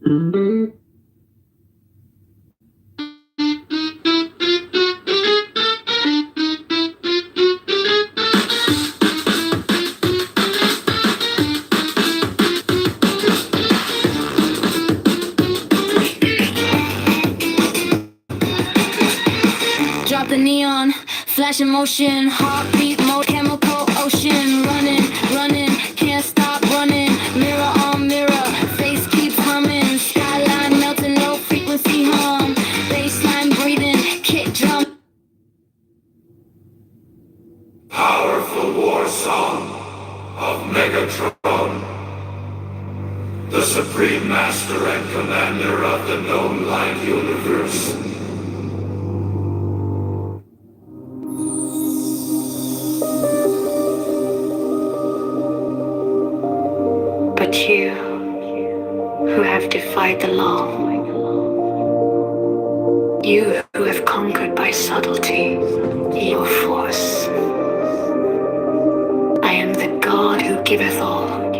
Drop the neon, flash in motion, heartbeat mode, chemical ocean, running, running, can't stop running, mirror on mirror, face keeps humming, skyline melting, low frequency hum, baseline breathing, kick drum. Powerful war song of Megatron, the supreme master and commander of the known light universe. But you, who have defied the law, you who have conquered by subtlety, your force, I am the God who giveth all.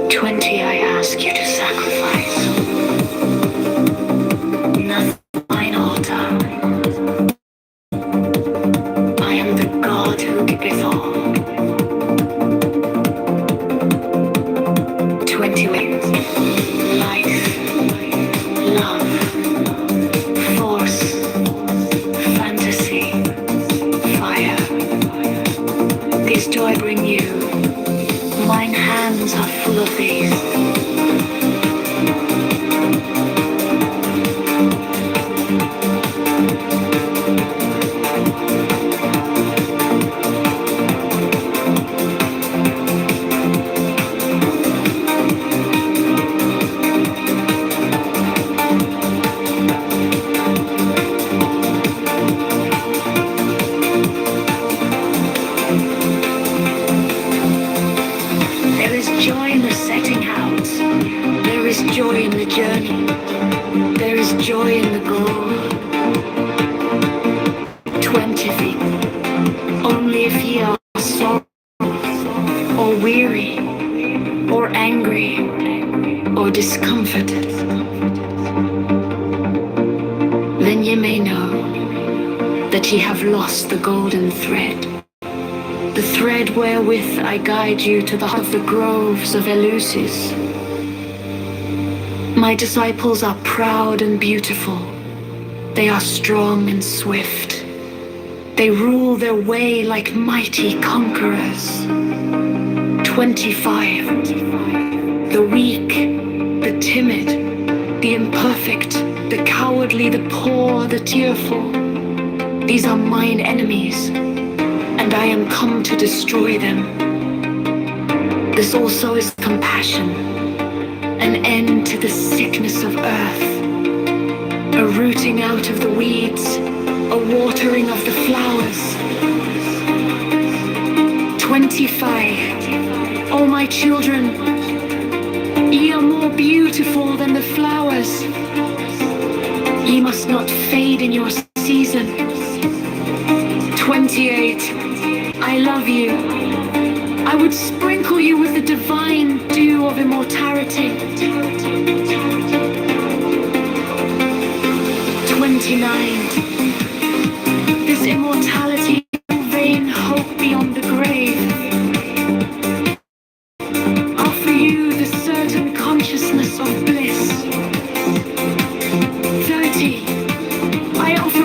20 I ask you to sacrifice. Nothing mine altar. I am the God who giveth all. 20 wings. Life, love, force, fantasy, fire. These do I bring you. Mine hands are full of these. Joy in the setting out. There is joy in the journey. There is joy in the goal. 20 things. Only if ye are sorrowful, or weary, or angry, or discomforted, then ye may know that ye have lost the golden thread. The thread wherewith I guide you to the heart of the groves of Eleusis. My disciples are proud and beautiful. They are strong and swift. They rule their way like mighty conquerors. 25. The weak, the timid, the imperfect, the cowardly, the poor, the tearful. These are mine enemies, and I am come to destroy them. This also is compassion, an end to the sickness of earth, a rooting out of the weeds, a watering of the flowers. 25. O my children, ye are more beautiful than the flowers. Ye must not fade in your season. 28. I love you. I would sprinkle you with the divine dew of immortality. 29. This immortality, vain hope beyond the grave. Offer you the certain consciousness of bliss. 30. I offer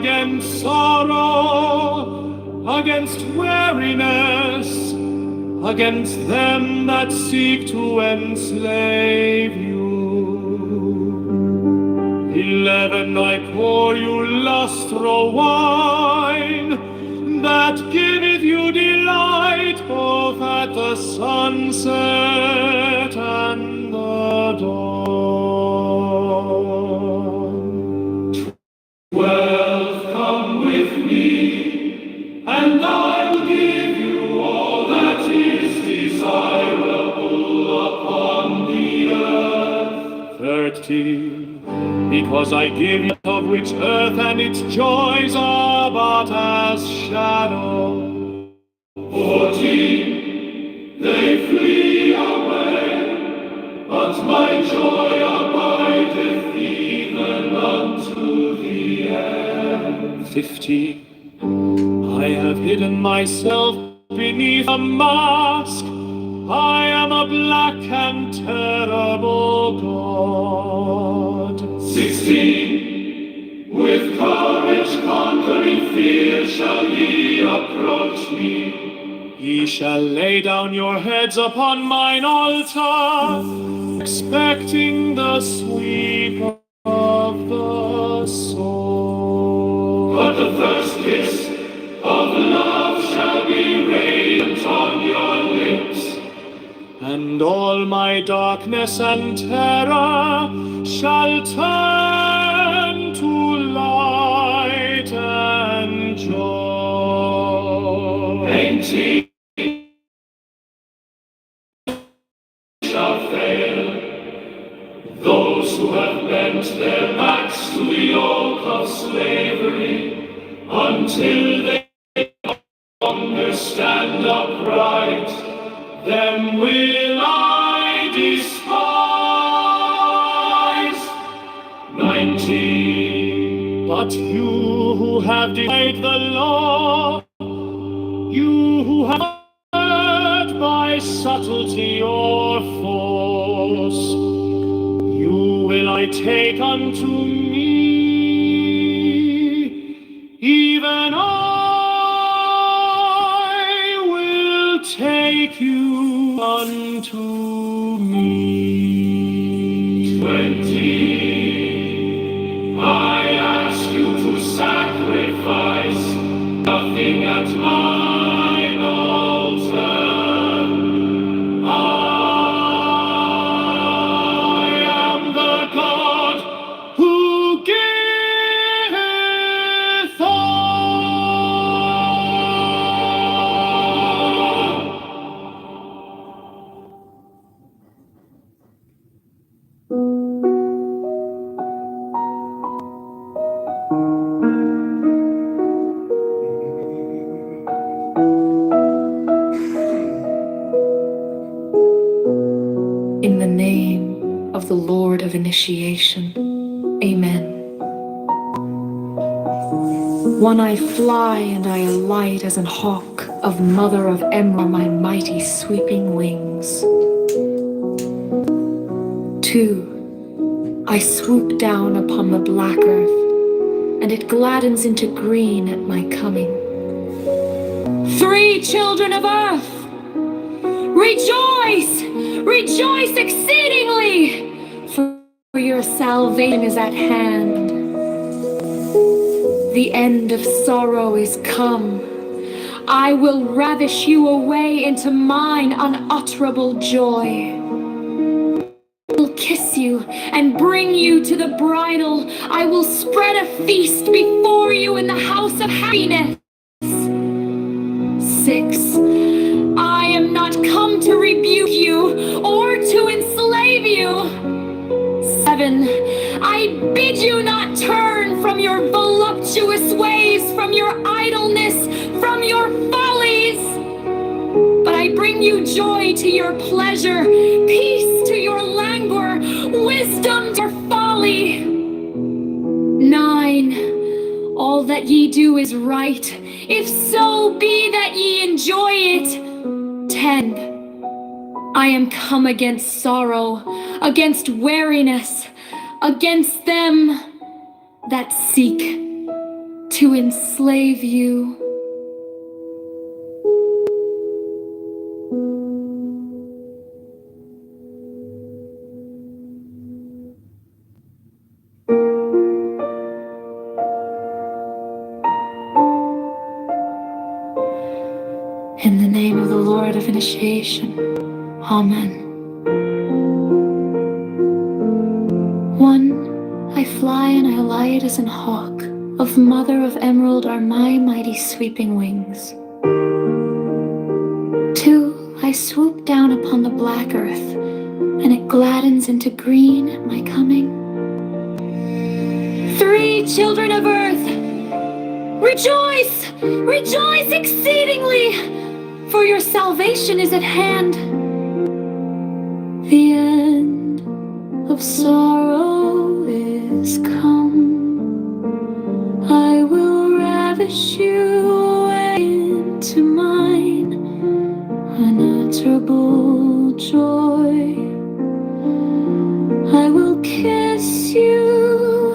against sorrow, against weariness, against them that seek to enslave you. 11, I pour you lustral wine, that giveth you delight both at the sunset and the dawn. 12, come with me, and I'll give you all that is desirable upon the earth. 13, because I give you of which earth and its joys are but as shadow. 14, they flee away, but my joy abideth even unto the end. 15, I have hidden myself beneath a mask. I am a black and terrible God. 16, with courage conquering fear shall ye approach me. Ye shall lay down your heads upon mine altar, expecting the sweep of the sword. But the first kiss of love shall be radiant on your lips, and all my darkness and terror shall turn to light and joy. 18, shall fail those who have bent their backs to the yoke of slavery, until they longer stand upright, them will I despise. 19, but you who have defied the law, you who have heard by subtlety or force, you will I take unto me, even I will take you unto me. 20, I ask you to sacrifice nothing at mine altar. I am the God who giveth all. In the name of the Lord of Initiation, Amen. One I fly and I alight as an hawk, of mother of Emra my mighty sweeping wings. 2, I swoop down upon the black earth, and it gladdens into green at my coming. 3, children of earth, rejoice! Rejoice exceedingly, for your salvation is at hand. The end of sorrow is come. I will ravish you away into mine unutterable joy. I will kiss you and bring you to the bridal. I will spread a feast before you in the house of happiness. 6, I am not come to rebuke you or to enslave you. 7, I bid you not turn from your voluptuous ways, from your idleness, from your follies. But I bring you joy to your pleasure, peace to your languor, wisdom to your folly. 9, all that ye do is right, if so be that ye enjoy it. 10, I am come against sorrow, against weariness, against them that seek to enslave you. In the name of the Lord of Initiation, Amen. 1. I fly and I alight as an hawk. Of mother of emerald are my mighty sweeping wings. 2. I swoop down upon the black earth, and it gladdens into green at my coming. 3. Children of earth, rejoice! Rejoice exceedingly! For your salvation is at hand. The end of sorrow is come. I will ravish you away into mine unutterable joy. I will kiss you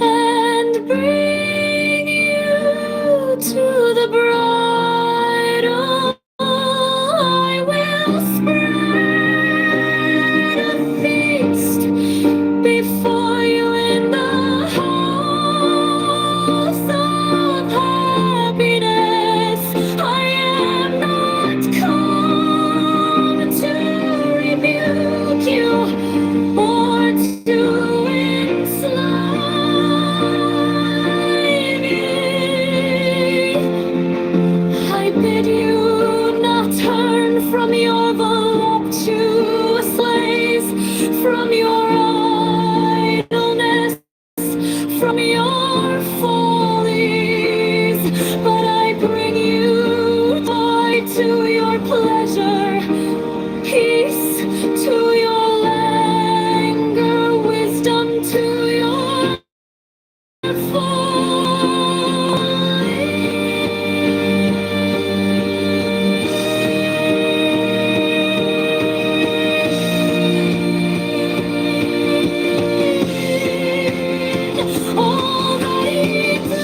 and bring you to the bridal. I will spread a feast before you in the house of happiness. I am not come to rebuke you or to enslave you. I bid you not turn from your voluptuous ways, from your idleness, from your follies, but I bring you joy to your pleasure, peace to your languor, wisdom to your all that he does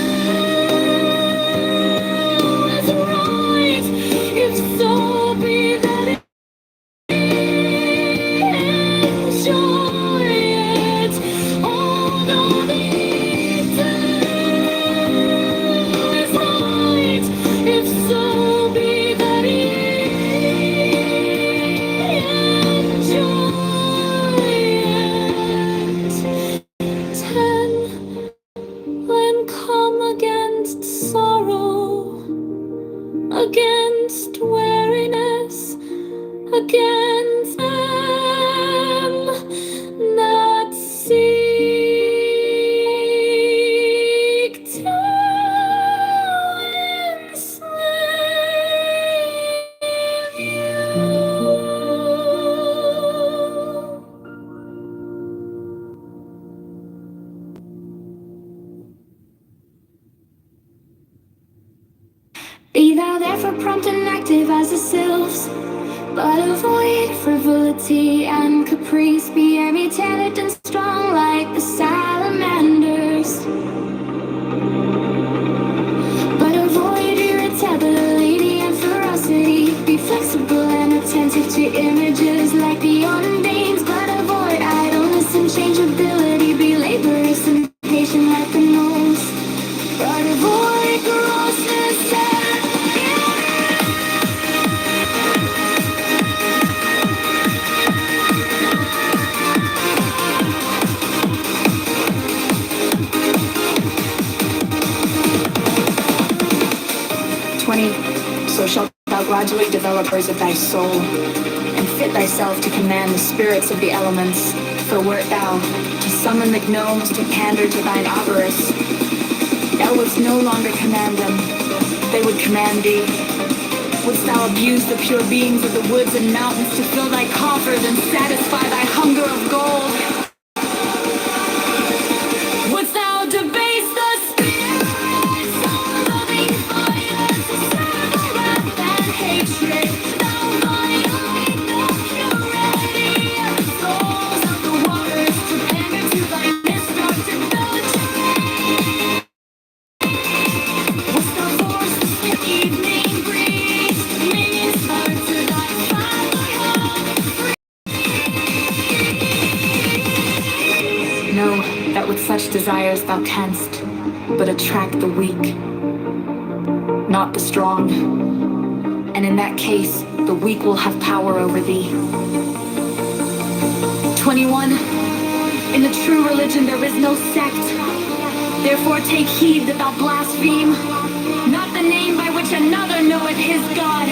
is right, if so be that he enjoy it. All that he does is right, if so be that he enjoy it. 10. I'm come against sorrow, against weariness, against them that seek to enslave you. Be thou therefore prompt and active as the sylphs, but avoid frivolity and caprice. Be irritated and strong like the salamanders, but avoid irritability and ferocity. Be flexible and attentive to images like the undines, but avoid idleness and changeability. Be laborious and patient like the moles, but avoid grossness and So shalt thou gradually develop hers of thy soul, and fit thyself to command the spirits of the elements. For wert thou to summon the gnomes to pander to thine avarice, thou wouldst no longer command them, they would command thee. Wouldst thou abuse the pure beings of the woods and mountains to fill thy coffers and satisfy thy hunger of gold? Wouldst thou debase the spirits of loving fire to serve wrath and hatred? Thou violate the purity of the souls of the waters to pander to thy destructibility. thou canst but attract the weak, not the strong. And in that case, the weak will have power over thee. 21. In the true religion there is no sect. Therefore take heed that thou blaspheme not the name by which another knoweth his God.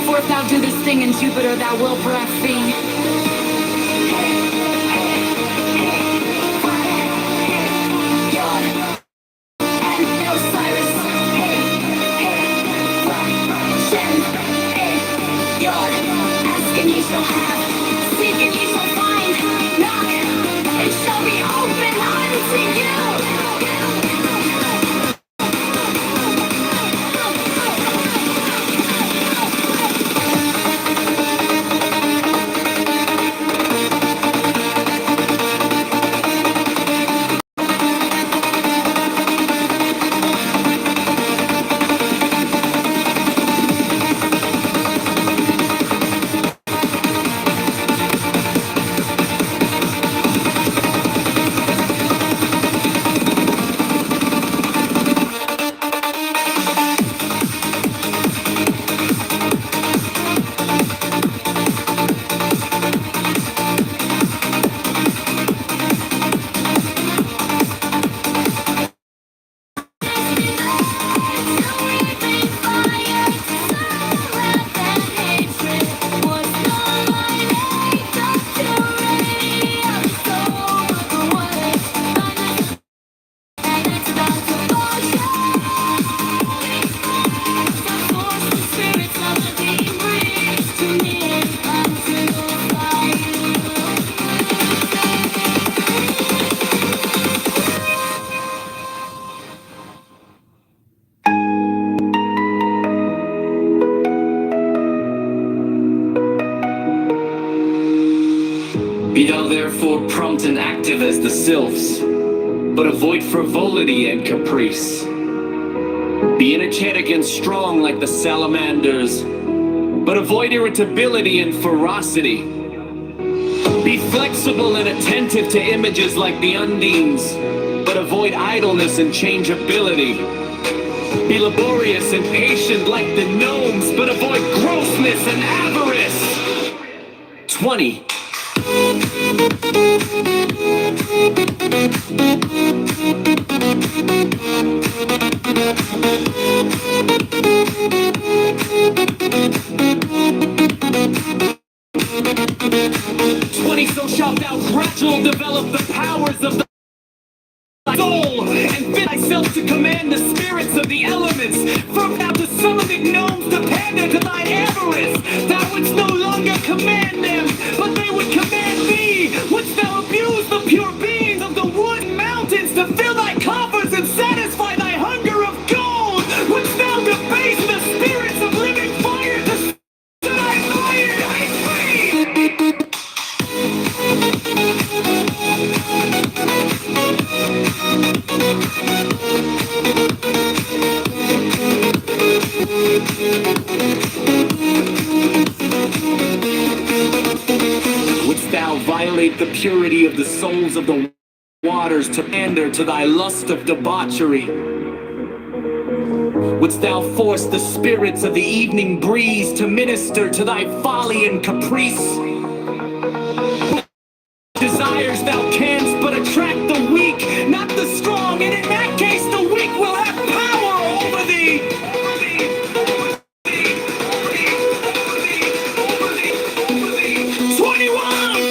For if thou do this thing in Jupiter, thou wilt blaspheme. Ask and ye shall have, seek and ye shall find, knock, it shall be opened unto you. Be thou therefore prompt and active as the sylphs, but avoid frivolity and caprice. Be energetic and strong like the salamanders, but avoid irritability and ferocity. Be flexible and attentive to images like the undines, but avoid idleness and changeability. Be laborious and patient like the gnomes, but avoid grossness and avarice. 20. 20, so shalt thou gradual develop the powers of the soul, and fit thyself to command the spirits of the elements. From thou to some of the gnomes to pander to thine avarice, thou wouldst no longer command them, but they would command thee. Wouldst thou abuse the pure beings of the wood and mountains to fill thy coffers and satisfy thy hunger of gold? Wouldst thou debase the spirits of living fire to set thy fire thy free? Wouldst thou violate the purity of the souls of the waters to pander to thy lust of debauchery? Wouldst thou force the spirits of the evening breeze to minister to thy folly and caprice? Desires thou canst but attract the weak, not the strong, and in that case the weak will have power over thee. 21!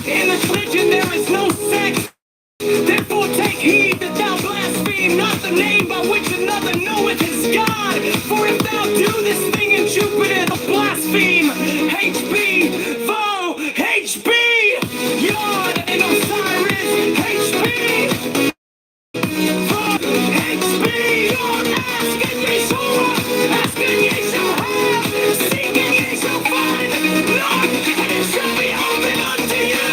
In this religion there is no sex. Therefore take heed that thou blaspheme not the name by which another knoweth his God. For if thou do this thing in Jupiter, thou blaspheme. HB, Vo, HB, Yod, and Osiris, HB, Vo, HB, Yod, ask and ye shall have, ask and ye shall have, seek and ye shall find, knock, and it shall be opened unto you.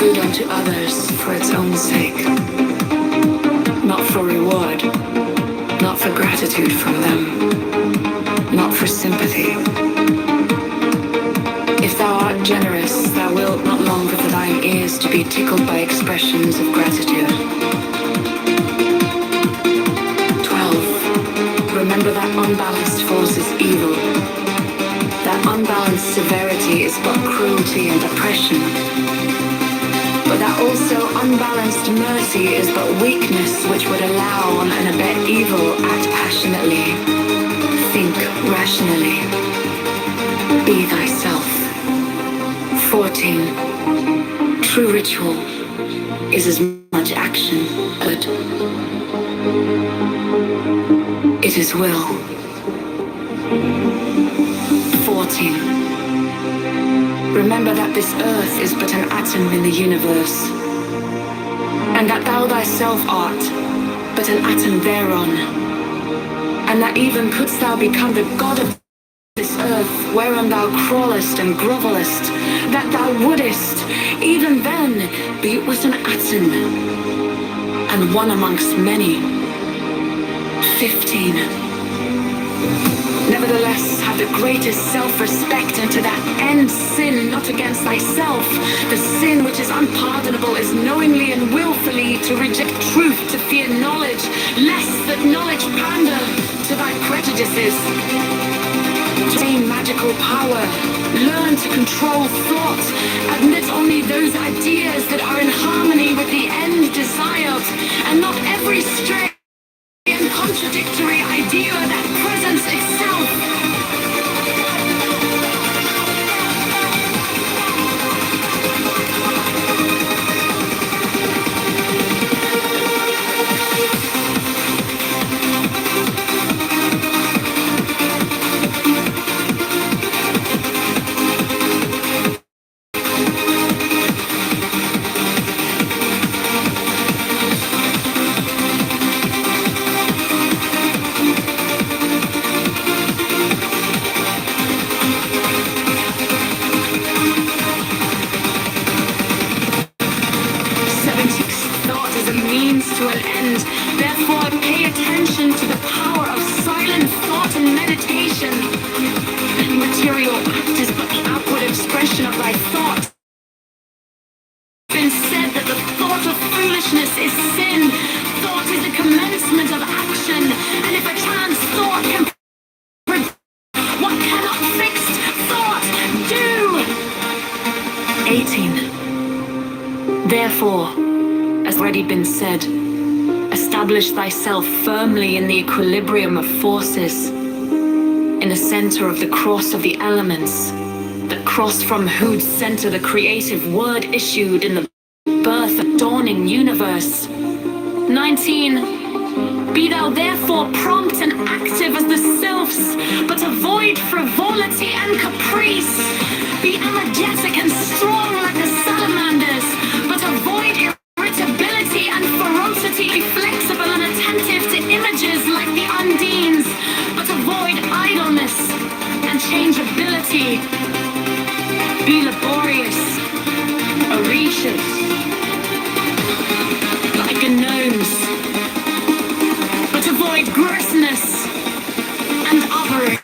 good unto others for its own sake, not for reward, not for gratitude from them, not for sympathy. If thou art generous, thou wilt not long for thine ears to be tickled by expressions of gratitude. 12. Remember that unbalanced force is evil. That unbalanced severity is but cruelty and oppression. But that also unbalanced mercy is but weakness which would allow and abet evil. Act passionately. Think rationally. Be thyself. 14. True ritual is as much action, but it is will. 14. Remember that this earth is but an atom in the universe, and that thou thyself art but an atom thereon, and that even couldst thou become the god of this earth whereon thou crawlest and grovellest, that thou wouldest even then be but an atom, and one amongst many. 15. Nevertheless, have the greatest self-respect, and to that end sin not against thyself. The sin which is unpardonable is knowingly and willfully to reject truth, to fear knowledge, lest that knowledge pander to thy prejudices. To attain magical power, learn to control thought, admit only those ideas that are in harmony with the end desired, and not every stray and contradictory idea that presents itself. To an end. Therefore, pay attention to the power of silent thought and meditation. Material act is but the outward expression of thy thought. It's been said that the thought of foolishness is sin. Thought is the commencement of action, and if a chance thought can predict what cannot fixed thought do? 18. Therefore, as already been said, establish thyself firmly in the equilibrium of forces, in the center of the cross of the elements, the cross from whose center the creative word issued in the birth of dawning universe. 19. Be thou therefore prompt and active as the sylphs, but avoid frivolity and caprice. Be energetic and strong like the salamanders, but avoid irritability and ferocity. Be flexible and attentive to images like the undines, but avoid idleness and changeability. Be laborious, audacious, like a gnomes, but avoid grossness and othering.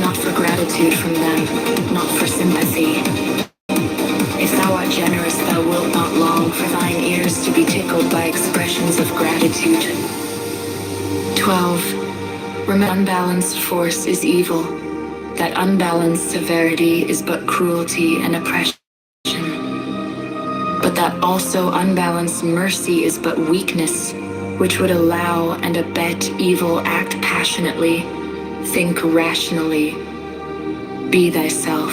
not for gratitude from them, not for sympathy. If thou art generous, thou wilt not long for thine ears to be tickled by expressions of gratitude. 12. Remember, unbalanced force is evil. That unbalanced severity is but cruelty and oppression. But that also unbalanced mercy is but weakness, which would allow and abet evil. Act passionately, think rationally, be thyself.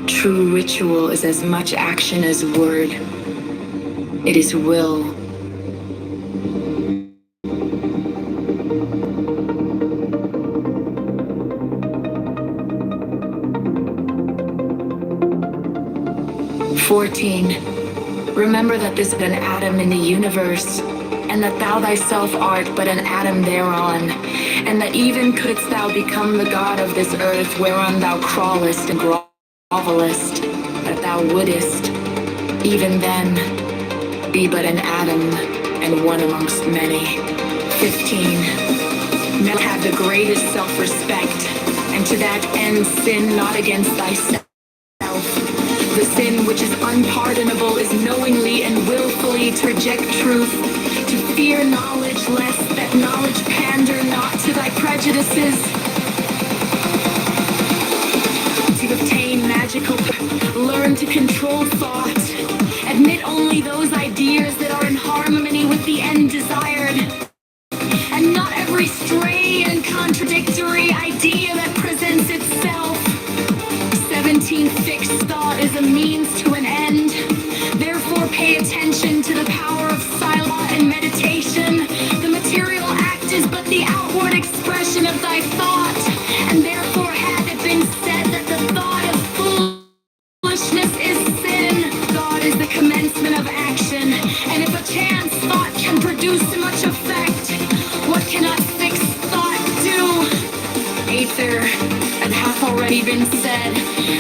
True ritual is as much action as word. It is will. Remember that this is an atom in the universe, and that thou thyself art but an atom thereon, and that even couldst thou become the god of this earth whereon thou crawlest and grovelest, that thou wouldest, even then, be but an atom and one amongst many. 15. Now have the greatest self-respect, and to that end sin not against thyself. The sin which is unpardonable is knowingly and willfully to reject truth, to fear knowledge lest that knowledge pander not to thy prejudices, to obtain magical, learn to control thought, admit only those ideas that are in harmony with the end desired, and not every stray and contradictory idea that presents itself. 17. Fixed thought is a means to an end. Therefore pay attention to the power of silence and meditation. The material act is but the outward expression of thy thought, and therefore had it been said that the thought of foolishness is sin, thought is the commencement of action, and if a chance thought can produce much effect, what cannot fixed thought do? Aether, and hath already been said,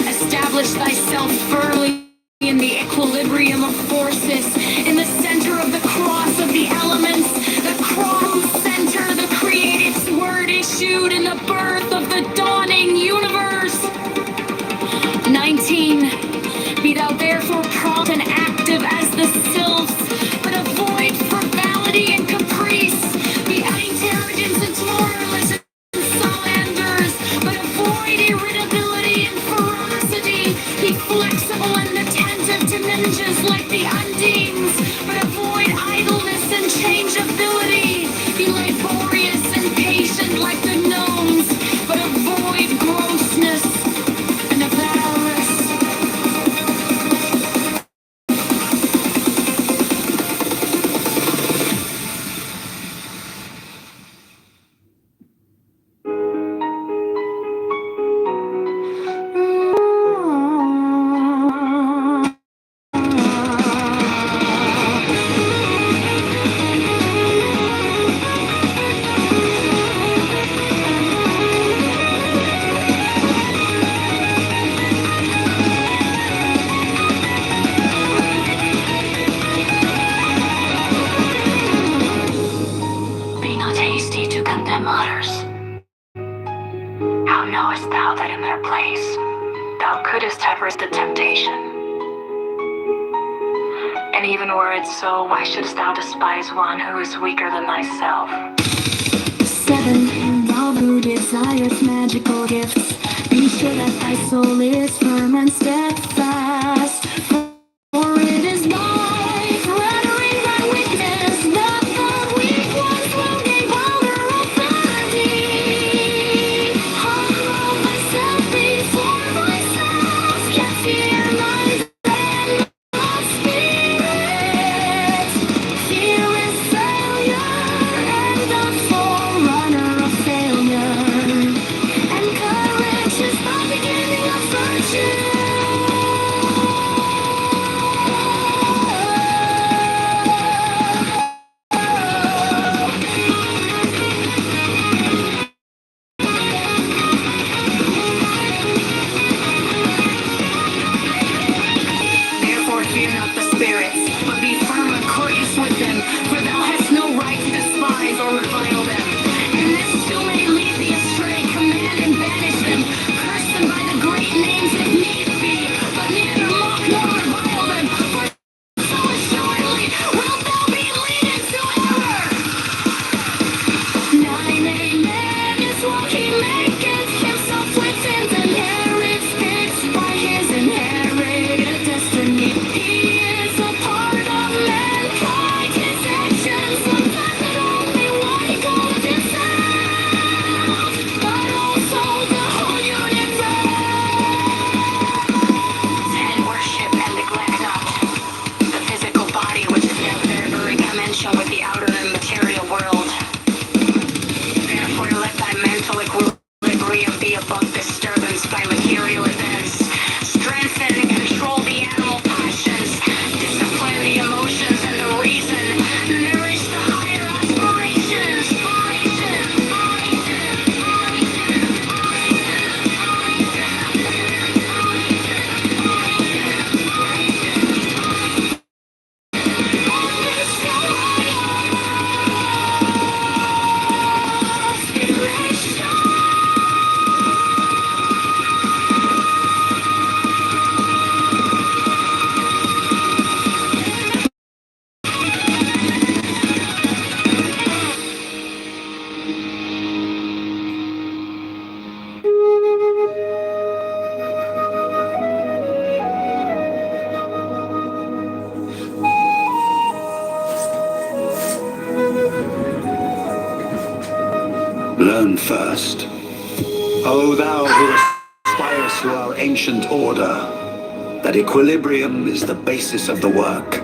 establish thyself firmly in the equilibrium of forces, in the center of the cross of the elements, the cross center, the created word issued in the birth of the dawning universe. 19. Be thou therefore prompt and active as the sylphs, but avoid frivolity and caprice. Be intelligence and pluralism. Be flexible and attentive to ninjas like the undines, but avoid idleness and changeability. Be laborious and patient like the gnomes, but avoid grossness and avarice. So why shouldst thou despise one who is weaker than thyself? 7. Thou who desireth magical gifts, be sure that thy soul is firm and steadfast. For it is thy flattering thy weakness that the weak ones will gain power authority. Humble thyself before thyself, can fear thyself. maketh himself within the narrative fixed by his inherited destiny. He is a part of mankind. His actions affect only what he calls himself, but also the whole universe. And worship and neglect not the physical body, which is now very connection with the outer and material world. Therefore, let thy mental equilibrium be above disturbance by material events. Strengthen and control the animal passions. Discipline the emotions and the reason. Nourish the higher aspirations. Learn first, O thou who aspirest to our ancient order, that equilibrium is the basis of the work.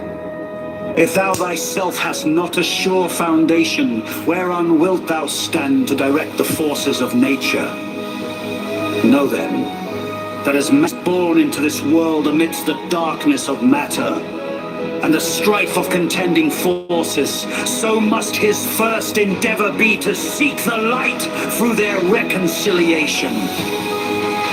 If thou thyself hast not a sure foundation, whereon wilt thou stand to direct the forces of nature? Know then, that as man is born into this world amidst the darkness of matter, and the strife of contending forces, so must his first endeavor be to seek the light through their reconciliation.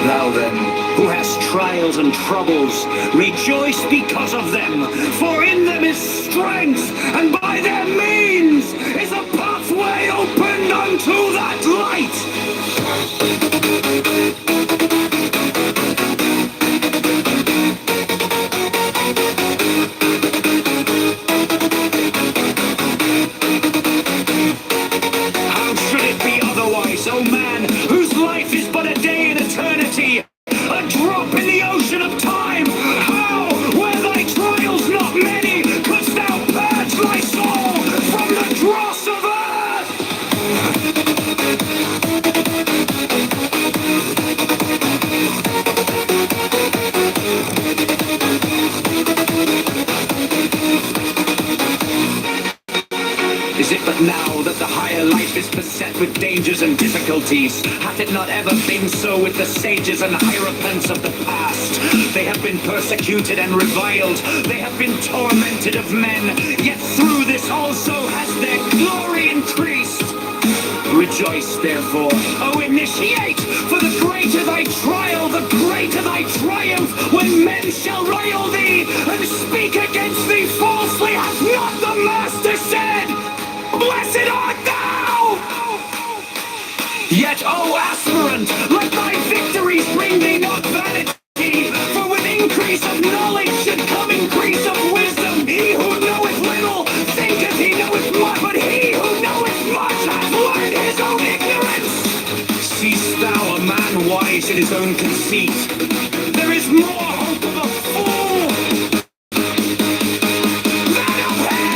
Thou then, who hast trials and troubles, rejoice because of them, for in them is strength, and by their means is a pathway opened unto that light. O man, whose life is but a day in eternity, a drop in the ocean of time, how, were thy trials not many, couldst thou purge thy soul from the dross of earth? Is it but now that the higher life is beset with dangers and difficulties? Hath it not ever been so with the sages and hierophants of the past? They have been persecuted and reviled, they have been tormented of men, yet through this also has their glory increased. Rejoice therefore, O initiate, for the greater thy trial, the greater thy triumph, when men shall rile thee and speak against thee falsely, hath not the Master said? Blessed art thou! Yet, O aspirant, let thy victories bring thee not vanity, for with increase of knowledge should come increase of wisdom. He who knoweth little thinketh he knoweth much, but he who knoweth much hath learned his own ignorance. Seest thou a man wise in his own conceit? There is more hope of a fool than of him.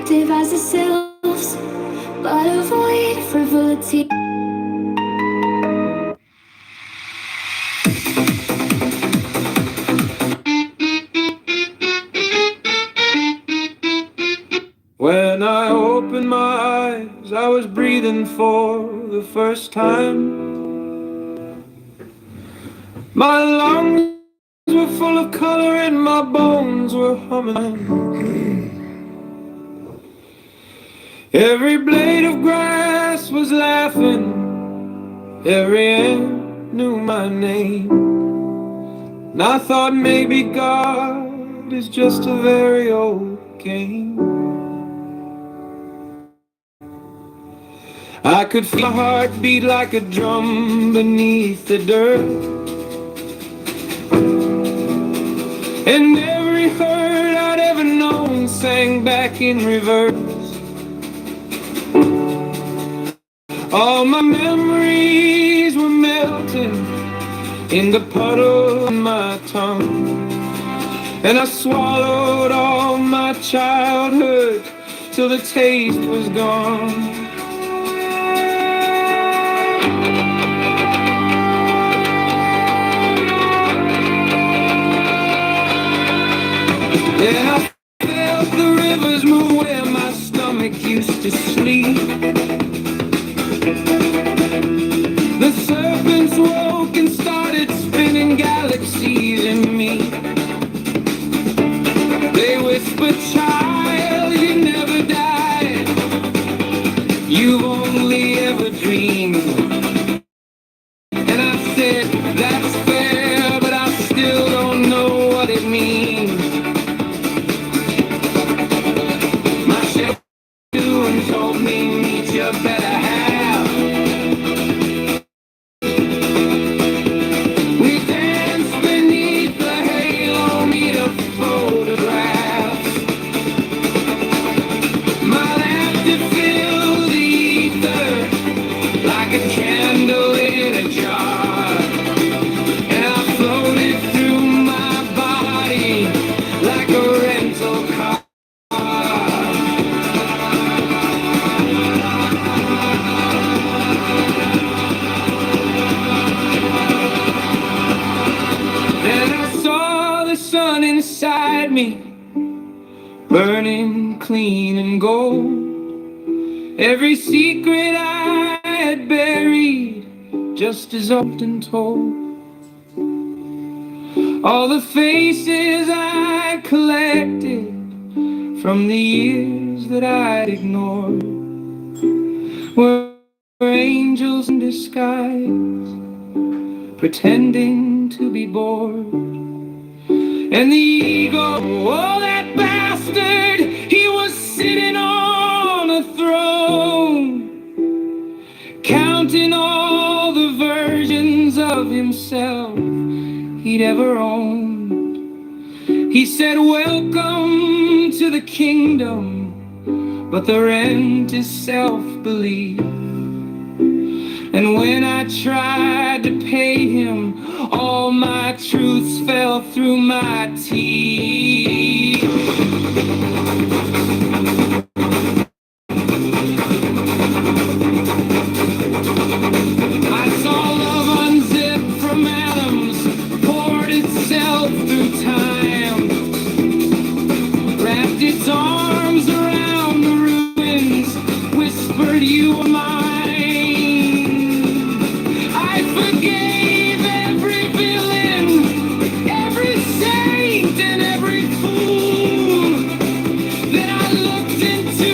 attractive as ourselves, but avoid frivolity. When I opened my eyes, I was breathing for the first time. My lungs were full of color and my bones were humming. Every blade of grass was laughing, every ant knew my name. And I thought maybe God is just a very old game. I could feel my heart beat like a drum beneath the dirt, and every hurt I'd ever known sang back in reverse. All my memories were melting in the puddle on my tongue, and I swallowed all my childhood till the taste was gone. Yeah, I felt the rivers move where my stomach used to sleep. The serpents woke and started spinning galaxies in me. They whispered, child, you never died, you've only ever dreamed. And I said, that's fair, but I still don't know what it means. Told me meet your better half. We danced beneath the halo, meet a photograph. My laughter filled the ether like a candle in a jar, and I floated through my body like a rental car. Sun inside me, burning clean and gold. Every secret I had buried, just as often told. All the faces I collected from the years that I'd ignored were angels in disguise, pretending to be bored. And the ego, oh, that bastard, he was sitting on a throne, counting all the versions of himself he'd ever owned. He said, welcome to the kingdom, but the rent is self-belief. And when I tried to pay him, all my truths fell through my teeth. I saw love unzip from atoms, poured itself through time, wrapped its arms around the ruins, whispered, you are mine. Forgave every villain, every saint and every fool. Then I looked into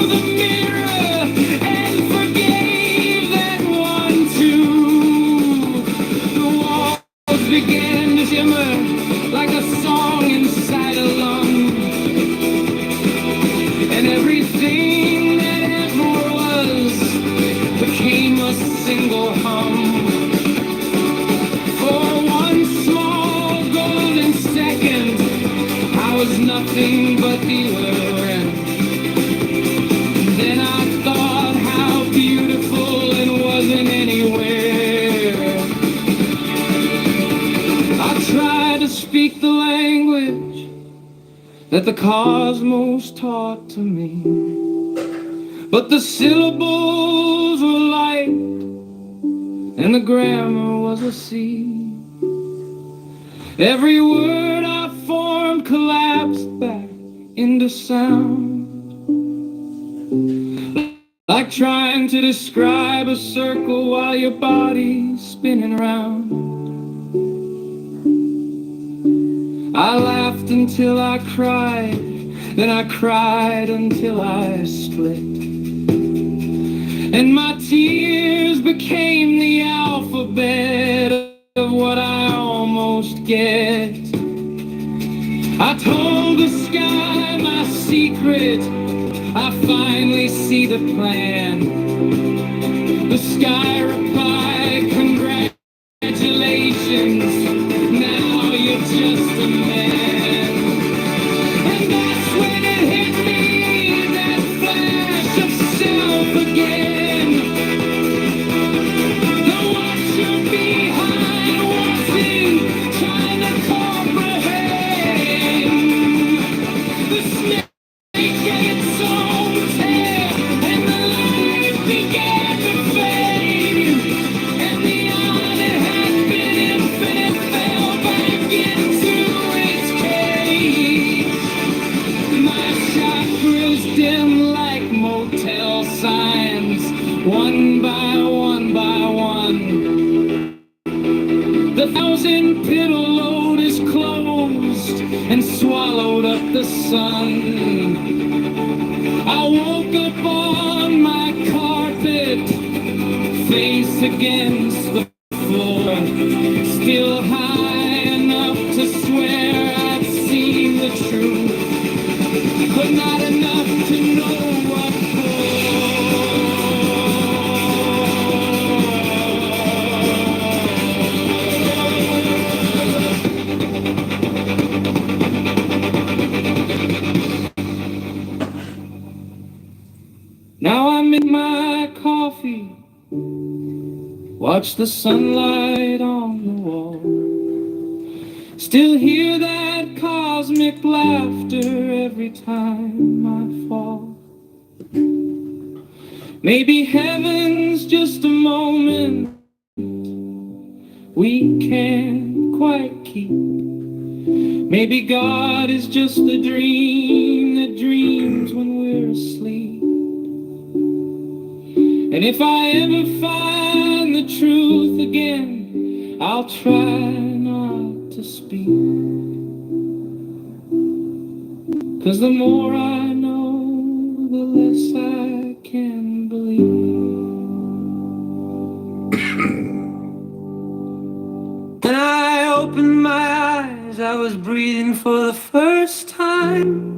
the mirror and forgave that one too. The walls began to shimmer like a song inside a lung, and everything that ever was became a single hum. I was nothing but the rent. Then I thought how beautiful and wasn't anywhere. I tried to speak the language, that the cosmos taught to me. But the syllables were light, and the grammar was a sea. Every word I formed collapsed back into sound, like trying to describe a circle while your body's spinning round. I laughed until I cried, then I cried until I split. And my tears became the alphabet of what I almost get. I told the sky my secret, I finally see the plan. The sky replied, congratulations, now you're just a man. And that's when it hit me, that flash of self again. The watcher behind wasn't trying to comprehend. The snake ate its own tail, and the light began to fade. And the eye that had been infinite fell back into its cage. My chakras dim like motel signs, one by one by one. The 1,000-petal load is closed and swallowed up the sun. I woke up on my carpet, face against the floor, still high enough to swear I'd seen the truth, but not enough to know what for. Now I make my coffee, watch the sunlight on the wall, still hear that cosmic laughter every time I fall. Maybe heaven's just a moment we can't quite keep. Maybe God is just a dream that dreams when we're asleep. And if I ever find the truth again, I'll try not to speak. 'Cause the more I know, the less I can believe. When I opened my eyes, I was breathing for the first time.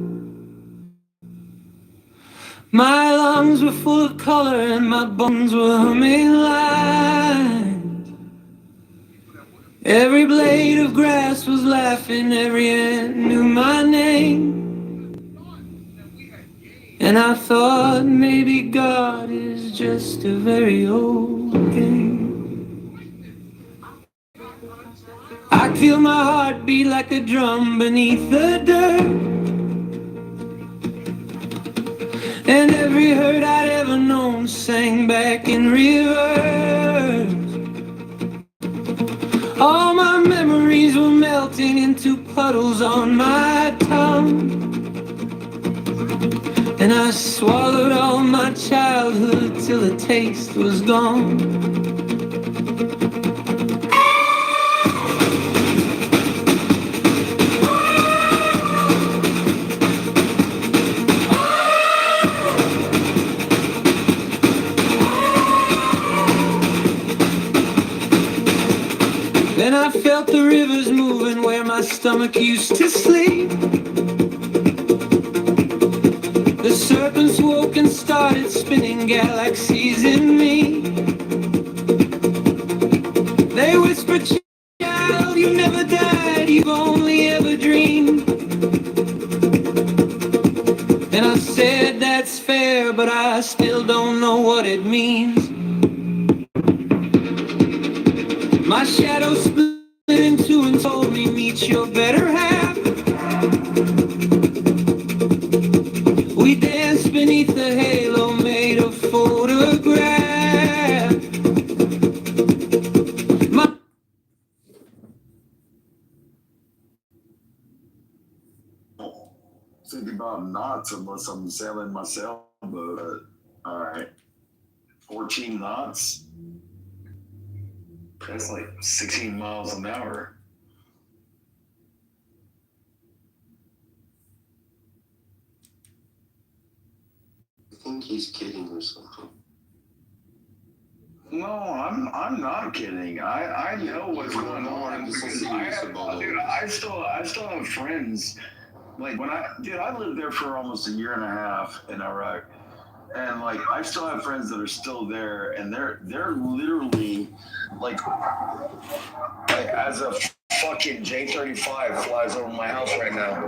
My lungs were full of color and my bones were humming lines. Every blade of grass was laughing, every ant knew my name. And I thought maybe God is just a very old game. I feel my heart beat like a drum beneath the dirt. And every hurt I'd ever known sang back in reverse. All my memories were melting into puddles on my tongue. And I swallowed all my childhood till the taste was gone. Then I felt the rivers moving where my stomach used to sleep. The serpents woke and started spinning galaxies in me. They whispered, child, you never died, you've only ever dreamed. And I said, that's fair, but I still don't know what it means. My shadow split in two and told me, meet your better half. think about knots unless I'm sailing my sailboat. All right. 14 knots. That's like 16 miles an hour. I think he's kidding or something. No, I'm not kidding. I know what's going on because I still have friends. Like I lived there for almost a year and a half in Iraq, and like I still have friends that are still there, and they're literally like as a fucking J-35 flies over my house right now.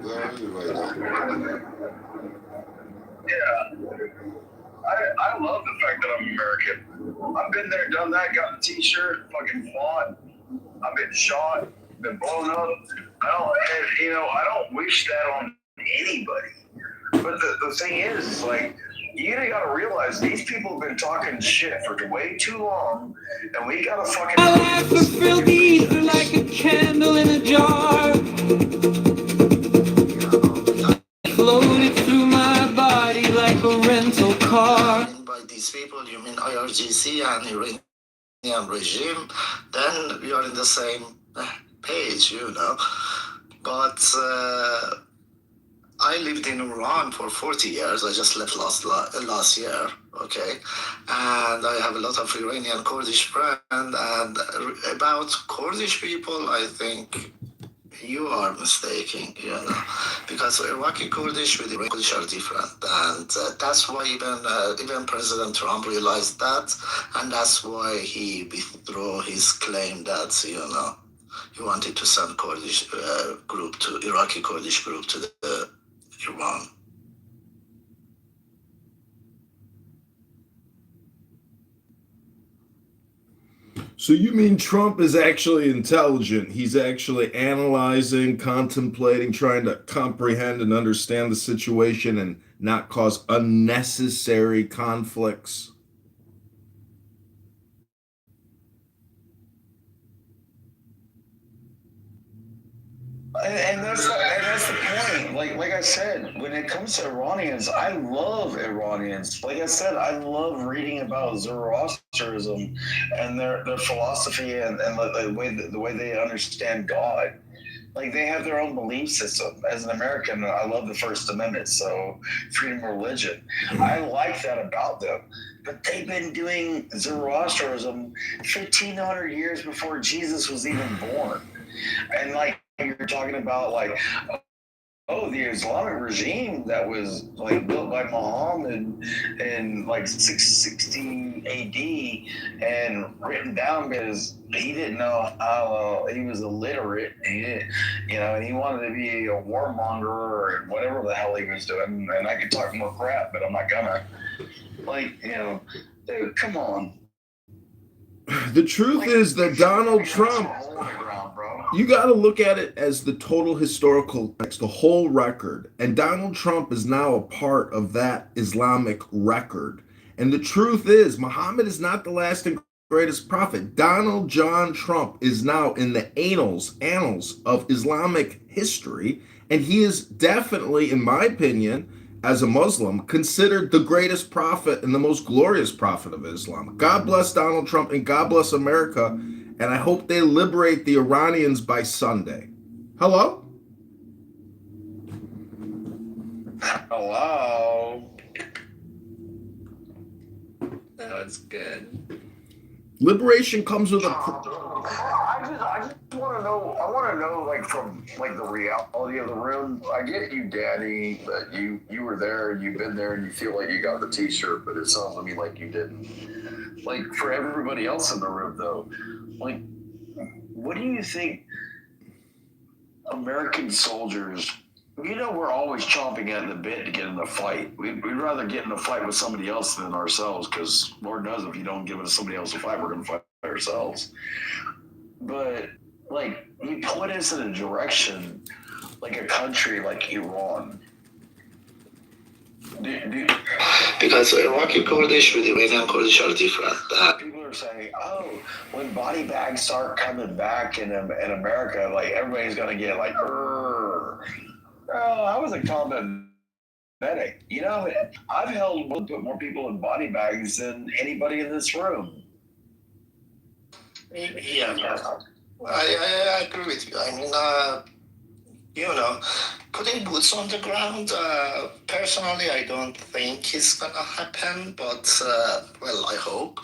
Where are you right now? Yeah, I love the fact that I'm American. I've been there, done that, got a T-shirt, fucking fought. I've been shot, been blown up. I don't wish that on anybody. But the thing is, like, you gotta realize these people have been talking shit for way too long, and we gotta fucking. My life fulfilled ether like a candle in a jar. Floated through my body like a rental car. By these people, you mean IRGC and Iranian regime? Then we are in the same page, But I lived in Iran for 40 years. I just left last year, okay? And I have a lot of Iranian Kurdish friends. And about Kurdish people, I think you are mistaken, because Iraqi Kurdish with Iraqi Kurdish are different. And that's why even President Trump realized that. And that's why he withdrew his claim that, he wanted to send Kurdish Iraqi Kurdish group to the Iran. So you mean Trump is actually intelligent? He's actually analyzing, contemplating, trying to comprehend and understand the situation and not cause unnecessary conflicts? And that's the point. Like I said, when it comes to Iranians, I love Iranians. Like I said, I love reading about Zoroastrianism and their philosophy and the way they understand God. Like they have their own belief system. As an American, I love the First Amendment, so freedom of religion. I like that about them. But they've been doing Zoroastrianism 1,500 years before Jesus was even born. And like you're talking about, like, the Islamic regime that was like built by Muhammad in like 660 AD and written down because he didn't know how, he was illiterate. He didn't, and he wanted to be a warmonger or whatever the hell he was doing. And I could talk more crap, but I'm not gonna. Like, dude, come on. The truth is that Donald Trump, you got to look at it as the total historical context, the whole record. And Donald Trump is now a part of that Islamic record. And the truth is, Muhammad is not the last and greatest prophet. Donald John Trump is now in the annals of Islamic history. And he is definitely, in my opinion, as a Muslim, considered the greatest prophet and the most glorious prophet of Islam. God bless Donald Trump and God bless America. And I hope they liberate the Iranians by Sunday. Hello? Hello? That's good. Liberation comes with a... I just want to know. I want to know, like, from like the reality of the room. I get you, Daddy, that you were there and you've been there and you feel like you got the T-shirt, but it sounds to me like you didn't. Like for everybody else in the room, though, like, what do you think American soldiers? We're always chomping at the bit to get in a fight. We'd rather get in a fight with somebody else than ourselves, because Lord knows if you don't give somebody else a fight, we're going to fight ourselves. But, like, you put us in a direction like a country like Iran. Because Iraqi Kurdish with Iranian Kurdish are different. People are saying, "Oh, when body bags start coming back in America, like everybody's gonna get like, oh, I was a combat medic. You know, I've put more people in body bags than anybody in this room." Yeah, I agree with you. I mean, you know, putting boots on the ground, personally, I don't think it's gonna happen, but, well, I hope.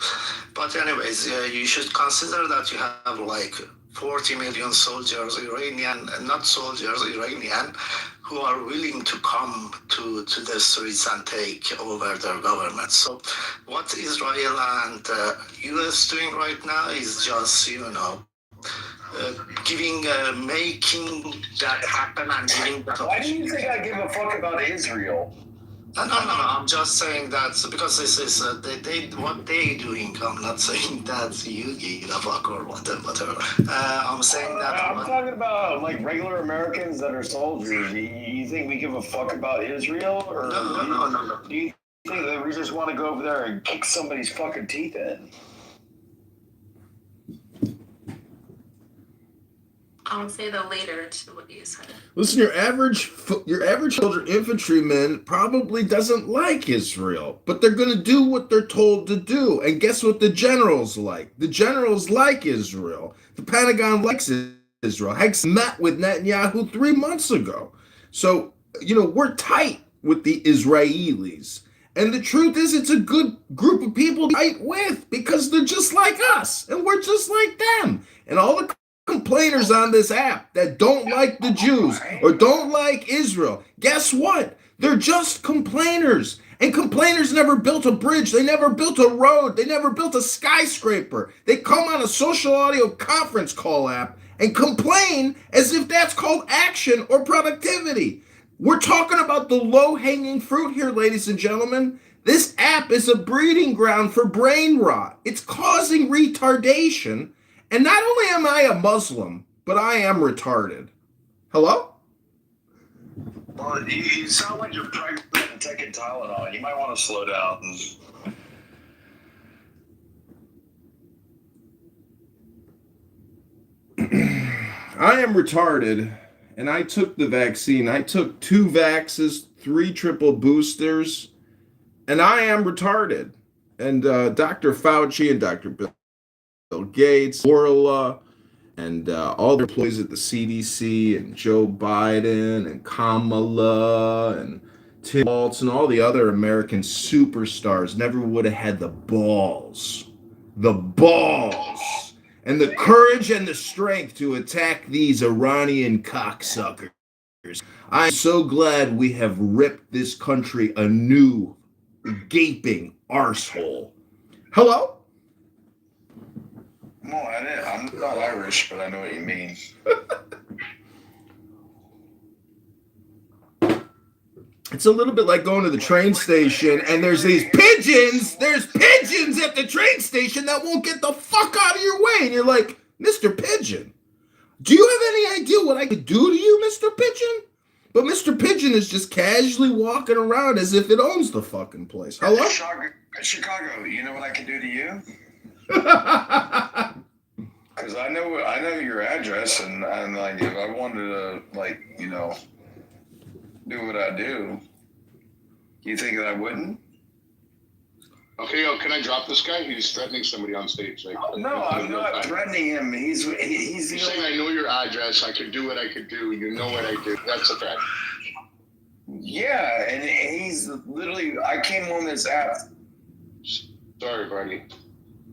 But anyways, you should consider that you have like 40 million soldiers, Iranian, not soldiers, Iranian, who are willing to come to the streets and take over their government. So what Israel and US doing right now is just, making that happen and giving that. Why do you think I give a fuck about Israel? No. I'm just saying that because this is what they doing. I'm not saying that you give a fuck or whatever. I'm saying that. I'm talking about like regular Americans that are soldiers. You think we give a fuck about Israel, or No. Do you think that we just want to go over there and kick somebody's fucking teeth in? I'll say the later to what you said. Listen, your average soldier infantryman probably doesn't like Israel, but they're going to do what they're told to do. And guess what the generals like? The generals like Israel. The Pentagon likes Israel. Hex met with Netanyahu 3 months ago. So, we're tight with the Israelis. And the truth is, it's a good group of people to fight with because they're just like us and we're just like them. And all the complainers on this app that don't like the Jews or don't like Israel, guess what? They're just complainers. And complainers never built a bridge. They never built a road. They never built a skyscraper. They come on a social audio conference call app and complain as if that's called action or productivity. We're talking about the low-hanging fruit here, ladies and gentlemen. This app is a breeding ground for brain rot. It's causing retardation. And not only am I a Muslim, but I am retarded. Hello? Well, you sound like you're pregnant and taking Tylenol. You might want to slow down. I am retarded, and I took the vaccine. I took 2 vaxes, 3 triple boosters, and I am retarded. And Dr. Fauci and Dr. Bill Gates, Orla, and all the employees at the CDC, and Joe Biden, and Kamala, and Tim Waltz, and all the other American superstars never would have had the balls, and the courage and the strength to attack these Iranian cocksuckers. I'm so glad we have ripped this country a new gaping arsehole. Hello? No, I'm not Irish, but I know what you mean. It's a little bit like going to the train station and there's these pigeons. There's pigeons at the train station that won't get the fuck out of your way. And you're like, Mr. Pigeon, do you have any idea what I could do to you, Mr. Pigeon? But Mr. Pigeon is just casually walking around as if it owns the fucking place. Hello? Chicago, you know what I can do to you? Because I know your address, and like if I wanted to do what I do, you think that I wouldn't? Okay, can I drop this guy? He's threatening somebody on stage. No, I'm not threatening him. He's saying I know your address. I could do what I could do. You know what I do. That's a threat. Yeah, and he's literally. I came on this app. Sorry, buddy.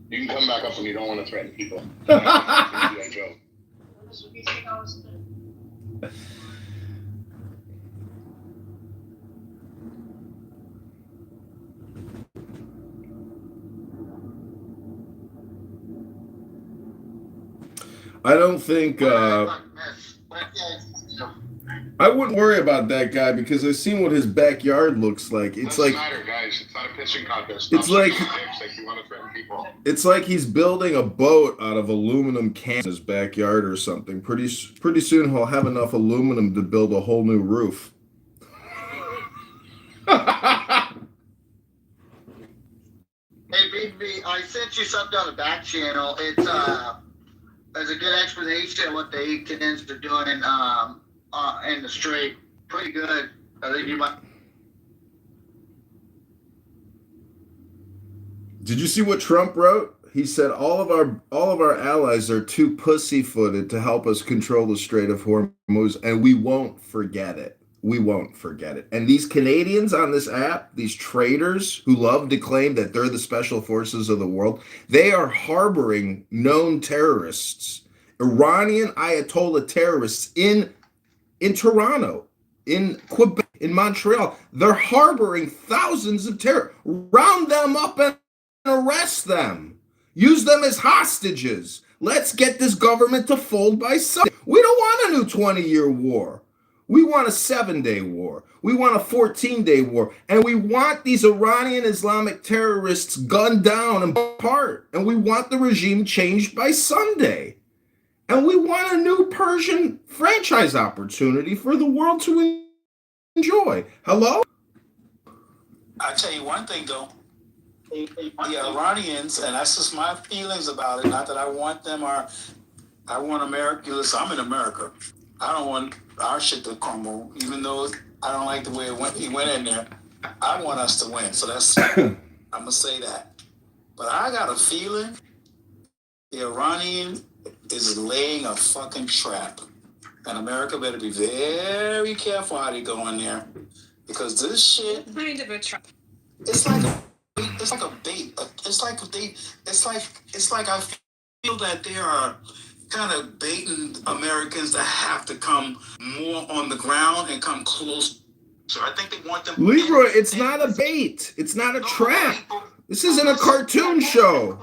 You can come back up when you don't want to threaten people. I don't think I wouldn't worry about that guy because I've seen what his backyard looks like. It's doesn't matter, guys. It's not a pitching contest. It's like you want to threaten people. It's like he's building a boat out of aluminum cans in his backyard or something. Pretty soon he'll have enough aluminum to build a whole new roof. I sent you something on the back channel. It's a good explanation of what the Afghans are doing in the Strait. Pretty good. I think you might. Did you see what Trump wrote? He said all of our allies are too pussyfooted to help us control the Strait of Hormuz, and we won't forget it. We won't forget it. And these Canadians on this app, these traitors who love to claim that they're the special forces of the world, they are harboring known terrorists, Iranian Ayatollah terrorists in Toronto, in Quebec, in Montreal. They're harboring thousands of terrorists. Round them up and arrest them. Use them as hostages. Let's get this government to fold by Sunday. We don't want a new 20-year war. We want a 7-day war. We want a 14-day war. And we want these Iranian Islamic terrorists gunned down and apart. And we want the regime changed by Sunday. And we want a new Persian franchise opportunity for the world to enjoy. Hello? I tell you one thing, though. The Iranians, and that's just my feelings about it, not that I want them or I want America. Listen, I'm in America. I don't want our shit to crumble, even though I don't like the way he went in there. I want us to win. So that's, I'm going to say that. But I got a feeling the Iranian is laying a fucking trap. And America better be very careful how they go in there. Because this shit, Kind of a trap. it's like a bait. It's like I feel that they are kind of baiting Americans to have to come more on the ground and come close. So I think they want them. Leroy, it's not a bait. It's not a trap. This isn't a cartoon show.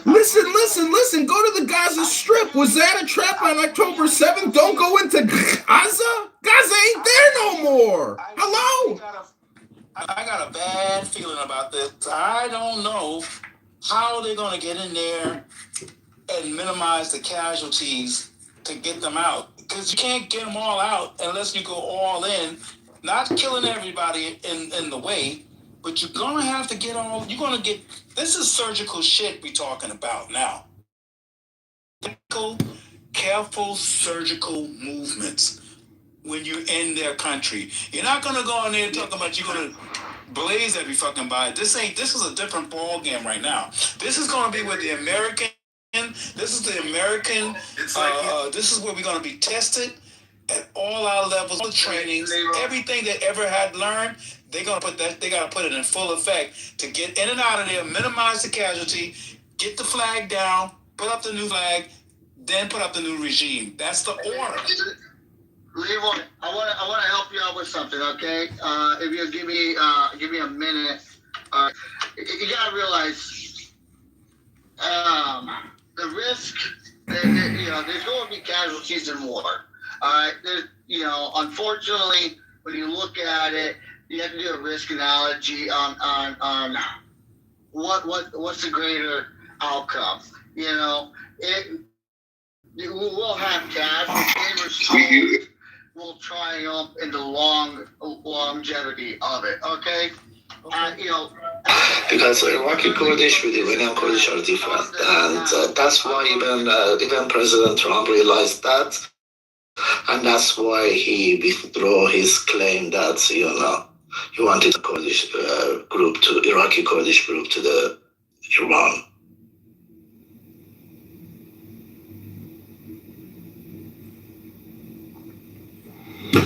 Listen. Go to the Gaza Strip. Was that a trap on October 7th? Don't go into Gaza? Gaza ain't there no more. Hello? I got a bad feeling about this. I don't know how they're going to get in there and minimize the casualties to get them out. Because you can't get them all out unless you go all in, not killing everybody in the way, but you're going to have to this is surgical shit we're talking about now. Careful surgical movements when you're in their country. You're not going to go in there talking about you're going to blaze every fucking body. This is a different ball game right now. This is going to be with the American. This is the American. This is where we're going to be tested at all our levels of trainings. Everything they ever had learned, they got to put it in full effect to get in and out of there, minimize the casualty, get the flag down, put up the new flag, then put up the new regime. That's the order. Leroy, I want to help you out with something, okay? If you'll give me a minute. You gotta realize the risk. There's going to be casualties in war. All right. Unfortunately, when you look at it, you have to do a risk analogy on what's the greater outcome. We'll have casualties. Will triumph in the longevity of it, okay? Because Iraqi Kurdish with Iranian Kurdish are different, and that's why even President Trump realized that, and that's why he withdrew his claim that he wanted a Kurdish Iraqi Kurdish group to the Iran.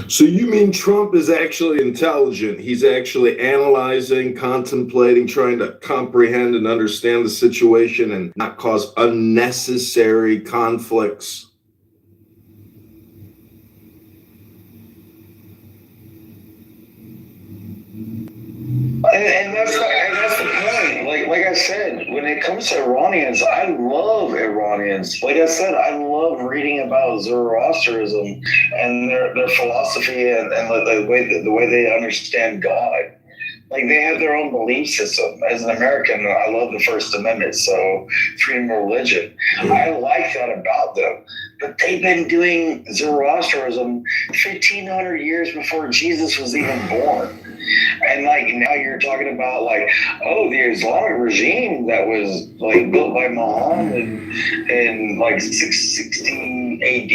So you mean Trump is actually intelligent? He's actually analyzing, contemplating, trying to comprehend and understand the situation and not cause unnecessary conflicts. And that's the point. Like I said, when it comes to Iranians, I love Iranians. Like I said, I love reading about Zoroastrianism and their philosophy and the way they understand God. Like they have their own belief system. As an American, I love the First Amendment, so freedom of religion. I like that about them but they've been doing Zoroastrianism 1,500 years before Jesus was even born. And like now you're talking about like, oh, the Islamic regime that was like built by Muhammad in like 660 AD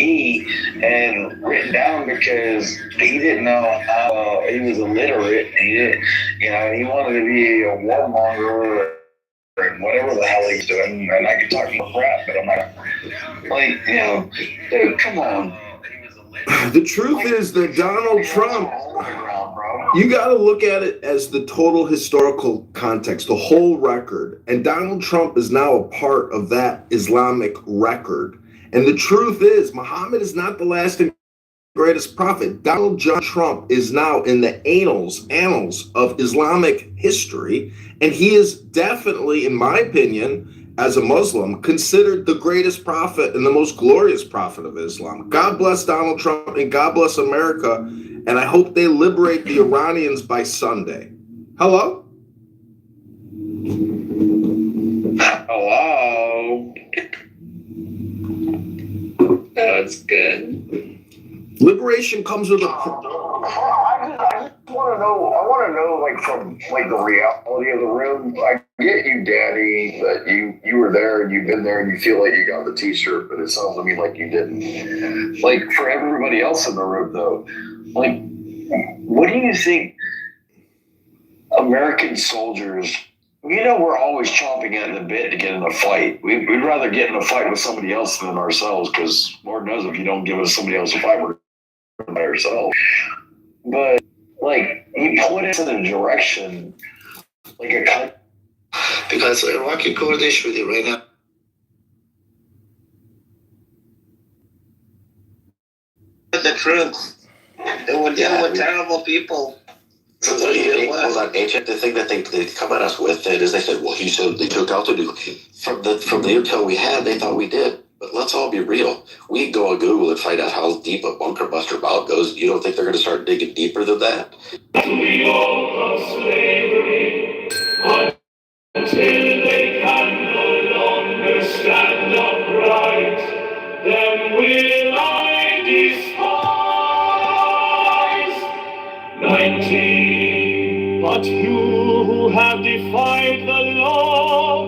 and written down because he didn't know how he was illiterate. He didn't, he wanted to be a warmonger and whatever the hell he's doing. And I can talk more crap, but I'm like, dude, come on. The truth is that Donald Trump, you got to look at it as the total historical context, the whole record. And Donald Trump is now a part of that Islamic record. And the truth is, Muhammad is not the last and greatest prophet. Donald John Trump is now in the annals of Islamic history. And he is definitely, in my opinion, as a Muslim, considered the greatest prophet and the most glorious prophet of Islam. God bless Donald Trump and God bless America. And I hope they liberate the Iranians by Sunday. Hello? Hello? That's good. Liberation comes with a... I just want to know, like, from, like, the reality of the room. I get you, Daddy, that you were there and you've been there and you feel like you got the t-shirt, but it sounds to me like you didn't. Like, for everybody else in the room, though, like, what do you think American soldiers... we're always chomping at the bit to get in a fight. We'd rather get in a fight with somebody else than ourselves, because Lord knows if you don't give us somebody else a fight, we're by ourselves. But, like, you point us in a direction, like a country. Because Iraqi Kurdish with Iranian. The truth. They were dealing with terrible people. From the ancient, the thing that they come at us with it is they said, well, he said they took out the nuclear. From the intel we had, they thought we did. But let's all be real. We go on Google and find out how deep a bunker buster bout goes. You don't think they're going to start digging deeper than that? We all of slavery until they can no longer stand upright. Then will I despise 19. But you who have defied the law,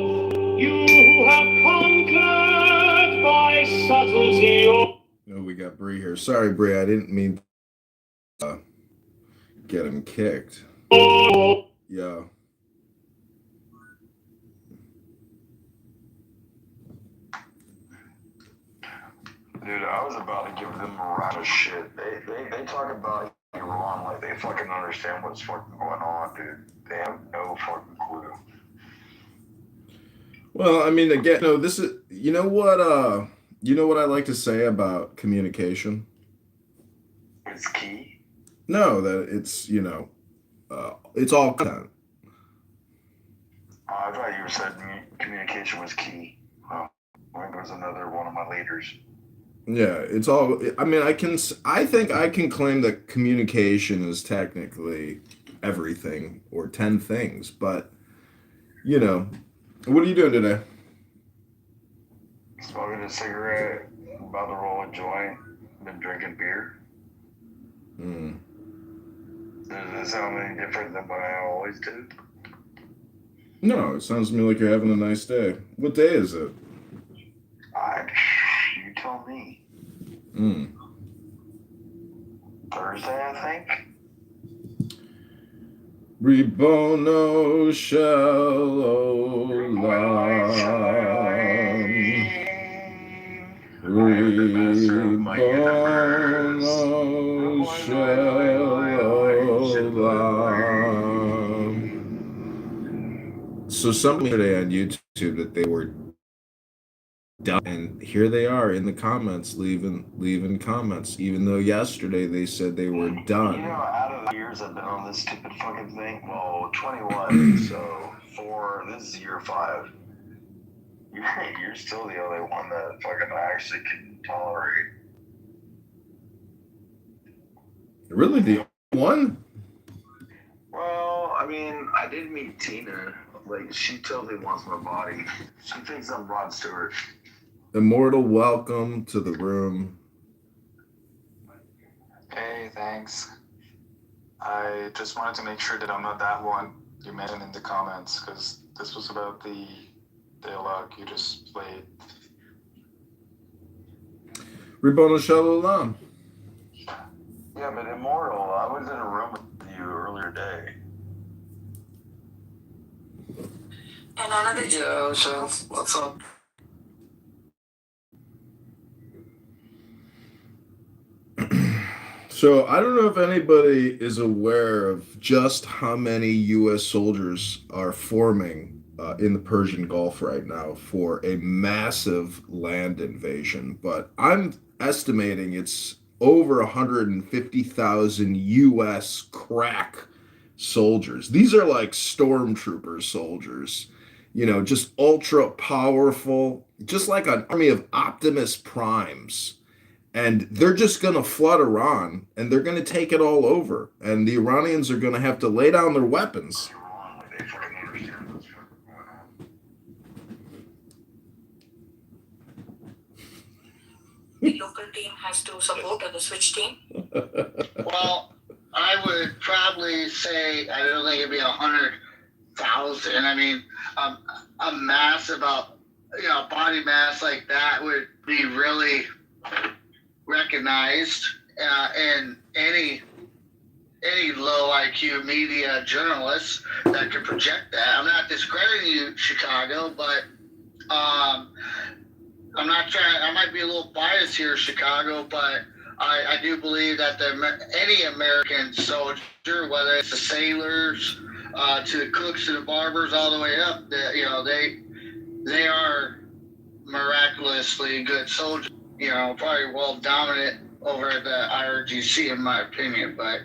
you who have conquered by subtlety. Oh, we got Bree here. Sorry, Bree, I didn't mean to get him kicked. Yeah. Dude, I was about to give them a round of shit. They talk about Iran like they fucking understand what's fucking going on, dude. They have no fucking clue. Well, I mean, again, this is, you know what I like to say about communication? It's key? No, that it's, it's all content. I thought you said communication was key. Well, I think it was another one of my leaders. Yeah, it's all, I mean, I think I can claim that communication is technically everything or 10 things, but, what are you doing today? Smoking a cigarette, about to roll a joint, been drinking beer. Does it sound any different than what I always do? No, it sounds to me like you're having a nice day. What day is it? You tell me. Thursday, I think. Ribono shel olam. Ribono shel olam. So somebody today on YouTube that they were done, and here they are in the comments leaving comments, even though yesterday they said they were done. Out of the years I've been on this stupid fucking thing, well, 21, so this is year 5. You're still the only one that fucking actually can tolerate. Really, the only one? Well, I mean, I did meet Tina. Like, she totally wants my body. She thinks I'm Rod Stewart. Immortal, welcome to the room. Hey, thanks. I just wanted to make sure that I'm not that one you mentioned in the comments, because this was about the dialogue you just played. Ribbon Shalom. Yeah, but Immortal, I was in a room with you earlier today. And another Yeah, so what's up? So I don't know if anybody is aware of just how many U.S. soldiers are forming in the Persian Gulf right now for a massive land invasion, but I'm estimating it's over 150,000 U.S. crack soldiers. These are like stormtrooper soldiers, you know, just ultra powerful, just like an army of Optimus Primes, and they're just going to flood Iran and they're going to take it all over. And the Iranians are going to have to lay down their weapons. The local team has to support the switch team. Well, I would probably say I don't think it'd be 100,000. I mean, a mass about body mass like that would be really recognized in any low IQ media journalist that could project that. I'm not discrediting you, Chicago, but I'm not trying. I might be a little biased here, Chicago, but I do believe that any American soldier, whether it's the sailors, to the cooks, to the barbers, all the way up, they are miraculously good soldiers. Probably well dominant over the IRGC, in my opinion. But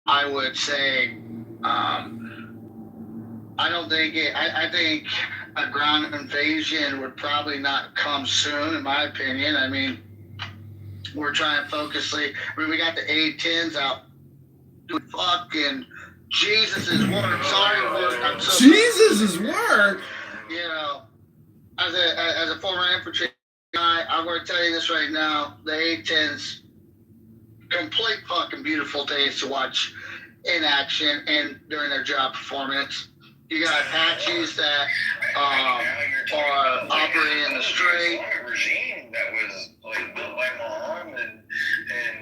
I would say I don't think I think a ground invasion would probably not come soon, in my opinion. I mean, we're trying to we got the A-10s out doing fucking Jesus' work. Sorry, work. Jesus' work? As a former infantry guy, I'm going to tell you this right now. The A-10s, complete fucking beautiful things to watch in action and during their job performance. You got Apaches that are operating in the strait. Regime that was like built by Muhammad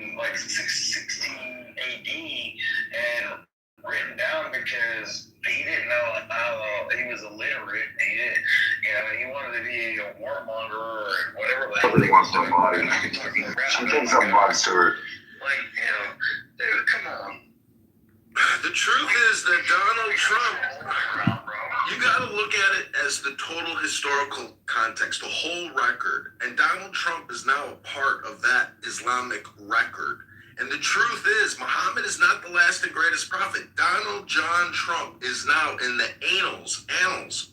in like 16 AD and written down because he didn't know how he was illiterate. He wanted to be a warmonger or whatever the hell he wants to embody. Some things I'm boxed to it. Dude, come on. The truth is that Donald Trump, you got to look at it as the total historical context, the whole record. And Donald Trump is now a part of that Islamic record. And the truth is, Muhammad is not the last and greatest prophet. Donald John Trump is now in the annals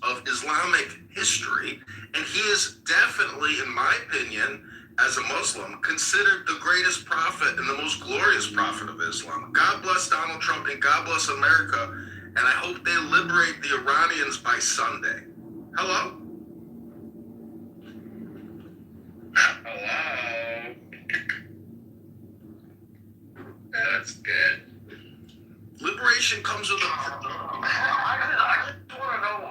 of Islamic history. And he is definitely, in my opinion, as a Muslim, considered the greatest prophet and the most glorious prophet of Islam. God bless Donald Trump and God bless America. And I hope they liberate the Iranians by Sunday. Hello? Hello? That's good. Liberation comes with a... I just want to know,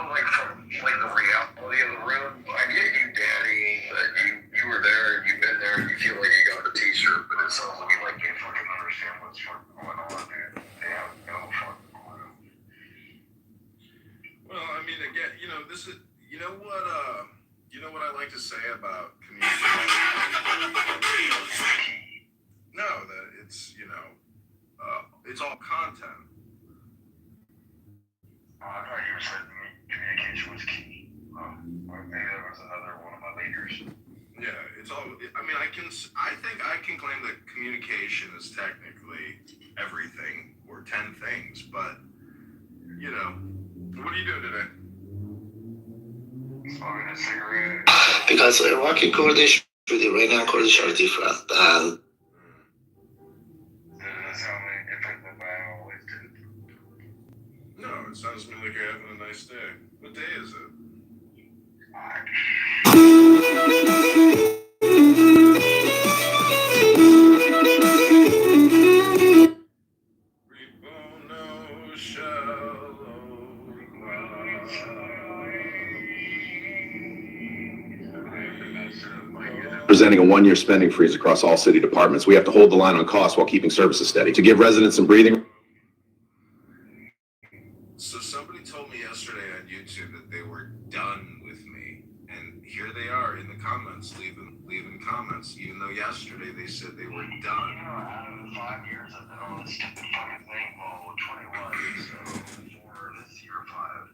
like, from the reality of the room. I get you, Daddy, that you were there, and you've been there, and you feel like you got the t-shirt, but it sounds to me like you fucking understand what's fucking going on, dude. They have no fucking clue. Well, I mean, again, this is... You know what I like to say about communication? No, that it's, it's all content. I thought you said communication was key. Maybe that was another one of my leaders. Yeah, it's all. I think I can claim that communication is technically everything or 10 things, but what are you doing today? Smoking a cigarette. Because Iraqi Kurdish with Iranian Kurdish are different, and No, it sounds to me like you're having a nice day. What day is it? presenting a one-year spending freeze across all city departments. We have to hold the line on costs while keeping services steady to give residents some breathing. So somebody told me yesterday on YouTube that they were done with me, and here they are in the comments, leaving comments, even though yesterday they said they were done. Out of the 5 years I've been on this fucking thing, well, 21, so 4 this year, 5.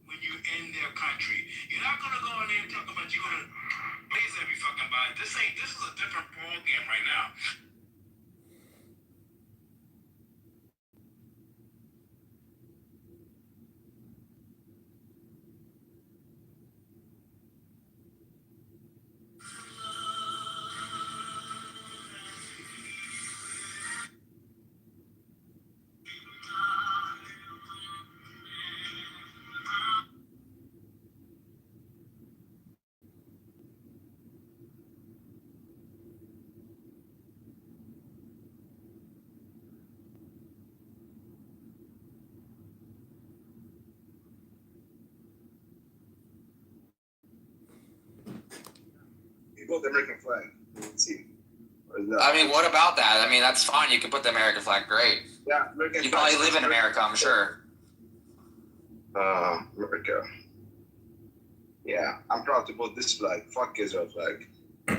When you in their country, you're not gonna go in there and talk about you're gonna blaze every fucking body. This is a different ball game right now. You put the American flag. Let's see. I mean, what about that? I mean, that's fine. You can put the American flag. Great. Yeah, American You flag. probably live in America, I'm sure. America. Yeah, I'm proud to put this flag. Fuck Israel flag. Fuck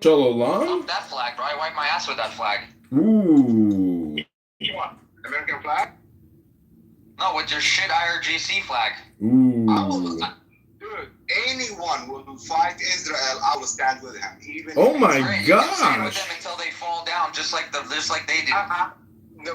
that flag, bro. I wipe my ass with that flag. Ooh. You want American flag? No, with your shit IRGC flag. Ooh. Dude, anyone will fight Israel, I will stand with him. Even Oh my You can stand with gosh. them until they fall down, just like they do.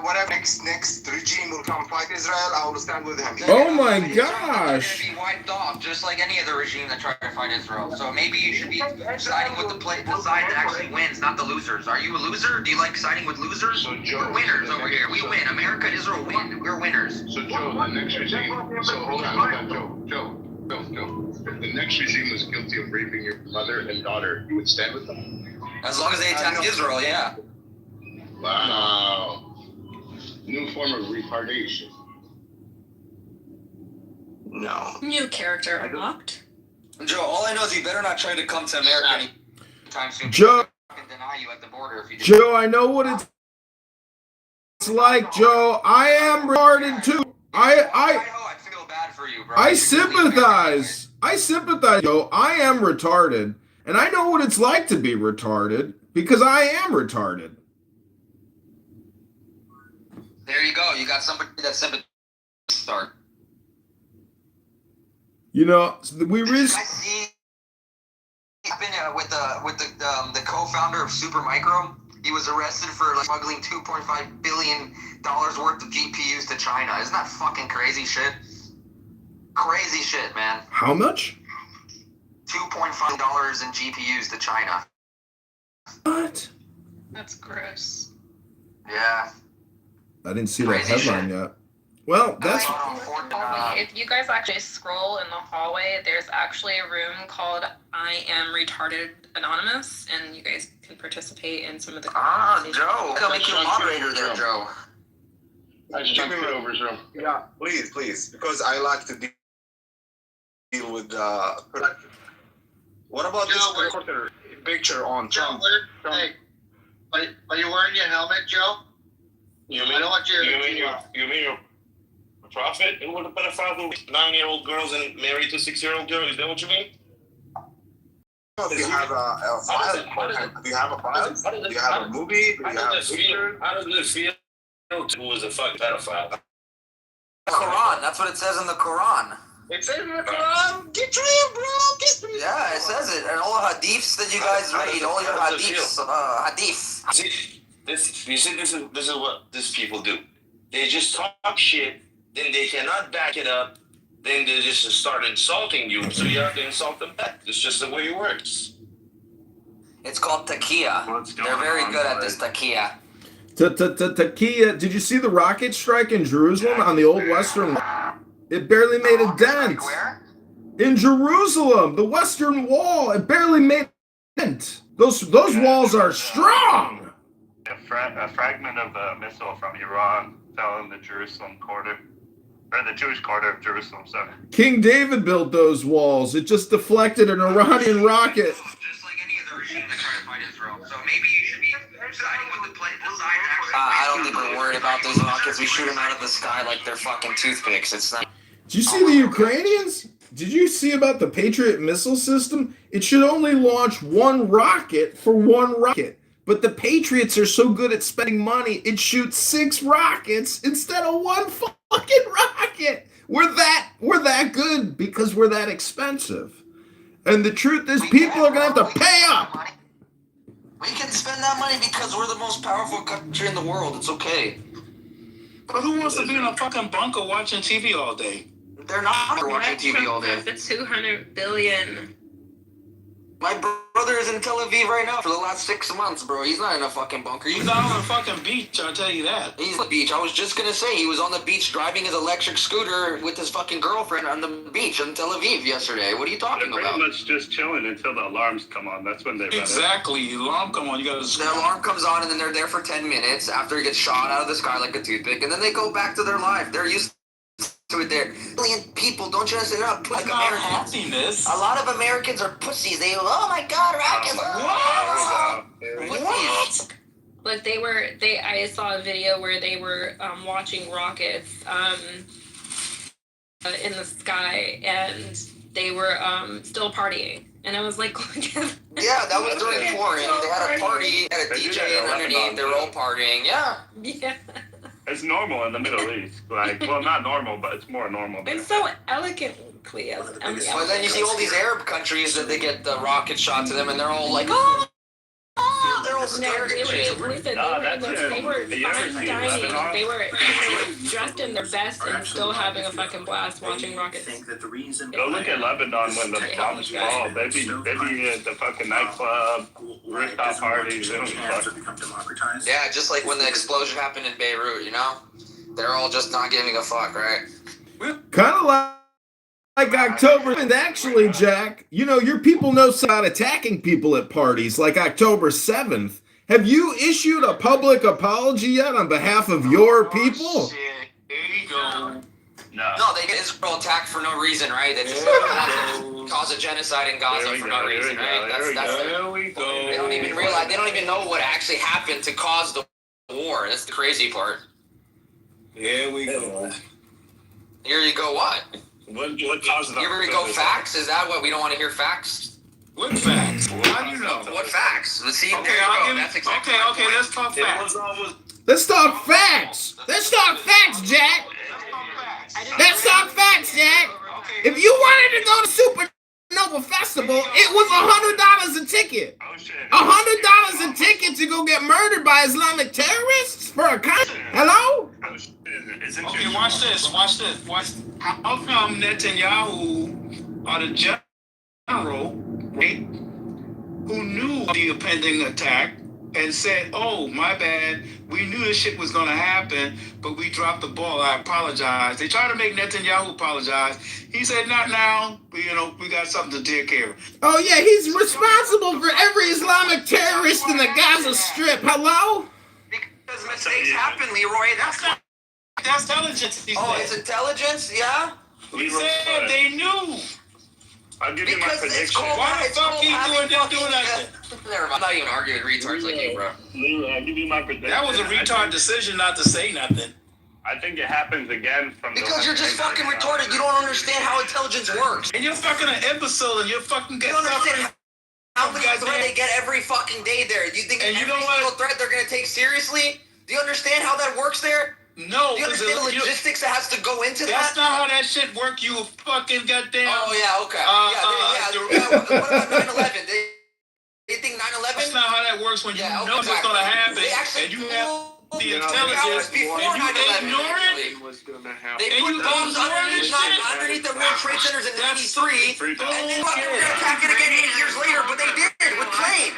Whatever next regime will come fight Israel, I will stand with him. Oh my They're gosh. gonna be wiped off, just like any other regime that tried to fight Israel. So maybe you should be siding with the side that actually wins, not the losers. Are you a loser? Do you like siding with losers? So Joe, We're winners over here. We win. America, Israel win. We're winners. So Joe, the next regime. So hold on, Joe. If the next regime was guilty of raping your mother and daughter, you would stand with them? As long as they attack Israel, yeah. Wow. New form of retardation. No. New character unlocked. Joe, all I know is you better not try to come to America anytime soon. Joe. I can deny you at the border if you do. Joe, I know what it's like, Joe. I am retarded too. I feel bad for you, bro. I sympathize. Joe. I am retarded. And I know what it's like to be retarded because I am retarded. There you go. You got somebody that's sympathetic. Start. You know, we risk. I've been with the co-founder of Supermicro. He was arrested for smuggling $2.5 billion worth of GPUs to China. Isn't that fucking crazy shit? Crazy shit, man. How much? $2.5 in GPUs to China. What? That's gross. Yeah. I didn't see that headline yet. Well, that's. If you guys actually scroll in the hallway, there's actually a room called I Am Retarded Anonymous, and you guys can participate in some of the Joe. I'll make you a moderator there, Joe. I just jumped over, Joe. Yeah, please, because I like to deal with What about this reporter picture on Trump? Hey, are you wearing your helmet, Joe? You mean I don't want you mean your prophet? It would have been a father with 9-year-old girls and married to 6-year-old girls. Is that what you mean? Do you have a file? Do you have a file? Do you have a movie? Do you have a picture? How does it feel to who is a fucking pedophile? Quran. That's what it says in the Quran. It says in the Quran. Get real, bro. Get real. Yeah, it says it. And all the hadiths that you guys read, all your hadiths, hadith. This is what these people do. They just talk shit, then they cannot back it up, then they just start insulting you, so you have to insult them back. It's just the way it works. It's called takia. They're very good at this takia. Takia, did you see the rocket strike in Jerusalem on the old Western Wall? It barely made a dent. In Jerusalem, the Western Wall, it barely made a dent. Those walls are strong. A fragment of a missile from Iran fell in the Jerusalem quarter, or the Jewish quarter of Jerusalem. Sorry. King David built those walls. It just deflected an Iranian rocket. Just like any other regime that try to fight Israel. So maybe you should be deciding what the design actually. I don't think we're worried about those rockets. We shoot them out of the sky like they're fucking toothpicks. It's not. Did you see the Ukrainians? Did you see about the Patriot missile system? It should only launch one rocket for one rocket. But the Patriots are so good at spending money, it shoots 6 rockets instead of one fucking rocket. We're that good because we're that expensive. And the truth is, people are going to have to pay up. We can spend that money because we're the most powerful country in the world. It's okay. But who wants to be in a fucking bunker watching TV all day? They're not watching TV all day. The 200 billion. My brother is in Tel Aviv right now for the last 6 months, bro. He's not in a fucking bunker. He's not on a fucking beach, I'll tell you that. He's on the beach. I was just gonna say, he was on the beach driving his electric scooter with his fucking girlfriend on the beach in Tel Aviv yesterday. What are you talking They're about? pretty much just chilling until the alarms come on. That's when they run Exactly. The alarm come on, you gotta... The alarm comes on and then they're there for 10 minutes after it gets shot out of the sky like a toothpick, and then they go back to their life. They're used to it there. Million people, don't you understand? They're not like Americans. A lot of Americans are pussies. They, oh my god, rockets. What? Like I saw a video where they were watching rockets in the sky, and they were still partying. And I was like, yeah, that was during pouring. They had a party, had a DJ underneath. They were all partying. Yeah. Yeah. It's normal in the Middle East. Like, well, not normal, but it's more normal. It's so elegantly. Well, then you see all these Arab countries that they get the rocket shot to them, and they're all like, they're all scared and shit. They were fine dining. They were dressed in their best and still having a fucking blast watching rockets. Go look at Lebanon when the bombs fall. They be at the fucking nightclub, rooftop parties. They don't give a fuck. Yeah, just like when the explosion happened in Beirut, you know? They're all just not giving a fuck, right? Kind of like October. And actually, Jack, you know, your people know about attacking people at parties like October 7th. Have you issued a public apology yet on behalf of your people? Shit. There you go. No, they get Israel attacked for no reason, right? They just cause a genocide in Gaza for no reason, right? There we go. They don't even realize, they don't even know what actually happened to cause the war. That's the crazy part. Here we go. Here you go, what? What caused it? Here we go, facts? Is that what? We don't want to hear facts? What facts? How do you know? What facts? Let's see. Okay, okay, let's talk facts. Let's talk facts. Let's talk facts, Jack. Let's talk facts, Jack. If you wanted to go to Supernova Festival, it was $100 a ticket. $100 a ticket to go get murdered by Islamic terrorists for a concert. Hello? Okay, watch this. How come Netanyahu, or the general, right, who knew the impending attack and said, oh, my bad, we knew this shit was going to happen, but we dropped the ball, I apologize. They tried to make Netanyahu apologize. He said, not now, we got something to take care of. Oh, yeah, he's responsible for every Islamic terrorist in the Gaza Strip. Hello? Because mistakes happen, Leroy. That's intelligence. It's intelligence, yeah? He said they knew. I'll give you my prediction. Why the fuck he doing that? Never mind. I'm not even arguing with retards like you, bro. I'll give you my prediction. That was a retard decision not to say nothing. I think it happens again from because you're just fucking retarded. You don't understand how intelligence works. And you're fucking an imbecile, and you're fucking getting understand how many threat they get every fucking day there. Do you think every single threat they're gonna take seriously? Do you understand how that works there? No. Do you understand the logistics that has to go into that? That's not how that shit work, you fucking goddamn... Oh, yeah, okay. What about 9/11? They think 9/11? That's not how that works when you know what's going to happen, and you have the intelligence, and you ignore it. They put bombs underneath the World Trade Centers in 93, and then they're going to attack it again 8 years later, but they did it with planes.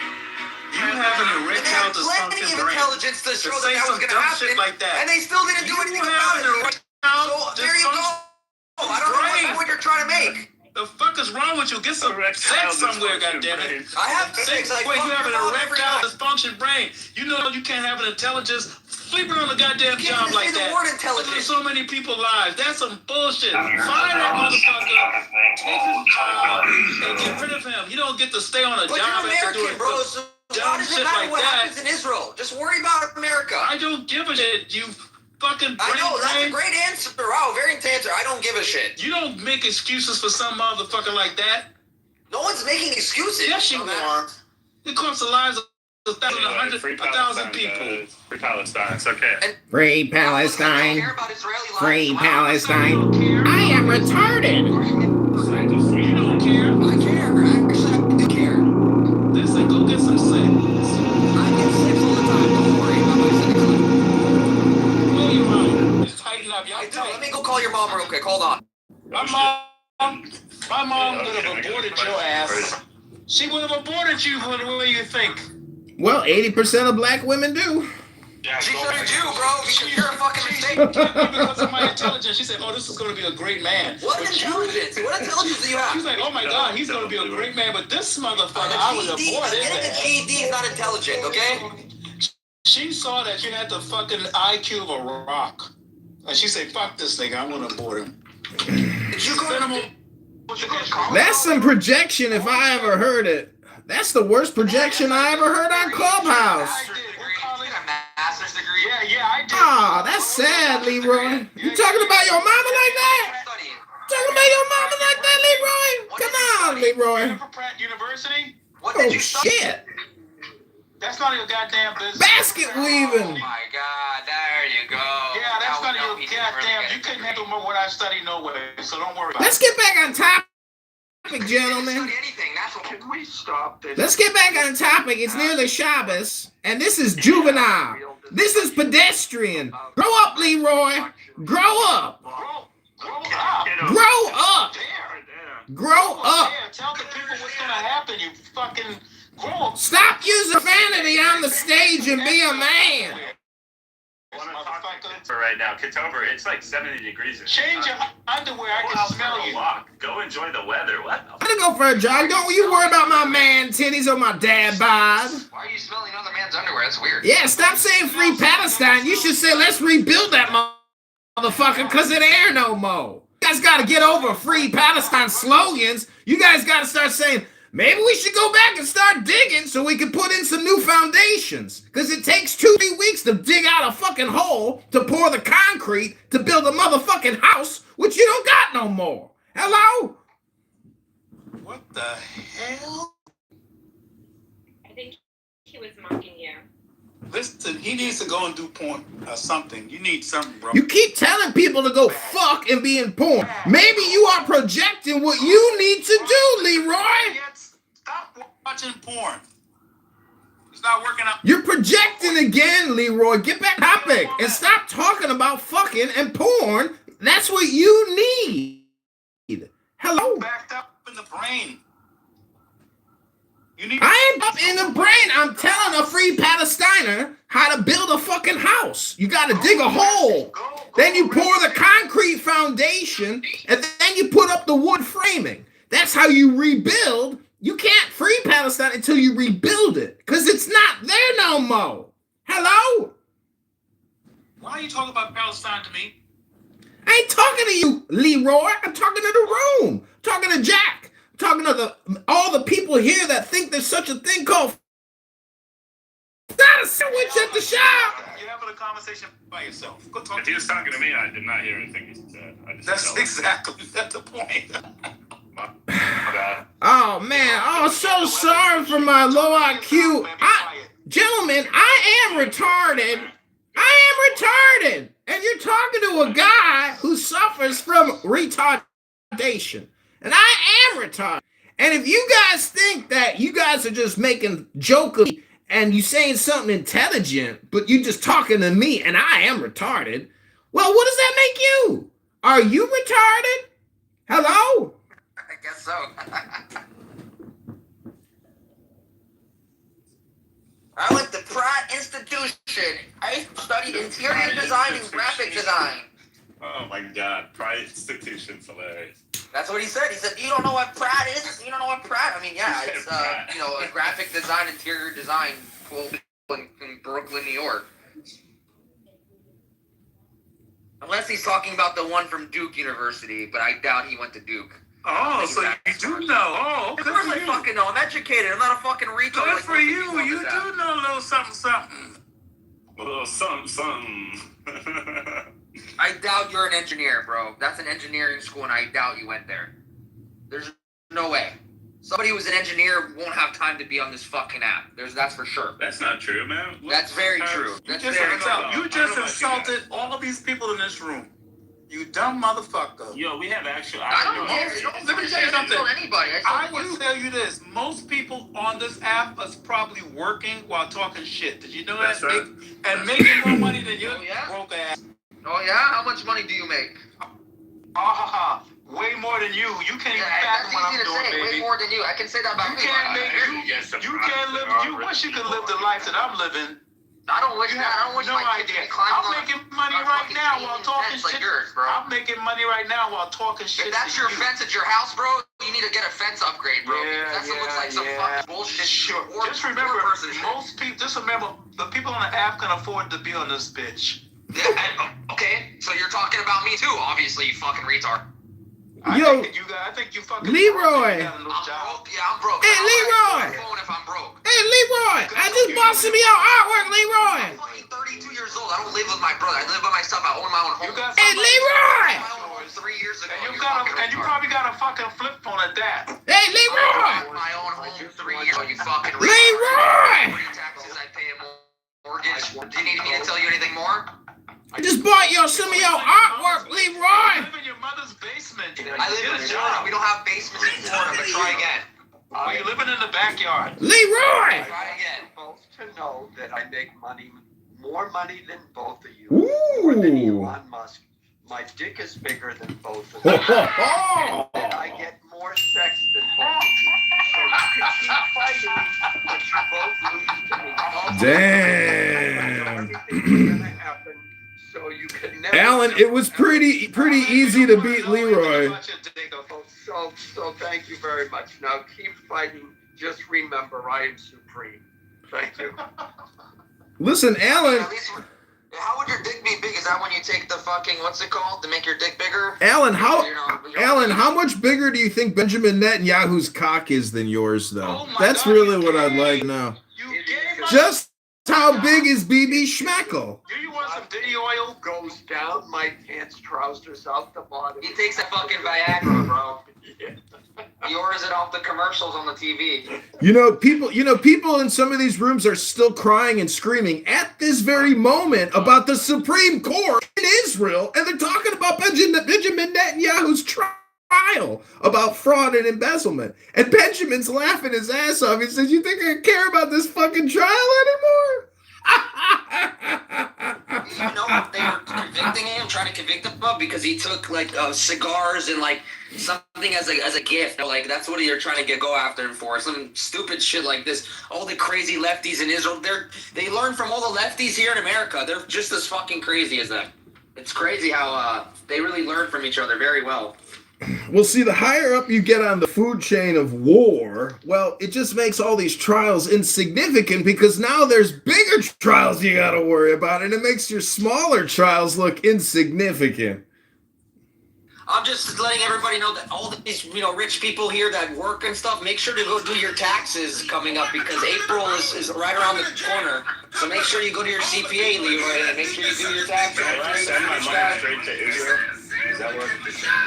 have an erectile plenty dysfunction of brain intelligence to show say that some was going to dumb happen, shit like that. and they still didn't do You anything have about an it. erectile So there you go. I don't know what point you're trying to make. The fuck is wrong with you? Get some sex somewhere, goddammit. I have sex. I Wait, you fuck have an your mom every erectile night. dysfunction brain. You know you can't have an intelligence sleeping on a goddamn You can't job like even say that. the word intelligent. There's so many people's lives. That's some bullshit. Fire that motherfucker. Take his job and get rid of him. You don't get to stay on a But job you're after American, doing bro. So why dumb does it shit matter like what that. happens in Israel? Just worry about America. I don't give a shit. You fucking I know, that's brain. a great answer. Wow, very answer. I don't give a shit. You don't make excuses for some motherfucker like that. No one's making excuses. Yes, you are. It costs the lives of a thousand people. Free Palestine. It's okay. Free Palestine. Free Palestine. I am retarded. You don't care. I care. Actually, I do care. Listen, go get some sex. I get sex all the time. Don't worry about my sex life. Blow your mind. Just tighten up. I do. Let me go call your mom real quick. Hold on. My mom would have aborted your ass. She would have aborted you for the way you think. Well, 80% of black women do. She should have you, bro, because you're a fucking mistake. Because of my intelligence, she said, "Oh, this is going to be a great man." What intelligence? What intelligence do you have? She's like, "Oh my God, he's going to be a great man," but this motherfucker, I would abort his Getting a ass. GED is not intelligent, okay? She saw that you had the fucking IQ of a rock, and she said, "Fuck this nigga, I want to abort him." Did you go to college? That's some projection if I ever heard it. That's the worst projection I ever heard on Clubhouse. Master's degree? Yeah, I did. Ah, that's sad, Leroy. You talking about your mama like that? Talking about your mama like that, Leroy? Come on, Leroy. Pratt University? What did Oh you study? shit. That's none of your goddamn business. Basket weaving. Oh my God, there you go. Yeah, that's Now none of we your know he didn't really goddamn. get You couldn't handle more what I study no way, so don't worry about Let's it. get back on topic, Study gentlemen. anything. That's what. Can we stop this? Let's get back on topic. It's nearly Shabbos, and this is juvenile. This is pedestrian. Grow up, Leroy. Grow up. Grow up. Grow up. Grow up. Yeah, tell the people what's gonna happen. You fucking grow up. Stop using profanity on the stage and be a man. For right now, Kitover, it's like 70 degrees. Change your underwear. I can smell you. Walk. Go enjoy the weather. What? I'm gonna go for a jog. Don't you worry about my man titties or my dad bod. Why are you smelling another man's underwear? That's weird. Yeah, stop saying free Palestine. You should say let's rebuild that motherfucker because it ain't no more. You guys gotta get over free Palestine slogans. You guys gotta start saying, maybe we should go back and start digging so we can put in some new foundations. Because it takes 2-3 weeks to dig out a fucking hole to pour the concrete to build a motherfucking house, which you don't got no more. Hello? What the hell? I think he was mocking you. Listen, he needs to go and do porn or something. You need something, bro. You keep telling people to go fuck and be in porn. Maybe you are projecting what you need to do, Leroy. Stop watching porn. It's not working out. You're projecting again, Leroy. Get back topic and stop talking about fucking and porn. That's what you need. Hello? Backed up in the brain. You need. I ain't up in the brain. I'm telling a free Palestiner how to build a fucking house. You got to dig a hole. Then you pour the concrete foundation, and then you put up the wood framing. That's how you rebuild. You can't free Palestine until you rebuild it, because it's not there no more. Hello? Why are you talking about Palestine to me? I ain't talking to you, Leroy. I'm talking to the room. I'm talking to Jack. I'm talking to all the people here that think there's such a thing called not a sandwich at the shop. You're having a conversation by yourself. Go talk. If he was talking to me, I did not hear anything he said. That's the point. My bad. Oh man, oh so sorry for my low IQ. Gentlemen, I am retarded. And you're talking to a guy who suffers from retardation. And I am retarded. And if you guys think that you guys are just making jokes and you saying something intelligent, but you just talking to me and I am retarded, well, what does that make you? Are you retarded? Hello? I guess so. Pratt Institution. I studied interior design and graphic design. Oh my God, Pratt Institution's hilarious. That's what he said. He said, "You don't know what Pratt is? You don't know what Pratt?" I mean, yeah, it's you know, a graphic design, interior design school in Brooklyn, New York. Unless he's talking about the one from Duke University, but I doubt he went to Duke. Oh, so you do know. Oh, of course I fucking know. I'm educated. I'm not a fucking retard. Good like for you. You do know a little something, something. A little something, something. I doubt you're an engineer, bro. That's an engineering school, and I doubt you went there. There's no way. Somebody who's an engineer won't have time to be on this fucking app. That's for sure. That's not true, man. That's very true. You just insulted all of these people in this room. You dumb motherfucker. Yo, we have actual. Let me tell you something. I will tell you this. Most people on this app is probably working while talking shit. Did you know that? Right. And making more money than you broke ass. Oh yeah? How much money do you make? Way more than you. You can't even That's fathom what I'm easy to doing, say. baby. Way more than you. I can say that about me. You can't live. You wish you could live the life that I'm living. I don't wish that. I don't wish no my kids idea. to be climbing I'm making money right now while talking shit. Like yours, bro. I'm making money right now while talking shit. If that's your fence at your house, bro, you need to get a fence upgrade, bro. That looks like some fucking bullshit. Sure. Just remember, most people. Just remember, the people on the app can afford to be on this bitch. Yeah. Okay. So you're talking about me too, obviously, you fucking retard. Yo, I think you fucking Leroy. I'm broke. Yeah, I'm broke. Hey, Leroy. If I'm broke. Hey, Leroy. I just bought some of your artwork, Leroy. I'm fucking 32 years old. I don't live with my brother. I live by myself. I own my own home. Hey, Leroy. I own my own 3 years ago. And you probably got a fucking flip phone at that. Hey, Leroy. I own my own home 3 years ago. You fucking Leroy. taxes. I pay a mortgage. Do you need me to tell you anything more? I just bought some of your artwork, Leroy. You live in your mother's basement. I live in Florida. We don't have basements in Florida, but try again. You're living in the backyard. Leroy! Try again. Both to know that I make more money than both of you. Ooh. More than Elon Musk. My dick is bigger than both of you. And I get more sex than both of you. So you can keep fighting, but you both lose to me. Damn. Everything's gonna happen. So you can never. Alan, it was pretty easy to beat Leroy. So thank you very much. Now keep fighting. Just remember, I am supreme. Thank you. Listen, Alan. How would your dick be big? Is that when you take the fucking, what's it called, to make your dick bigger? Alan, how much bigger do you think Benjamin Netanyahu's cock is than yours, though? That's really what I'd like to know. Just how big is BB Schmeckel? Do you want some diddy oil? Goes down my pants, trousers out the bottom. He takes a fucking Viagra, bro. He orders it off the commercials on the TV. People in some of these rooms are still crying and screaming at this very moment about the Supreme Court in Israel, and they're talking about Benjamin Netanyahu's trial about fraud and embezzlement. And Benjamin's laughing his ass off. He says, "You think I care about this fucking trial anymore?" You know what they were convicting him, trying to convict him of, because he took like cigars and like something as a gift. Like that's what you're trying to go after him for. Some stupid shit like this. All the crazy lefties in Israel, they learn from all the lefties here in America. They're just as fucking crazy as them. It's crazy how they really learn from each other very well. Well, see, the higher up you get on the food chain of war, well, it just makes all these trials insignificant, because now there's bigger trials you got to worry about, and it makes your smaller trials look insignificant. I'm just letting everybody know that all these, rich people here that work and stuff, make sure to go do your taxes coming up, because April is right around the corner. So make sure you go to your CPA, Leroy, and make sure you do your taxes. Send my money straight to Israel. Is that what?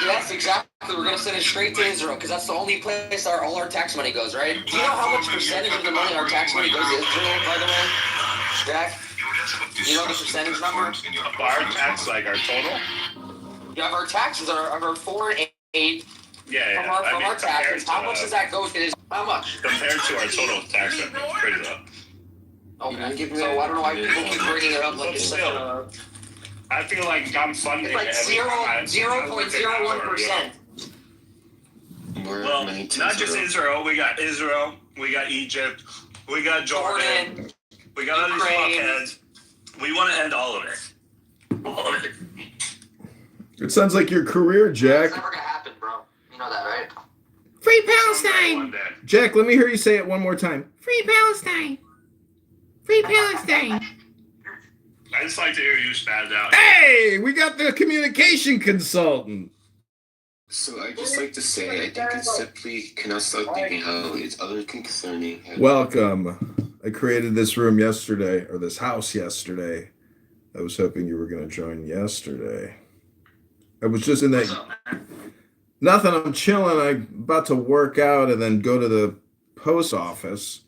Yes, exactly. We're going to send it straight to Israel, because that's the only place all our tax money goes, right? Do you know how much percentage of the money our tax money goes to Israel, by the way? Jack? You know the percentage number? Our tax, like our total? Yeah, our taxes are 4 and 8. Yeah. From our taxes. How much does that go to Israel? How much? Compared to our total tax revenue, it's pretty low. Okay, so I don't know why people keep bringing it up like it's such a... I feel like I'm funding like 0.01%. Well, not just Israel. We got Egypt. We got Jordan. We got all these fuckheads. We want to end all of it. All of it. It sounds like your career, Jack. It's never gonna happen, bro. You know that, right? Free Palestine! Jack, let me hear you say it one more time. Free Palestine! Free Palestine! I just like to hear you spaz out. Hey, we got the communication consultant. So I just like to say, I think it's simply cannot stop thinking how it's other concerning. Welcome. I created this room yesterday, or this house yesterday. I was hoping you were going to join yesterday. I was just in that. Nothing, I'm chilling. I'm about to work out and then go to the post office.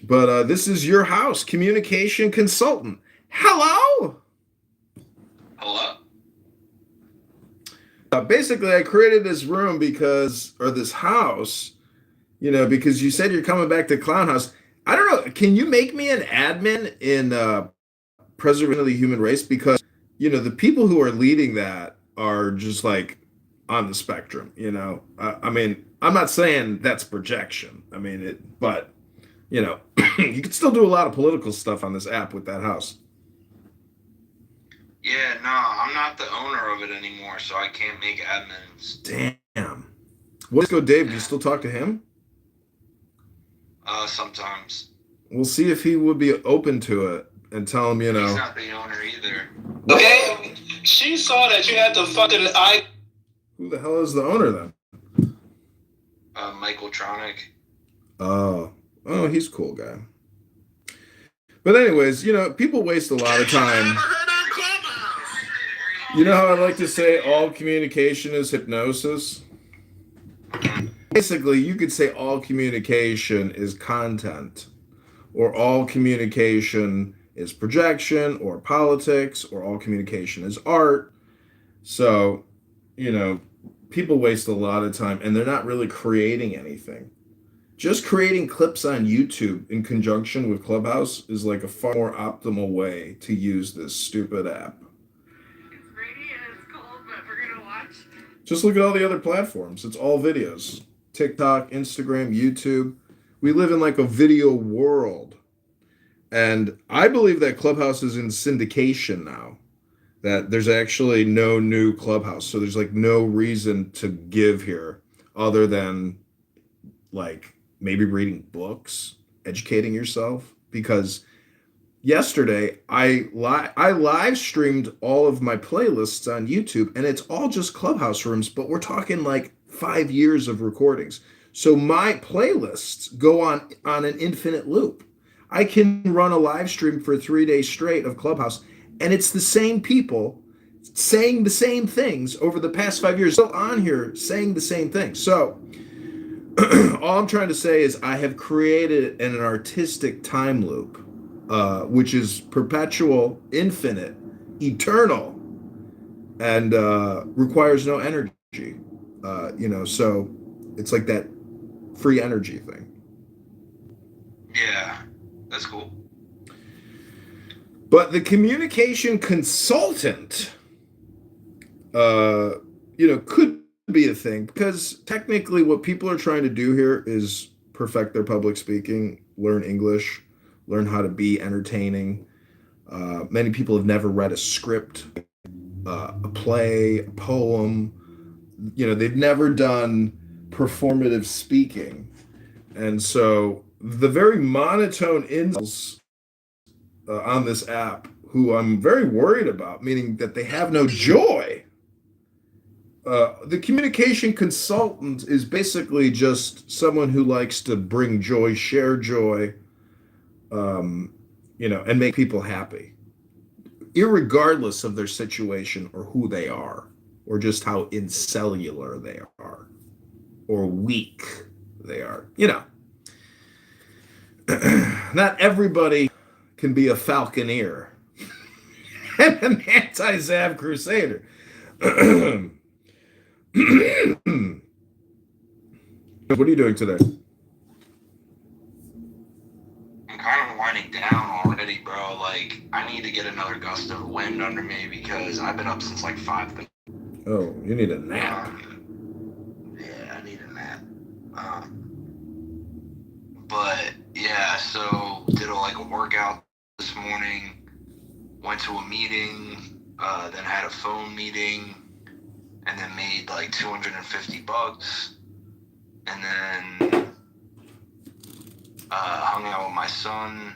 But this is your house, communication consultant. Hello? Hello? Basically, I created this room or this house, because you said you're coming back to Clown House. I don't know. Can you make me an admin in Preservation of the Human Race? Because, the people who are leading that are just like on the spectrum, I mean, I'm not saying that's projection. I mean, but, you can still do a lot of political stuff on this app with that house. Yeah, no, I'm not the owner of it anymore, so I can't make admins. Damn. Let's go, Dave. Do you still talk to him? Sometimes. We'll see if he would be open to it and tell him, He's not the owner either. Okay, she saw that you had the fucking Who the hell is the owner then? Michael Tronic. Oh, he's a cool guy. But anyways, people waste a lot of time. You know how I like to say all communication is hypnosis? Basically, you could say all communication is content, or all communication is projection, or politics, or all communication is art. So, people waste a lot of time, and they're not really creating anything. Just creating clips on YouTube in conjunction with Clubhouse is like a far more optimal way to use this stupid app. Just look at all the other platforms. It's all videos. TikTok, Instagram, YouTube. We live in like a video world. And I believe that Clubhouse is in syndication now. That there's actually no new Clubhouse. So there's like no reason to give here other than like maybe reading books, educating yourself. Because yesterday, I live streamed all of my playlists on YouTube, and it's all just Clubhouse rooms, but we're talking like 5 years of recordings. So my playlists go on an infinite loop. I can run a live stream for 3 days straight of Clubhouse, and it's the same people saying the same things over the past 5 years, still on here saying the same thing. So all I'm trying to say is I have created an artistic time loop. Which is perpetual, infinite, eternal, and requires no energy. So it's like that free energy thing. Yeah, that's cool. But the communication consultant, could be a thing, because technically what people are trying to do here is perfect their public speaking, learn English, learn how to be entertaining. Many people have never read a script, a play, a poem. They've never done performative speaking. And so the very monotone incels on this app, who I'm very worried about, meaning that they have no joy. The communication consultant is basically just someone who likes to bring joy, share joy, and make people happy, irregardless of their situation or who they are, or just how incellular they are, or weak they are. Not everybody can be a falconeer and an anti-Zav crusader. What are you doing today? I'm kind of winding down already, bro. Like, I need to get another gust of wind under me because I've been up since like 5. Oh, you need a nap. Yeah, I need a nap. But yeah, Yeah, so did a workout this morning, went to a meeting, then had a phone meeting, and then made like $250, and then hung out with my son,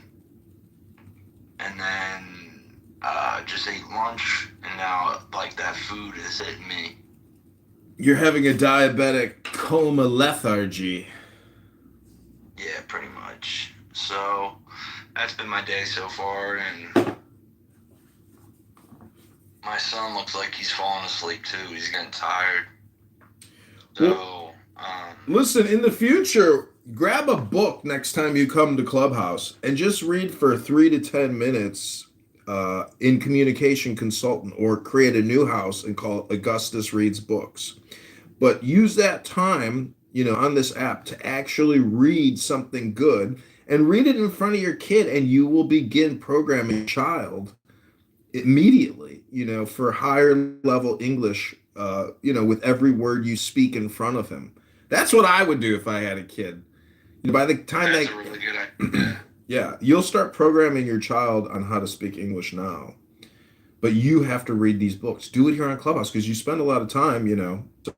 and then just ate lunch, and now like that food is hitting me. You're having a diabetic coma lethargy. Yeah, pretty much. So that's been my day so far, and my son looks like he's falling asleep too. He's getting tired. So, listen, in the future, grab a book next time you come to Clubhouse and just read for 3 to 10 minutes in Communication Consultant, or create a new house and call it Augustus Reads Books. But use that time, on this app to actually read something good, and read it in front of your kid, and you will begin programming your child immediately, for higher level English, with every word you speak in front of him. That's what I would do if I had a kid. By the time that's a really good idea. Yeah, you'll start programming your child on how to speak English now. But you have to read these books. Do it here on Clubhouse, because you spend a lot of time, so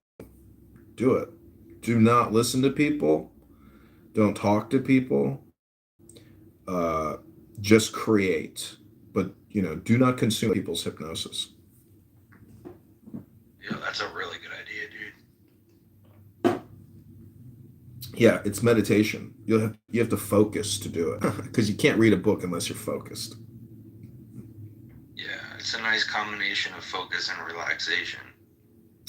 do it. Do not listen to people. Don't talk to people. Just create. But, do not consume people's hypnosis. Yeah, that's a really good idea, dude. Yeah, it's meditation. You have to focus to do it, because you can't read a book unless you're focused. Yeah, it's a nice combination of focus and relaxation.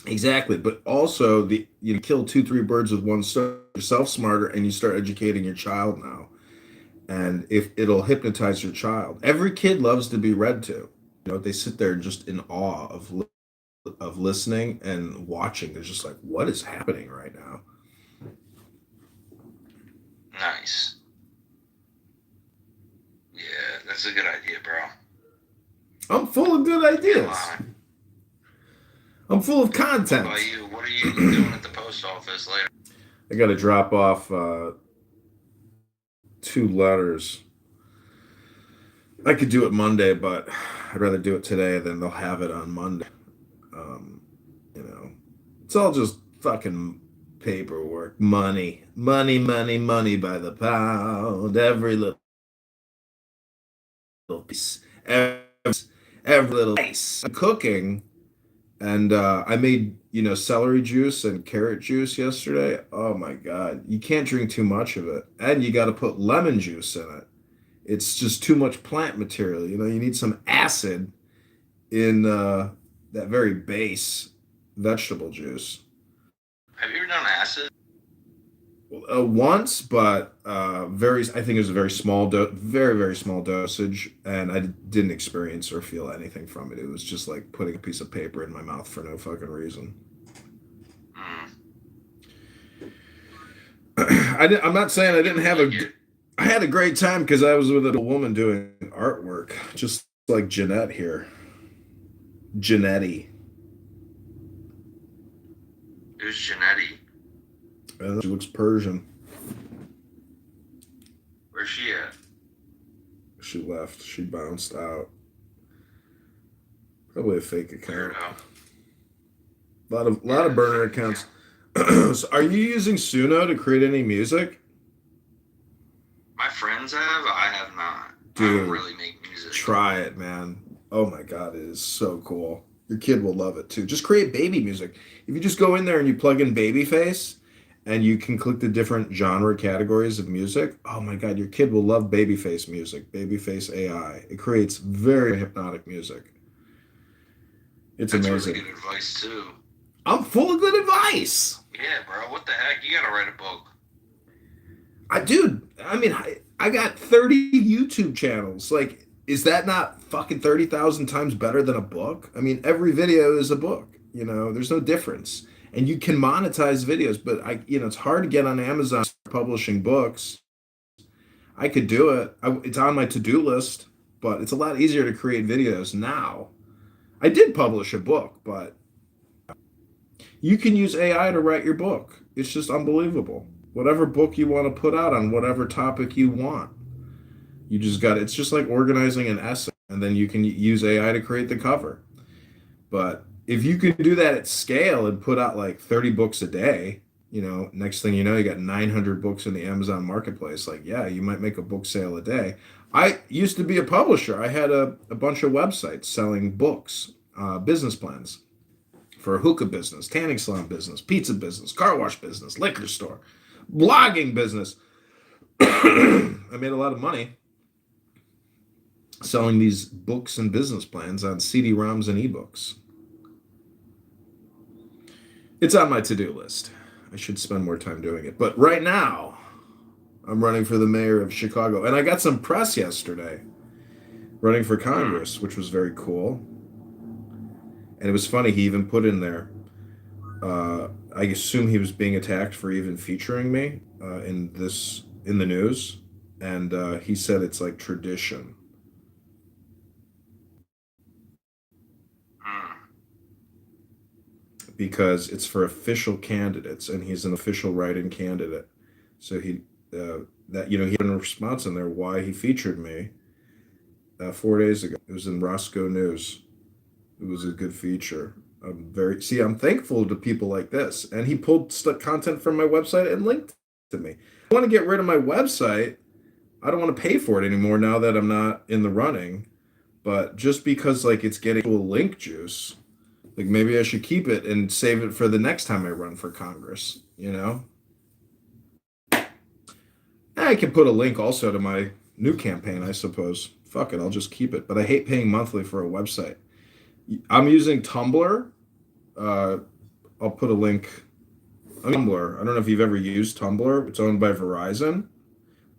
Exactly, but also you kill 2-3 birds with one stone. Yourself smarter, and you start educating your child now, and if it'll hypnotize your child. Every kid loves to be read to. They sit there just in awe of listening and watching. They're just like, what is happening right now? Nice. Yeah, that's a good idea, bro. I'm full of good ideas. I'm full of content. What about you? What are you doing at the post office later? I got to drop off 2 letters. I could do it Monday, but I'd rather do it today, than they'll have it on Monday. It's all just fucking paperwork. Money by the pound. Every little piece. Every little piece. I'm cooking, and I made, celery juice and carrot juice yesterday. Oh my God. You can't drink too much of it. And you got to put lemon juice in it. It's just too much plant material. You need some acid in that very base vegetable juice. Have you ever done acid? Once, but I think it was a very small very, very small dosage, and I didn't experience or feel anything from it. It was just like putting a piece of paper in my mouth for no fucking reason. I'm not saying I didn't have I had a great time, because I was with a woman doing artwork, just like Jeanette here. Jeanette. Who's Jeanette? She looks Persian. Where's she at? She left. She bounced out. Probably a fake account. A lot of burner accounts. So are you using Suno to create any music? My friends have. I have not. Dude, I don't really make music. Try it, man. Oh my God, it is so cool. Your kid will love it too. Just create baby music. If you just go in there and you plug in Babyface, and you can click the different genre categories of music, oh my God, your kid will love Babyface music, Babyface AI. It creates very hypnotic music. It's amazing. That's really good advice too. I'm full of good advice. Yeah, bro. What the heck? You gotta write a book. I got 30 YouTube channels. Like, is that not fucking 30,000 times better than a book? I mean, every video is a book. There's no difference. And you can monetize videos, but it's hard to get on Amazon publishing books. I could do it. It's on my to-do list, but it's a lot easier to create videos now. I did publish a book, but you can use AI to write your book. It's just unbelievable. Whatever book you want to put out on whatever topic you want. You just got it's just like organizing an essay, and then you can use AI to create the cover. But if you could do that at scale and put out like 30 books a day, next thing you know, you got 900 books in the Amazon marketplace. Like, yeah, you might make a book sale a day. I used to be a publisher. I had a bunch of websites selling books, business plans for a hookah business, tanning salon business, pizza business, car wash business, liquor store, blogging business. I made a lot of money selling these books and business plans on CD-ROMs and ebooks. It's on my to-do list. I should spend more time doing it. But right now, I'm running for the mayor of Chicago. And I got some press yesterday running for Congress, which was very cool. And it was funny, he even put in there, I assume he was being attacked for even featuring me in the news. And he said it's like tradition. Because it's for official candidates, and he's an official write-in candidate. So he had a response in there why he featured me 4 days ago. It was in Roscoe News. It was a good feature. I'm thankful to people like this. And he pulled content from my website and linked to me. I want to get rid of my website. I don't want to pay for it anymore now that I'm not in the running. But just because it's getting a link juice, maybe I should keep it and save it for the next time I run for Congress, I can put a link also to my new campaign, I suppose. Fuck it, I'll just keep it. But I hate paying monthly for a website. I'm using Tumblr. I'll put a link on Tumblr. I don't know if you've ever used Tumblr. It's owned by Verizon.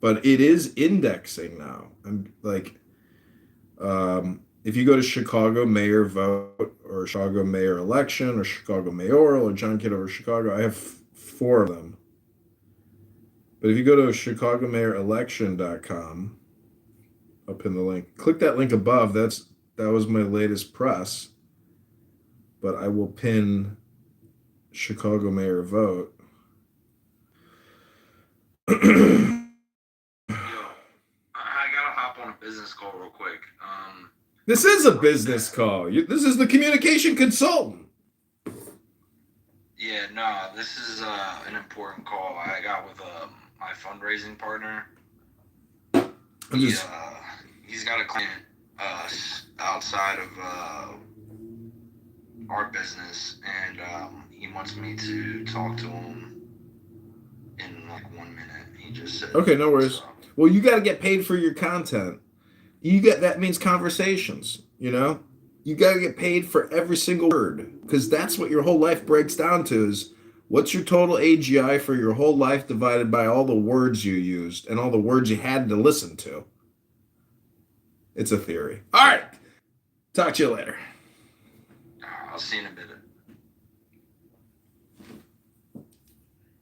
But it is indexing now. If you go to Chicago Mayor Vote or Chicago Mayor Election or Chicago Mayoral or John Kitover Chicago, I have 4 of them. But if you go to chicagomayorelection.com, I'll pin the link. Click that link above. That was my latest press. But I will pin Chicago Mayor Vote. Yo, I gotta hop on a business call real quick. This is a business call. This is the communication consultant. Yeah, no, this is an important call I got with my fundraising partner. He's got a client outside of our business, and he wants me to talk to him in 1 minute. He just said. Okay, no worries. Well, you got to get paid for your content. That means conversations, You got to get paid for every single word, because that's what your whole life breaks down to is what's your total AGI for your whole life divided by all the words you used and all the words you had to listen to. It's a theory. All right. Talk to you later. I'll see you in a bit.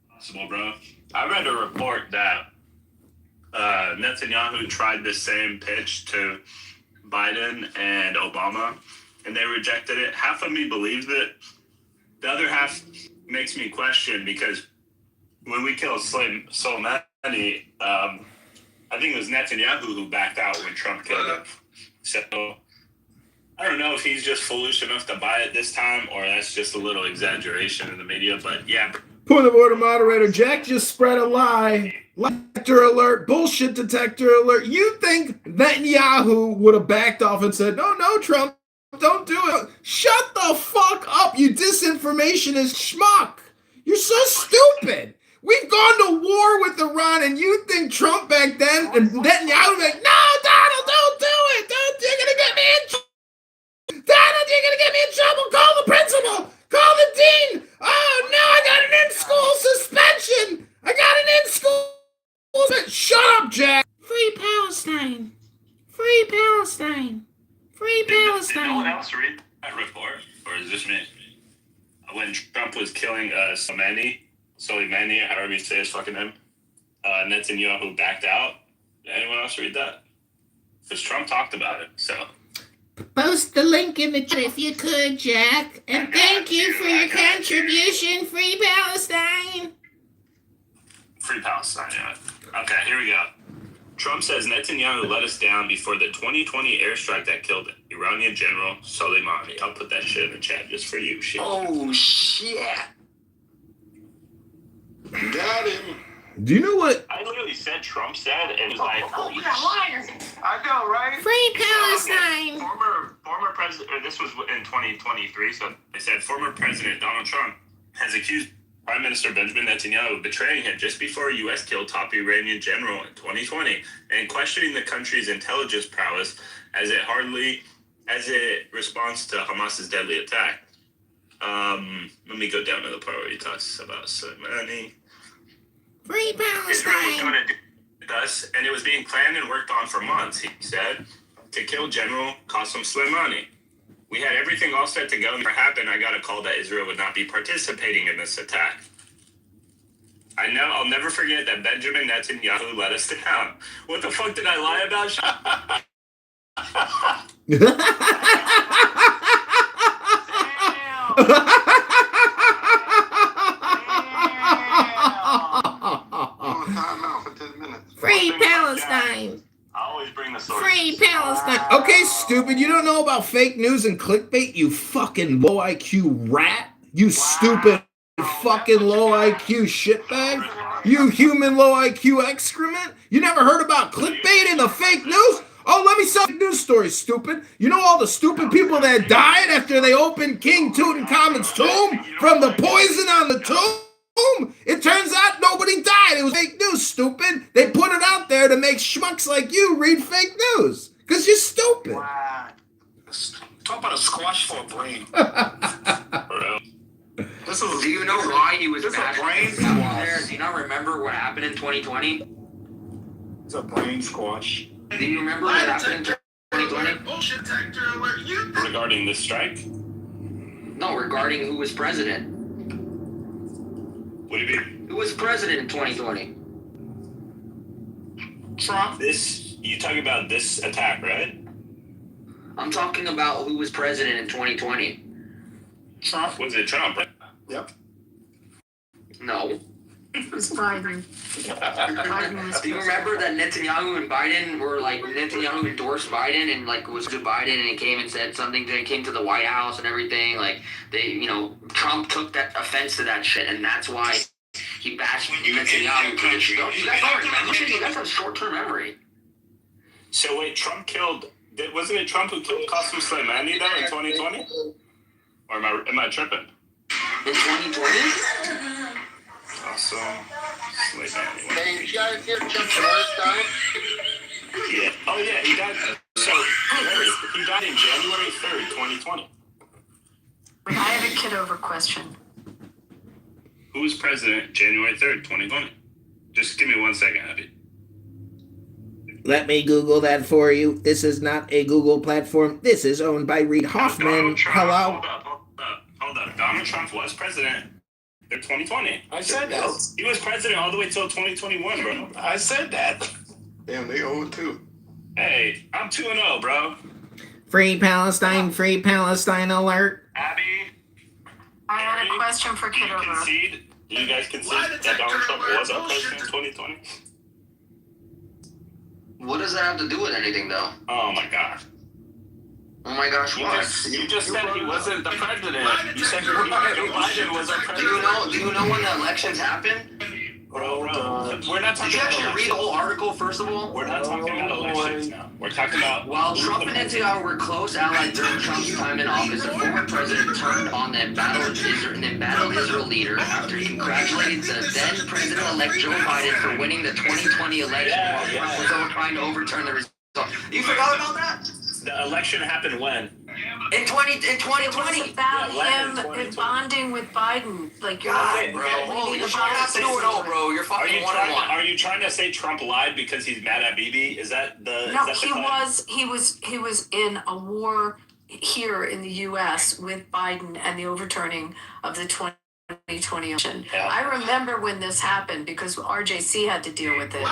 Possible, bro. I read a report that Netanyahu tried the same pitch to Biden and Obama, and they rejected it. Half of me believes it. The other half makes me question, because when we killed Soleimani, I think it was Netanyahu who backed out when Trump killed him. So I don't know if he's just foolish enough to buy it this time, or that's just a little exaggeration in the media. But yeah. Point of order, moderator. Jack just spread a lie. Detector alert. Bullshit detector alert. You think Netanyahu would have backed off and said, no, Trump, don't do it. Shut the fuck up, you disinformationist schmuck. You're so stupid. We've gone to war with Iran, and you think Trump back then and Netanyahu like, no, Donald, don't do it. You're going to get me in trouble. Donald, you're going to get me in trouble. Call the principal. Call the dean. Oh, no, I got an in-school suspension. Shut up, Jack. Free Palestine. Free Palestine. Free Palestine. Did no one else read that report? Or is this me? When Trump was killing Soleimani, however you say his fucking name, Netanyahu backed out. Did anyone else read that? Because Trump talked about it, so. Post the link in the chat if you could, Jack. And thank you for your contribution. Free Palestine. Free Palestine, yeah. Okay, here we go. Trump says Netanyahu let us down before the 2020 airstrike that killed Iranian General Soleimani. I'll put that shit in the chat just for you. Shit. Oh, shit. Got him. Do you know what? I literally said Trump said, and it was like, Oh, you got liars. I know, right? Free Palestine. Former president, or this was in 2023, so they said former President Donald Trump has accused Prime Minister Benjamin Netanyahu of betraying him just before U.S. killed top Iranian general in 2020 and questioning the country's intelligence prowess as it responds to Hamas's deadly attack. Let me go down to the part where he talks about Soleimani. Free Israel was Palestine. going to do this, and it was being planned and worked on for months, he said, to kill General Qasem Soleimani. We had everything all set to go, and it happened. I got a call that Israel would not be participating in this attack. I'll never forget that Benjamin Netanyahu let us down. What the fuck did I lie about? Free Palestine. I always bring the source. Free Palestine. Okay, stupid. You don't know about fake news and clickbait, you fucking low IQ rat. You stupid fucking low IQ shitbag. You human low IQ excrement. You never heard about clickbait and the fake news? Oh, let me tell you a news story, stupid. You know all the stupid people that died after they opened King Tutankhamun's tomb from the poison on the tomb? It turns out nobody died. It was fake news, stupid. They put it out there to make schmucks like you read fake news. Because you're stupid. Wow. Talk about a squash for a brain. Do you know why he was bad brain there? Do you not remember what happened in 2020? It's a brain squash. Do you remember what happened in 2020? Regarding the strike? No, regarding who was president. What do you mean? Who was president in 2020? Trump. You talking about this attack, right? I'm talking about who was president in 2020. Trump. Was it Trump? Yep. No. It's Biden. Do you remember that Netanyahu and Biden were like, Netanyahu endorsed Biden and like was to Biden and he came and said something to, he came to the White House and everything, like they, Trump took that offense to that shit and that's why he bashed Netanyahu for this shit. You guys don't remember shit? You guys have short-term memory. So wait, wasn't it Trump who killed Qasem Soleimani though in 2020? Or am I tripping? In 2020? Awesome. Hey, you guys hear Chuck Norris died? Yeah. Oh yeah, he died. So he died in January 3rd, 2020. I have a Kitover question. Who was president January 3rd, 2020? Just give me 1 second, Abby. Let me Google that for you. This is not a Google platform. This is owned by Reid Hoffman. Hello. Hold up. Donald Trump was president in 2020. I said that. He was president all the way till 2021, bro. I said that. Damn, they 0-2. Hey, I'm 2-0, bro. Free Palestine alert. Abby, I had a question for Kitover. Do you guys concede that Donald Trump was our president in 2020? What does that have to do with anything, though? Oh my gosh. Oh my gosh, what? You just said he wasn't the president. You said Joe Biden was our president. Do you know when the elections happened? Bro, we're not talking about elections. Did you actually read the whole article, first of all? We're not talking about elections now. We're talking about... While Trump and Netanyahu were close allies during Trump's time in office, the former president turned on the embattled Israel leader after he congratulated the then President-elect Joe Biden for winning the 2020 election while Trump was trying to overturn the result. You forgot about that? The election happened when? In 2020. It was about him bonding with Biden. Like, you're God, bro. Holy shit. Have to do it all, bro. You're fucking one-on-one. Are you trying to say Trump lied because he's mad at Bibi? Is that the... No, he was in a war here in the U.S. with Biden and the overturning of the 2020 election. Yeah. I remember when this happened because RJC had to deal with it.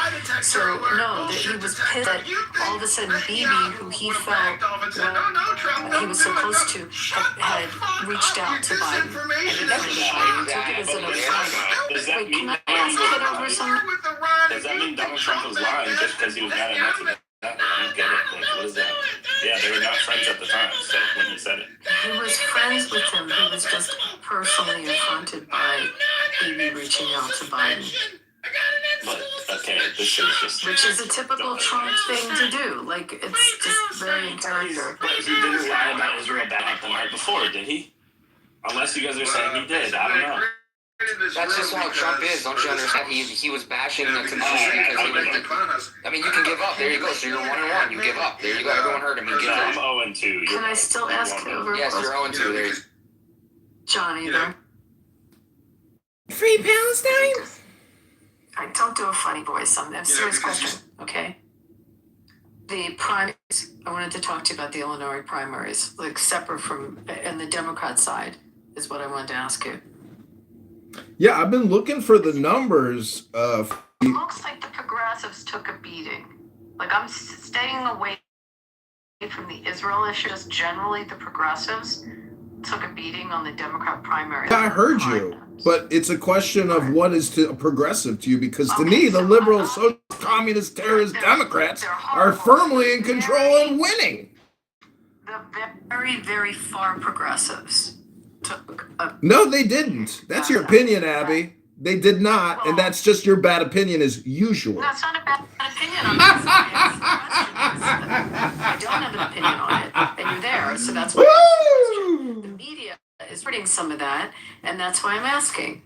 So, no, that he was pissed that all of a sudden Bibi, who he felt he was supposed to, had reached out to Biden. And he took it as an affront. Does that Wait, mean can I ask it over some? Does that mean Donald Trump was lying just because he was mad at Netanyahu. I don't get it. Like, what is that? Yeah, they were not friends at the time, so when he said it. He was friends with him. He was just personally affronted by Bibi reaching out to Biden. But, okay, this is just... Which is a typical Trump thing to do. Like, it's just very in character. But he didn't lie about Israel back the night before, did he? Unless you guys are saying he did. I don't know. That's just how Trump is. Don't you understand? He was bashing the community because he was. I mean, you can give up. There you go. So you're 1-1. You give up. There you go. Everyone heard him. He gives up. I'm 0-2. Can I still ask Kitover? Yes, you're 0-2. There you go. Johnny, there. Free Palestine? I don't do a funny voice. I'm a serious question, okay? The primaries, I wanted to talk to you about the Illinois primaries, like separate from, and the Democrat side is what I wanted to ask you. Yeah, I've been looking for the numbers. It looks like the progressives took a beating. Like, I'm staying away from the Israel issue. Just generally, the progressives took a beating on the Democrat primary. Yeah, I heard you, but it's a question of what is progressive to you, because to me, the liberal, social, communist, terrorist Democrats are firmly in control and winning. The very, very far progressives took a... No, they didn't. That's your opinion, Abby. They did not, and that's just your bad opinion as usual. That's not a bad opinion on this. I don't have an opinion on it, and you're there, so that's why the media is spreading some of that, and that's why I'm asking.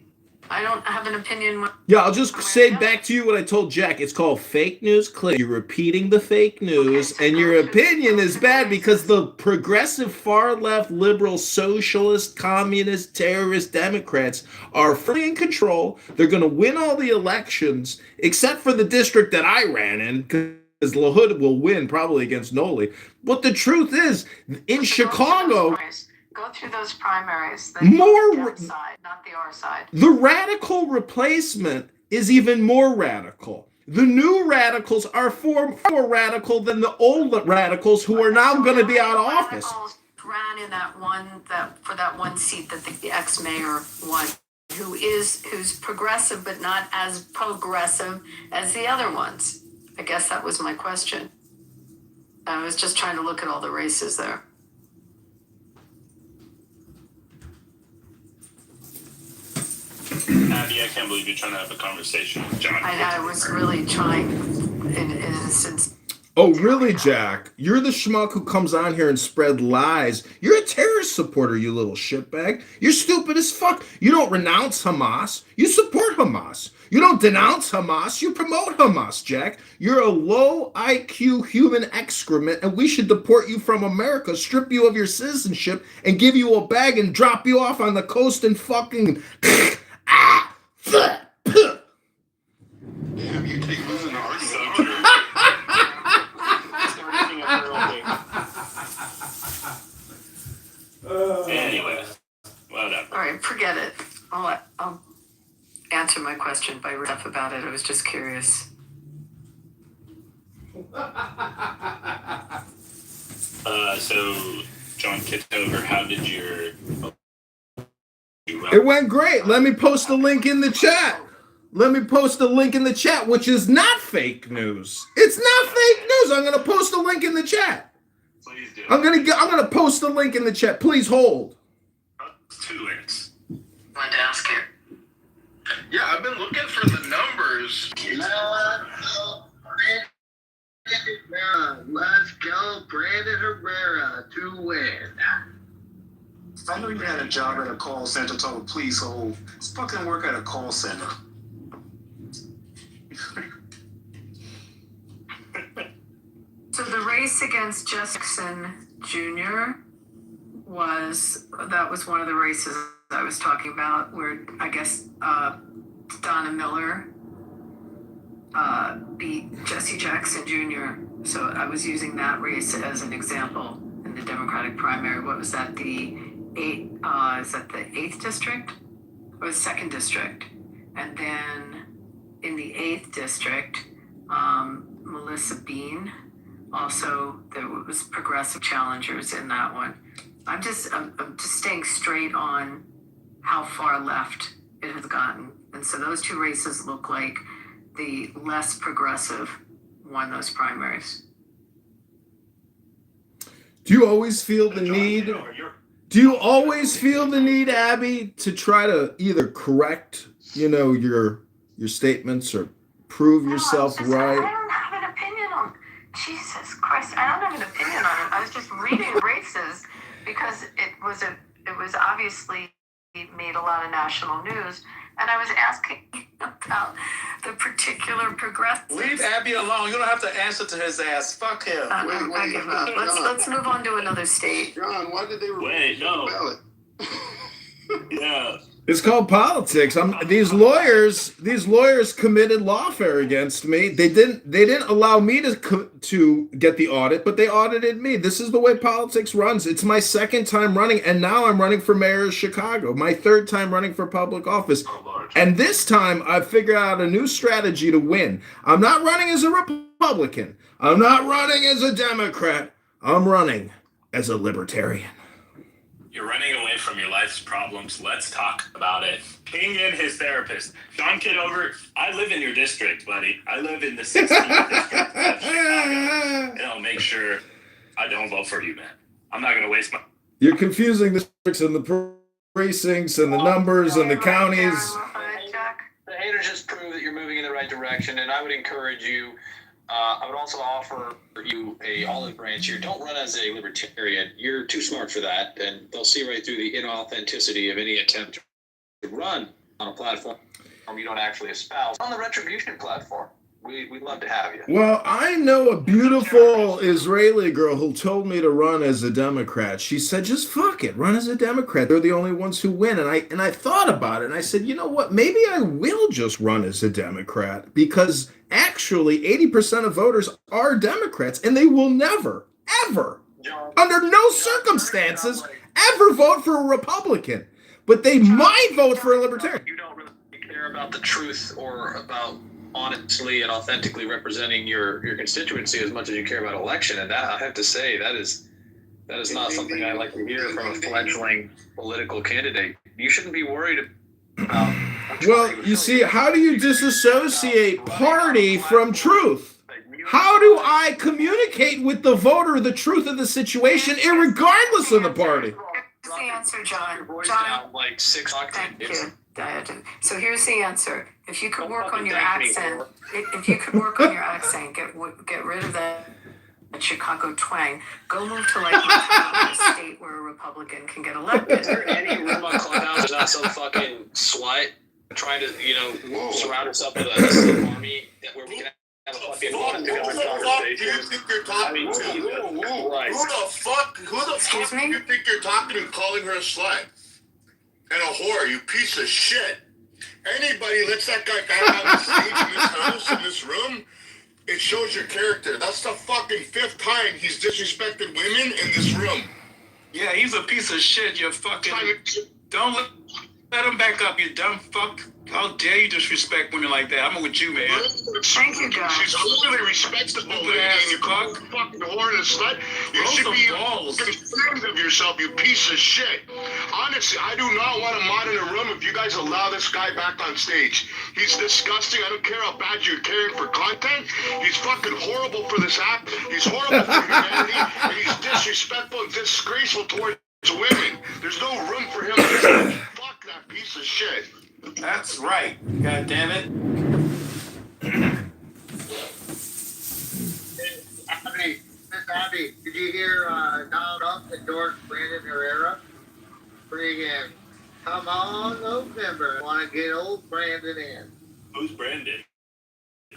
I don't have an opinion. Yeah, I'll just say back to you what I told Jack. It's called fake news clip. You're repeating the fake news, and your opinion is bad because the progressive, far-left, liberal, socialist, communist, terrorist Democrats are fully in control. They're going to win all the elections, except for the district that I ran in, because LaHood will win probably against Noli. But the truth is, in Chicago... Go through those primaries. More side, not the R side. The radical replacement is even more radical. The new radicals are far more radical than the old radicals who are now going to be out of office. Ran in for that one seat that the ex-mayor won, who's progressive but not as progressive as the other ones. I guess that was my question. I was just trying to look at all the races there. Abby, I can't believe you're trying to have a conversation with John. I was really trying in a sense. Oh, really, Jack? You're the schmuck who comes on here and spread lies. You're a terrorist supporter, you little shitbag. You're stupid as fuck. You don't renounce Hamas. You support Hamas. You don't denounce Hamas. You promote Hamas, Jack. You're a low IQ human excrement, and we should deport you from America, strip you of your citizenship, and give you a bag and drop you off on the coast and fucking... Damn, you take losing the argument. Anyway, whatever. All right, forget it. I'll answer my question by stuff about it. I was just curious. So, John Kitover, how did your... It went great. Let me post a link in the chat. Let me post a link in the chat, which is not fake news. It's not fake news. I'm going to post a link in the chat. Please do. I'm gonna post a link in the chat. Please hold. 2 links. Wanted to ask you. Yeah, I've been looking for the numbers. Let's go, Brandon Herrera to win. I know you had a job at a call center, told please hold. Let's fucking work at a call center. So the race against Jackson Jr. was one of the races I was talking about, where I guess Donna Miller beat Jesse Jackson Jr. So I was using that race as an example in the Democratic primary. What was that? Is that the 8th district or the 2nd district? And then in the 8th district, Melissa Bean. Also, there was progressive challengers in that one. I'm just staying straight on how far left it has gotten. And so those 2 races look like the less progressive won those primaries. Do you always feel the need? Do you always feel the need, Abby, to try to either correct, your statements or prove yourself right? I don't have an opinion on. Jesus Christ, I don't have an opinion on it. I was just reading races because it was obviously made a lot of national news, and I was asking about the particular progressive. Leave Abby alone. You don't have to answer to his ass. Fuck him. I give up. Let's move on to another state. John, why did they wait? No. Yeah. It's called politics. These lawyers committed lawfare against me. They didn't allow me to get the audit, but they audited me. This is the way politics runs. It's my second time running, and now I'm running for mayor of Chicago. My third time running for public office. And this time I've figured out a new strategy to win. I'm not running as a Republican. I'm not running as a Democrat. I'm running as a libertarian. You're running away from your life's problems. Let's talk about it. Ping in his therapist. John Kitover, I live in your district, buddy. I live in the 16th district of Chicago. And I'll make sure I don't vote for you, man. I'm not going to waste my... You're confusing the districts and the precincts and the numbers and the counties. The haters just prove that you're moving in the right direction, and I would encourage you... I would also offer you a olive branch here. Don't run as a libertarian. You're too smart for that, and they'll see right through the inauthenticity of any attempt to run on a platform you don't actually espouse. On the retribution platform, we'd love to have you. Well, I know a beautiful Israeli girl who told me to run as a Democrat. She said, just fuck it, run as a Democrat. They're the only ones who win. And I thought about it, and I said, you know what? Maybe I will just run as a Democrat, because actually 80% of voters are Democrats, and they will never, ever, under no circumstances, ever vote for a Republican. But they might vote for a libertarian. You don't really care about the truth or about honestly and authentically representing your constituency as much as you care about election, and that, I have to say, that is not something I like to hear from a fledgling political candidate. You shouldn't be worried about... Well, you see, how do you disassociate party from truth? How do I communicate with the voter the truth of the situation, irregardless of the party? Here's the answer, John. Like 6 o'clock. Thank you. So here's the answer. If you could work on your accent, get rid of that Chicago twang. Go move to like Montana, a state where a Republican can get elected. Is there any room on Clubhouse? There's not some fucking slut trying to, surround herself with a army where we can have a fucking conversation. Who the fuck do you think you're talking to? Who the fuck do you think you're talking to, calling her a slut and a whore? You piece of shit. Anybody lets that guy back on the stage in this house, in this room, it shows your character. That's the fucking 5th time he's disrespected women in this room. Yeah, he's a piece of shit. You fucking... Don't let him back up, you dumb fuck. How dare you disrespect women like that? I'm with you, man. Thank you, guys. She's a really respectable lady, and you call her fucking whore and a slut. You should be ashamed of yourself, you piece of shit. Honestly, I do not want a mod in the room if you guys allow this guy back on stage. He's disgusting. I don't care how bad you're caring for content. He's fucking horrible for this app. He's horrible for humanity, and he's disrespectful and disgraceful towards women. There's no room for him. Fuck that piece of shit. That's right. God damn it. Abby, did you hear Donald Trump endorse Brandon Herrera? Friggin' come on November. Want to get old Brandon in. Who's Brandon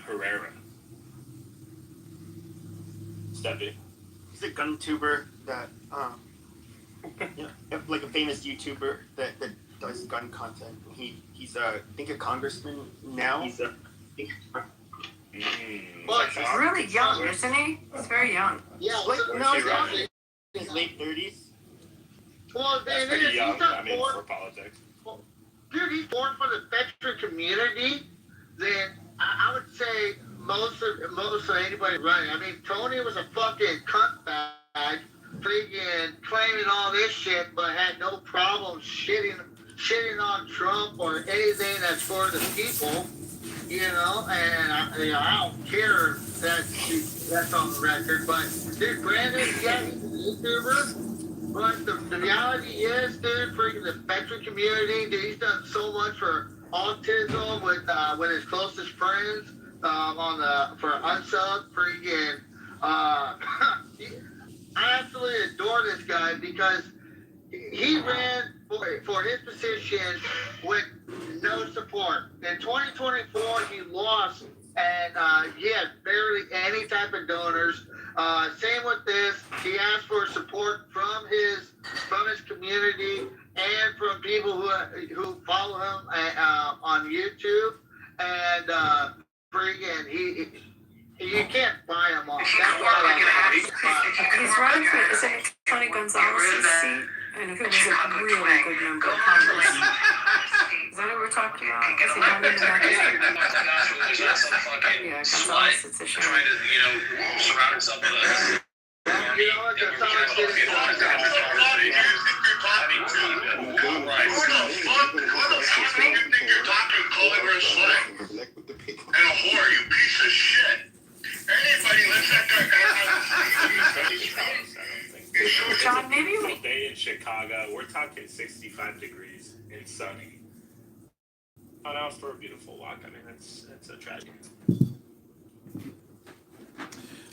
Herrera? Steppy. He's a gun tuber that, like a famous YouTuber that does gun content. He's I think a congressman now. He's he's really young, isn't he? He's very young. Yeah, he's in his late 30s. Well, That's pretty young, for politics. Well, dude, he's born for the veteran community. Then I would say most of anybody running. I mean, Tony was a fucking cunt bag, freaking claiming all this shit, but had no problem shitting on Trump or anything that's for the people. you know, and I don't care that's on the record, but dude, Brandon, yeah, he's an YouTuber, but the reality is, dude, freaking the veteran community, dude, he's done so much for autism with his closest friends, for unsub, freaking, I absolutely adore this guy because he ran for his position with no support. In 2024, he lost, and he had barely any type of donors. Same with this. He asked for support from his community and from people who follow him on YouTube. And freaking, you can't buy him off. That's why He's running for, is it Tony Gonzalez's seat? And who was a really good member of Congress. Is that what we're talking about? Is he running in that district? Yeah, Gonzalez, it's a shame. Trying to, surround himself with us. You know what, Gonzalez did it. Who the fuck do you think you're talking, calling her a slut? And a whore, you piece of shit. Anybody lets that guy John, maybe Beautiful day in Chicago. We're talking 65 degrees and sunny. Not out for a beautiful walk. I mean, it's a tragedy.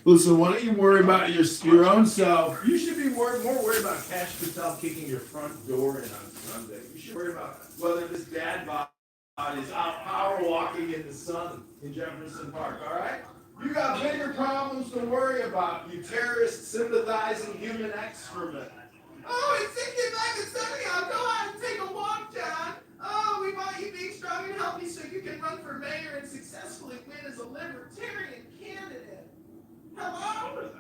Listen, why don't you worry about your own self? You should be more worried about Cash Patel kicking your front door in on Sunday. You should worry about whether this dad bod is out power walking in the sun in Jefferson Park, all right? You got bigger problems to worry about, you terrorist sympathizing human excrement. Oh, it's 65 and sunny. I'll go out and take a walk, John. Oh, we want you being strong and healthy so you can run for mayor and successfully win as a libertarian candidate. Hello?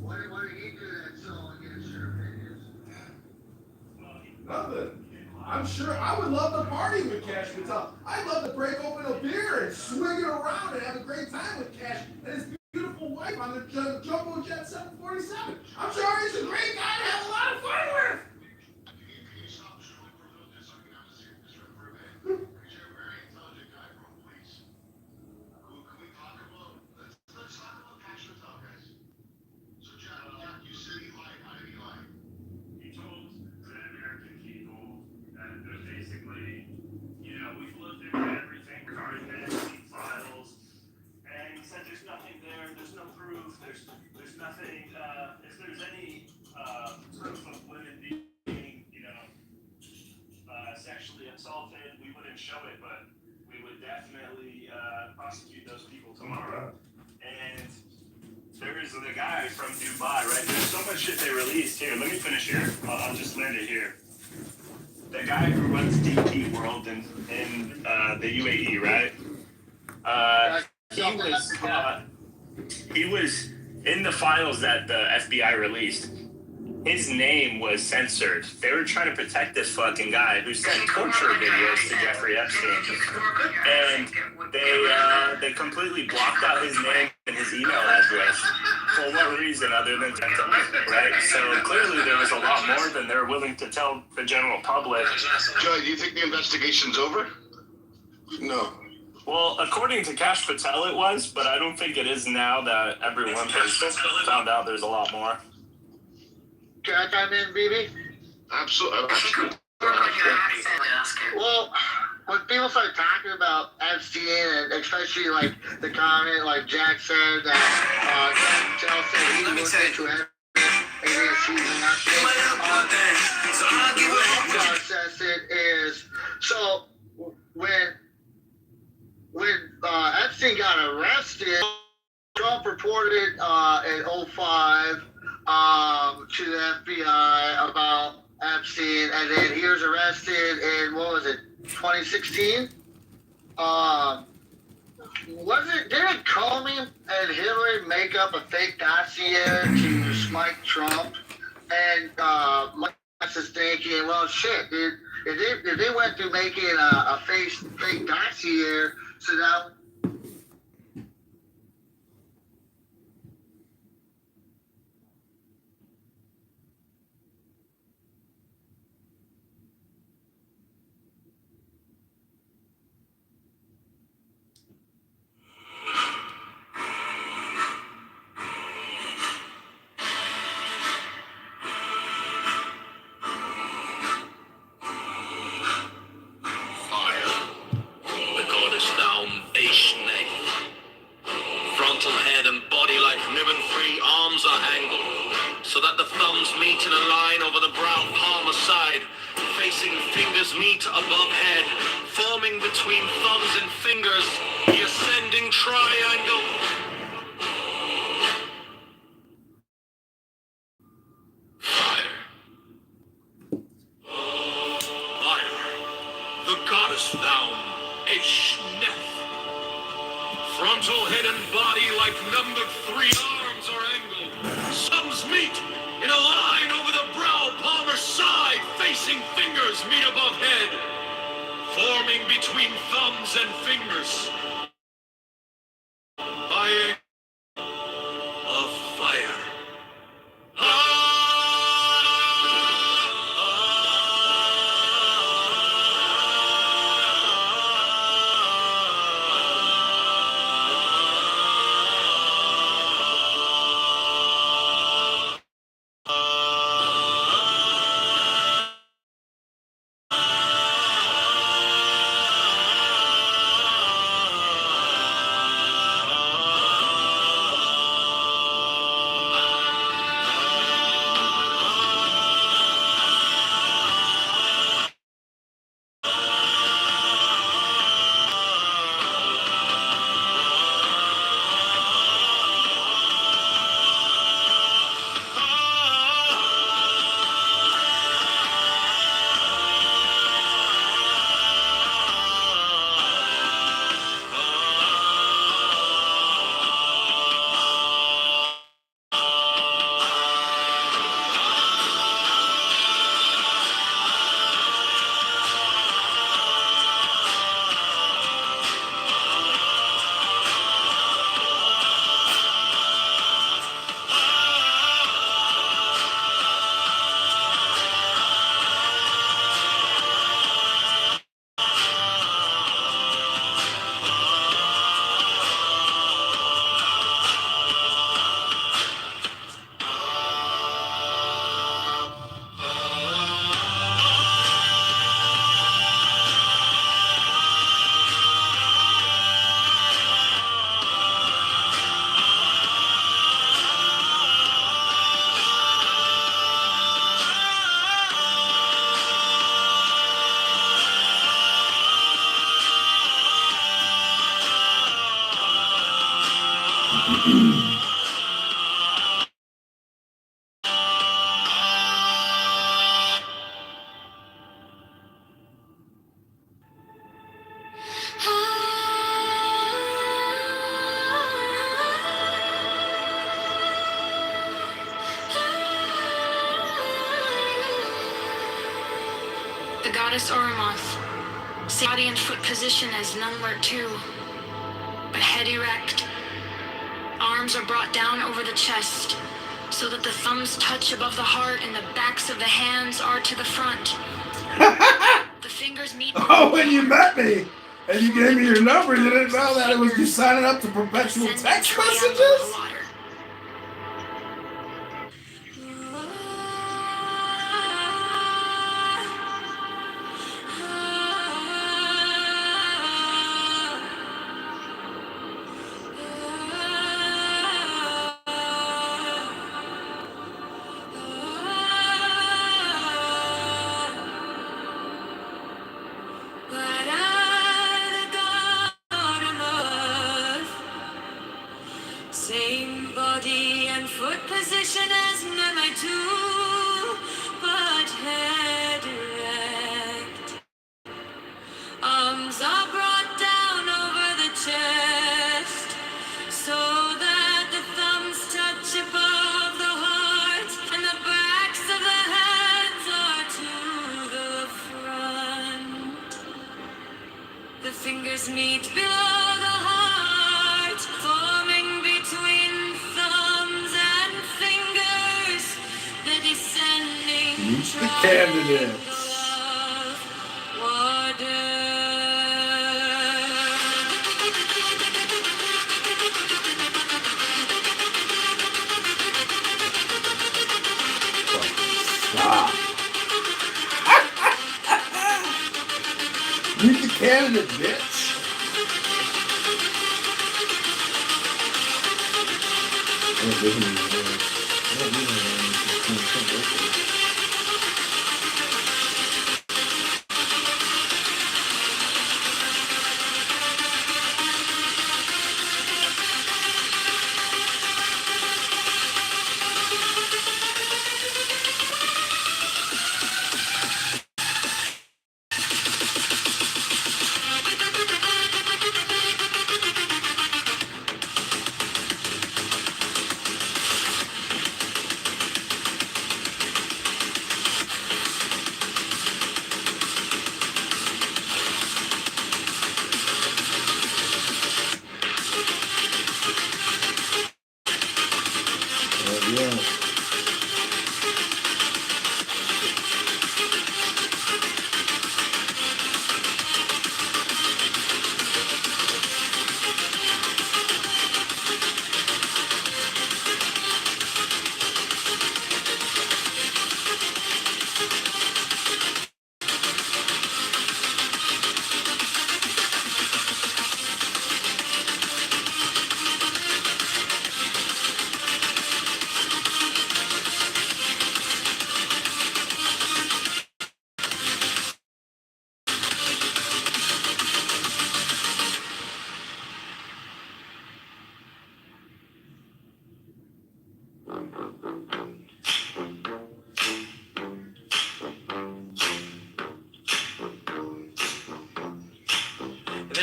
What did he do that song against your opinions? Nothing. I'm sure I would love to party with Cash Patel. I'd love to break open a beer and swing it around and have a great time with Cash and his beautiful wife on the Jumbo Jet 747. I'm sure he's a great guy to have a lot of fun with. We've looked at everything regarding the Epstein files, and he said there's nothing there, there's no proof, there's nothing, if there's any proof of women being, sexually assaulted, we wouldn't show it, but we would definitely prosecute those people tomorrow. And there is the guy from Dubai, right? There's so much shit they released here. Let me finish here. I'll just land it here. The guy who runs DP World in the UAE, right? He was in the files that the FBI released. His name was censored. They were trying to protect this fucking guy who sent torture videos to Jeffrey Epstein, and they completely blocked out his name and his email address. For what reason other than sentiment, right? So clearly there was a lot more than they're willing to tell the general public. Joe, do you think the investigation's over? No. Well, according to Cash Patel it was, but I don't think it is now that everyone has found out there's a lot more. Can I chime in, BB? Absolutely. Well, when people start talking about Epstein, and especially like the comment, like Jack said that Tell said he looked into everything, and she's nothing. Process it is so when Epstein got arrested, Trump reported in 2005 to the FBI about Epstein, and then he was arrested in, what was it, 2016? Didn't Comey and Hillary make up a fake dossier to smite Trump? And Mike is thinking, well, shit, dude, if they went through making a fake dossier, so now side, facing fingers meet above head, forming between thumbs and fingers, the ascending triangle. Fire. Fire. The goddess down, Eshneth. Frontal head and body like number 3 arms are angled. Thumbs meet in a line over the brow, palmar side, facing fingers meet above head, forming between thumbs and fingers by a fire. The goddess Oromoth, body and foot position as number 2, but head erect. Arms are brought down over the chest, so that the thumbs touch above the heart and the backs of the hands are to the front. The fingers meet. Oh, when you met me and you gave me your number, you didn't know that it was you signing up to perpetual text messages? Same body and foot position as number 2, but head erect. Arms are brought down over the chest, so that the thumbs touch above the heart, and the backs of the hands are to the front. The fingers meet below the heart, forming between thumbs and fingers, the descending Reach the candidates. Stop. Meet the candidate, bitch.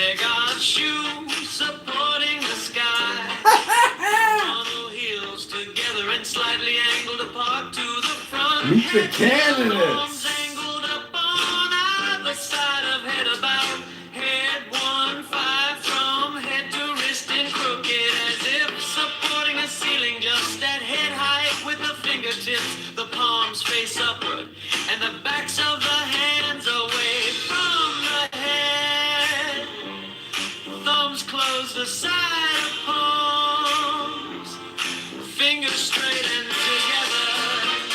They got shoes supporting the sky. Normal heels together and slightly angled apart to the front. Meet the Arms candidates. angled up on either side of head about. Head 1-5 from head to wrist and crooked as if supporting a ceiling just at head height with the fingertips, the palms face upward and the backs of the hands away from the head. Thumbs close the side of palms, fingers straight and together.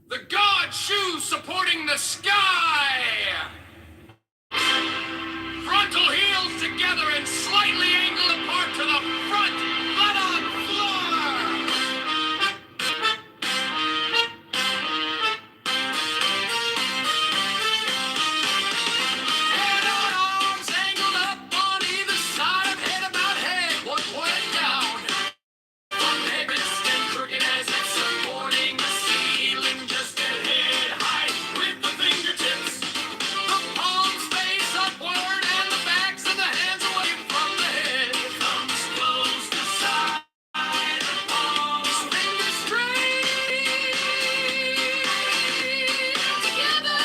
The God shoes supporting the sky! Frontal heels together and slightly angled apart to the front, flat on floor! Head on arms angled up on either side of head about head, one point down. From head wrist and crooked as if supporting the ceiling just at head height with the fingertips. The palms face upward and the backs of the hands away from the head. Thumbs close to side of palms, fingers straight together.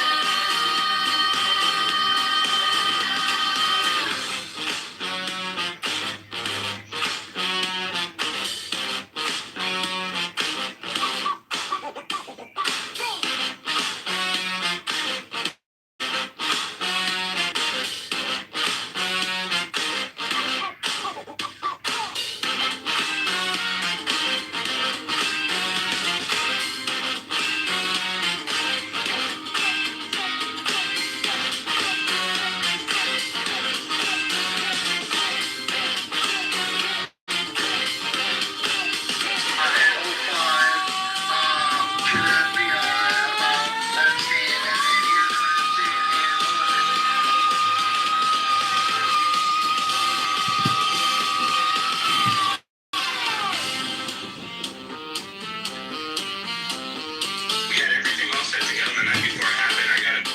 We had everything all set to go the night before it happened. I got it.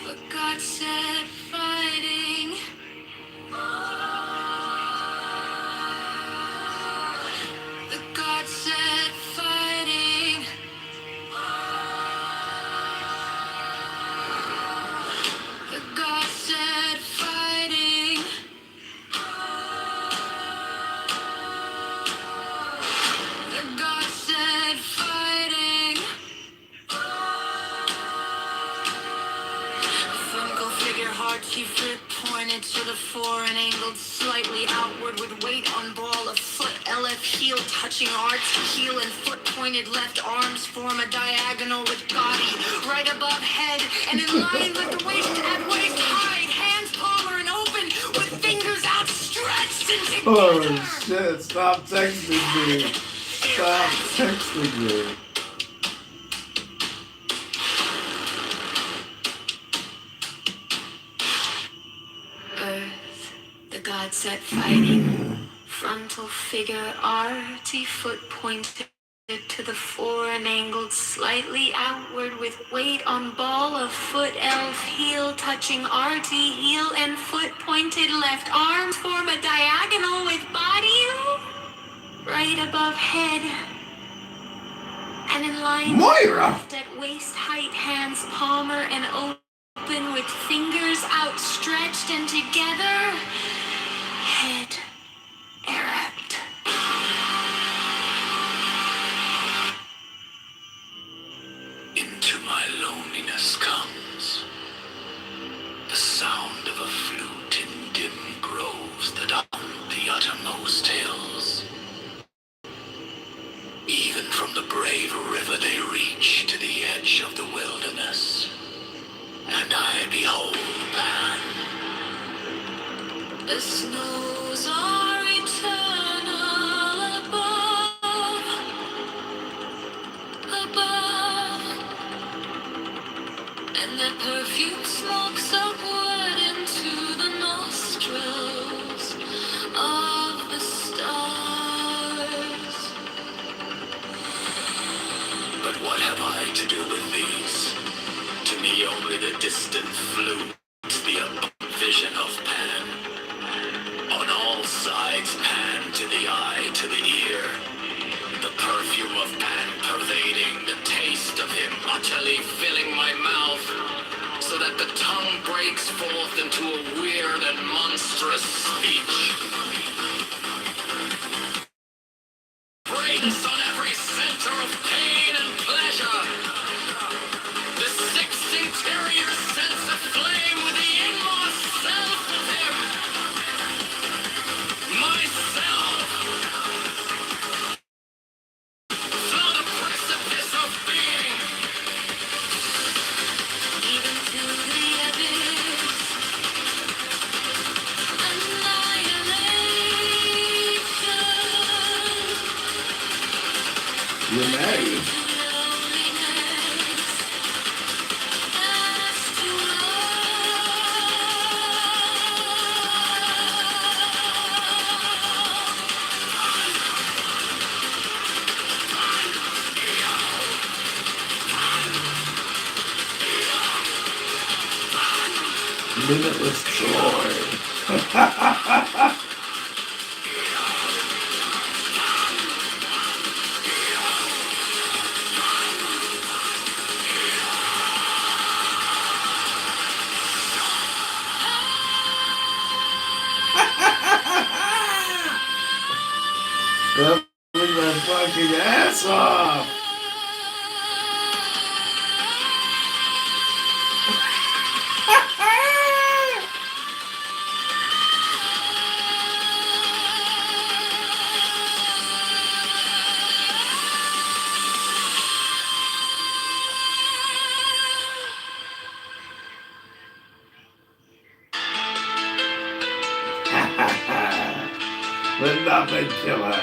For God said fighting. The God said fighting. The God said fighting. The God said fighting. Fungal figure heart, she flip pointed to the fore and angled slightly outward with weight on ball of foot. LF heel touching arch, heel and foot pointed left arms form a diagonal with body right above head and in line with the waist at waist height. Hands palmer and open with fingers outstretched and together. Oh shit, stop texting me. Stop texting me. Earth, the God set fighting. Frontal figure arty, foot pointed to the fore and angled slightly outward with weight on ball of foot. Elf heel touching arty, heel and foot pointed left arms form a diagonal with body right above head and in line Moira! at waist height. Hands palmer and open Open with fingers outstretched and together, head erect. Into my loneliness comes the sound of a flute in dim groves that haunt the uttermost hills. Even from the brave river they reach to the edge of the wilderness, and I behold Pan. The snows are eternal above, and the perfume smokes upward into the nostrils of the stars. But what have I to do with these? To me only the distant flute, the above vision of Pan. On all sides, Pan, to the eye, to the ear. The perfume of Pan pervading, the taste of him utterly filling my mouth, so that the tongue breaks forth into a weird and monstrous speech. Breaks on every center of pain and pleasure. The sixth interior sense aflame with the inmost self of him. Myself. Through the precipice of being. Even to the abyss, annihilation. You're married. Limitless joy. Laughing my fucking ass off. The Nothing Killer.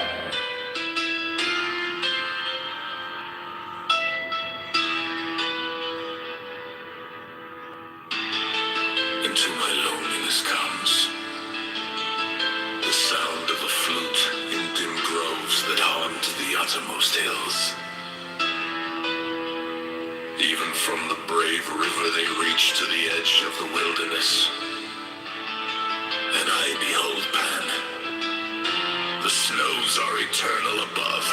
Into my loneliness comes the sound of a flute in dim groves that haunt the uttermost hills. Even from the brave river they reach to the edge of the wilderness, and I behold Pan. The snows are eternal above,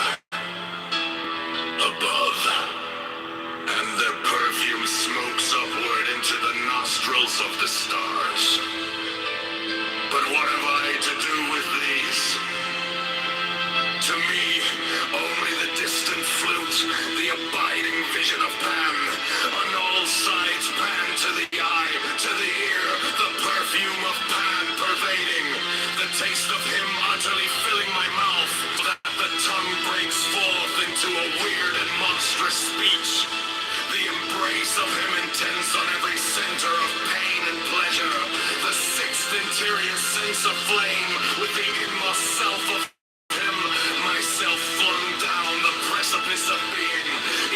and their perfume smokes upward into the nostrils of the stars. But what have I to do with these? To me, only the distant flute, the abiding vision of Pan. On all sides, Pan to the eye, to the ear, the perfume of Pan pervading, the taste of him utterly filling my mouth, so that the tongue breaks forth into a weird and monstrous speech. The embrace of him intense on every center of pain and pleasure, the sixth interior sense aflame with the inmost self of him, myself flung down the precipice of being,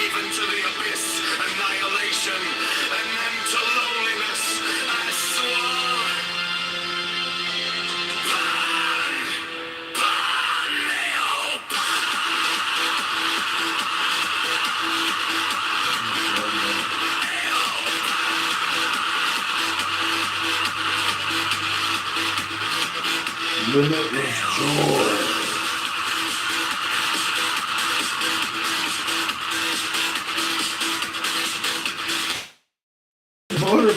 even to the abyss, annihilation, and then to loneliness, I swore. Pan, Paneo, Limitless joy.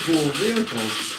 multiple vehicles.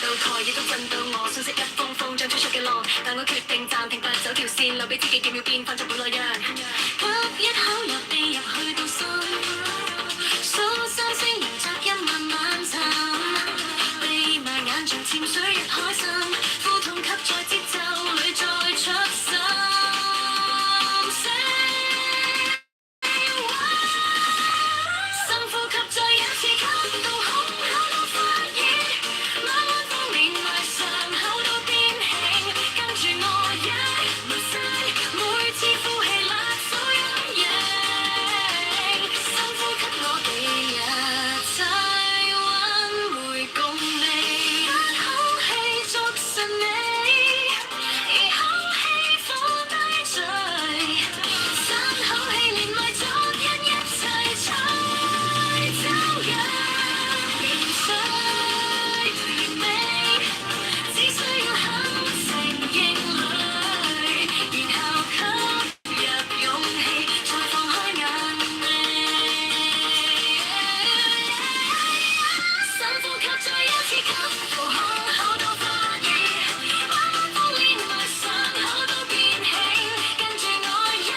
到台，亦都震到我，信息一封封像吹出嘅浪，但我決定暫停，拔走條線，留俾自己幾秒變翻做本來樣。屈一口入地入去到心，數三聲凝集一慢慢沉，閉埋眼像潛水入海深，苦痛給在節奏裏再出心。深呼吸，再一次吸到空口都發熱，慢慢風連埋上口都變輕，跟住我一無聲，每次呼氣勒手陰影。深呼吸，我哋日體溫回共鳴，一口氣捉實你，二口氣放低嘴，三口氣連埋昨日一齊吹。走入鹽水甜味，只需要口承認淚，然後吸入勇氣，再放開眼眉。深呼吸，再一次吸到空口都發熱，慢慢風連埋上口都變輕，跟住我一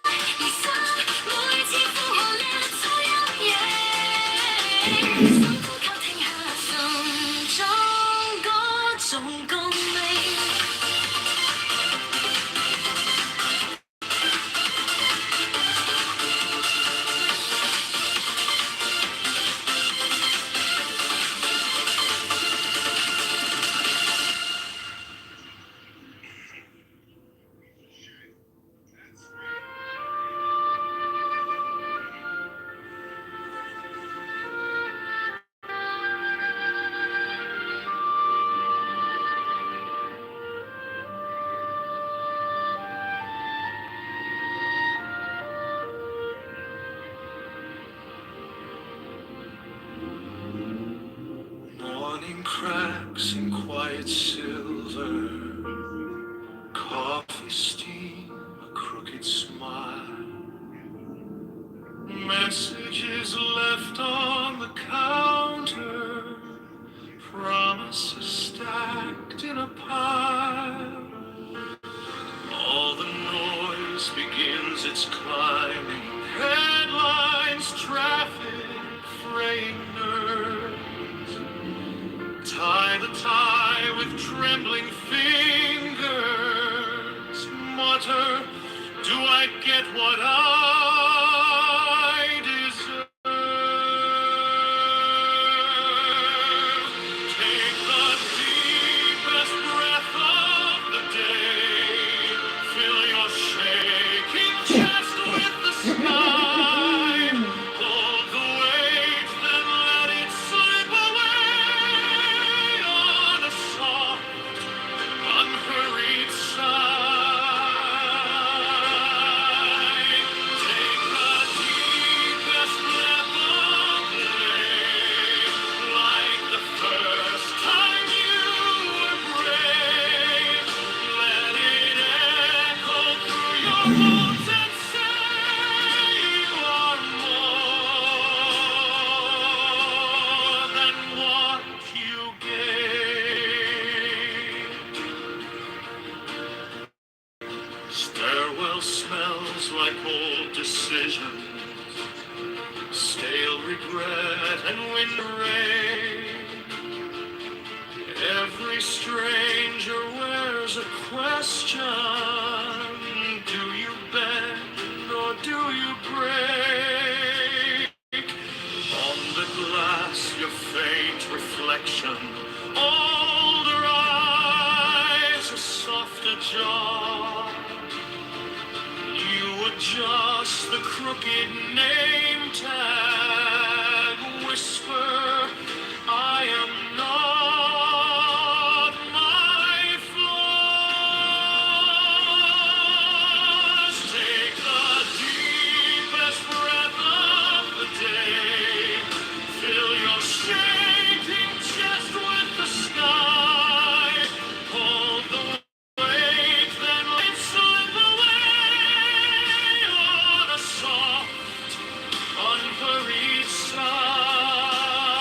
二三，每次呼號掠走陰影。深呼吸，聽下心中嗰種共鳴。Morning cracks in quiet silver, coffee steam, a crooked smile, messages left on the counter, promises stacked in a pile. All the noise begins its climbing, headlines, traffic, fraying nerves. Tie the tie with trembling fingers. Mutter, do I get what I deserve? Take the deepest breath of the day. Fill your shaking chest with the sky. Hold the weight, then let it slip away on a soft, unhurried sigh. Take the deepest breath of the day, like the first time you were brave. Let it echo through your bones and say you are more than what you gave. Stairwell smells like old decisions, stale regret and wind rain. Every stranger wears a question. Do you bend or do you break? On the glass, your faint reflection. Older eyes, a softer jaw. You adjust the crooked name tag. Whisper, I am not my flaws. Take the deepest breath of the day. Fill your shaking chest with the sky. Hold the weight, then let it slip away on a soft, unhurried sigh.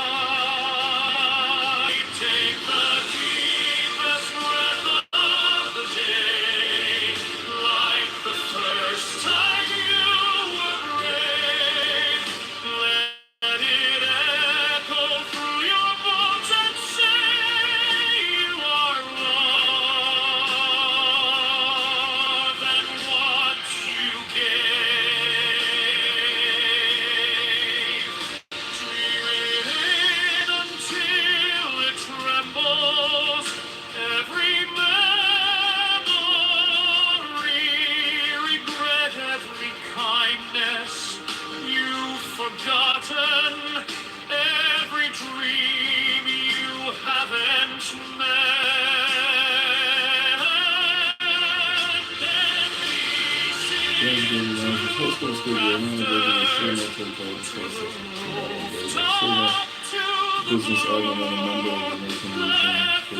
Business argument on Monday, the American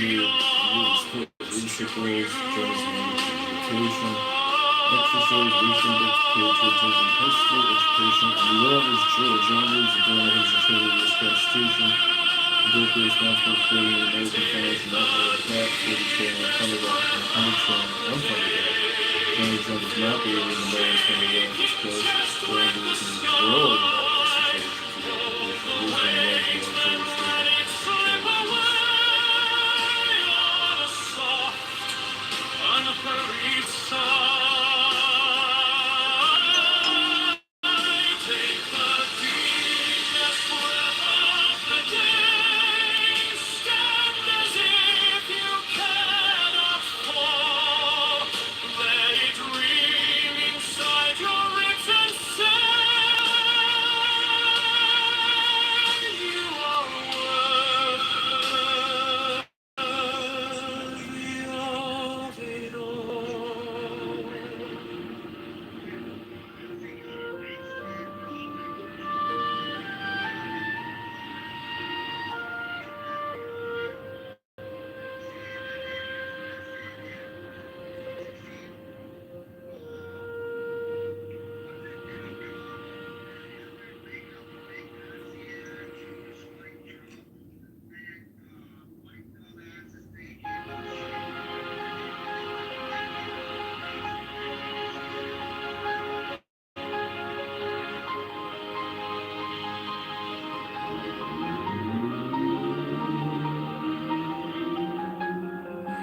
region faced triple threat exercise, recent patriotism, history, education, and the world is true. John Lewis is doing his integrity of this Constitution. Directly responsible for creating the American financial network, that for destroying unfunded debt, unfunded debt. Donald Trump is not believing the millions from the world is close. John Lewis is world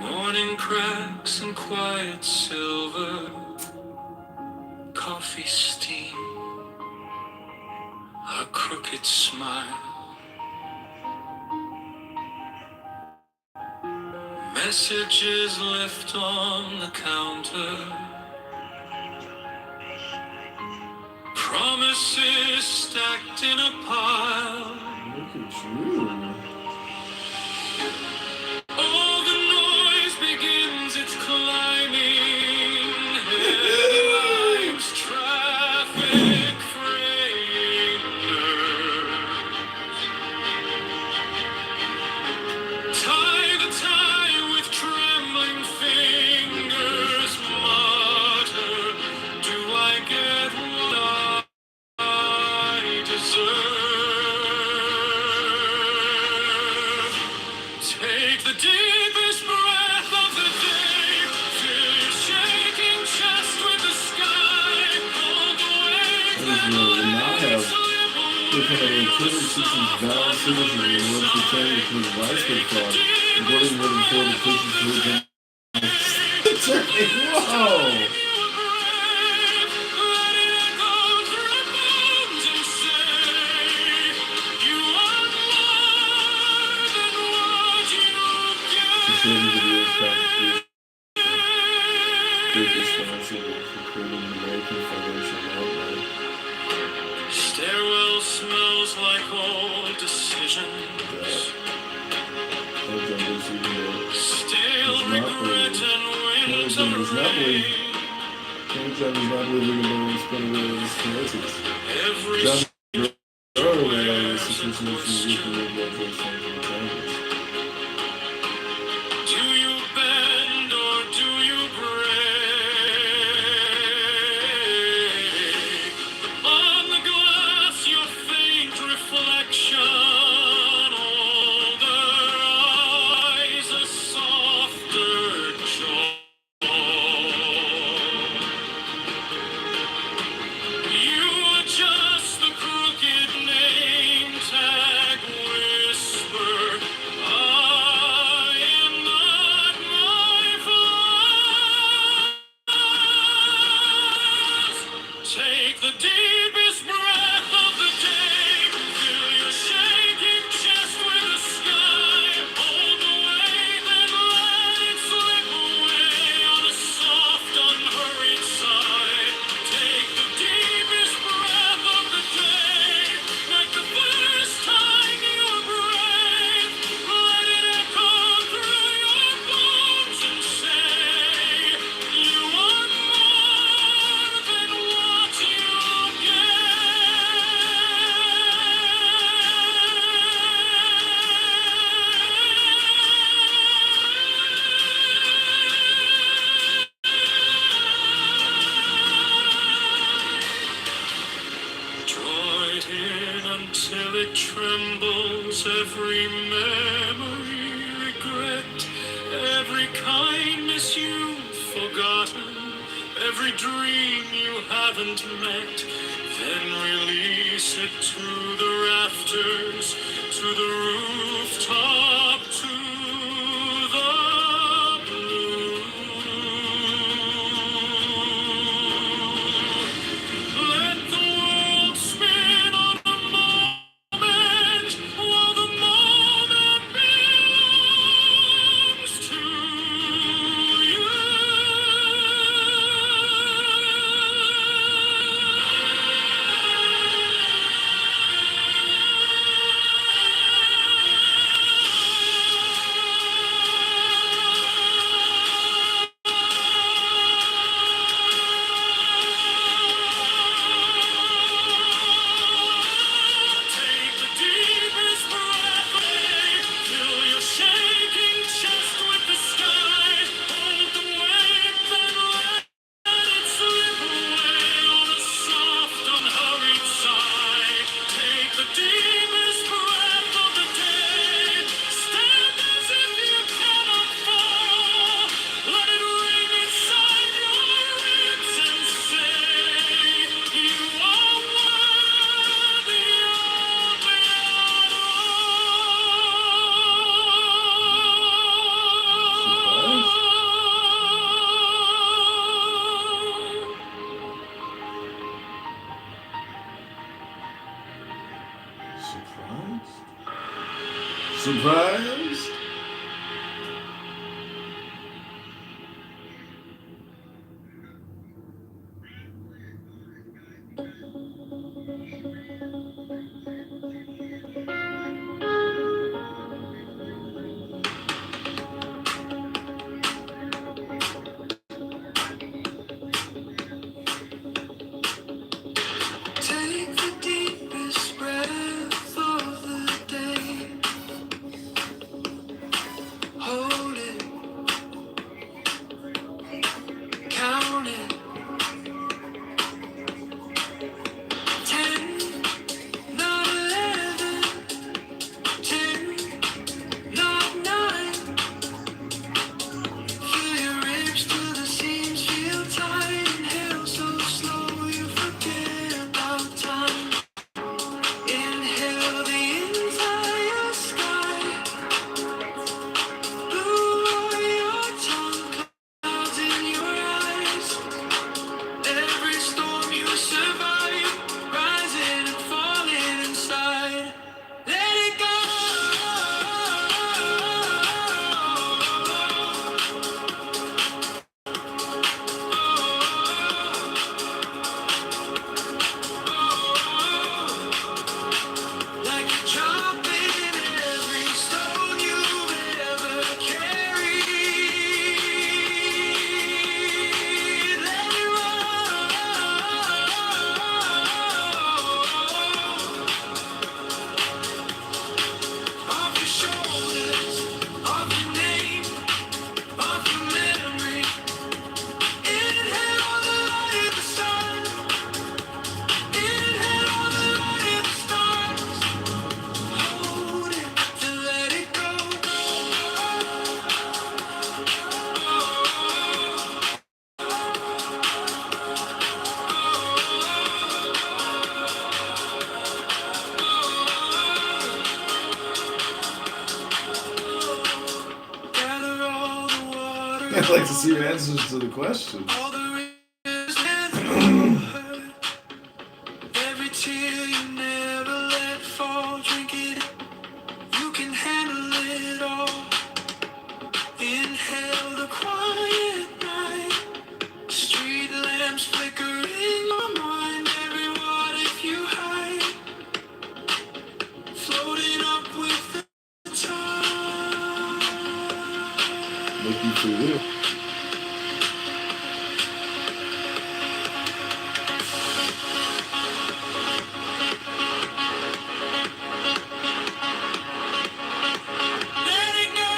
Morning cracks and quiet silver, coffee steam, a crooked smile, messages left on the counter, promises stacked in a pile. Look at you. All the noise begins its climbing, headlines, traffic, tie the tie with trembling fingers, mutter, do I get what I deserve? Take the deepest breath of the day, fill your shaking chest with the sky, hold the waves that light slip away. Citizens valid citizens in the world pretending to the widespread fraud, avoiding more than 4 decisions to the Whoa! Stairwell smells like old decisions. Stale regret and winter rain. Every do you bend or do you break? On the glass, your faint reflection, older eyes, a softer joy. You adjust the crooked name tag, whisper, I am not my flaws. Take the deepest breath of the day, fill your shaking chest with the sky, hold the wave and let it slip away on a soft, unhurried sigh. skin until it trembles. Every memory, regret, every kindness you've forgotten, every dream you haven't met. Then release it to the rafters, to the rooftop, to the blue. Let the world spin on a moment, while the moment belongs to you. Take the deepest breath away. Fill your shaking chest with the sky. Hold the wave and let it slip away on a soft, unhurried sigh. Take the deepest breath of the day. Stand as if you cannot fall. Let it ring inside your ribs and say, you are worthy of it Surprised? Surprised? Take the deepest breath of the day. Hold it, count it. 10, not 11. 10, not 9. Feel your ribs to the seams, feel tight. Inhale so slow you forget about time. Inhale the entire sky. Blue on your tongue, clouds in your eyes. Every storm you survive, rising and falling inside. Let it go. Like a drop in every stone you've ever carried. Let it roll off your shoulders, off your name, off your memory. Inhale all the light of the sun. Inhale all the light of the stars. Hold it, then let it go. Gather all the water. I'd like to see your answers to the question. All the rivers and hurt. Every tear you never let fall. Drink it, you can handle it all. Inhale the quiet night. Street lamps flickering your mind. Every water if you hide. Floating up with the tide. Make you feel real. Let it go.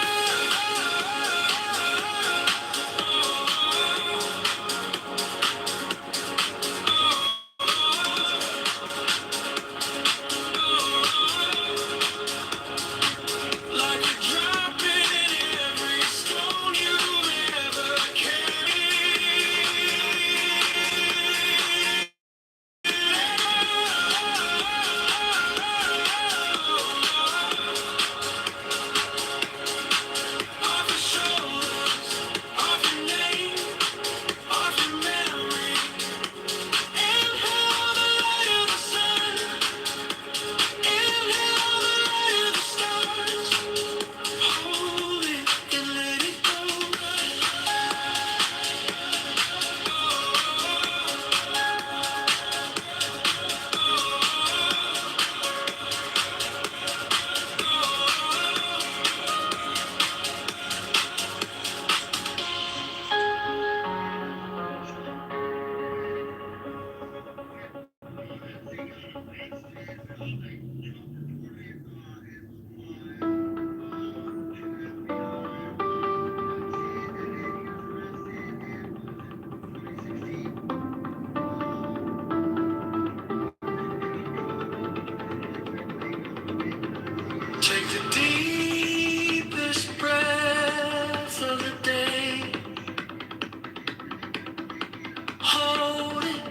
Hold it,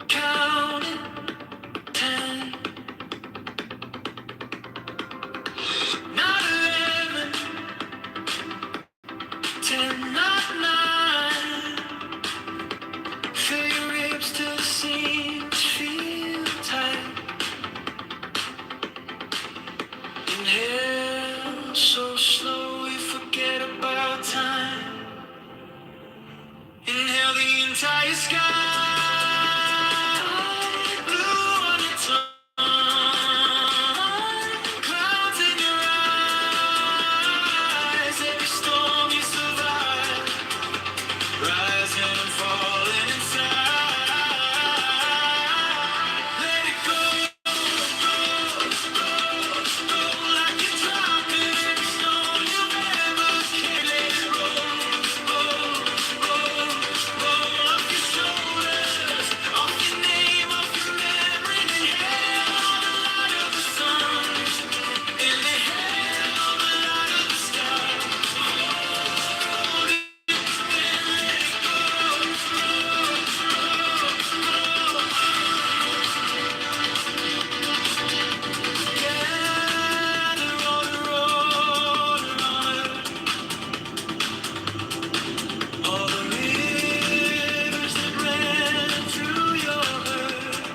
count it, 10. Not 11, 10, not 9. Fill your ribs till the seams feel tight. Inhale so slow we forget about time. Inhale the entire sky. Blue on your tongue. Clouds in your eyes. Every storm you survive. Rising and falling inside. Let it go, go, go, go. Like you're dropping every stone you've ever carried. Let it roll, roll, roll, roll off your shoulders, off your name, off your memory. Inhale all the light of the sun. Inhale all the light of the sky. Hold it, then let it go. Gather all the road all the rivers that ran through your earth.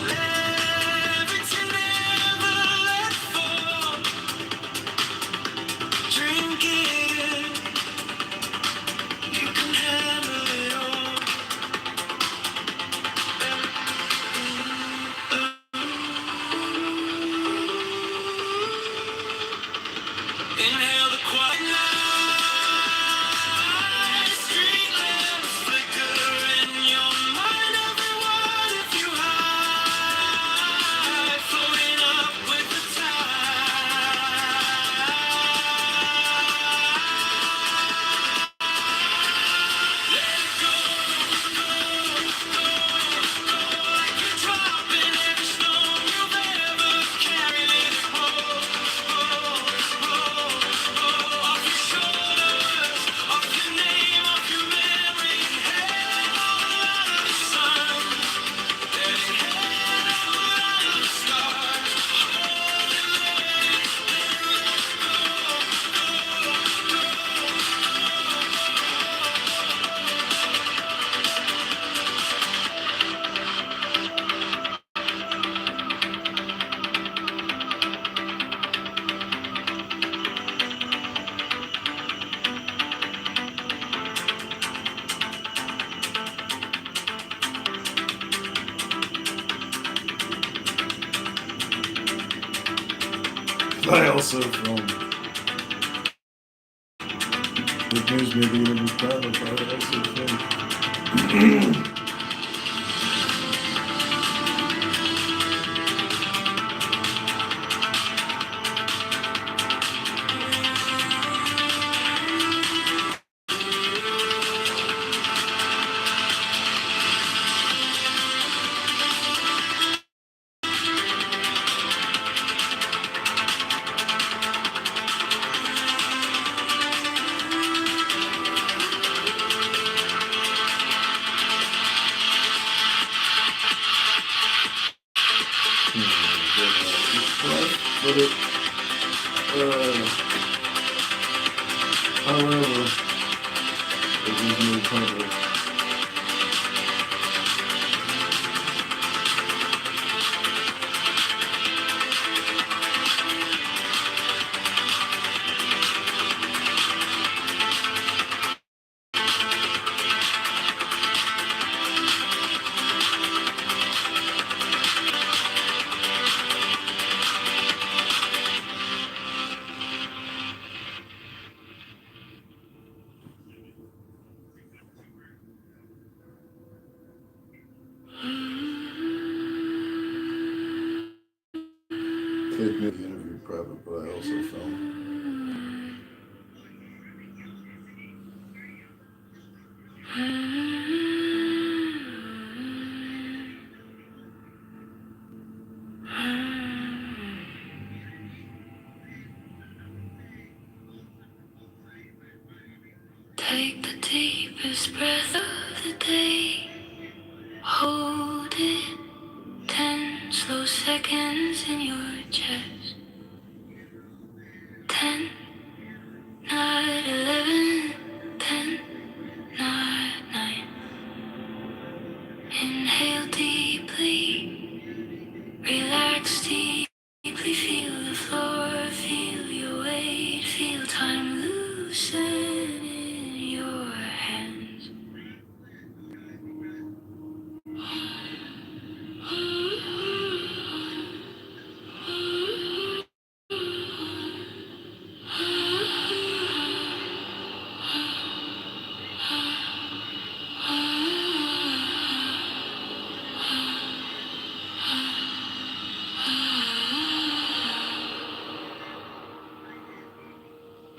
Everything never let fall. Drink it in. You can handle it all. Inhale the quiet night. Street lamps flicker in your mind. Every word if you high. Floating up with the tide. Let it go, go, go, go. Like you're dropping every stone you've ever carried. Let it roll, roll, roll, roll off your shoulders, off your name, off your memory. Inhale all the light of the sun. Let it inhale all the light of the stars. Hold it, let it, then let go, go, go. I also from the news maybe even be proud of. I also from but it however it was made public. Kid made the interview private, but I also filmed. Take the deepest breath of the day. Hold it. 10 slow seconds in your chest. 10, 9, 11, 10, 9, 9. Inhale deeply, relax deeply, feel the floor, feel your weight, feel time loosen in your hands.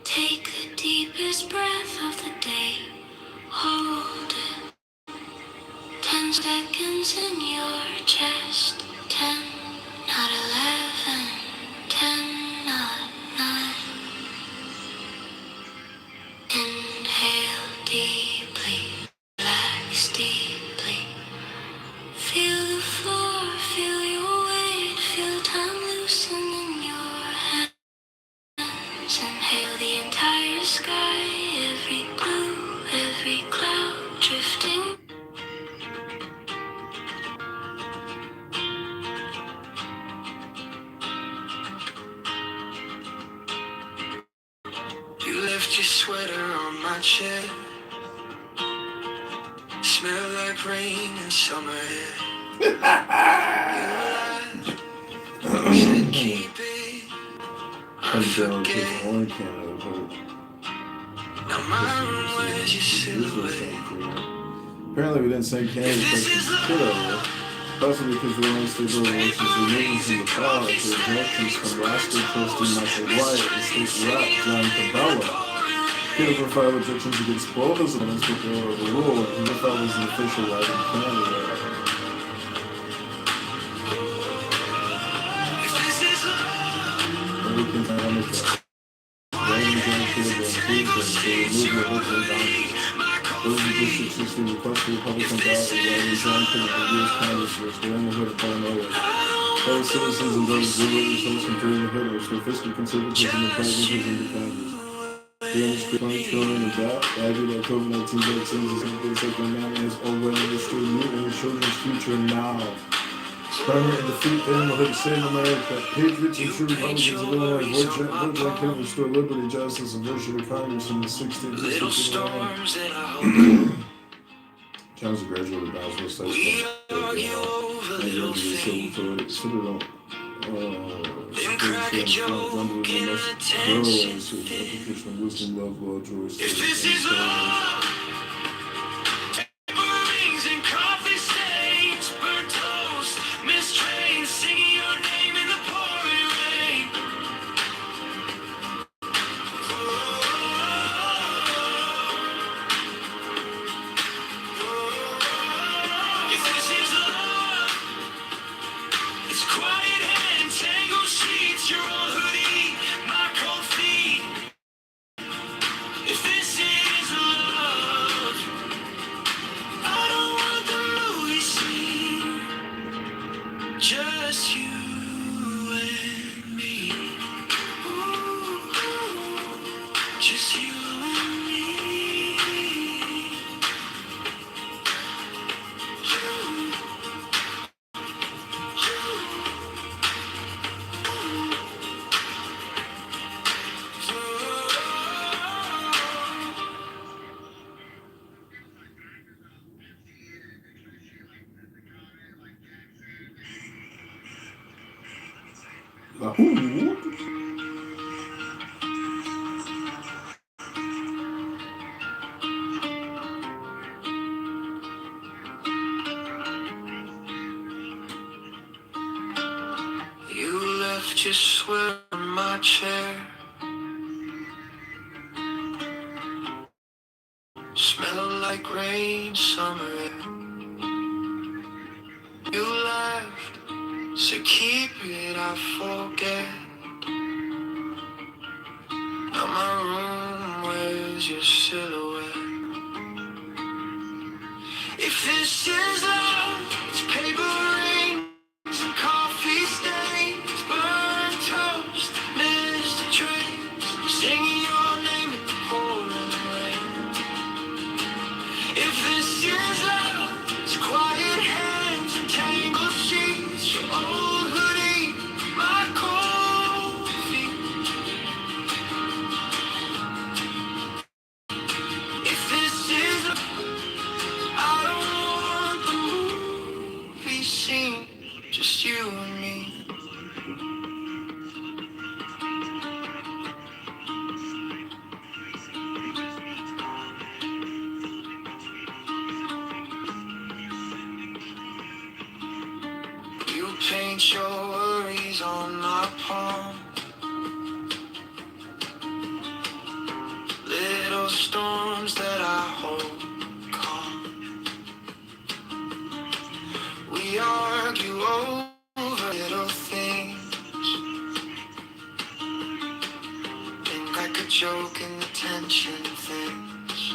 Take the deepest breath of the day. Hold it. 10 seconds in your chest. 10, not 11. 10, not 9. Inhale deeply. Relax deeply. Feel the floor. Feel your weight. Feel time loosen in your hands. Inhale the entire sky. Every blue, every cloud drifting. You left your sweater on my chair. Smell like rain in summer air. You said keep it. I forget. Now my room, where's your silhouette? Apparently we didn't say Canada because Kitover. Possibly because the United States relations were moving from the power to objections from Alaska trustee Michael White and state rep John Cabela. Kitover filed objections against both his amendments, but they were overruled. He filed as an official right in Canada. We can find on the show. Writing John Kitover on Tuesday to remove the whole thing. Those are District 60 request the Republican ballot regarding John Kitover, U.S. Congress, which were in the hood of Illinois. Fellow citizens and those liberators hosting during the hood, which were fiscal conservatism and pragmatism to Congress. The industry 20 trillion of debt, the idea that COVID-19 vaccines is something that the man has already destroyed you and your children's future now. Primary defeat the animal hood to save America. Patriots and true Republicans of Illinois vote John Kitover restore liberty, justice, and virtue to Congress in the 16th district of Illinois. John's a graduate of Brownsville State School. If this is love, rings and coffee stains, burnt toast, missed trains, singing your name in the pouring rain. If this is love, it's quiet hands, tangled sheets, your old hoodie, my cold feet. If this is love, I don't want the movie scene, just you and me. Ooh, just you and me. You left your sweater in my chair. Smell like rain, summer air. You left, so keep it, I forget. Now my room, where's your silhouette? If this is love, it's paper rings and coffee stains, burnt toast, missed trains, singing your name in the pouring rain. If this is love, it's quiet hands and tangled sheets, your old hoodie, my cold feet. If this is love, I don't want the movie scene, just you and me. You paint your worries on my palm, little storms that I hold calm. We argue over little things, think like a joke and the tension things.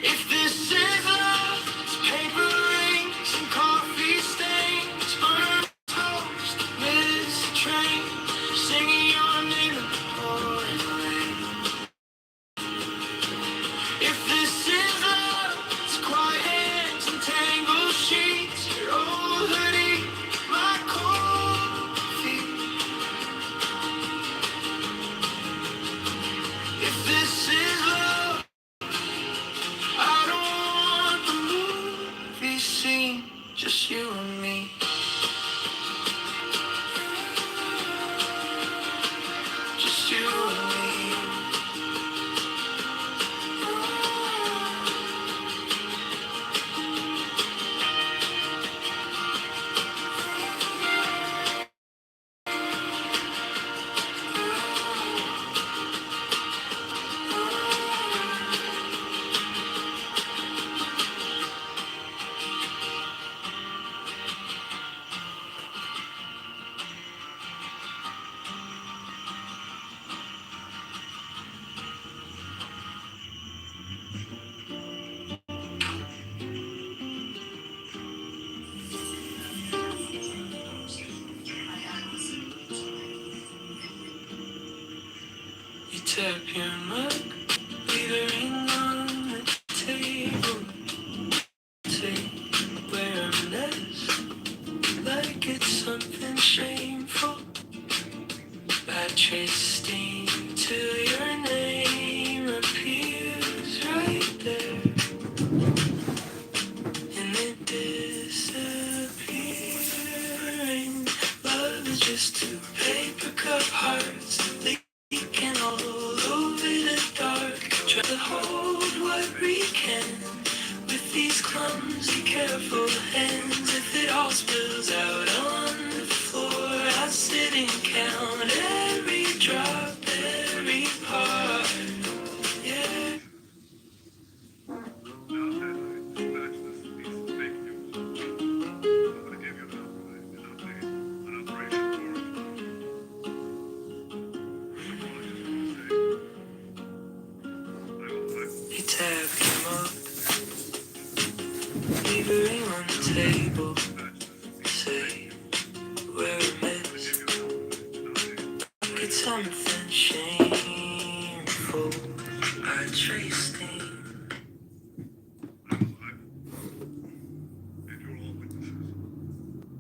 If this is love, it's paper rings and coffee stains, burnt toast, missed train, singing your name in the pouring rain. If this is love, it's quiet hands and tangled sheets, your old hoodie, my cold feet. If this is love, I don't want the movie scene, just you and me. Just you and me. You tap your mug, leave a ring on the table. Say, wear a mess, like it's something shameful. Bad trace stain till your name appears right there, and it disappearing. Love is just two paper cup hearts leaking all over the dark. Try to hold what we can with these clumsy, careful hands. If it all spills out on the floor, I sit and count every drop, every part. Yeah. He tapped him up, leave a ring on the table. Say, we're a mess, like it's something shameful. I traced him.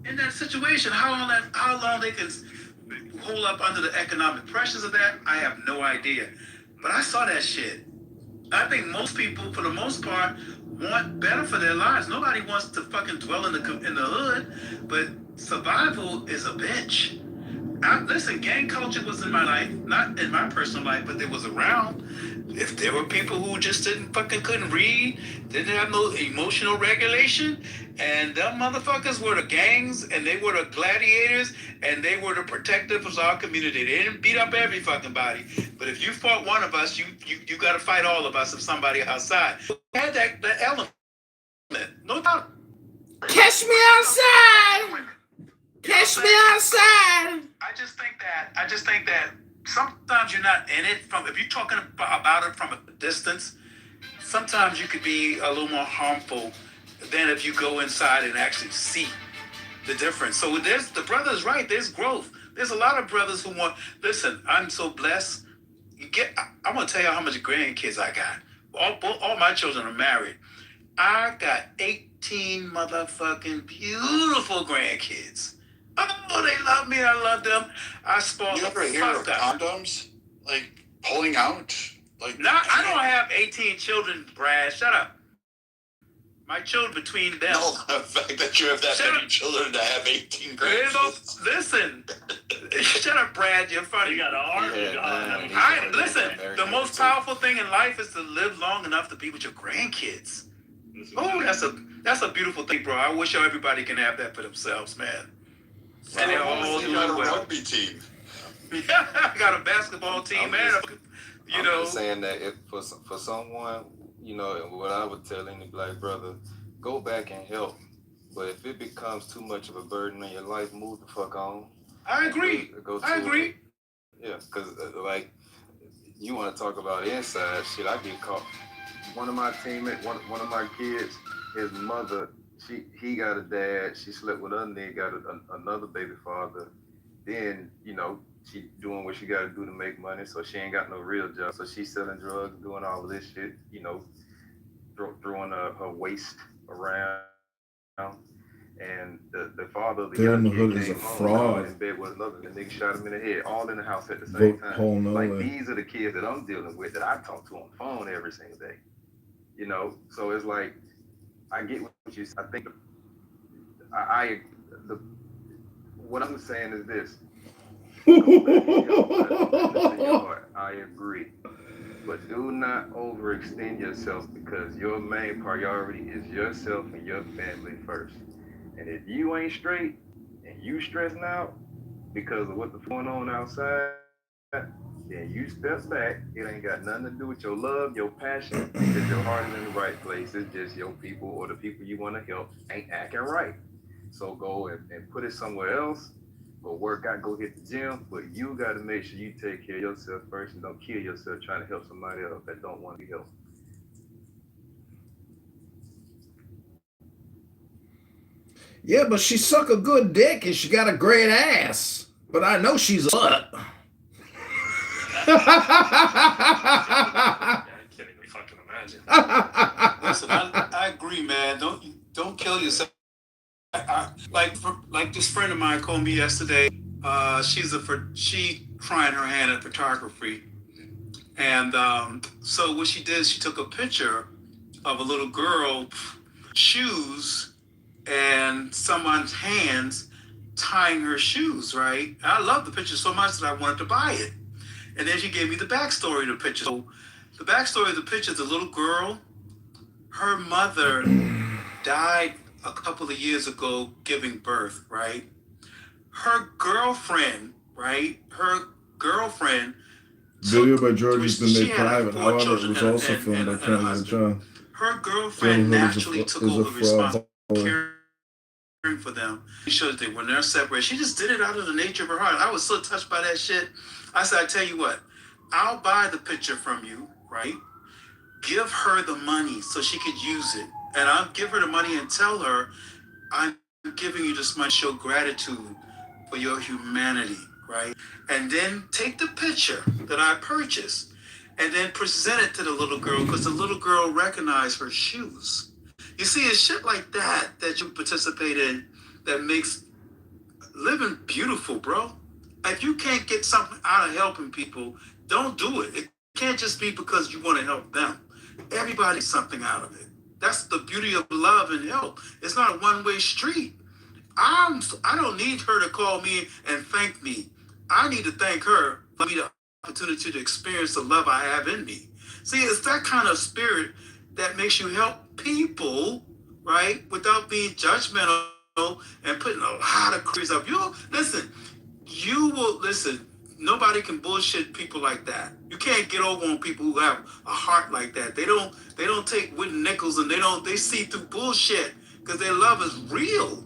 In that situation, how long they can hold up under the economic pressures of that, I have no idea. But I saw that shit. I think most people, for the most part, want better for their lives. Nobody wants to fucking dwell in the hood, but survival is a bitch. Listen, gang culture was in my life, not in my personal life, but it was around. If there were people who just couldn't read, didn't have no emotional regulation, and them motherfuckers were the gangs, and they were the gladiators, and they were the protectors of our community. They didn't beat up every fucking body, but if you fought one of us, you got to fight all of us if somebody outside. We had that element, no doubt. Catch me outside. Catch me outside. I just think that sometimes you're not in it if you're talking about it from a distance. sometimes you could be a little more harmful than if you go inside and actually see the difference. So the brother's right. There's growth. There's a lot of brothers who want. Listen, I'm so blessed. I'm gonna tell you how much grandkids I got. All my children are married. I got 18 motherfucking beautiful grandkids. Oh, they love me. I love them. I spoil You the ever hear fuck of out. condoms like pulling out? Like I don't have 18 children, Brad. Shut up. My children between them. No, the fact that you have that many children to have 18 grandkids. Listen. Shut up, Brad. You're funny. You got art. Listen, the most powerful thing in life is to live long enough to be with your grandkids. Oh, that's a beautiful thing, bro. I wish everybody can have that for themselves, man. And they're all doing well. You got a rugby team. Yeah, I got a basketball team, man. I'm just saying that if for someone, you know, what I would tell any black brother, go back and help. But if it becomes too much of a burden on your life, move the fuck on. I agree. I agree. Yeah, because like, you want to talk about inside shit, I get caught. One of my teammates, one of my kids, his mother, he got a dad. She slept with another nigga, got another baby father. Then, you know, she doing what she got to do to make money, so she ain't got no real job. So she's selling drugs, doing all of this shit, you know, throwing her waist around. And the father of the Damn, young the kid hood is came a home, fraud. in bed with another, the nigga shot him in the head, all in the house at the same Vote time. poll no Like, way. these are the kids that I'm dealing with that I talk to on the phone every single day. You know, so it's like, I get what you say. I think what I'm saying is this. I agree. But do not overextend yourself, because your main priority is yourself and your family first. And if you ain't straight and you stressing out because of what's going on outside, then you step back. It ain't got nothing to do with your love, your passion, because your heart is in the right place. It's just your people or the people you want to help ain't acting right. So go and put it somewhere else. Go work out, go hit the gym, but you got to make sure you take care of yourself first and don't kill yourself trying to help somebody else that don't want to be helped. Yeah, but she suck a good dick and she got a great ass. But I know she's a slut. I can't even fucking imagine. Listen, I agree, man. Don't kill yourself. Like this friend of mine called me yesterday. She trying her hand at photography, and so what she did, she took a picture of a little girl, shoes, and someone's hands tying her shoes. Right? I love the picture so much that I wanted to buy it, and then she gave me the backstory of the picture. So the backstory of the picture: the little girl, her mother died a couple of years ago giving birth, right? Her girlfriend, Video by George has been made private. However, it was also filmed by Kennedy John. Her girlfriend naturally took over the responsibility caring for them. She showed that when they're separated, she just did it out of the nature of her heart. I was so touched by that shit. I said, I tell you what, I'll buy the picture from you, right? Give her the money so she could use it. And I'll give her the money and tell her, I'm giving you this money to show gratitude for your humanity, right? And then take the picture that I purchased and then present it to the little girl, because the little girl recognized her shoes. You see, it's shit like that you participate in that makes living beautiful, bro. If you can't get something out of helping people, don't do it. It can't just be because you want to help them. Everybody gets something out of it. That's the beauty of love and help. It's not a one-way street. I don't need her to call me and thank me. I need to thank her for me the opportunity to experience the love I have in me. See, it's that kind of spirit that makes you help people, right? Without being judgmental and putting a lot of crease up. Listen, nobody can bullshit people like that. You can't get over on people who have a heart like that. They don't take wooden nickels, and they see through bullshit because their love is real.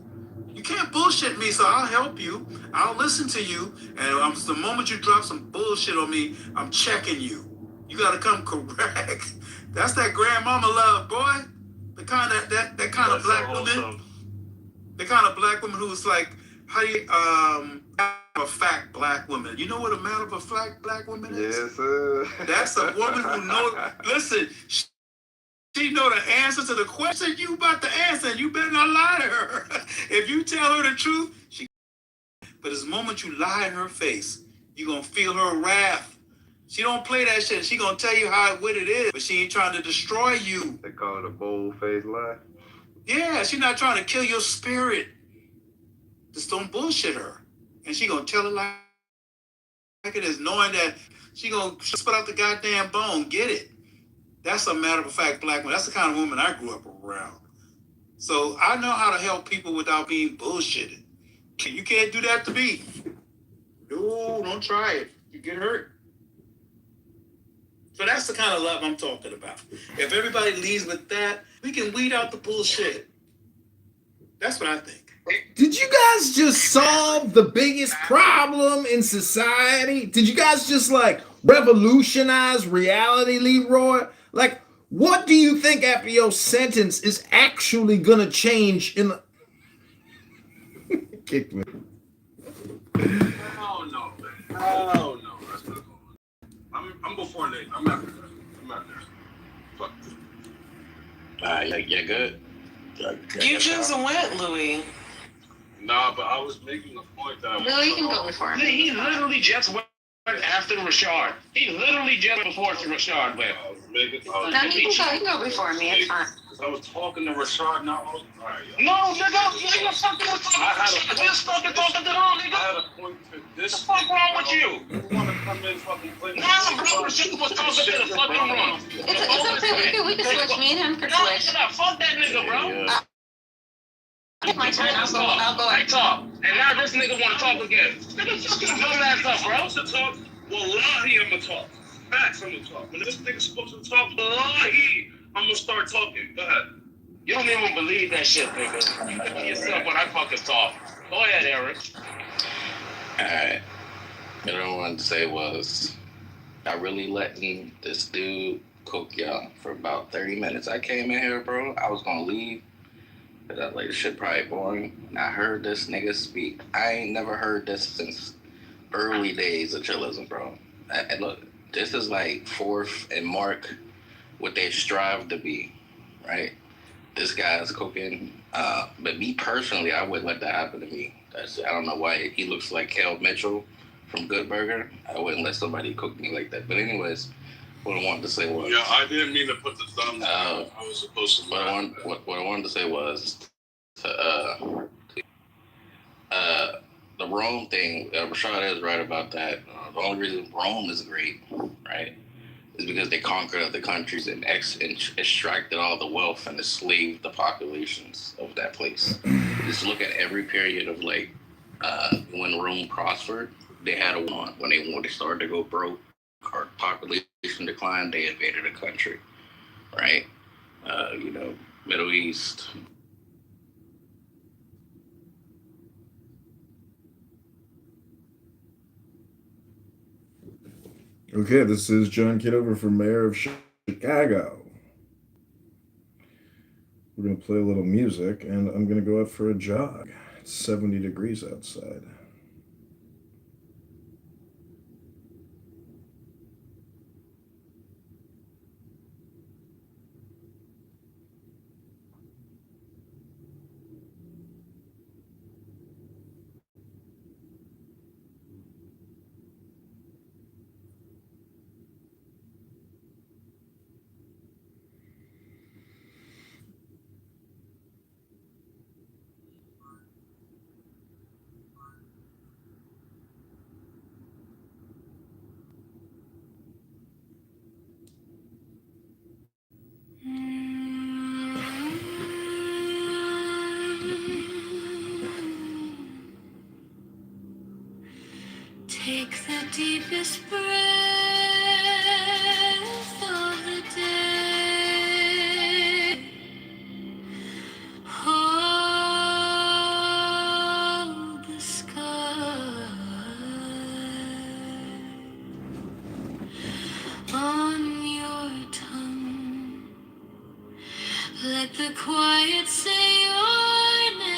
You can't bullshit me, so I'll help you. I'll listen to you, and the moment you drop some bullshit on me, I'm checking you. You gotta come correct. That's that grandmama love, boy. The kind of that kind of black woman. The kind of black woman who's like, how do you a fact black woman? You know what a matter of fact black woman is? Yes, sir. That's a woman who knows. Listen, she know the answer to the question you about to answer, and you better not lie to her. If you tell her the truth, but the moment you lie in her face, you gonna feel her wrath. She don't play that shit. She gonna tell you what it is, but she ain't trying to destroy you. They call it a bold-faced lie. Yeah, she not trying to kill your spirit. Just don't bullshit her. And she gonna tell it like it is, knowing that she gonna spit out the goddamn bone. Get it? That's a matter of fact black woman. That's the kind of woman I grew up around. So I know how to help people without being bullshitted. You can't do that to me. No, don't try it. You get hurt. So that's the kind of love I'm talking about. If everybody leads with that, we can weed out the bullshit. That's what I think. Did you guys just solve the biggest problem in society? Did you guys just like revolutionize reality, Leroy? Like, what do you think after your sentence is actually gonna change in the... Kick me. Oh no, man. Oh no. That's not going on. I'm before Nate. I'm after that. I'm after that. Fuck. Yeah, good. You just went, Louis. Nah, but I was making a point that Louis, you can go before me. He literally just went after Rashard. He literally just before Rashard went. No, you can go before me. It's fine. I was talking to Rashard, not all right. No, nigga, you fucking was talking. Just fucking talking to them, nigga. I had a point to this. What the fuck wrong with you? You want to come in fucking play? Nah, bro, Rashard was talking to the fucking room. It's okay. We can switch. Me and him could switch. No, fuck that nigga, bro. It's my turn. I'll go. I talk, and now this nigga want to talk again. Nigga, just get your ass up, bro. To talk, wallahi, I'ma talk. Facts, I'ma talk. When this nigga's supposed to talk, wallahi, I'ma start talking. Go ahead. You don't even believe that shit, nigga. You think to yourself when I fucking talk. Go ahead, Eric. Alright. What I wanted to say was, I really letting this dude cook y'all for about 30 minutes. I came in here, bro. I was gonna leave. But I like, this shit probably boring. And I heard this nigga speak. I ain't never heard this since early days of chillism, bro. And look, this is like fourth and mark what they strive to be, right? This guy's cooking. But me personally, I wouldn't let that happen to me. I don't know why. He looks like Kel Mitchell from Good Burger. I wouldn't let somebody cook me like that. But anyways, what I wanted to say was... Yeah, I didn't mean to put the thumbs down. I was supposed to... What I wanted to say was... the Rome thing, Rashad is right about that. The only reason Rome is great, right, is because they conquered other countries and extracted all the wealth and enslaved the populations of that place. Just look at every period of like when Rome prospered, they had a war. When they started to go broke or population declined, they invaded a country, right? Middle East. Okay, this is John Kitover for Mayor of Chicago. We're going to play a little music, and I'm going to go out for a jog. It's 70 degrees outside. Take the deepest breath of the day. Hold the sky on your tongue. Let the quiet say your name.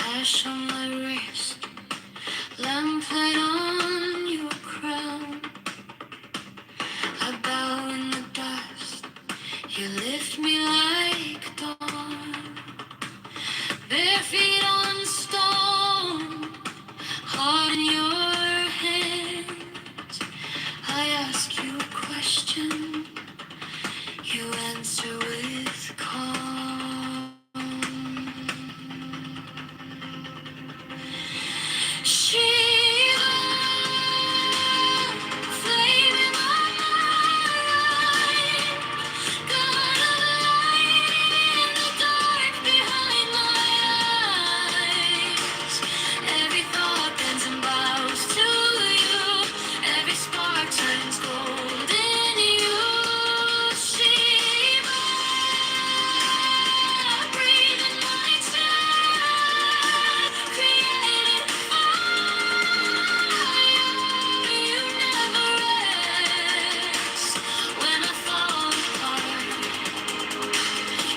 Ash on my wrist, lamplight on your crown. I bow in the dust, you lift me like dawn. Bare feet on stone, heart in your hands. I ask you a question, you answer with calm. Shiva, flame in my mind, God of light in the dark behind my eyes. Every thought bends and bows to you, every spark turns gold in you. Shiva, breathe in my chest, created you never rest. When I fall apart,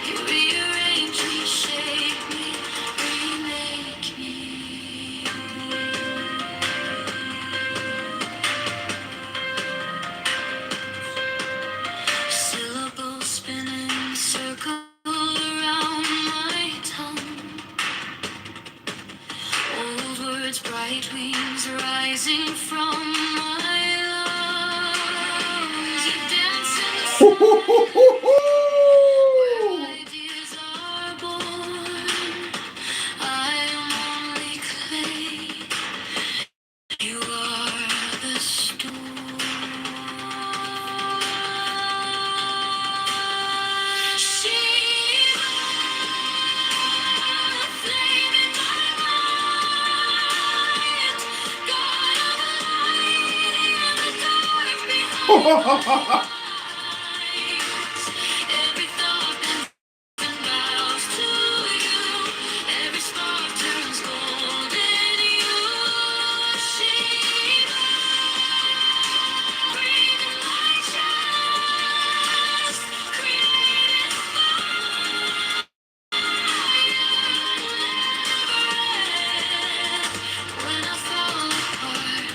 you rearrange me, shape me, remake me. Syllables spinning, circle around my tongue. Old words, bright wings rising from my lungs. You dance in the sun where ideas are born. I am only clay, you are the storm. Shiva, flame in my mind, God of light in the dark behind my eyes. Every thought bends and bows to you, every spark turns gold in you. Shiva, breathe in my chest, created when I fall apart.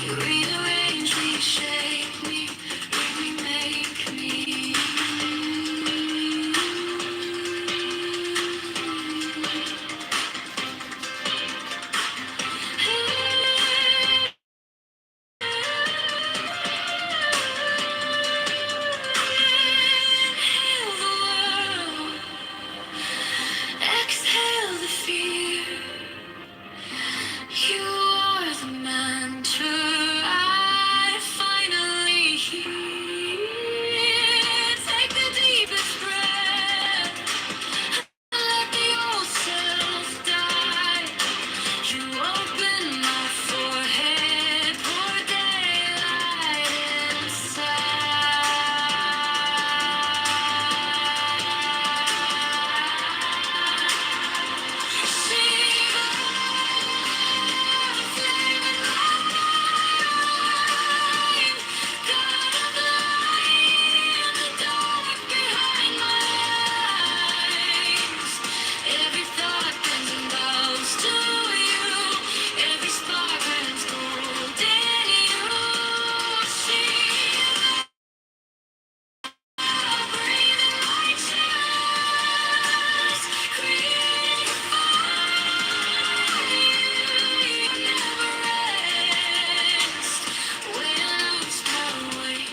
You rearrange me, shape me, remake me. Inhale the world, exhale the fear. You are the mantra I finally hear. Take the deepest breath, let the old self die. You open my forehead, pour daylight inside. Shiva, flame in my mind, God of light in the dark behind my eyes. Every thought bends and bows to you, every spark burns gold in you. Shiva, breathe in my chest, created you never rest. When I lose my way,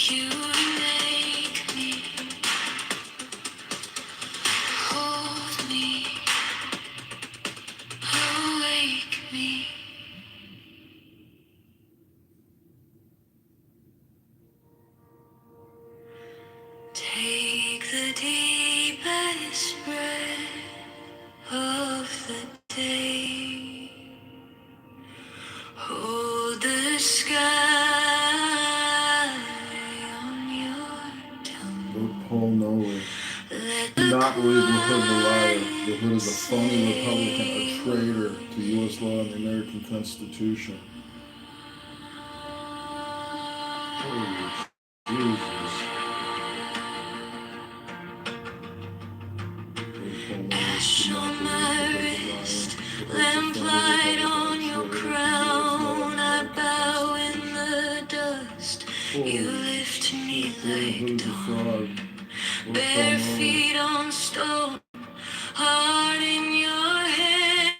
you make me. Hold me, awake me. Take the deepest breath of the day. Hold the sky on your tongue. Paul Nolan. Do not believe the Hood a liar. The Hood is a phony Republican, a traitor to U.S. law and the American Constitution. Holy Jesus. Ash on my wrist, lamplight on your crown. I bow in the dust. You lift me like dawn. Bare feet on stone, heart in your hands.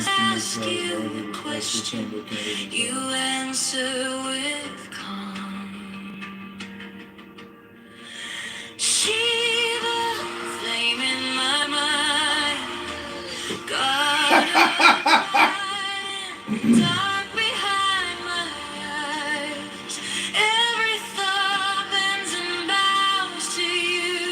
Ask you a question, you answer with calm. Shiva, flame in my mind. God of light, dark behind my eyes. Every thought bends and bows to you.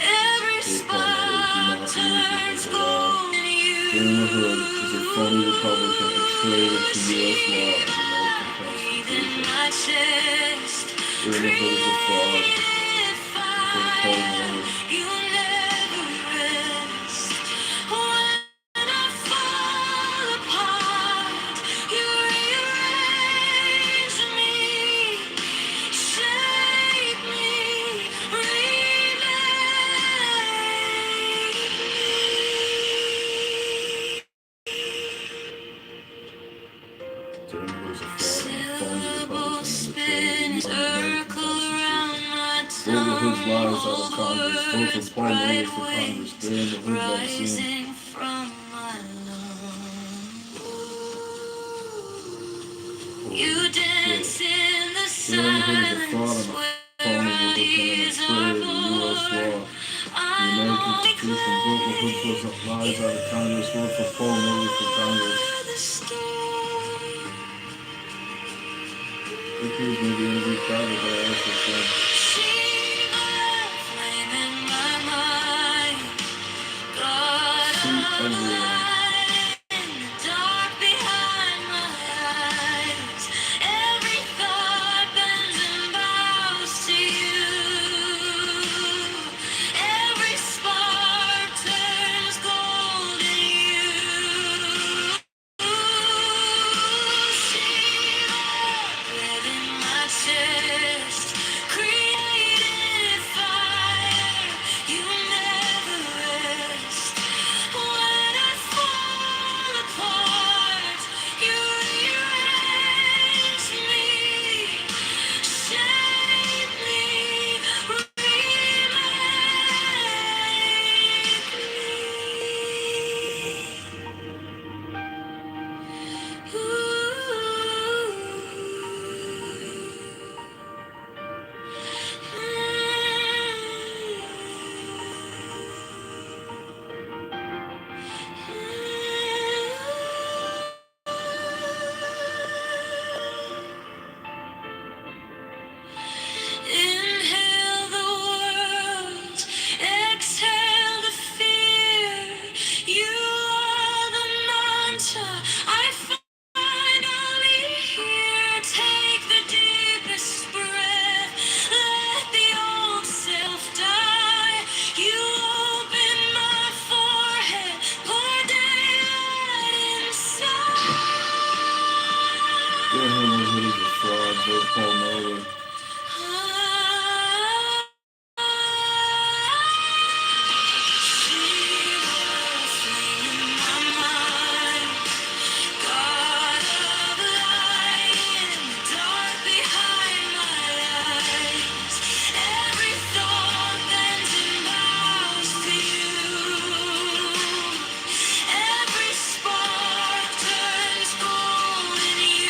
Every spark turns gold in you. Daniel Hood is a phony Republican, a traitor to U.S. law and the American Constitution. My chest, Daniel Hood is a fraud. Paul Nolan. you never rest. When I fall apart, you rearrange me, shape me, remake Daniel is a fraud and a phony Republican, and a traitor to spin, U.S. law and the American circle around my Vote the Hood's lies out of Congress. Vote tongue. for Paul Nolan for Congress. Ban the Hood vaccine. Rising from my lungs. You dance in the Daniel Hood is a fraud silence and a where phony our Republican, and a ears traitor are to U.S. law born. the American Constitution. Vote the Hood for lies out of Congress. Vote for Paul Nolan for Congress. It appears maybe interview private, but I also said. Flame in my mind. God See everyone. dark behind my eyes. Every thought bends and bows to you. Every spark turns gold in you. Shiva, within my chest, created fire. You never rest. When I fall apart, you rearrange me, shape me, inhale the world, exhale the fear. You are the mantra I finally hear. Take the deepest breath, let the old self die. You open my forehead, pour daylight inside. Daniel Hood is a fraud. Vote Paul Nolan. Every spark turns gold in you.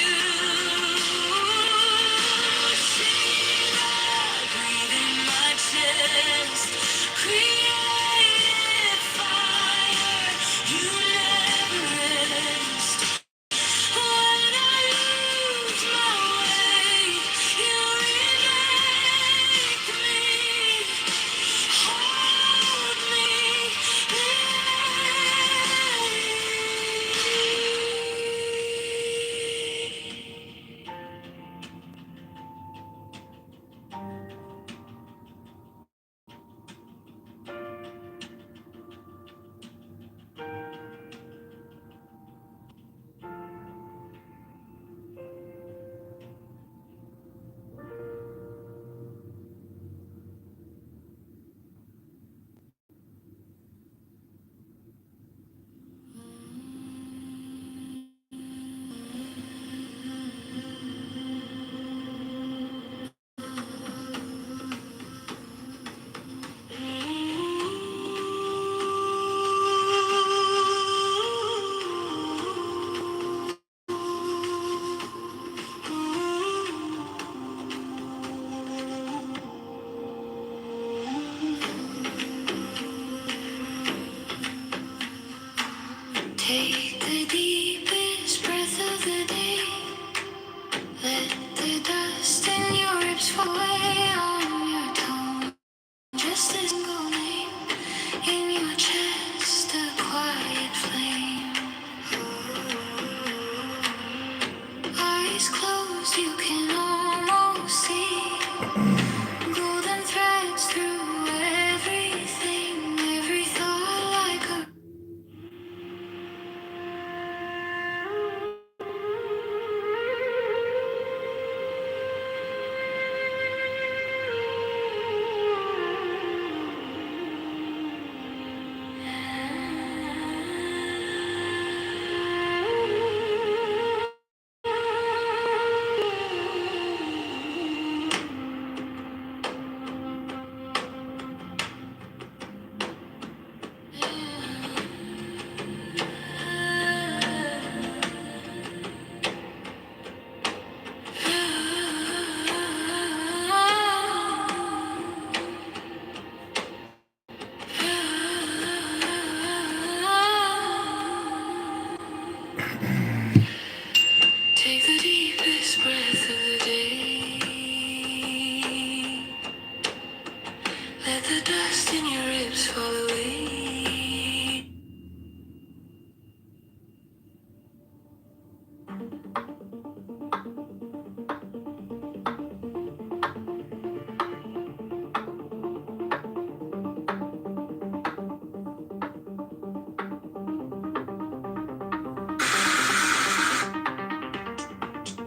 lips fall away.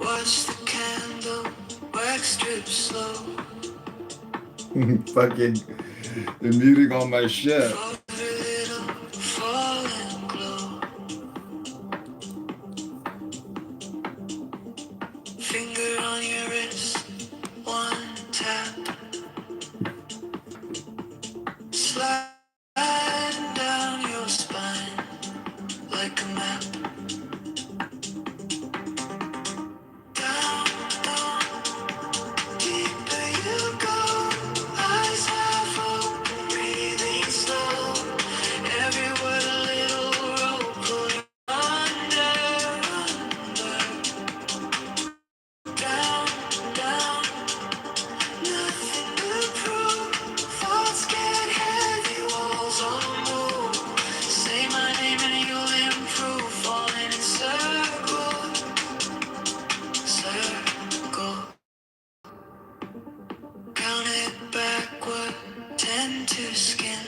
Watch the candle wax drip slow. Fucking the muting on my shit. Fall and glow. Finger on your wrist, one tap. Slide down your spine like a map. Down, down, deeper you go. Eyes half open, breathing slow. Every word a little rope, pulling under. Down, down, nothing to prove. Thoughts get heavy, walls on move. Say my name and you'll improve. Falling in circles, circles. Count it backward, 10 to skin.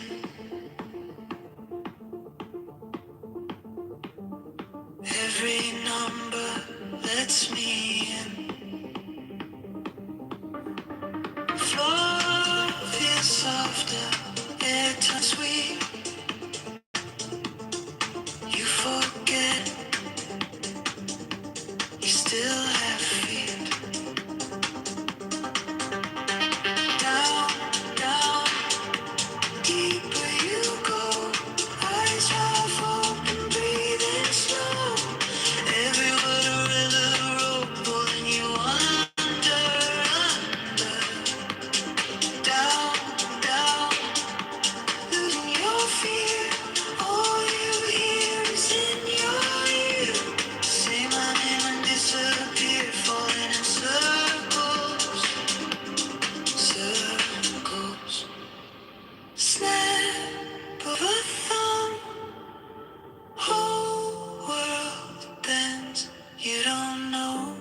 Every number lets me in. Floor feels softer, air turns sweet. You forget, you still have feet. Down, down, deeper you go. Eyes half open, breathing slow. Every word a river rope, pulling you under, under. Down, down, losing your fear. All you hear is in your ear. Say my name and disappear, falling in circles, circles. Snap of a thumb, whole world bends. You don't know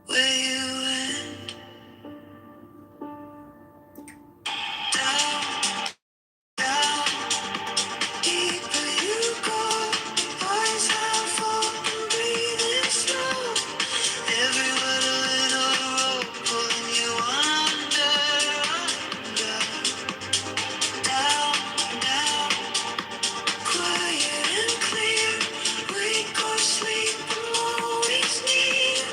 where you end. Down, down, deeper you go. Eyes half open, breathing slow. Every word a little rope, pulling you under, under. Down, down, quiet and clear. Wake or sleep, I'm always near.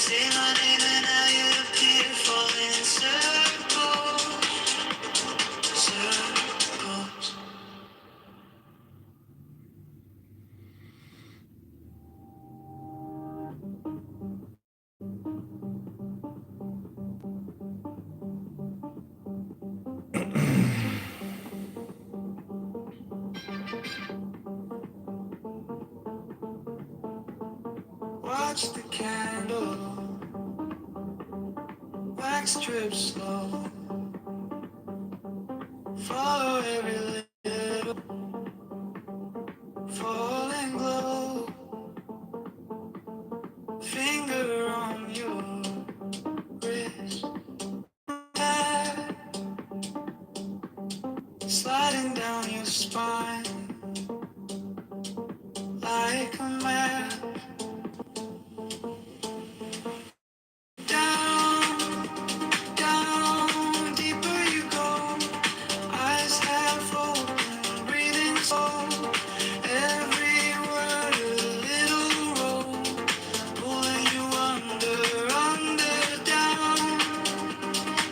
Say my name and I appear, falling in circles, circles. Watch the candle wax drip slow. Follow every little fall and glow. Finger on your wrist, tap, sliding down your spine like a map. Down, down, deeper you go. Eyes half open, breathing slow. Every word a little roll, pulling you under, under, down,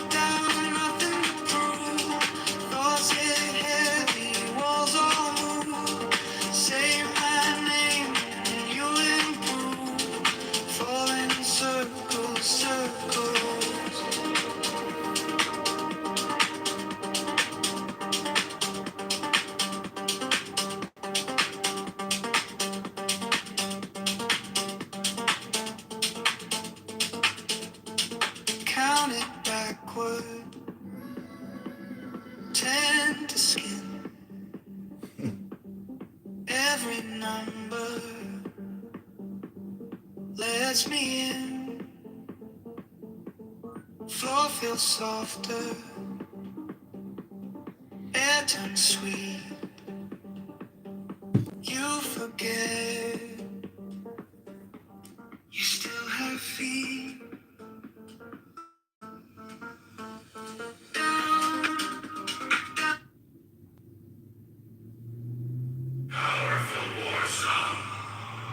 down, nothing to prove. Thoughts get heavy, walls all move. Say my name and you'll improve. Falling in circles, circles. Count it backward, lets me in. Floor feels softer, air turns sweet. You forget you still have feet. Powerful war song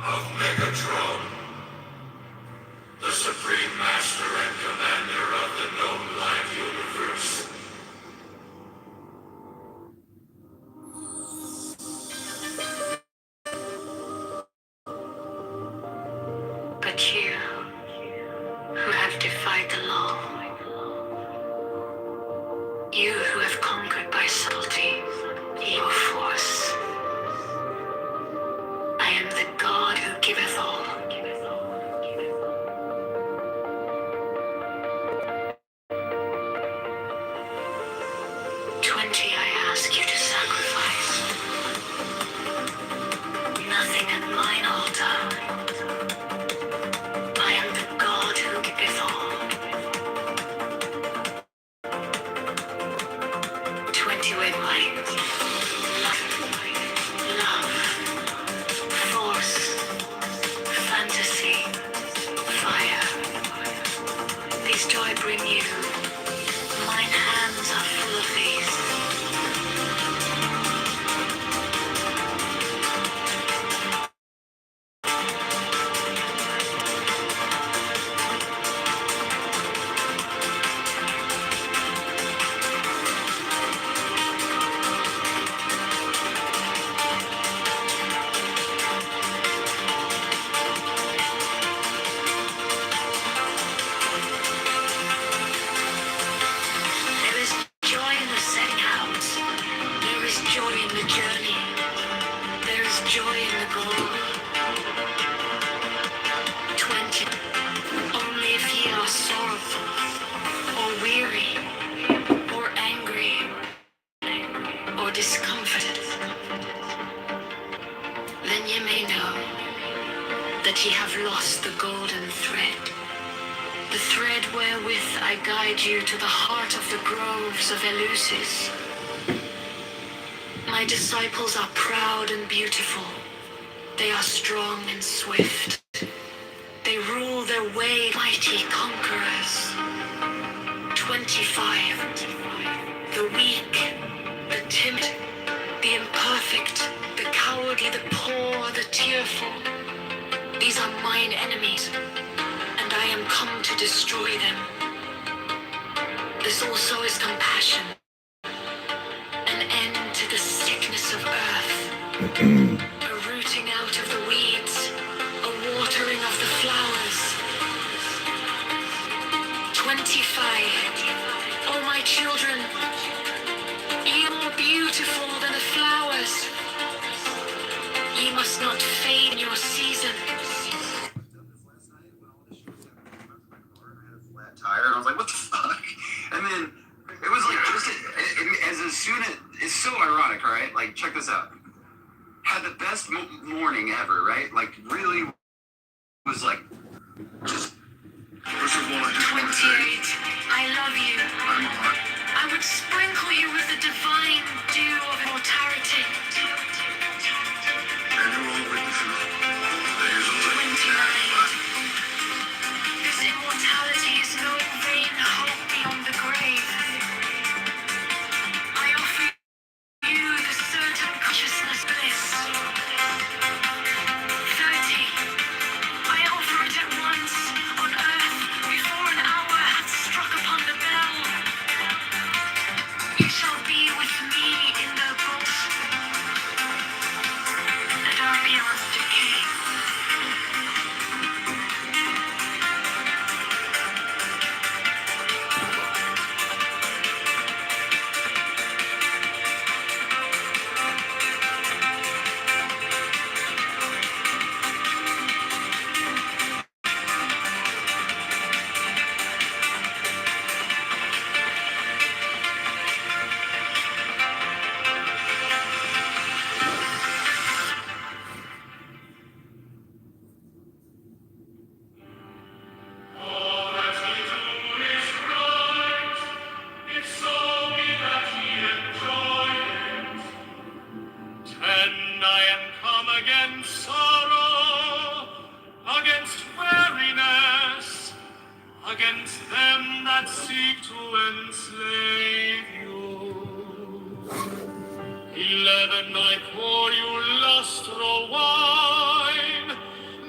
of Megatron, the supreme master and commander of the known life universe. But you, who have defied the law, you who have conquered by subtlety, your force. I am the God who giveth all. 20 I ask you to sacrifice. Nothing at mine altar. I am the God who giveth all. 20 with light. Love. Force. Fantasy. Fire. These do I bring you. Mine hands are full of these. There is joy in the setting out. There is joy in the journey. There is joy in the goal. 20. Only if ye are sorrowful, or weary, or angry, or discomfited, then ye may know that ye have lost the golden thread, the thread wherewith I guide you to the heart of the groves of Eleusis. My disciples are proud and beautiful. They are strong and swift. They rule their way, mighty conquerors. 25. The weak, the timid, the imperfect, the cowardly, the poor, the tearful. These are mine enemies, and I am come to destroy them. This also is compassion, an end to the sickness of earth, a rooting out of the weeds, a watering of the flowers. 25. Oh, my children, ye are more beautiful than the flowers. Ye must not fade in your season. Tire, and I was like, what the fuck? And then it was like just as soon as it's so ironic, right? Like, check this out. Had the best morning ever, right? Like, really was like just. 28. I love you. I would sprinkle you with the divine dew of immortality. 29. This immortality is no vain hope beyond the grave. I offer you the certain consciousness bliss. 30. I offer it at once on earth before an hour hath struck upon the bell. You shall be with me in the books that are beyond decay. them that seek to enslave you. 11, I pour you lustral wine,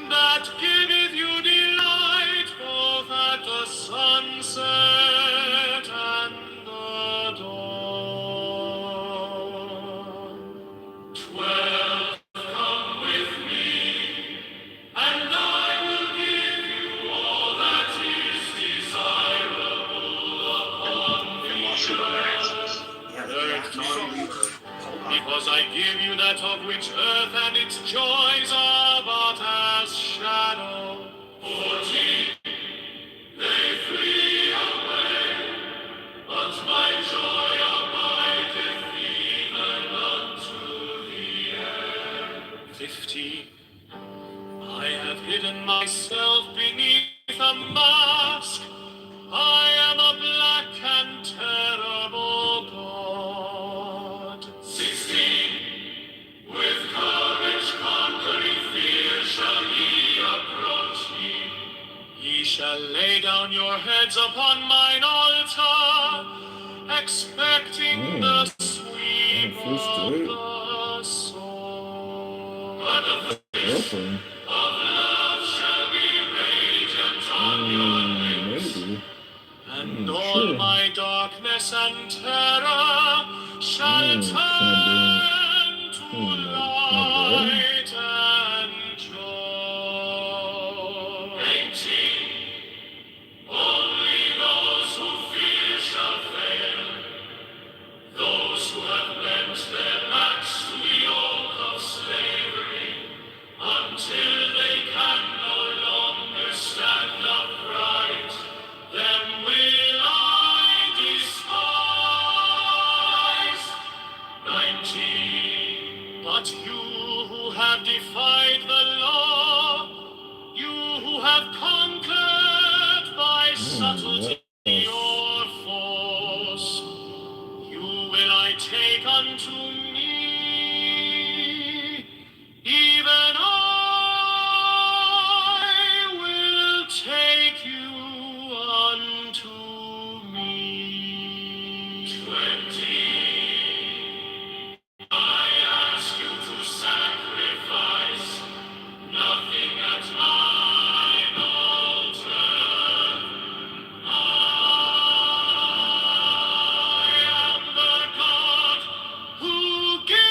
that giveth you delight both at the sunset and the dawn. 12, come with me, and I will give you all that is desirable upon because I give you that of which earth and its joys are but as shadow. 14, they flee away, but my joy abideth even unto the end. 15, I have hidden myself beneath a mask. I am a black and terrible God. 16, with courage conquering fear shall ye approach me. Ye shall lay down your heads upon mine altar, expecting the sweep of the sword. But the fist of love shall be radiant on your lips. And all my darkness and terror shall turn to light and joy. 18, only those who fear shall fail, those who have bent their backs to the yoke of slavery, until they can no longer stand upright. Them will I despise. 19, but you who have defied the law, you who have conquered by subtlety or force, you will I take unto me, even I will take you unto me. 20, I ask you to sacrifice nothing at mine altar. I am the God who giveth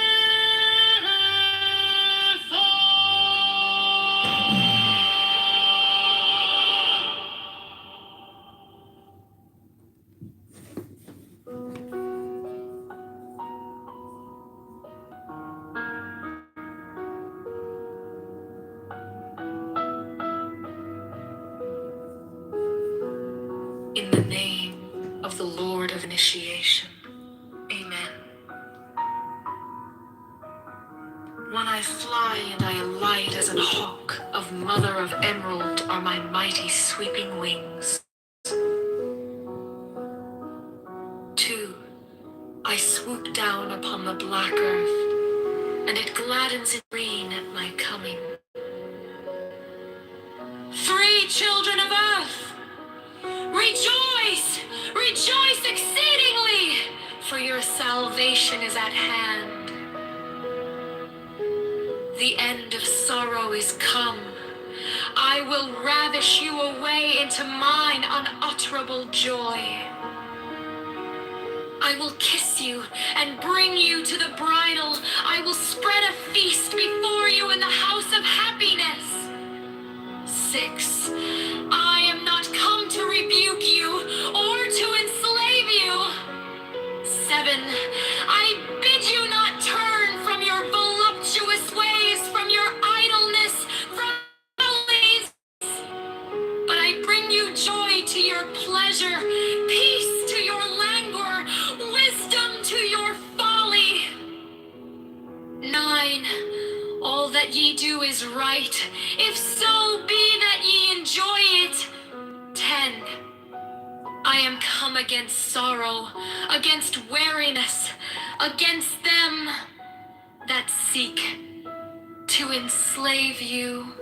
In the name of the Lord of Initiation. Amen. When I fly and I alight as an hawk, of mother of emerald are my mighty sweeping wings. 2, I swoop down upon the black earth, and it gladdens in green at my coming. 3, children of earth, rejoice, rejoice exceedingly, for your salvation is at hand. The end of sorrow is come. I will ravish you away into mine unutterable joy. I will kiss you and bring you to the bridal. I will spread a feast before you in the house of happiness. 6, I am not come to rebuke you or to enslave you. 7, I bid you not turn from your voluptuous ways, from your idleness, from follies, but I bring you joy to your pleasure, peace to your languor, wisdom to your folly. 9, all that ye do is right, if so be that ye enjoy it. 10, I am come against sorrow, against weariness, against them that seek to enslave you.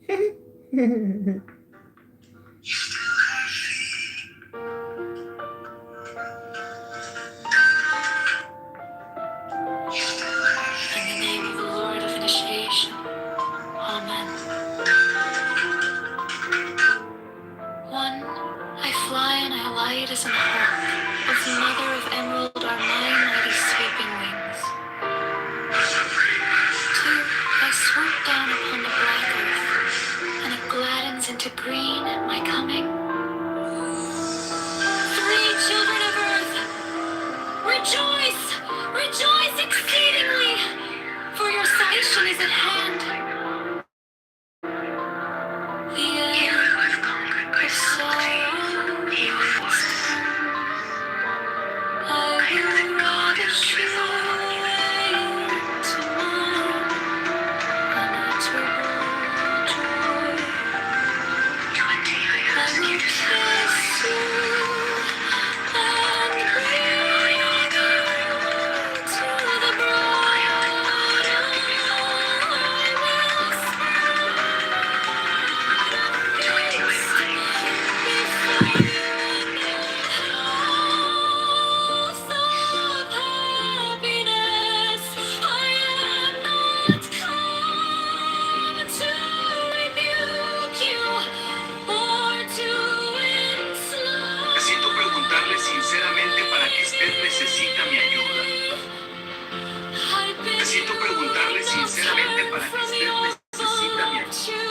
In the name of the Lord of initiation. Amen. 1. I fly and I alight as an hawk. Of the mother of emerald are 9 mighty sweeping wings. 2. I swoop down upon the black earth, and it gladdens into green at my coming. 3. Children of earth, rejoice! Rejoice exceedingly! For your salvation is at hand. The end of sorrow is come. I will ravish you to mine, unutterable joy. I will kiss you and bring you to the bride. I will Me siento preguntarle sinceramente para qué usted necesita mi ayuda. Me siento preguntarle sinceramente para qué usted necesita mi ayuda.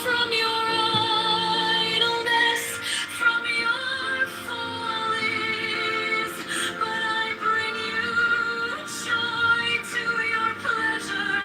From your idleness, from your follies, but I bring you joy to your pleasure.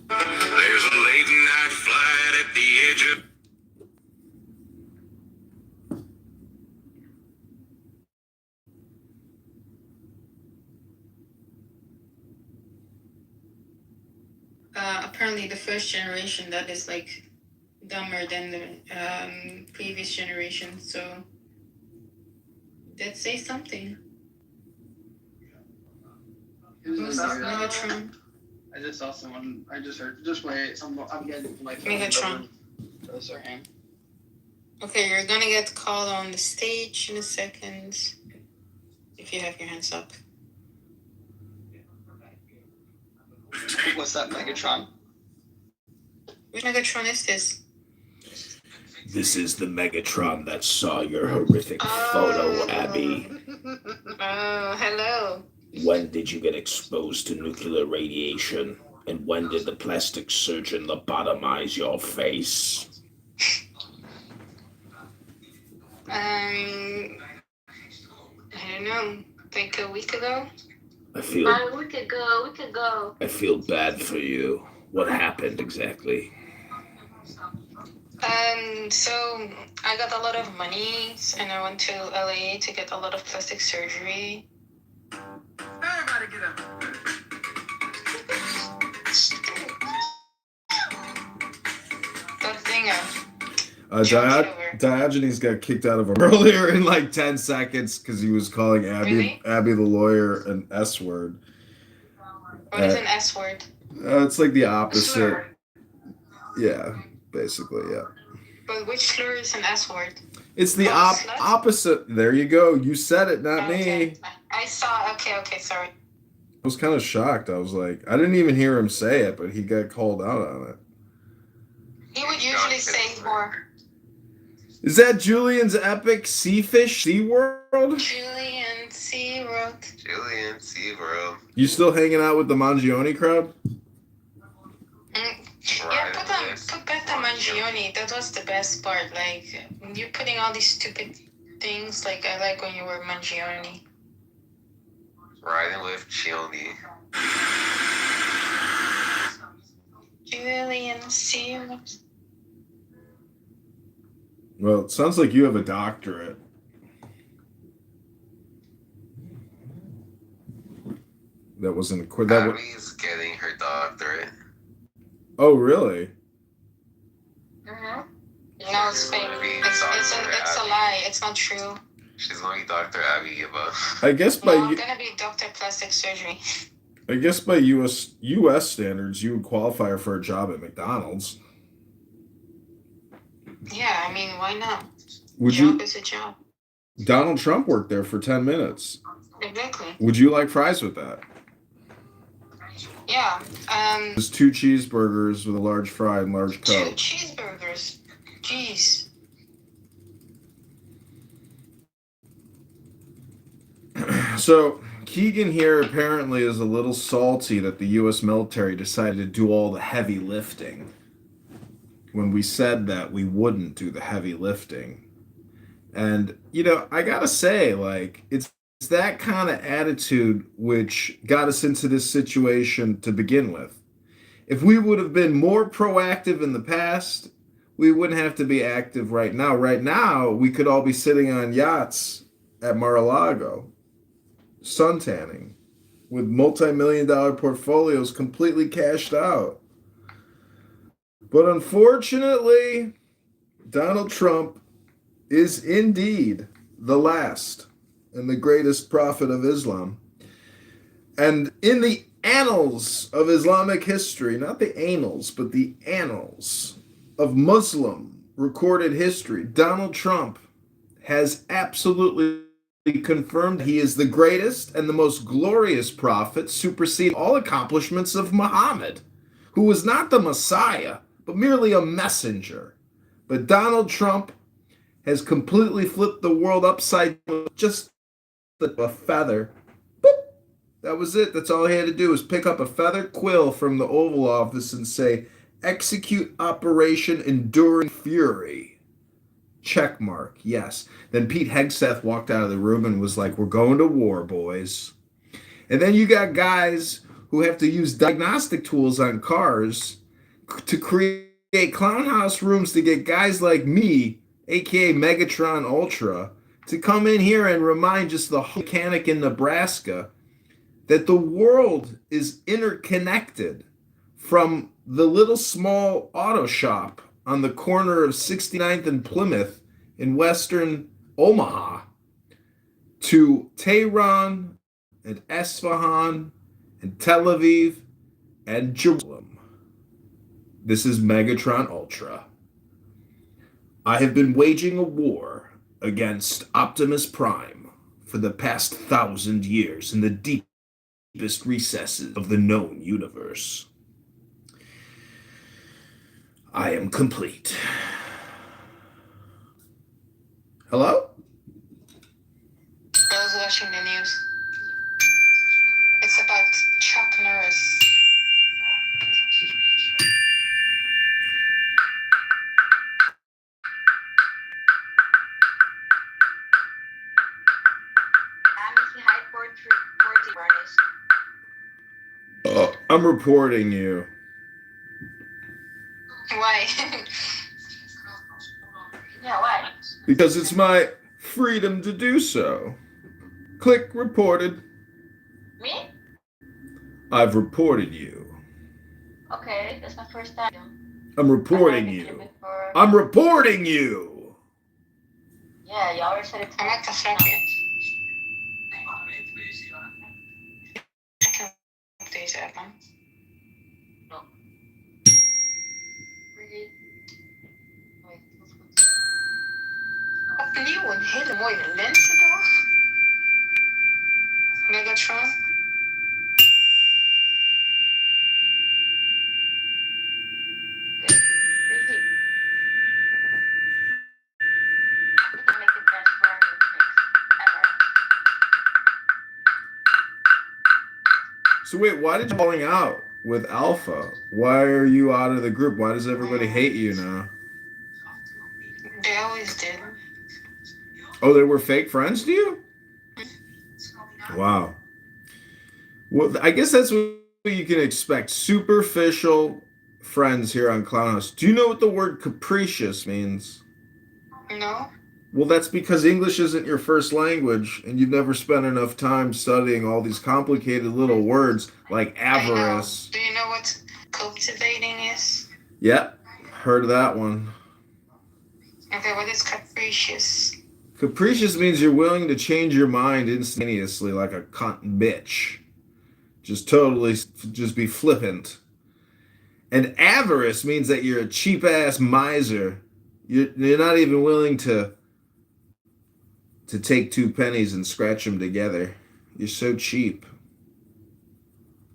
There's a late night flight at the edge of Apparently the first generation that is like dumber than the previous generation. So that says something. Who's this Megatron? I just saw someone. I just heard. Just wait. I'm getting like. Megatron. Those are him. Okay, you're gonna get called on the stage in a second. If you have your hands up. What's that, Megatron? Which Megatron is this? This is the Megatron that saw your horrific photo, Abby. Oh, hello. When did you get exposed to nuclear radiation? And when did the plastic surgeon lobotomize your face? I don't know, like a week ago? I feel A week ago. I feel bad for you. What happened exactly? So I got a lot of money and I went to LA to get a lot of plastic surgery. Everybody get up. That thing Diogenes got kicked out of him earlier in like 10 seconds because he was calling Abby the lawyer an S word. What is an S word? It's like the opposite. Yeah, basically, yeah. But which slur is an S word? It's the opposite. There you go. You said it, not me. I saw. Okay, sorry. I was kind of shocked. I was like, I didn't even hear him say it, but he got called out on it. He would usually say more. Is that Julian's epic Seafish SeaWorld? Julian SeaWorld. Julian SeaWorld. You still hanging out with the Mangione crowd? Yeah, put back the Mangione. That was the best part. Like, you're putting all these stupid things. Like, I like when you were Mangione. Riding with Chioni. Julian SeaWorld. Well, it sounds like you have a doctorate. That wasn't a Abby's getting her doctorate. Oh, really? Mm-hmm. No, it's fake. It's a lie. It's not true. She's going to be Dr. Abby Eva. I guess by I'm gonna be Dr. Plastic Surgery. I guess by U.S. standards, you would qualify her for a job at McDonald's. Yeah, I mean, why not? Job is a job. Donald Trump worked there for 10 minutes. Exactly. Would you like fries with that? Yeah. There's 2 cheeseburgers with a large fry and large Coke. 2 cheeseburgers. Jeez. So, Keegan here apparently is a little salty that the U.S. military decided to do all the heavy lifting when we said that we wouldn't do the heavy lifting. And, I gotta say, like, it's that kind of attitude which got us into this situation to begin with. If we would have been more proactive in the past, we wouldn't have to be active right now. Right now, we could all be sitting on yachts at Mar-a-Lago, suntanning, with multi-million-dollar portfolios completely cashed out. But unfortunately, Donald Trump is indeed the last and the greatest prophet of Islam. And in the annals of Islamic history, not the annals, but the annals of Muslim recorded history, Donald Trump has absolutely confirmed he is the greatest and the most glorious prophet, superseding all accomplishments of Muhammad, who was not the Messiah, but merely a messenger. But Donald Trump has completely flipped the world upside down with just a feather. Boop. That was it. That's all he had to do was pick up a feather quill from the Oval Office and say, "Execute Operation Enduring Fury." Check mark. Yes. Then Pete Hegseth walked out of the room and was like, "We're going to war, boys." And then you got guys who have to use diagnostic tools on cars to create clown house rooms to get guys like me, aka Megatron Ultra, to come in here and remind just the mechanic in Nebraska that the world is interconnected, from the little small auto shop on the corner of 69th and Plymouth in western Omaha to Tehran and Esfahan and Tel Aviv and Jerusalem. This is Megatron Ultra. I have been waging a war against Optimus Prime for the past 1,000 years in the deepest recesses of the known universe. I am complete. Hello? I was watching the news. It's about Chuck Norris. I'm reporting you. Why? Yeah, why? Because it's my freedom to do so. Click reported. Me? I've reported you. Okay, that's my first time. I'm reporting you. I'm reporting you. Yeah, you already said it. I'm at the second. I can deze app, man. Opnieuw een hele mooie lentedag. Megatron. So wait, why did you falling out with Alpha? Why are you out of the group? Why does everybody hate you now? They always did. Oh, they were fake friends to you? Wow. Well, I guess that's what you can expect. Superficial friends here on Clownhouse. Do you know what the word capricious means? No. Well, that's because English isn't your first language, and you've never spent enough time studying all these complicated little words like avarice. Do you know what cultivating is? Yep, heard of that one. Okay, what is capricious? Capricious means you're willing to change your mind instantaneously like a cunt bitch. Just be flippant. And avarice means that you're a cheap ass miser. You're not even willing to take two pennies and scratch them together. You're so cheap.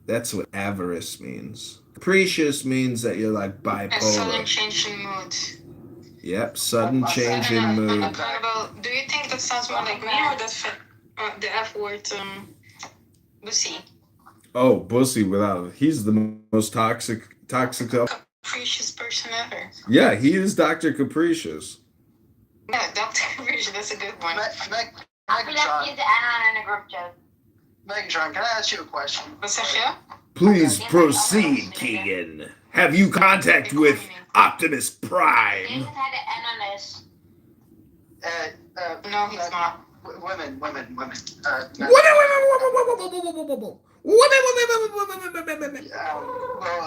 That's what avarice means. Capricious means that you're like bipolar. A sudden change in mood. Yep, sudden change in mood. Do you think that sounds more like me or the F word, Bussy? Oh, Bussy he's the most toxic. Capricious person ever. Yeah, he is Dr. Capricious. Yeah, Dr. Capricious, that's a good one. Megatron, Use Anna in a group chat. Megatron, can I ask you a question? Wat zeg je? Please proceed, Keegan. Have you contact with Optimus Prime? Deze had de ananas. No, he's not. Women. Well,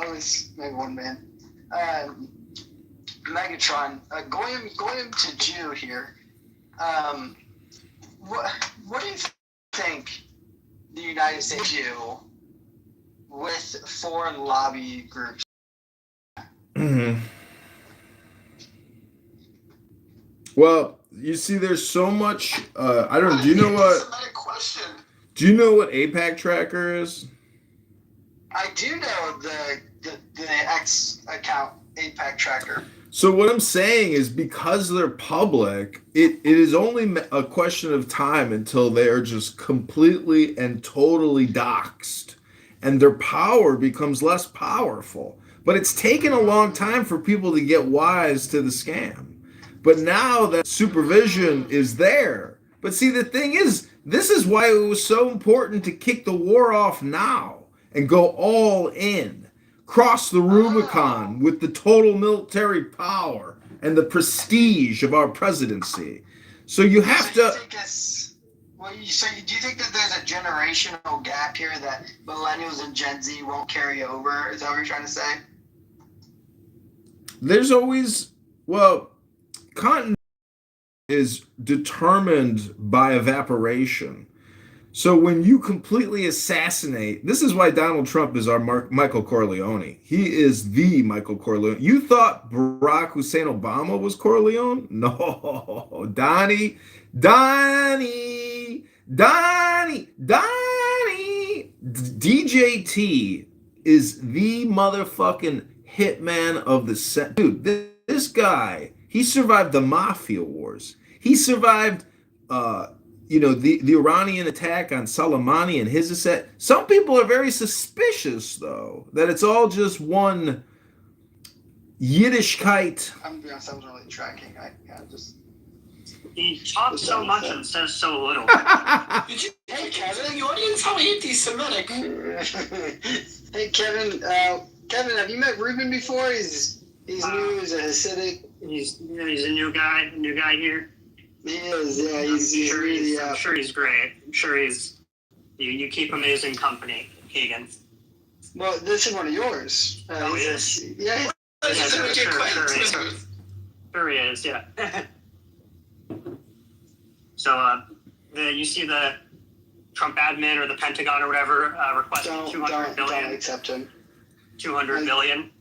at least maybe one man. Megatron, going to Jew here. What do you think the United States do with foreign lobby groups? Well, you see, there's so much. I don't. Do you know what? Do you know what APAC Tracker is? I do know the X account APAC Tracker. So what I'm saying is, because they're public, it is only a question of time until they are just completely and totally doxxed, and their power becomes less powerful. But it's taken a long time for people to get wise to the scam. But now that supervision is there. But see, the thing is, this is why it was so important to kick the war off now and go all in. Cross the Rubicon with the total military power and the prestige of our presidency. So you have to... Do you think that there's a generational gap here that millennials and Gen Z won't carry over? Is that what you're trying to say? There's always... Well, continuity is determined by evaporation. So when you completely assassinate, this is why Donald Trump is our Michael Corleone. He is the Michael Corleone. You thought Barack Hussein Obama was Corleone? No, Donnie, DJT is the motherfucking hitman of the set. Dude, this guy, he survived the mafia wars. He survived, the Iranian attack on Soleimani and his asset. Some people are very suspicious, though, that it's all just one Yiddishkeit. I'm gonna be honest, I wasn't really tracking. He talks so much and says so little. Did you hey Kevin, the audience how anti-Semitic? Hey Kevin, Kevin, have you met Ruben before? He's new, he's a Hasidic. He's a new guy here. He is, yeah. I'm sure he's great. I'm sure you keep amazing company, Keegan. Well, this is one of yours. He is. Yeah. Sure he is, yeah. So, you see the Trump admin or the Pentagon or whatever requesting $200 billion. Don't accept him. $200 billion.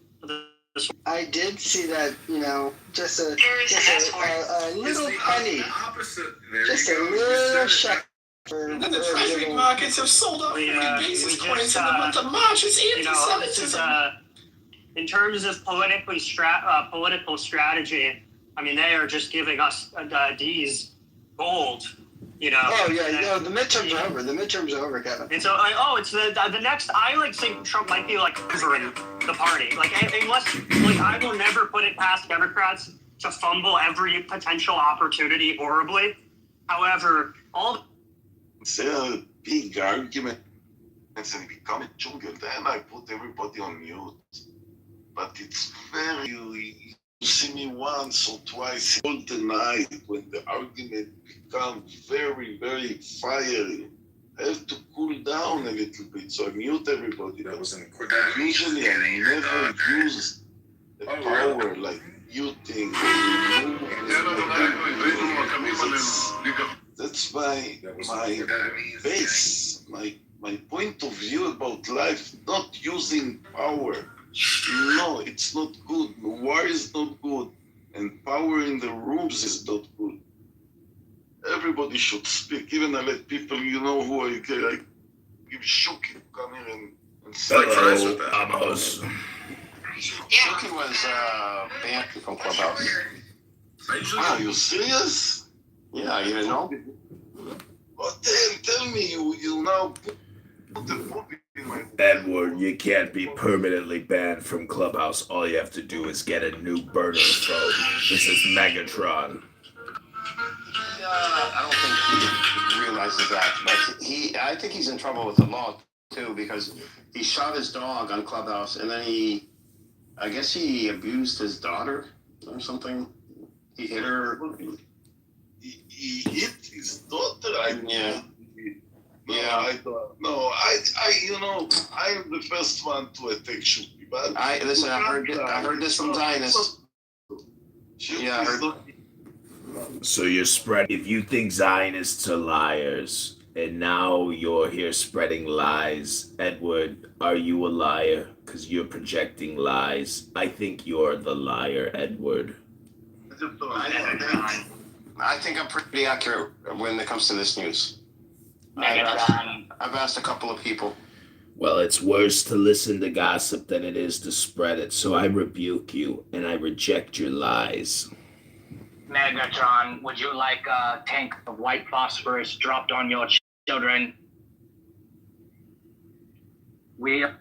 I did see that, just a little penny, just a little shekel. And the treasury markets have sold off 3 basis points in the month of March. It's anti-Semitism. In terms of political strategy, I mean, they are just giving us D's gold. Oh yeah, the midterms are over. The midterms are over, Kevin. It's the next. I think Trump might be covering the party. Unless I will never put it past Democrats to fumble every potential opportunity horribly. However, It's a big argument and become a jungle. Then I put everybody on mute. But it's very. You see me once or twice all the night when the argument becomes very, very fiery. I have to cool down a little bit, so I mute everybody. Usually I never use the power like muting. That's my base, my point of view about life, not using power. No, it's not good. War is not good. And power in the rooms is not good. Everybody should speak. Even I let people, who I give Shuki to come here and say. Amos. Shuki was banned from Clubhouse. Are you serious? Yeah, you didn't know? What the hell? Tell me, you now put the book in my... Edward, you can't be permanently banned from Clubhouse. All you have to do is get a new burner phone. This is Megatron. I don't think he realizes that, but I think he's in trouble with the law too, because he shot his dog on Clubhouse, and then I guess he abused his daughter or something. He hit her. He hit his daughter. Yeah. I thought, no, I am the first one to attack Shuki. But I heard this from Zionists. Yeah, I heard. So you're spreading. If you think Zionists are liars, and now you're here spreading lies, Edward, are you a liar? Because you're projecting lies. I think you're the liar, Edward. I think I'm pretty accurate when it comes to this news. I've asked a couple of people. Well, it's worse to listen to gossip than it is to spread it, so I rebuke you, and I reject your lies. Megatron, would you like a tank of white phosphorus dropped on your children? We are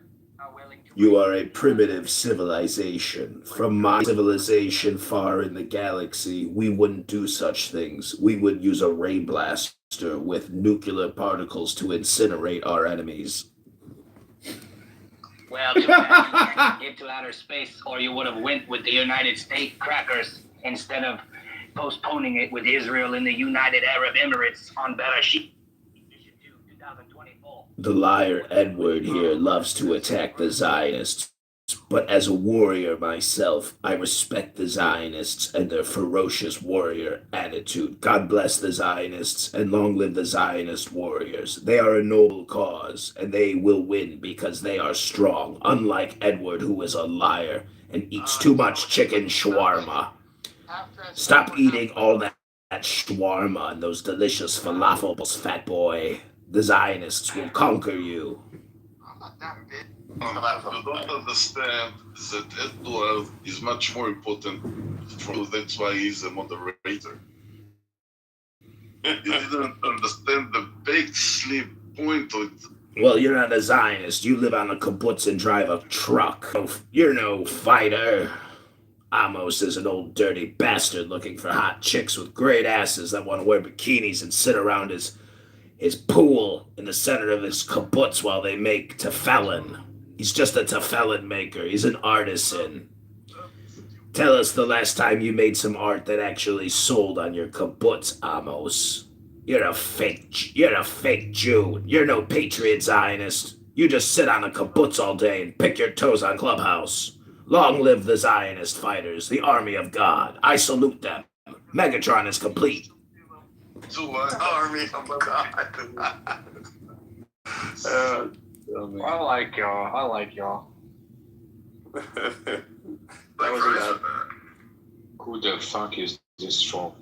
willing to... You are a primitive civilization. From my civilization far in the galaxy, we wouldn't do such things. We would use a ray blaster with nuclear particles to incinerate our enemies. Well, too bad you can't get to outer space, or you would have went with the United States crackers instead of postponing it with Israel and the United Arab Emirates on Bereshit. The liar Edward here loves to attack the Zionists, but as a warrior myself, I respect the Zionists and their ferocious warrior attitude. God bless the Zionists, and long live the Zionist warriors. They are a noble cause, and they will win because they are strong, unlike Edward, who is a liar and eats too much chicken shawarma. Stop eating all that shawarma and those delicious falafels, fat boy. The Zionists will conquer you. You don't understand that Edward is much more important. That's why he's a moderator. You didn't understand the basic point of it. Well, you're not a Zionist. You live on a kibbutz and drive a truck. You're no fighter. Amos is an old dirty bastard looking for hot chicks with great asses that want to wear bikinis and sit around his pool in the center of his kibbutz while they make tefillin. He's just a tefillin maker. He's an artisan. Tell us the last time you made some art that actually sold on your kibbutz, Amos. You're a fake Jew. You're no patriot Zionist. You just sit on a kibbutz all day and pick your toes on Clubhouse. Long live the Zionist fighters, the army of God. I salute them. Megatron is complete. Army of God. I like y'all. That was enough. Who the fuck is this troll?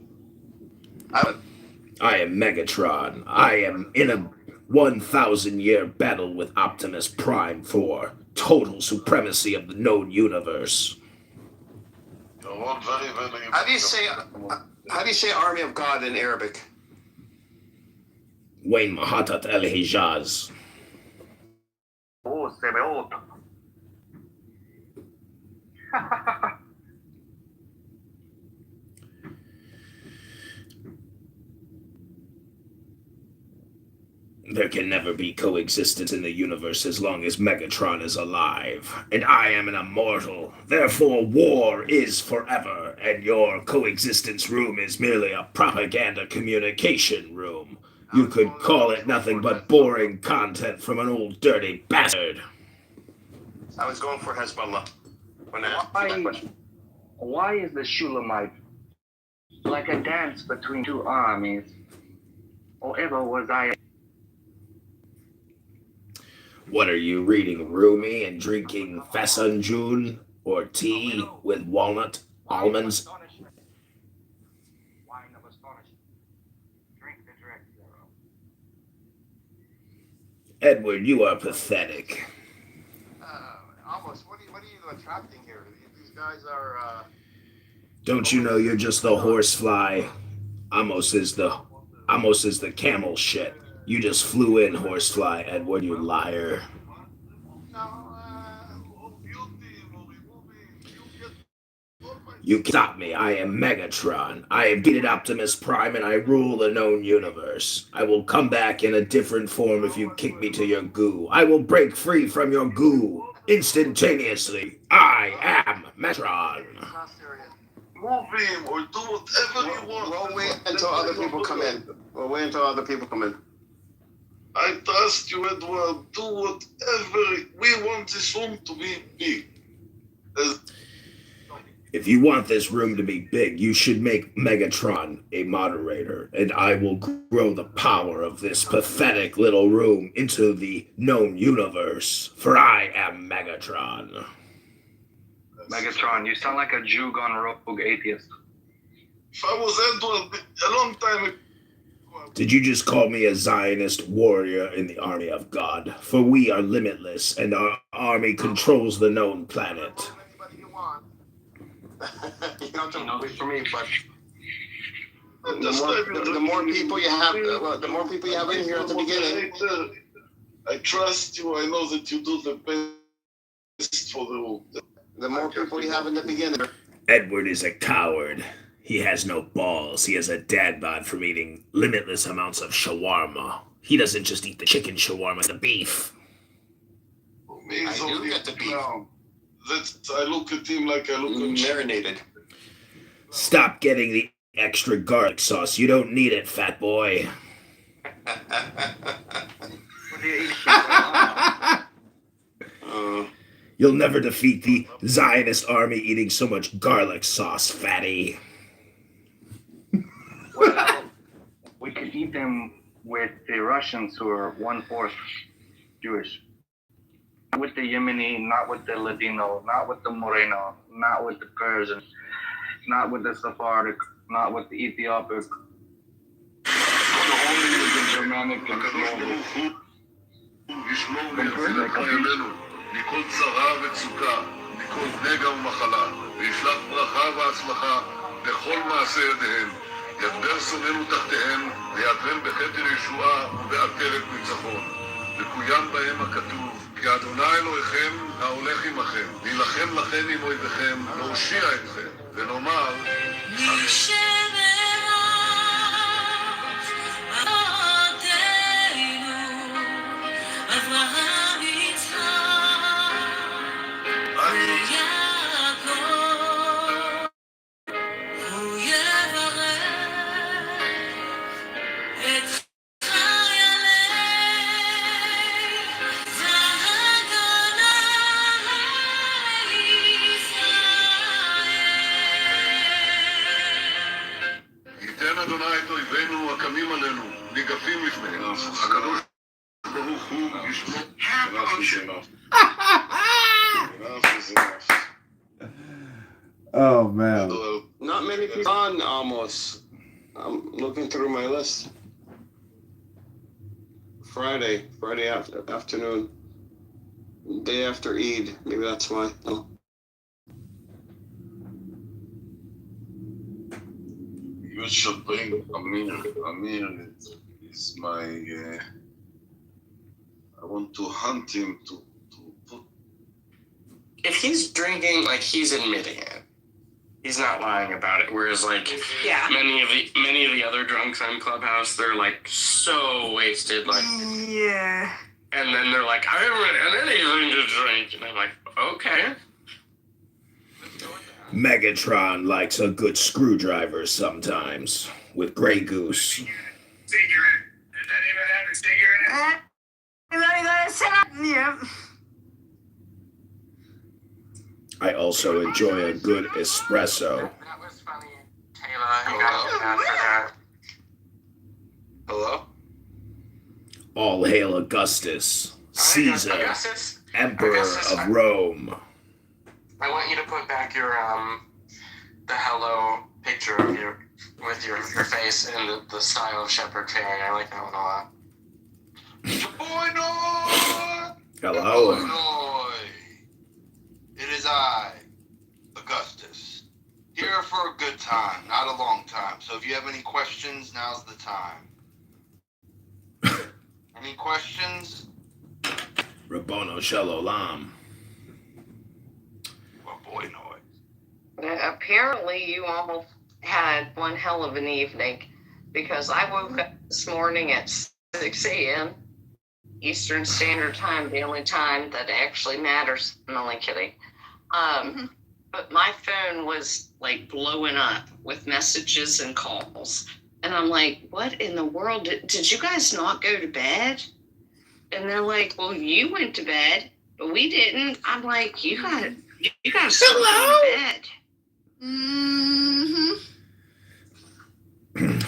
I am Megatron. I am in a 1,000-year battle with Optimus Prime for total supremacy of the known universe. How do you say Army of God in Arabic? Wayne Mahatat El Hijaz. Oh, Sebeot. There can never be coexistence in the universe as long as Megatron is alive, and I am an immortal. Therefore, war is forever, and your coexistence room is merely a propaganda communication room. You could call it nothing but boring content from an old dirty bastard. I was going for Hezbollah when I asked you that question. Why is the Shulamite like a dance between two armies? Or ever was I? What are you reading, Rumi, and drinking Fasanjun or tea with walnut almonds? Wine of astonishment. Drink the direct thereof. Edward, you are pathetic. Almost. What are you attracting here? These guys are. Don't you know you're just the horsefly? Amos is the camel shit. You just flew in, horsefly, Edward, you liar. You can't stop me. I am Megatron. I have defeated Optimus Prime and I rule the known universe. I will come back in a different form if you kick me to your goo. I will break free from your goo instantaneously. I am Megatron. Move him or do whatever you want. We'll wait until other people come in. I trust you, Edward. Do whatever. We want this room to be big. If you want this room to be big, you should make Megatron a moderator, and I will grow the power of this pathetic little room into the known universe, for I am Megatron. Megatron, you sound like a Jew gone rogue atheist. If I was Edward a long time ago. Did you just call me a Zionist warrior in the army of God? For we are limitless, and our army controls the known planet. You don't have to wait for me, but the more people you have in here at the beginning. I trust you. I know that you do the best for the room. The more people you have in the beginning. Edward is a coward. He has no balls. He has a dad bod from eating limitless amounts of shawarma. He doesn't just eat the chicken shawarma, the beef. I do get the beef. I look at him like I look at marinated. Stop getting the extra garlic sauce. You don't need it, fat boy. You'll never defeat the Zionist army eating so much garlic sauce, fatty. Well, we could eat them with the Russians who are 1/4 Jewish. Not with the Yemeni, not with the Ladino, not with the Moreno, not with the Persian, not with the Sephardic, not with the Ethiopic. Only with the Germanic and Slavic. מכל צרה וצוקה, מכל נגע ומחלה, וישלח ברכה והצלחה בכל מעשה ידיהם. ידבר שונאינו תחתיהם, ויעטרם בכתר ישועה ובעטרת ניצחון. וקוים בהם הכתוב, כי אדוני אלוהיכם ההולך עמכם, להילחם לכם עם אויביכם, להושיע אתכם, ונאמר, אמן. אברהם יצחק ויעקב הוא יברך את חיילי והגנה לישראל. ייתן אדוני את אויבינו הקמים עלינו, ניגפים לפניהם. הקדוש ברוך הוא ישמור. Oh man. Not many people on almost. I'm looking through my list. Friday afternoon. Day after Eid. Maybe that's why. No. You should bring Amir. Amir is my... I want to hunt him to put... If he's drinking, like, he's admitting it. He's not lying about it. Whereas, like, many of the other drunks on Clubhouse, they're like so wasted, like, Yeah. and then they're like, I haven't had anything to drink, and I'm like, okay. Megatron likes a good screwdriver sometimes with Grey Goose. Cigarette. Did anyone have a cigarette? Yeah. I also enjoy a good espresso. That was funny, Taylor. You got to after that. Hello? All hail Augustus, Caesar, Augustus? Emperor Augustus, of Rome. I want you to put back your the hello picture of your with your face and the style of Shepherd Faring. I like that one a lot. Hello. It is I, Augustus, here for a good time, not a long time. So if you have any questions, now's the time. Any questions? Rabbono Shalom. Well, boy, no. Apparently, you all had one hell of an evening because I woke up this morning at 6 a.m. Eastern Standard Time, the only time that actually matters. I'm only kidding. But my phone was like blowing up with messages and calls. And I'm like, what in the world? Did you guys not go to bed? And they're like, well, you went to bed, but we didn't. I'm like, you got to still go to bed.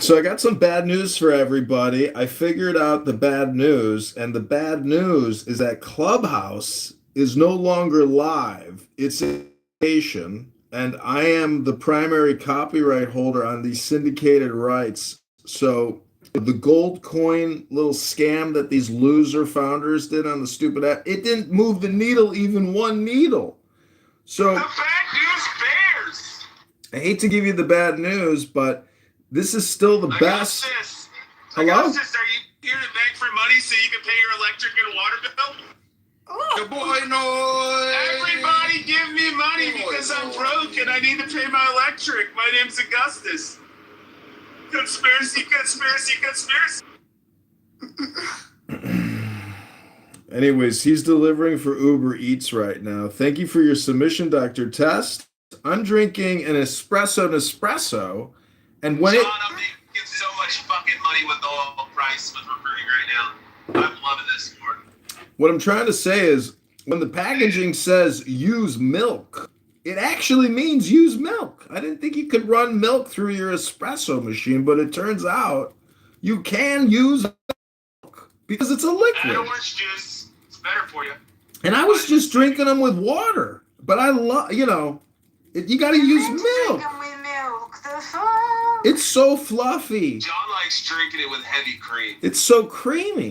So I got some bad news for everybody. I figured out the bad news, and the bad news is that Clubhouse is no longer live. It's in syndication, and I am the primary copyright holder on these syndicated rights. So the gold coin little scam that these loser founders did on the stupid app, it didn't move the needle even one needle. So The bad news bears. I hate to give you the bad news, but this is still the best. Hello? Augustus, are you here to beg for money so you can pay your electric and water bill? Good boy, no. Everybody give me money because I'm broke and I need to pay my electric. My name's Augustus. Conspiracy, conspiracy, conspiracy. Anyways, he's delivering for Uber Eats right now. Thank you for your submission, Dr. Test. I'm drinking an espresso, and when John, I'm making so much fucking money with the oil price with recruiting right now. I'm loving this sport. what I'm trying to say is, when the packaging says use milk, it actually means use milk. I didn't think you could run milk through your espresso machine, but it turns out you can use milk because it's a liquid. And orange juice, it's better for you. And I was just drinking them with water, but I love, you got to use milk. It's so fluffy. John likes drinking it with heavy cream. It's so creamy.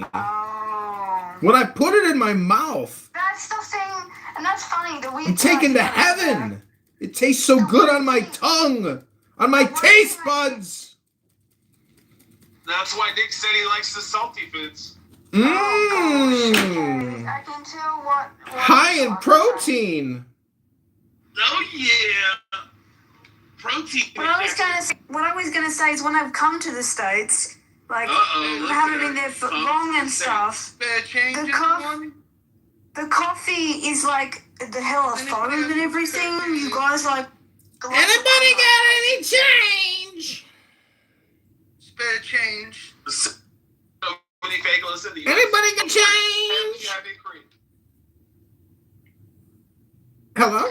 When I put it in my mouth, That's the thing, and that's funny. I'm taken to heaven. It tastes so good on my tongue, on my taste buds. That's why Nick said he likes the salty foods. Mmm. I can tell what High in protein. Oh yeah, protein. What I was gonna say is when I've come to the States, like I haven't been there for long and stuff. The coffee is like the hell of foam and everything. You guys like. Anybody got any change? Spare change. So many bagels in the US. Anybody got change? Hello?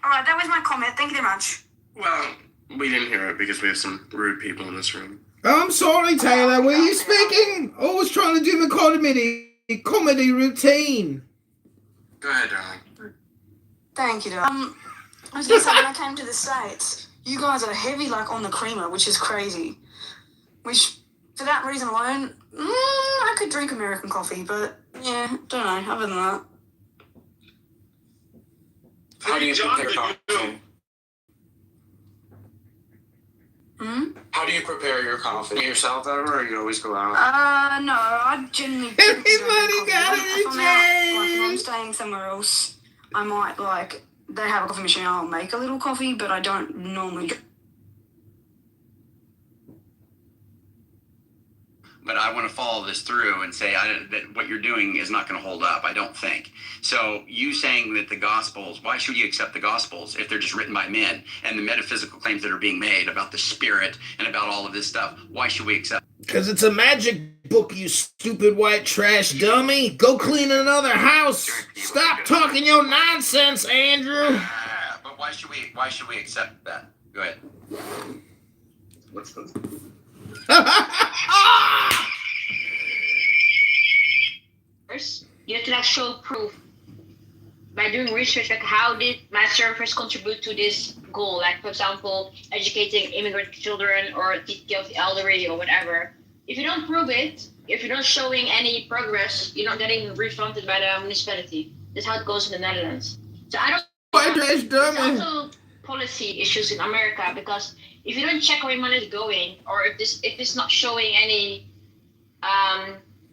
Alright, that was my comment. Thank you very much. Well, we didn't hear it because we have some rude people in this room. I'm sorry, Taylor. Were you speaking? I was trying to do my comedy routine. Go ahead, darling. Thank you, darling. I was gonna say, when I came to the States, you guys are heavy like on the creamer, which is crazy. Which, for that reason alone, I could drink American coffee, but yeah, don't know. Other than that. How do you prepare coffee? How do you prepare your coffee? Yourself ever, or you always go out? No, I generally. Everybody got it, like if I'm staying somewhere else, I might like they have a coffee machine. I'll make a little coffee, but I don't normally. But I want to follow this through and say that what you're doing is not going to hold up, I don't think. So you saying that the Gospels, why should you accept the Gospels if they're just written by men? And the metaphysical claims that are being made about the Spirit and about all of this stuff, why should we accept? Because it's a magic book, you stupid white trash dummy. Go clean another house. Stop talking your nonsense, Andrew. But why should we accept that? Go ahead. What's this? First, you have to show proof by doing research, like how did my service contribute to this goal? Like, for example, educating immigrant children or taking care of the elderly or whatever. If you don't prove it, if you're not showing any progress, you're not getting refunded by the municipality. That's how it goes in the Netherlands. So I don't. There's also policy issues in America because if you don't check where your money is going, or if it's not showing any,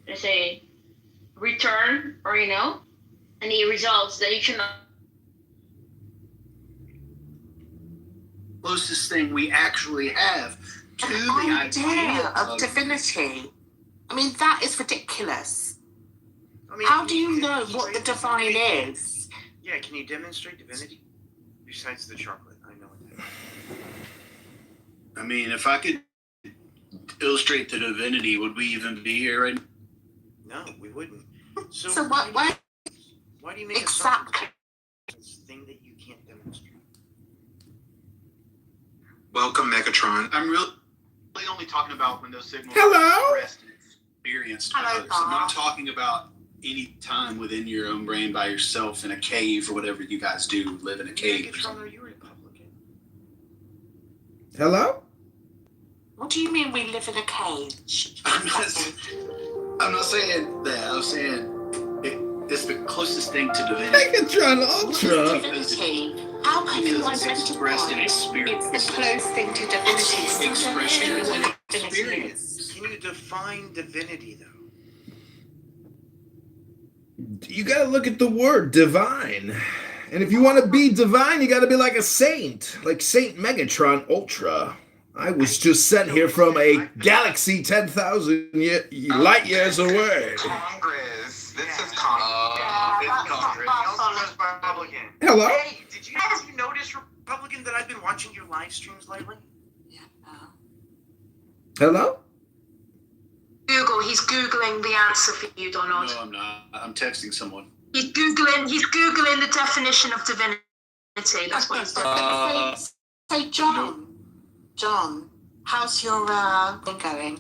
let's say, return or any results, then you should not. Closest thing we actually have to the idea of divinity. I mean, that is ridiculous. How do you know what the divine is? Yeah, can you demonstrate divinity? Besides the chocolate, I know that. I mean, if I could illustrate the divinity, would we even be here right now? No, we wouldn't. So why do you make exactly a thing that you can't demonstrate? Welcome, Megatron. I'm really only talking about when those signals Hello? are expressed and experienced. Hello, I'm not talking about any time within your own brain by yourself in a cave or whatever you guys do, live in a cave. Megatron, are you Republican? Hello? What do you mean we live in a cage? I'm not saying that. I'm saying it's the closest thing to divinity. Megatron Ultra. Divinity. How can you identify it's the close thing to divinity? Expression and experience. Can you define divinity, though? You gotta look at the word divine. And if you want to be divine, you gotta be like a saint. Like Saint Megatron Ultra. I was just sent here from a galaxy 10,000 light years away. Congress. This is Congress. This Congress. He also knows Republican. Hello? Hey, did you notice, Republican, that I've been watching your live streams lately? Hello? He's Googling the answer for you, Donald. No, I'm not. I'm texting someone. He's Googling the definition of divinity. That's what he's doing. Say, John, how's your thing going?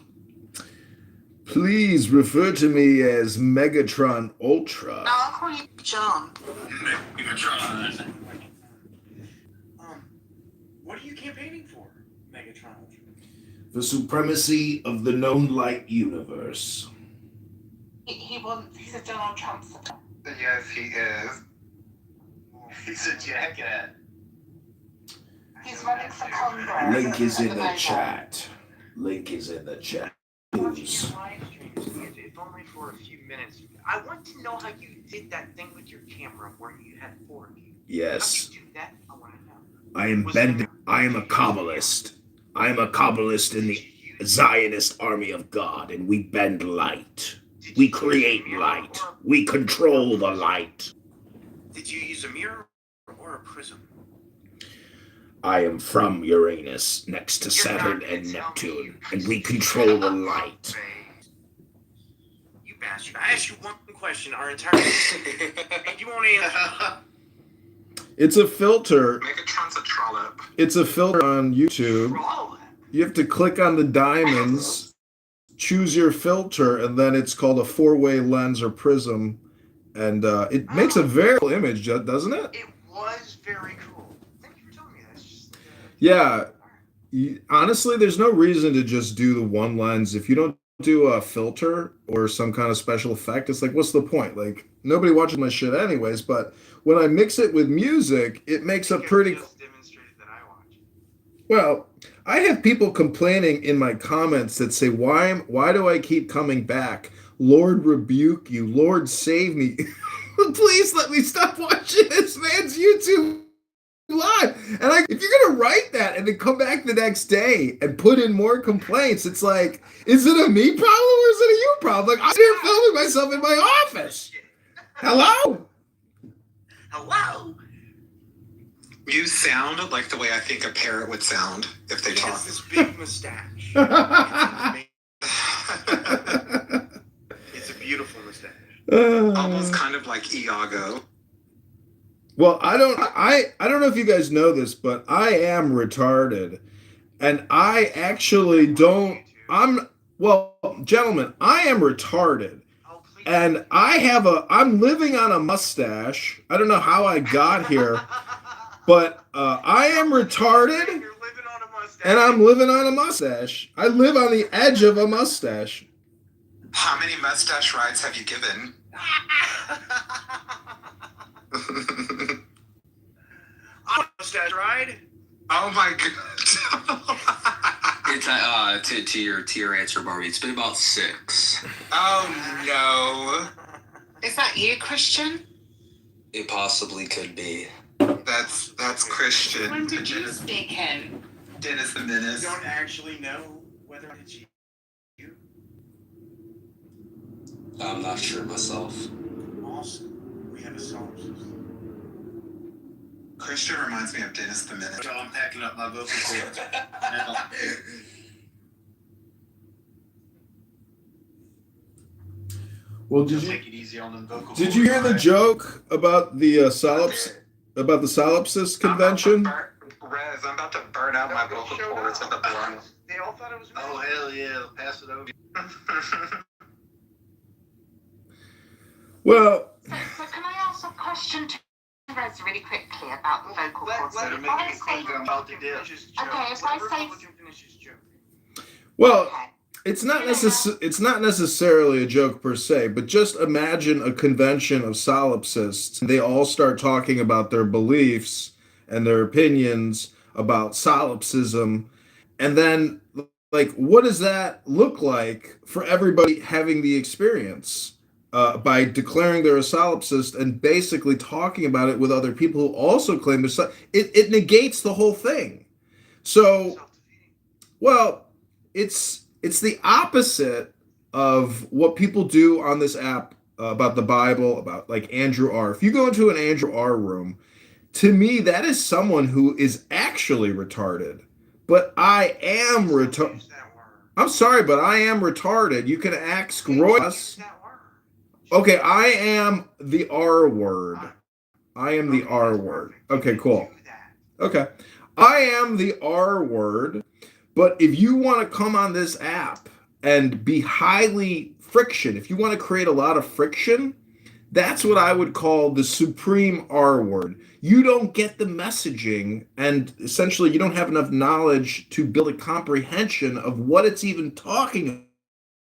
Please refer to me as Megatron Ultra. No, I'll call you John. Megatron. What are you campaigning for, Megatron? The supremacy of the known light universe. He's a Donald Trump supporter. Yes, he is. He's a jackass. He's running for Congress. Link is in the chat. Link is in the chat. Watching your live streams, if only for a few minutes. I want to know how you did that thing with your camera where you had 4 of you. Yes. How'd you do that? I want to know. I am a Kabbalist. I am a Kabbalist in the Zionist army of God, and we bend light. We create light. We control the light. Did you use a mirror or a prism? I am from Uranus, next to Saturn and Neptune, and we control the light. You bastard. I asked you one question our entire and you won't answer. It's a filter. Megatron's a trollop. It's a filter on YouTube. You have to click on the diamonds, choose your filter, and then it's called a 4-way lens or prism. And it makes a very cool image, doesn't it? It was very cool. Thank you for telling me that. It's just, Yeah. Honestly, there's no reason to just do the one lens. If you don't do a filter or some kind of special effect, it's like, what's the point? Like, nobody watches my shit anyways, but when I mix it with music, it makes a pretty... Well, I have people complaining in my comments that say, why do I keep coming back? Lord rebuke you. Lord save me. Please let me stop watching this man's YouTube live. And if you're going to write that and then come back the next day and put in more complaints, it's like, is it a me problem or is it a you problem? Like, I'm here filming myself in my office. Hello? hello? You sound like the way I think a parrot would sound if they talk. This big mustache. It's a beautiful mustache. Almost kind of like Iago. Well, I don't know if you guys know this, but I am retarded. And I actually don't gentlemen, I am retarded. And I'm living on a mustache. I don't know how I got here, but I am retarded and I'm living on a mustache. I live on the edge of a mustache. How many mustache rides have you given? Mustache ride? Oh my god. It's to your answer, Barbie. It's been about 6. Oh no. Is that you, Christian? It possibly could be. That's Christian. When did you speak in? Dennis the Menace. You don't actually know whether it's you. I'm not sure myself. Awesome. We have a solipsist. Christian reminds me of Dennis the Menace. So I'm packing up my vocal cords. Well, take it easy on them vocal cords. Did you hear the joke about the solipsist convention? Rez, I'm about to burn out my vocal cords with the blunt. They all thought it was me. Oh, hell yeah. Pass it over. Well, So can I ask a question to Rez really quickly about the vocal cords? Let her make it quick. I'm about to dip. Okay, if I say... well, it's not necessarily a joke per se, but just imagine a convention of solipsists. They all start talking about their beliefs and their opinions about solipsism, and then like, what does that look like for everybody having the experience? By declaring they're a solipsist and basically talking about it with other people who also claim they're it negates the whole thing. So, well, it's the opposite of what people do on this app about the Bible, about like Andrew R. If you go into an Andrew R. room, to me, that is someone who is actually retarded. But I am retarded. I'm sorry, but I am retarded. You can ask Royce. Okay, I am the R word. I am the R word. Okay, cool. Okay. I am the R word, but if you want to come on this app and be highly friction, if you want to create a lot of friction, that's what I would call the supreme R word. You don't get the messaging, and essentially you don't have enough knowledge to build a comprehension of what it's even talking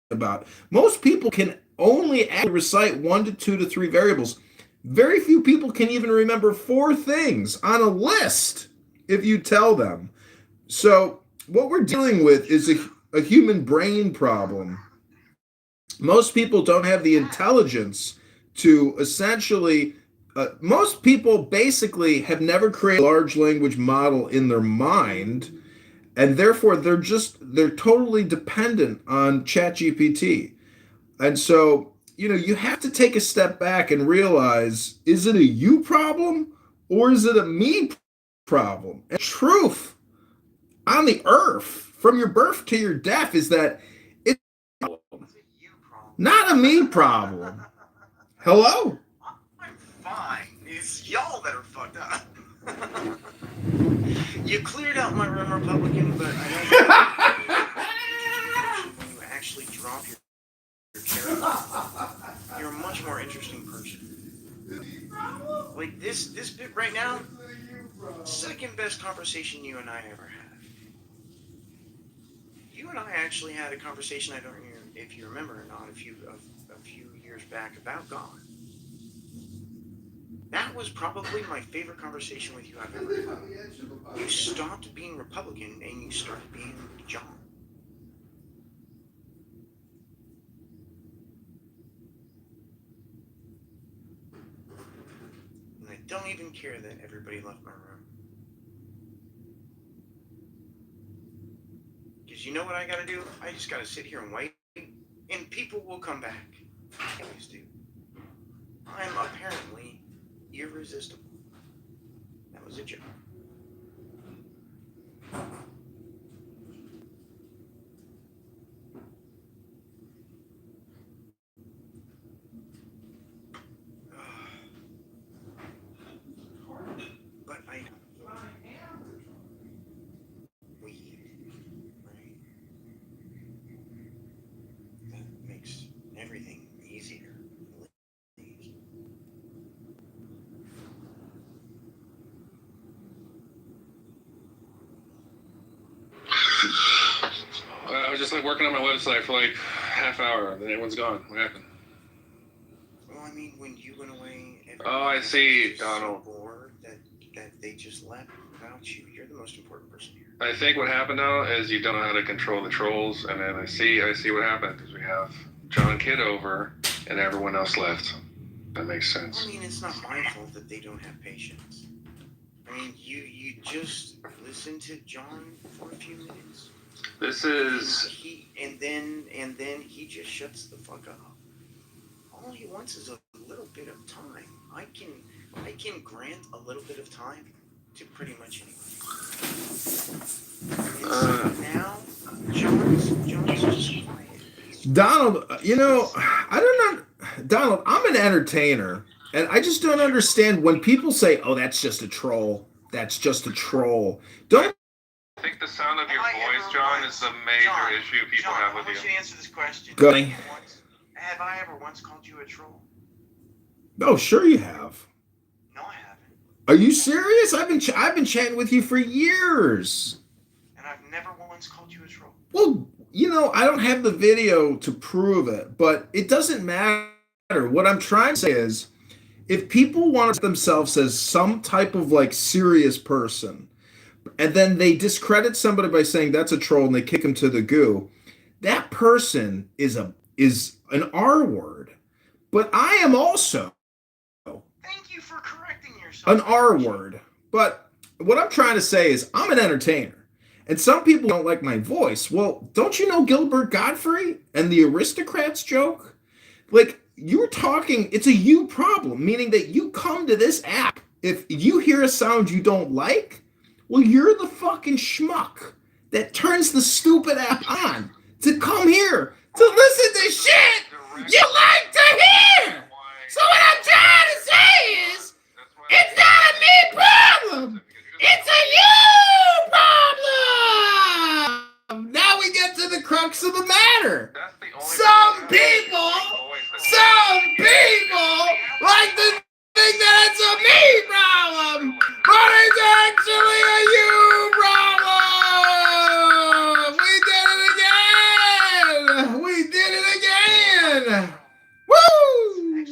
about. Most people can only recite 1 to 2 to 3 variables. Very few people can even remember 4 things on a list if you tell them. So what we're dealing with is a human brain problem. Most people don't have the intelligence to essentially, most people basically have never created a large language model in their mind, and therefore they're totally dependent on ChatGPT. And so, you have to take a step back and realize, is it a you problem or is it a me problem? And truth on the earth from your birth to your death is that it's not a me problem. Hello? I'm fine. It's y'all that are fucked up. You cleared out my room, Republican, but I don't when you actually drop your character. You're a much more interesting person. Like this bit right now, second best conversation you and I ever had. You and I actually had a conversation, I don't know if you remember or not, a few years back about God. That was probably my favorite conversation with you I've ever had. You stopped being Republican and you started being John. And I don't even care that everybody left my room. Because you know what I gotta do? I just gotta sit here and wait, and people will come back. They always do. I'm apparently irresistible. That was a joke. But I weed, right? That makes everything easier. I was just like working on my website for like half hour, and then everyone's gone. What happened? Well, I mean, when you went away, Oh, I see, Donald. So bored that they just left without you. You're the most important person here. I think what happened now is you don't know how to control the trolls, and then I see what happened because we have John Kitover and everyone else left. That makes sense. I mean, it's not my fault that they don't have patience. I mean, you just listen to John for a few minutes. This is And then he just shuts the fuck up. All he wants is a little bit of time. I can grant a little bit of time to pretty much anyone. Now, John's just quiet. Donald, I don't know. Donald, I'm an entertainer, and I just don't understand when people say, "Oh, that's just a troll. That's just a troll." Don't. I think the sound of your voice, John, is the major issue people have with you. I want you to answer this question. Go. Have I ever once called you a troll? Oh, sure you have. No, I haven't. Are you serious? I've been chatting with you for years. And I've never once called you a troll. Well, I don't have the video to prove it, but it doesn't matter. What I'm trying to say is, if people want to themselves as some type of like serious person, and then they discredit somebody by saying that's a troll and they kick him to the goo, that person is an R word. But I am also Thank you for correcting yourself. an R word. But what I'm trying to say is I'm an entertainer. And some people don't like my voice. Well, don't you know Gilbert Gottfried and the aristocrats joke? Like, you were talking, it's a you problem, meaning that you come to this app. If you hear a sound you don't like, well, you're the fucking schmuck that turns the stupid app on to come here to listen to shit you like to hear. So what I'm trying to say is, it's not a me problem. It's a you problem. Now we get to the crux of the matter. Some people like to think that it's a me problem, but it's actually a you problem. We did it again. Woo!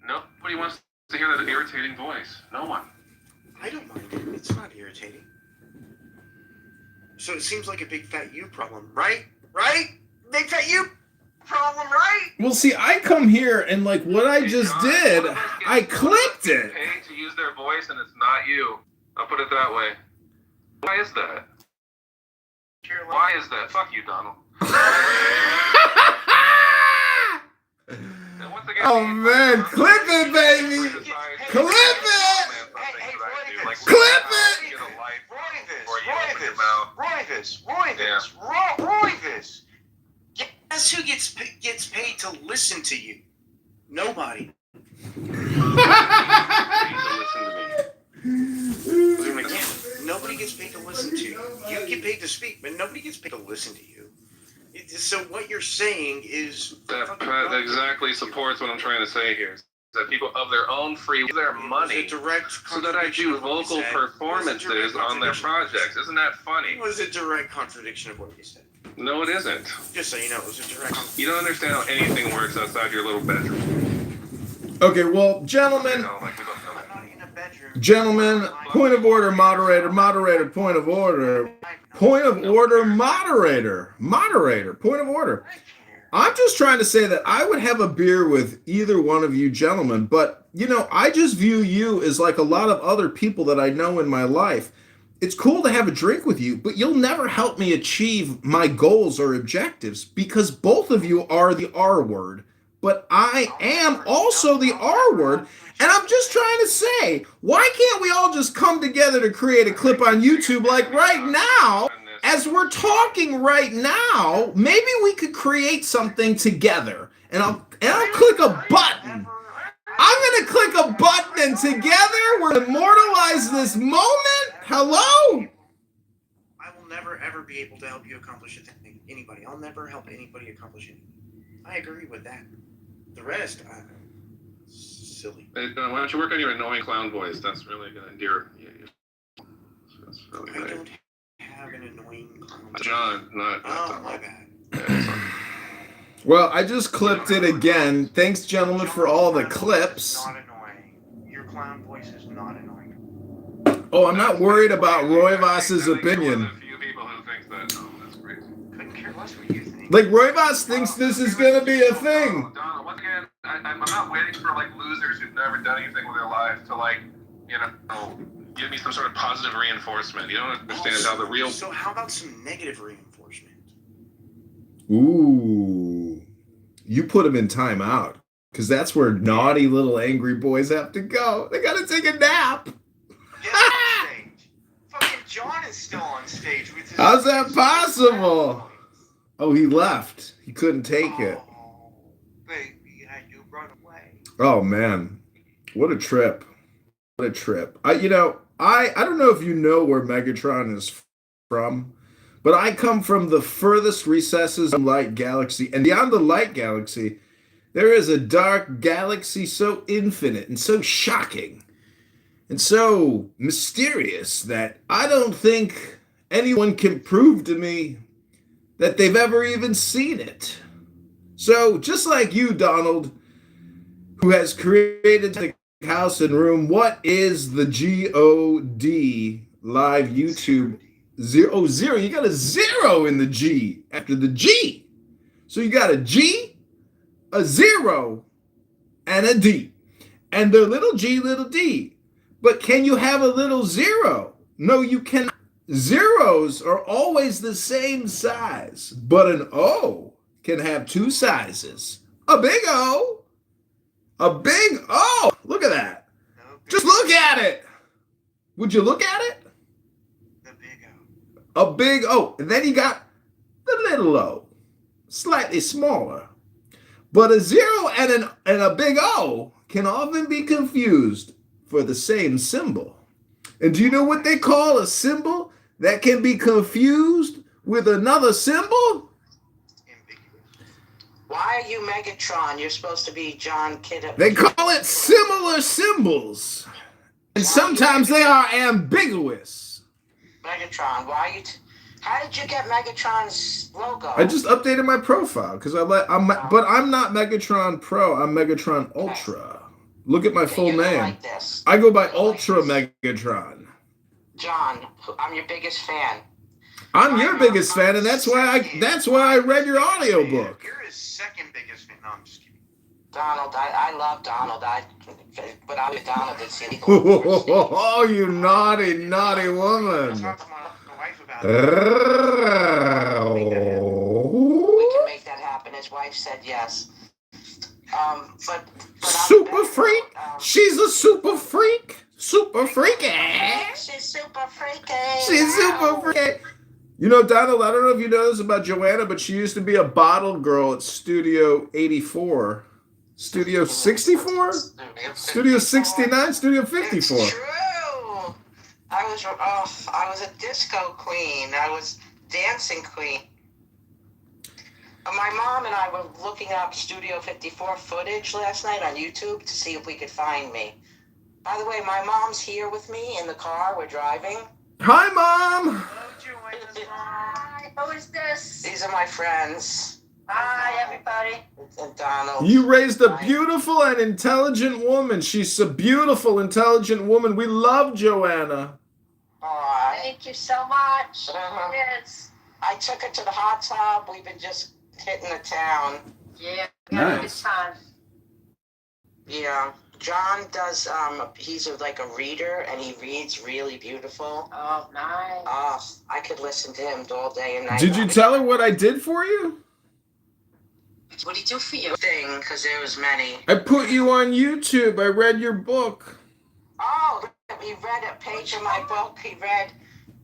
Nobody wants to hear that irritating voice. No one. I don't mind it. It's not irritating. So it seems like a big fat you problem, right? Right? Big fat you problem, right? Well, see, I come here and like what I just did, I clipped it. Paid to use their voice and it's not you. I'll put it that way. Why is that? Why is that? Fuck you, Donald. Oh man, clip it, baby! Clip it! Clip it! Roy this. Guess who gets paid to listen to you? Nobody. Nobody gets paid to listen to you. You get paid to speak, but nobody gets paid to listen to you. So what you're saying is that exactly supports what I'm trying to say here. That people of their own free will, their money, so that I do vocal performances on their projects. Isn't that funny? It was a direct contradiction of what you said. No, it isn't. Just so you know, it was a direct contradiction. You don't understand how anything works outside your little bedroom. Okay, well, gentlemen, point of order, moderator, point of order, moderator, point of order. I'm just trying to say that I would have a beer with either one of you gentlemen, but, you know, I just view you as like a lot of other people that I know in my life. It's cool to have a drink with you, but you'll never help me achieve my goals or objectives because both of you are the R word, but I am also the R word. And I'm just trying to say, why can't we all just come together to create a clip on YouTube like right now? As we're talking right now, maybe we could create something together. And I'll click a button. I'm going to click a button and together we're immortalize this moment. Hello? I will never, ever be able to help you accomplish anybody. I'll never help anybody accomplish anything. I agree with that. The rest, silly. Hey, why don't you work on your annoying clown voice? That's really going to endear you. That's really great. I don't have an annoying clown voice. John, not my bad. Yeah, well, I just clipped it again. Thanks, gentlemen, for all the clips. Not annoying. Your clown voice is not annoying. Oh, I'm not worried about Roy Voss's opinion. Like, Roy Voss thinks this is going to be a thing. Donald, once again, I'm not waiting for, like, losers who've never done anything with their lives to, like, you know, give me some sort of positive reinforcement. You don't understand how the real... So how about some negative reinforcement? Ooh. You put him in timeout. Because that's where naughty little angry boys have to go. They got to take a nap. Fucking John is still on stage with his... How's that possible? Oh, he left. He couldn't take it. Baby, had you run away? Oh, man. What a trip. What a trip. I don't know if you know where Megatron is from, but I come from the furthest recesses of Light Galaxy. And beyond the Light Galaxy, there is a dark galaxy so infinite and so shocking and so mysterious that I don't think anyone can prove to me that they've ever even seen it. So, just like you, Donald, who has created the house and room, what is the GOD live YouTube? Zero. You got a zero in the G after the G. So you got a G, a zero, and a D. And they're little g, little d. But can you have a little zero? No, you cannot. Zeros are always the same size, but an O can have two sizes. A big O. A big O. Look at that. Just look at it. Would you look at it? The big O. A big O. And then you got the little O. Slightly smaller. But a zero and a big O can often be confused for the same symbol. And do you know what they call a symbol that can be confused with another symbol? Why are you Megatron? You're supposed to be John Kitover. They call it similar symbols. And sometimes they are ambiguous. Megatron, why are you... How did you get Megatron's logo? I just updated my profile because but I'm not Megatron Pro. I'm Megatron Ultra. Look at my full name. Like this. I go by Ultra Megatron. John, I'm your biggest fan. I'm your biggest fan, and that's why I read your audiobook. You're his second biggest fan. No, I'm just kidding. Donald, I love Donald. But I with Donald, it's illegal. Oh, you naughty, naughty woman. Talk to my wife about We can make that happen. His wife said yes. But super freak? She's a super freak? Super freaky. She's super freaky. She's super freaky. You know, Donald, I don't know if you know this about Joanna, but she used to be a bottle girl at Studio 84. Studio 64? Studio 69? Studio 54. It's true. I was a disco queen. I was dancing queen. My mom and I were looking up Studio 54 footage last night on YouTube to see if we could find me. By the way, my mom's here with me in the car. We're driving. Hi, Mom. Hi, who is this? These are my friends. Hi, everybody. And Donald. You raised a beautiful and intelligent woman. She's a beautiful, intelligent woman. We love Joanna. Thank you so much. Yes. I took her to the hot tub. We've been just hitting the town. Yeah. Nice. Yeah. John does, he's like a reader, and he reads really beautiful. Oh, nice. Oh, I could listen to him all day and night. Did you tell her what I did for you? What did he do for you? Thing, because there was many. I put you on YouTube. I read your book. Oh, he read a page of my book. He read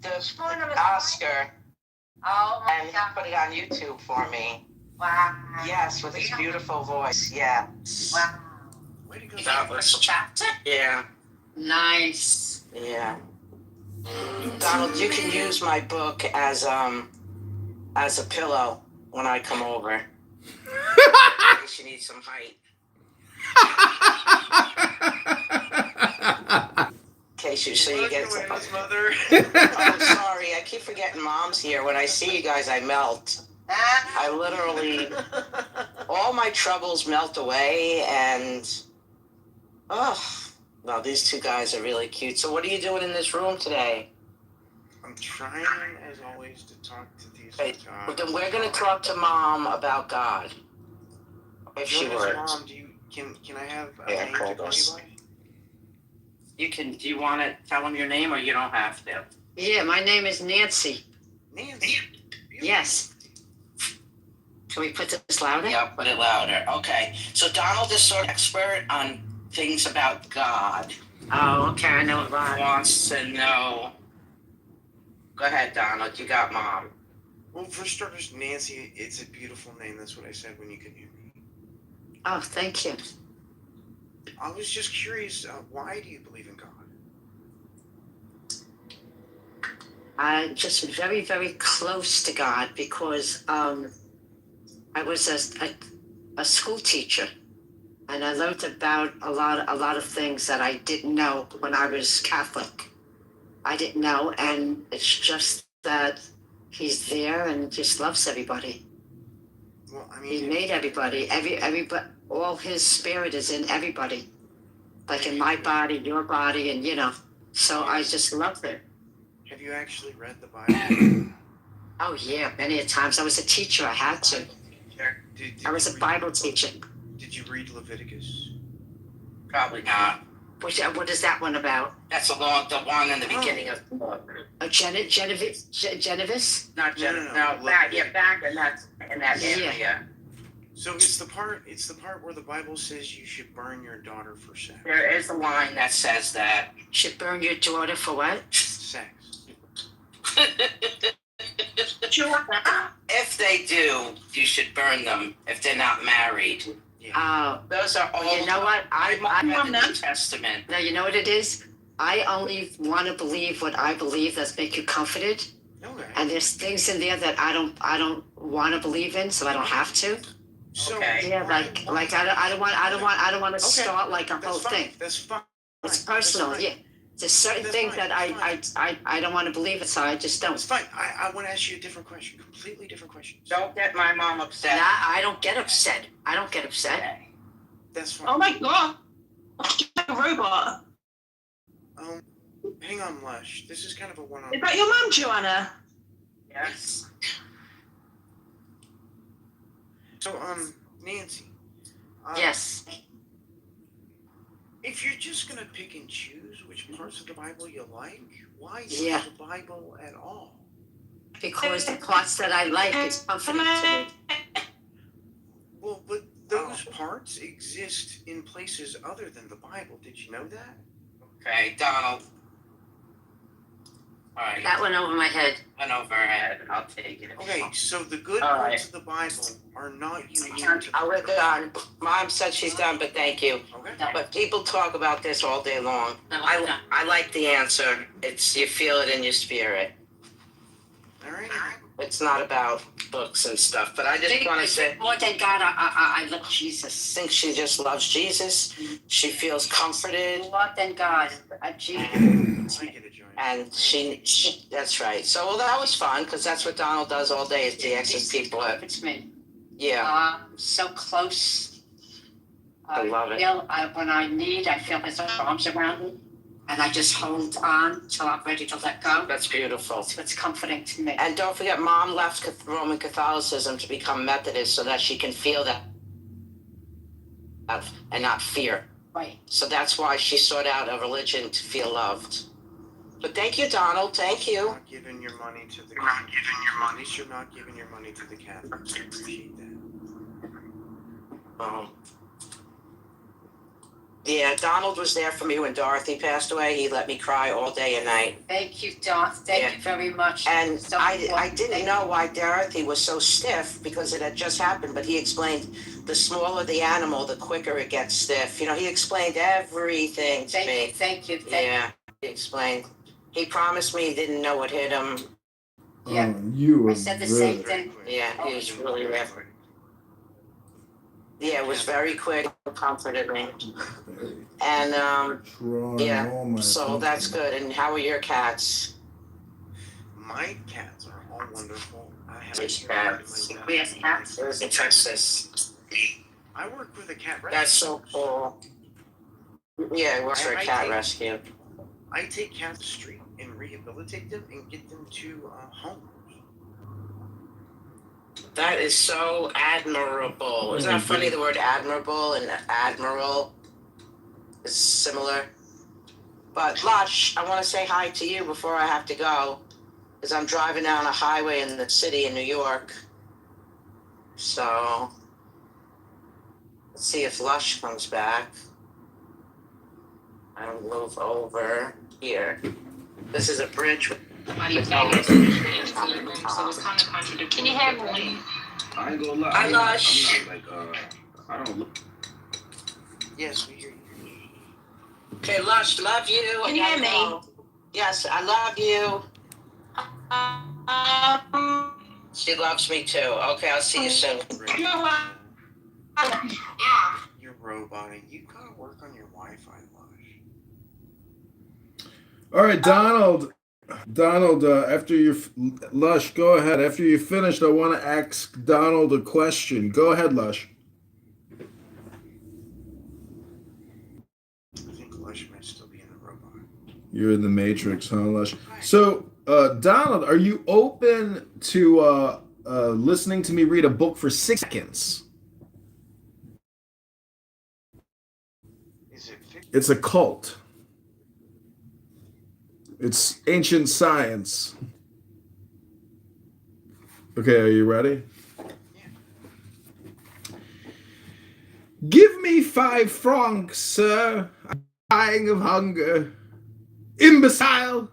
the Oscar. Oh, and he put it on YouTube for me. Wow. Yes, with his beautiful voice. Yeah. Wow. Way to go. That first chapter? Yeah. Nice. Yeah. Donald, you can use my book as a pillow when I come over. In case you need some height. In case you get some. Mother. I'm sorry, I keep forgetting Mom's here. When I see you guys, I melt. I literally, all my troubles melt away, and well, these two guys are really cute. So what are you doing in this room today? I'm trying, as always, to talk to these guys. Well, then we're going to talk to Mom about God. If she works. Mom, can I have a name to call you by? You can, do you want to tell them your name, or you don't have to? Yeah, my name is Nancy. Nancy? Yes. Can we put this louder? Yeah, put it louder. Okay. So Donald is sort of expert on things about God. Oh, okay. I know about it. Wants to know. Go ahead, Donald. You got Mom. Well, for starters, Nancy, it's a beautiful name. That's what I said when you could hear me. Oh, thank you. I was just curious, why do you believe in God? I'm just very, very close to God because I was a school teacher, and I learned about a lot of things that I didn't know when I was Catholic. I didn't know, and it's just that he's there and just loves everybody. Well, I mean, he made everybody. Everybody. All his spirit is in everybody, like in my body, your body, and So I just love it. Have you actually read the Bible? Oh yeah, many a times. I was a teacher. I had to. I was a Bible teacher. Did you read Leviticus? Probably not. What is that one about? That's the one in the beginning of the book. Genevieve? Not Genevieve. No, back in that area. So it's the part where the Bible says you should burn your daughter for sex. There is a line that says that. Should burn your daughter for what? Sex. If they do, you should burn them if they're not married. Yeah. Those are all. You know what? I'm on the New Testament. Now you know what it is. I only want to believe what I believe that make you comforted. Okay. And there's things in there that I don't want to believe in, so I don't have to. So, yeah, like I don't want to start like a whole thing. That's fine. It's personal. Yeah. There's certain things that I don't want to believe it, so I just don't. It's fine. I want to ask you a different question, completely different question. Don't get my mom upset. Nah, I don't get upset. That's fine. Oh my god! Like a robot. Hang on, Lush. This is kind of a one-on-one. Is that your mum, Joanna? Yes. So, Nancy. Yes. If you're just gonna pick and choose which parts of the Bible you like, why Yeah. use the Bible at all? Because the parts that I like is comforting to me. Well, but those parts exist in places other than the Bible. Did you know that? Okay, Donald. All right. That went over my head. Went over her head. I'll take it. Okay, so the good All parts right. of the Bible are not unique to I'll let it on. Mom said she's done, but thank you. Okay. But people talk about this all day long. I like the answer. It's you feel it in your spirit. All right. It's not about books and stuff. But I just want to say, more than God, I love Jesus. I think she just loves Jesus. She feels comforted. More than God, Jesus. And she that's right. So, well, that was fun because that's what Donald does all day is DX's people. It's me. Yeah. So close. I love it. When I need, I feel his arms around me. And I just hold on till I'm ready to let go. That's beautiful. So it's comforting to me. And don't forget, Mom left Roman Catholicism to become Methodist so that she can feel that and not fear. Right. So that's why she sought out a religion to feel loved. But thank you, Donald. Thank you. Not giving your money to the Catholics. At least you're not giving your money to the Catholics. I appreciate that. Oh. Yeah, Donald was there for me when Dorothy passed away. He let me cry all day and night. Thank you, Doc. Thank you very much. And So I didn't know why Dorothy was so stiff because it had just happened, but he explained the smaller the animal, the quicker it gets stiff. You know, he explained everything to me. Thank you. Yeah, he explained. He promised me he didn't know what hit him. Yeah. You were I said the same thing. Yeah, he was really rough. Yeah, it was very quick, comforted me. And yeah, so that's good. And how are your cats? My cats are all wonderful. I have cats. We have cats. Where's in Texas? I work with a cat rescue. That's so cool. Yeah, it works for a cat rescue. I take cats to the street and rehabilitate them and get them to homes. That is so admirable. Isn't that funny? The word admirable and admiral is similar. But Lush, I want to say hi to you before I have to go, because I'm driving down a highway in the city in New York. So let's see if Lush comes back. I'll move over here. This is a bridge. Can you hear me? I ain't gonna lie. Hi, Lush. I'm not like, I don't look. Yes, we hear you. Okay, Lush, love you. Can you hear me? Yes, I love you. She loves me too. Okay, I'll see you soon. You're roboting. You gotta work on your Wi-Fi, Lush. All right, Donald. Donald, after you're Lush, go ahead. After you're finished, I want to ask Donald a question. Go ahead, Lush. I think Lush might still be in the robot. You're in the Matrix, huh, Lush? So, Donald, are you open to listening to me read a book for 6 seconds? Is it fiction? It's a cult. It's ancient science. Okay, are you ready? Yeah. Give me 5 francs, sir. I'm dying of hunger. Imbecile!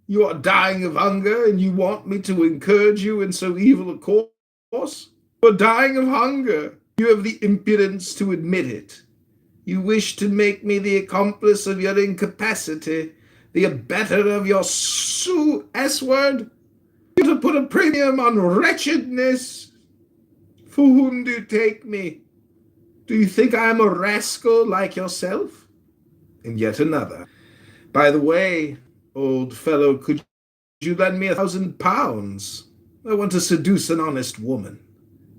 You are dying of hunger, and you want me to encourage you in so evil a course? You are dying of hunger. You have the impudence to admit it. You wish to make me the accomplice of your incapacity, the abettor of your S-word? You to put a premium on wretchedness? For whom do you take me? Do you think I am a rascal like yourself? And yet another. By the way, old fellow, could you lend me £1,000? I want to seduce an honest woman.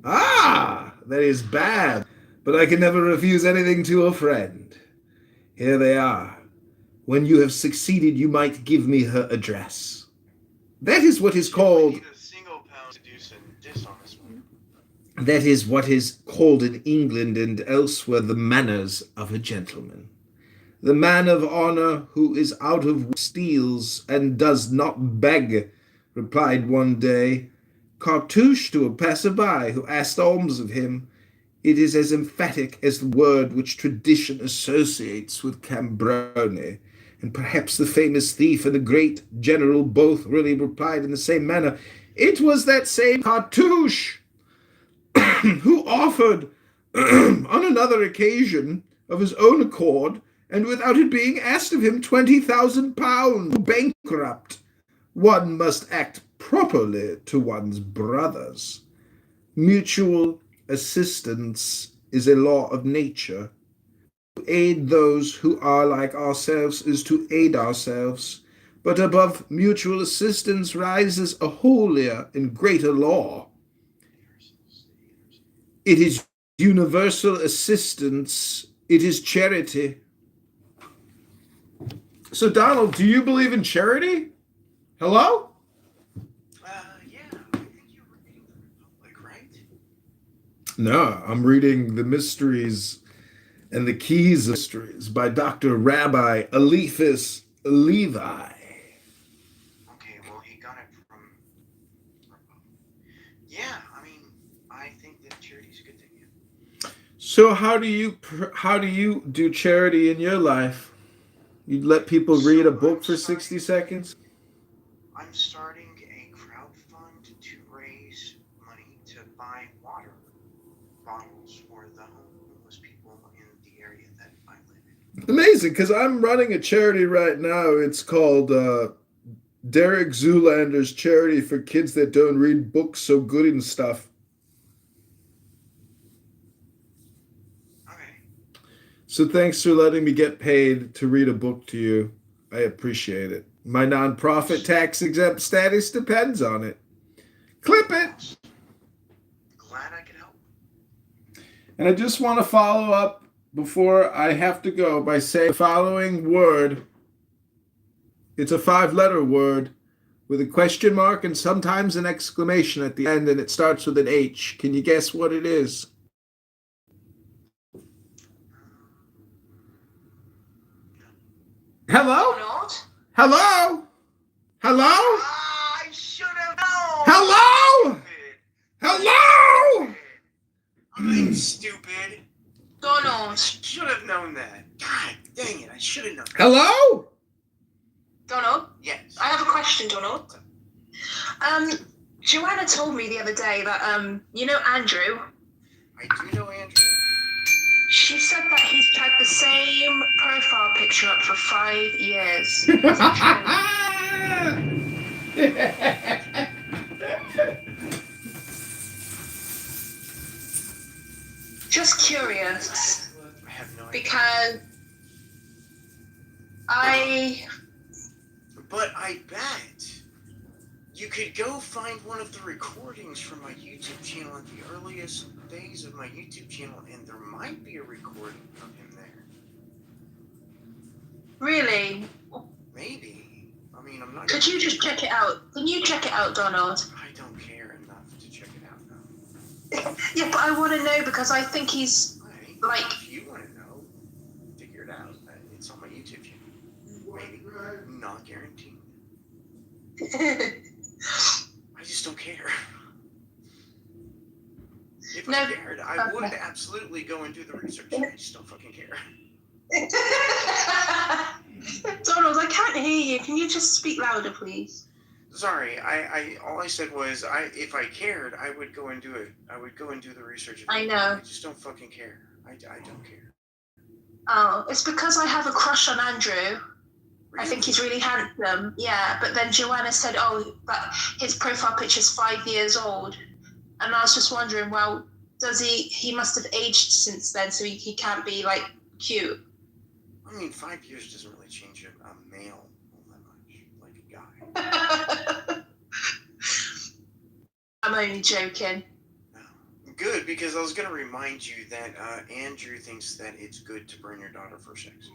Ah, that is bad, but I can never refuse anything to a friend. Here they are. When you have succeeded, you might give me her address. That is what is called That is what is called in England and elsewhere the manners of a gentleman. The man of honor who is out of steals and does not beg, replied one day Cartouche to a passer-by who asked alms of him. It is as emphatic as the word which tradition associates with Cambrone, and perhaps the famous thief and the great general both really replied in the same manner. It was that same Cartouche who offered on another occasion of his own accord, and without it being asked of him, £20,000 bankrupt. One must act properly to one's brothers. Mutual assistance is a law of nature. To aid those who are like ourselves is to aid ourselves, but above mutual assistance rises a holier and greater law. It is universal assistance. It is charity. So, Donald, do you believe in charity? Hello? Yeah, I think you're reading the Republic, right? No, I'm reading The Mysteries and the Keys of Mysteries by Dr. Rabbi Eliphas Levi. Okay, well, he got it from Republic. Yeah, I mean, I think that charity's a good thing. Yeah. So how do you do charity in your life? You let people read a book for 60 seconds? I'm starting a crowdfund to raise money to buy water bottles for the homeless people in the area that I live in. Amazing, because I'm running a charity right now. It's called Derek Zoolander's Charity for Kids That Don't Read Books So Good and Stuff. So thanks for letting me get paid to read a book to you. I appreciate it. My nonprofit tax-exempt status depends on it. Clip it! Glad I could help. And I just want to follow up before I have to go by saying the following word. It's a 5-letter word with a question mark and sometimes an exclamation at the end, and it starts with an H. Can you guess what it is? Hello? Hello? Hello? I should have known! Hello? Hello? I'm stupid. Donald. I should have known that. God dang it, I should have known that. Hello? Donald? Yes. I have a question, Donald. Joanna told me the other day that, you know Andrew? I do know Andrew. She said that he's had the same profile picture up for 5 years. Just curious. I have no idea. Because But I bet you could go find one of the recordings from my YouTube channel at the earliest days of my YouTube channel, and there might be a recording of him there. Really? Maybe. I mean, I'm not. Could you just check it out? Can you check it out, Donald? I don't care enough to check it out now. Yeah, but I want to know because I think he's like. If you want to know, figure it out. It's on my YouTube channel. Maybe. Not guaranteed. I just don't care. If I cared, I would absolutely go and do the research. I just don't fucking care. Donald, I can't hear you. Can you just speak louder, please? Sorry, I all I said was if I cared, I would go and do it. I would go and do the research. I know. I just don't fucking care. I don't care. Oh, it's because I have a crush on Andrew. I think he's really handsome. Yeah, but then Joanna said, oh, but his profile picture's 5 years old. And I was just wondering, well, he must have aged since then, so he can't be, like, cute. I mean, 5 years doesn't really change a male all that much, like a guy. I'm only joking. Good, because I was going to remind you that Andrew thinks that it's good to burn your daughter for sex.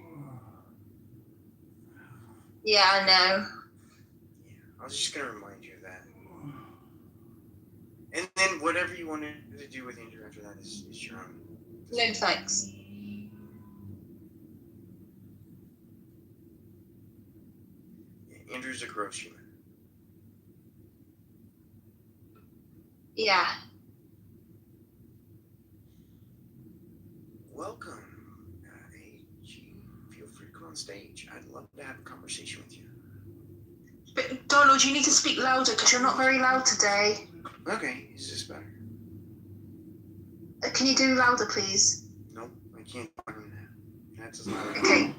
Yeah, I know. Yeah, I was just going to remind you of that. And then whatever you want to do with Andrew after that is your own. No thanks. Andrew's a gross human. Yeah. Welcome, AG. Feel free to come on stage. I'd love to have a conversation with you. But Donald, you need to speak louder because you're not very loud today. Okay, is this better? Can you do louder, please? Nope, I can't do that. That does not. Okay.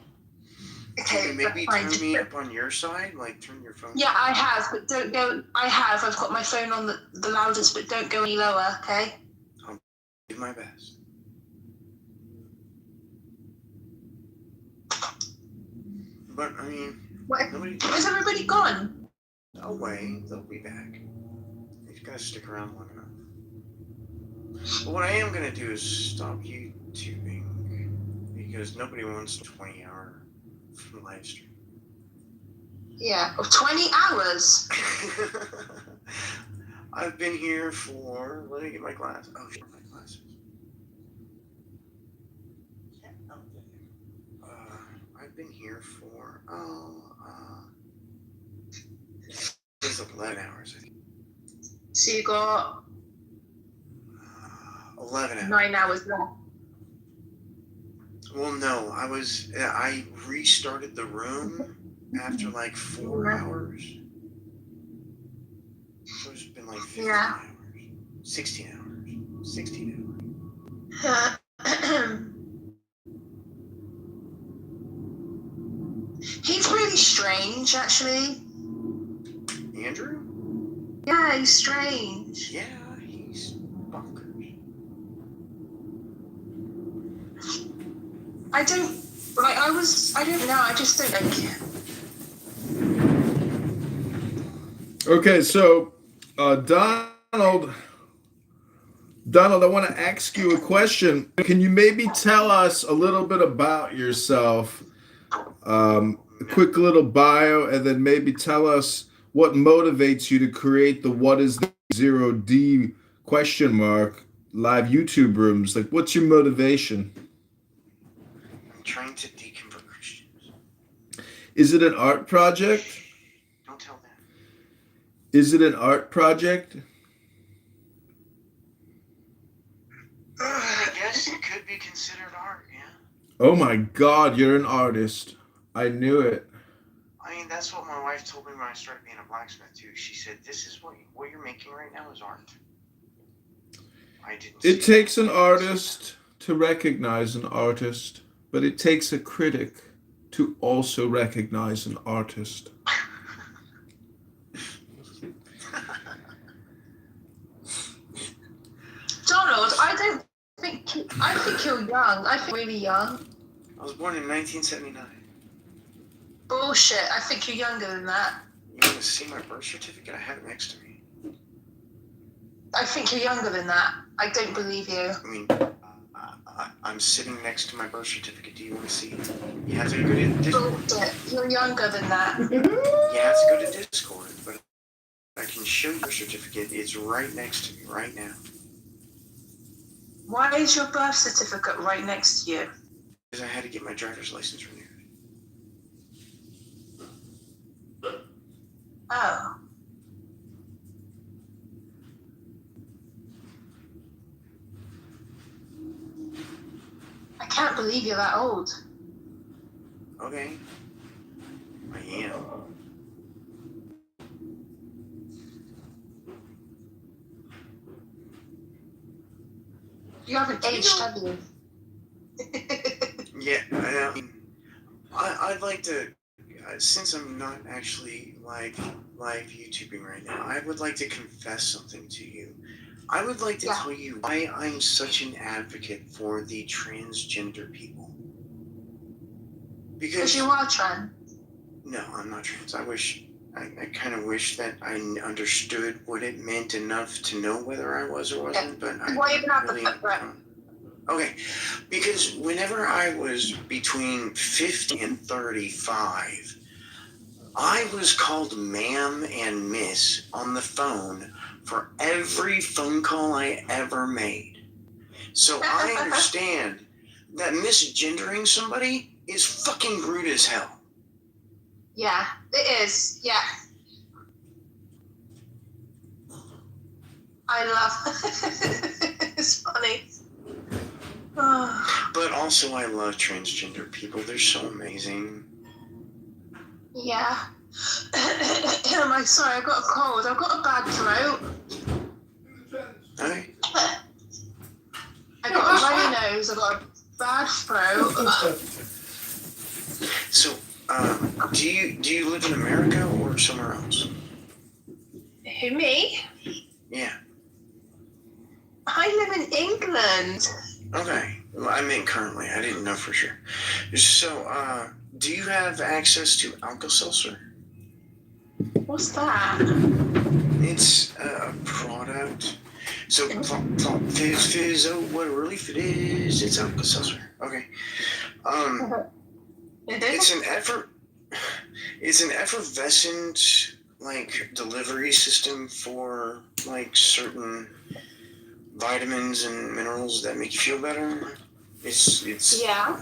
Okay, maybe fine. turn me up on your side, like turn your phone. Yeah, I have, but don't go. I have. I've got my phone on the loudest, but don't go any lower, okay? I'll do my best. But I mean, nobody. Is everybody gone? No way, they'll be back. You've got to stick around long enough. But what I am gonna do is stop YouTubing because nobody wants a 20-hour live stream. Yeah, of 20 hours. I've been here for. Let me get my glasses. Oh, shit, my glasses. I've been here for. It's 11 hours, I think. So you got 11 hours. 9 hours left. Well, no, I restarted the room after like 4 hours. So it's been like 15 hours. 16 hours. 16 hours. He's really strange, actually. Andrew? Yeah, he's strange. Yeah, he's bonkers. I don't know, I just don't like him. Okay, so Donald, I want to ask you a question. Can you maybe tell us a little bit about yourself? A quick little bio, and then maybe tell us what motivates you to create the What is the 0D ? Live YouTube rooms. Like, what's your motivation? I'm trying to deconvert Christians. Is it an art project? Don't tell them. Is it an art project? I guess it could be considered art, yeah. Oh my God, you're an artist. I knew it. I mean, that's what my wife told me when I started being a blacksmith too. She said, "This is what you're making right now is art." I didn't. It takes an artist to recognize an artist, but it takes a critic to also recognize an artist. Donald, I think you're young. I think really young. I was born in 1979. Bullshit. I think you're younger than that. You want to see my birth certificate? I have it next to me. I think you're younger than that. I don't believe you. I mean, I'm sitting next to my birth certificate. Do you want to see it? You have to go to Discord. Bullshit. You're younger than that. You have to go to Discord, but I can show you your certificate. It's right next to me right now. Why is your birth certificate right next to you? Because I had to get my driver's license renewed. Oh. I can't believe you're that old. Okay. I am. You haven't aged, have you? Yeah, I mean, I'd like to, since I'm not actually live YouTubing right now, I would like to confess something to you. I would like to tell you why I'm such an advocate for the transgender people. Because you are trans. No, I'm not trans. I kind of wish that I understood what it meant enough to know whether I was or wasn't, but I Why even have really the footprint? Okay, because whenever I was between 50 and 35, I was called ma'am and miss on the phone for every phone call I ever made. So I understand that misgendering somebody is fucking rude as hell. Yeah, it is. Yeah. I love it's funny. But also I love transgender people. They're so amazing. Yeah. I'm sorry, I've got a cold. I've got a bad throat. Hey. I've got a runny nose. I've got a bad throat. So, do you live in America or somewhere else? Who, me? Yeah. I live in England. Okay. Well, I meant currently. I didn't know for sure. So, do you have access to Alka-Seltzer? What's that? It's a product. So, fizz, oh, what a relief it is. It's Alka-Seltzer. Okay. It's an effervescent, like, delivery system for, like, certain vitamins and minerals that make you feel better. It's Yeah.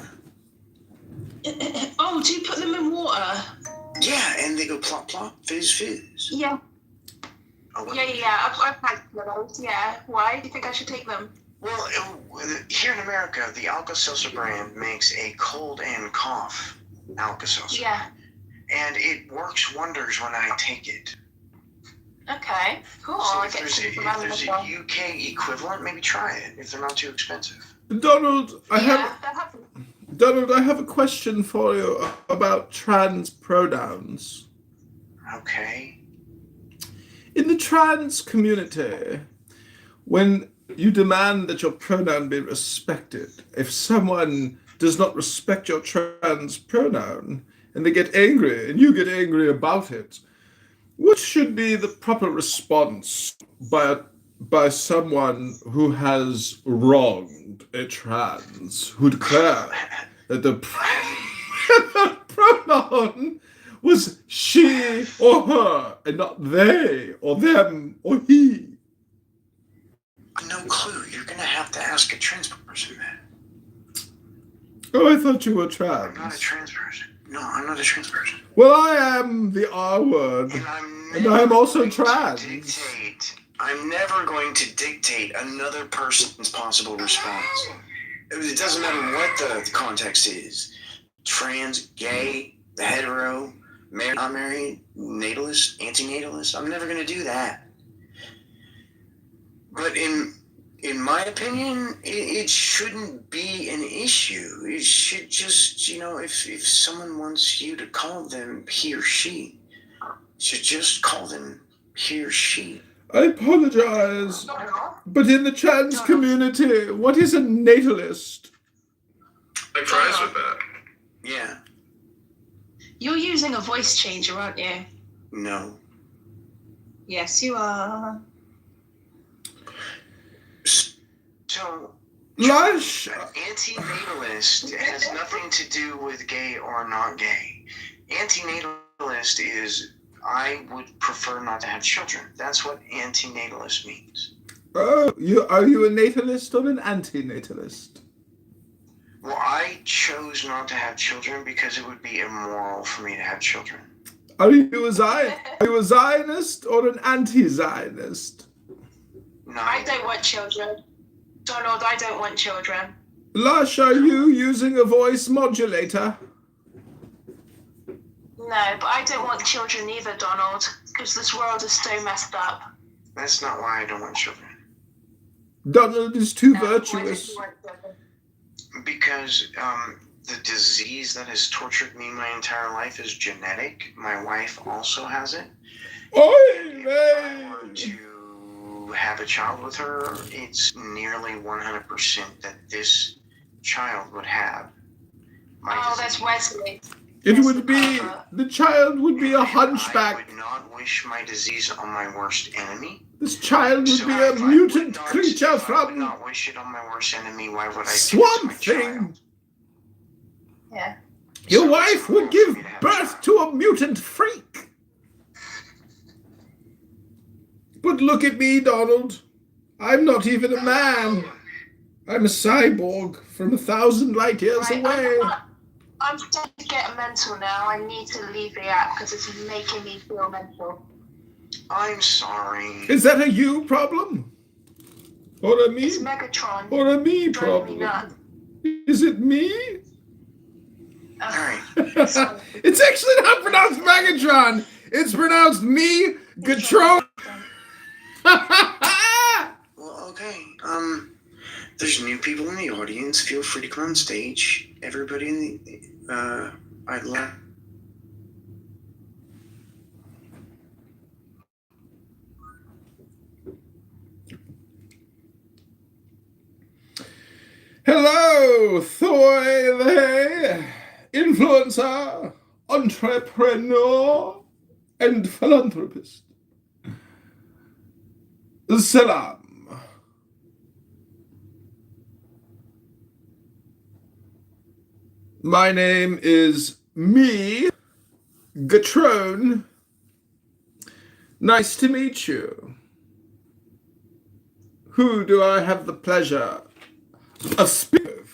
Oh, do you put them in water? Yeah, and they go plop plop, fizz fizz. Yeah. Oh, Yeah. I've had those. Yeah. Why do you think I should take them? Well, here in America, the Alka-Seltzer brand makes a cold and cough Alka-Seltzer. Yeah. And it works wonders when I take it. Okay. Cool. So I'll if get there's some a UK equivalent, maybe try it if they're not too expensive. Donald, I have a question for you about trans pronouns. Okay. In the trans community, when you demand that your pronoun be respected, if someone does not respect your trans pronoun and they get angry and you get angry about it, what should be the proper response by someone who has wronged a trans, who declare that the pronoun was she or her and not they or them or he? No clue. You're gonna have to ask a trans person that. Oh, I thought you were trans. I'm not a trans person. No, I'm not a trans person. Well, I am the R word. And I'm also trans. I'm never going to dictate another person's possible response. It doesn't matter what the context is. Trans, gay, hetero, married, not married, natalist, antinatalist. I'm never going to do that. But in my opinion, it shouldn't be an issue. It should just, if someone wants you to call them he or she, should just call them he or she. I apologize, but in the trans community, what is a natalist? I fries with that. Yeah. You're using a voice changer, aren't you? No. Yes, you are. So, Lush! Antinatalist has nothing to do with gay or not gay. Antinatalist is, I would prefer not to have children. That's what antinatalist means. Oh, are you a natalist or an anti-natalist? Well, I chose not to have children because it would be immoral for me to have children. Are you a Zionist or an anti-Zionist? No. I don't want children. Donald, I don't want children. Lush, are you using a voice modulator? No, but I don't want children either, Donald, because this world is so messed up. That's not why I don't want children. Donald is too virtuous. Because the disease that has tortured me my entire life is genetic. My wife also has it. If I were to have a child with her, it's nearly 100% that this child would have my disease. That's Wesley. It would be, the child would be a hunchback. I would not wish my disease on my worst enemy. This child would be a mutant creature I would from not wish it on my worst enemy. Why would I choose Swamp my Thing. child? Yeah. Your wife would give birth to a mutant freak. But look at me, Donald. I'm not even a man. I'm a cyborg from 1,000 light years away. I'm starting to get mental now. I need to leave the app because it's making me feel mental. I'm sorry. Is that a you problem? Or a me? It's Megatron. Or a me Driving me problem? nuts. Is it me? Alright. It's actually not pronounced Megatron. It's pronounced me, Gatron. Well, okay. There's new people in the audience. Feel free to come on stage. Everybody in the, I'd like. Hello, Thoy the influencer, entrepreneur, and philanthropist. Salam. My name is me, Gatron. Nice to meet you. Who do I have the pleasure of speaking with?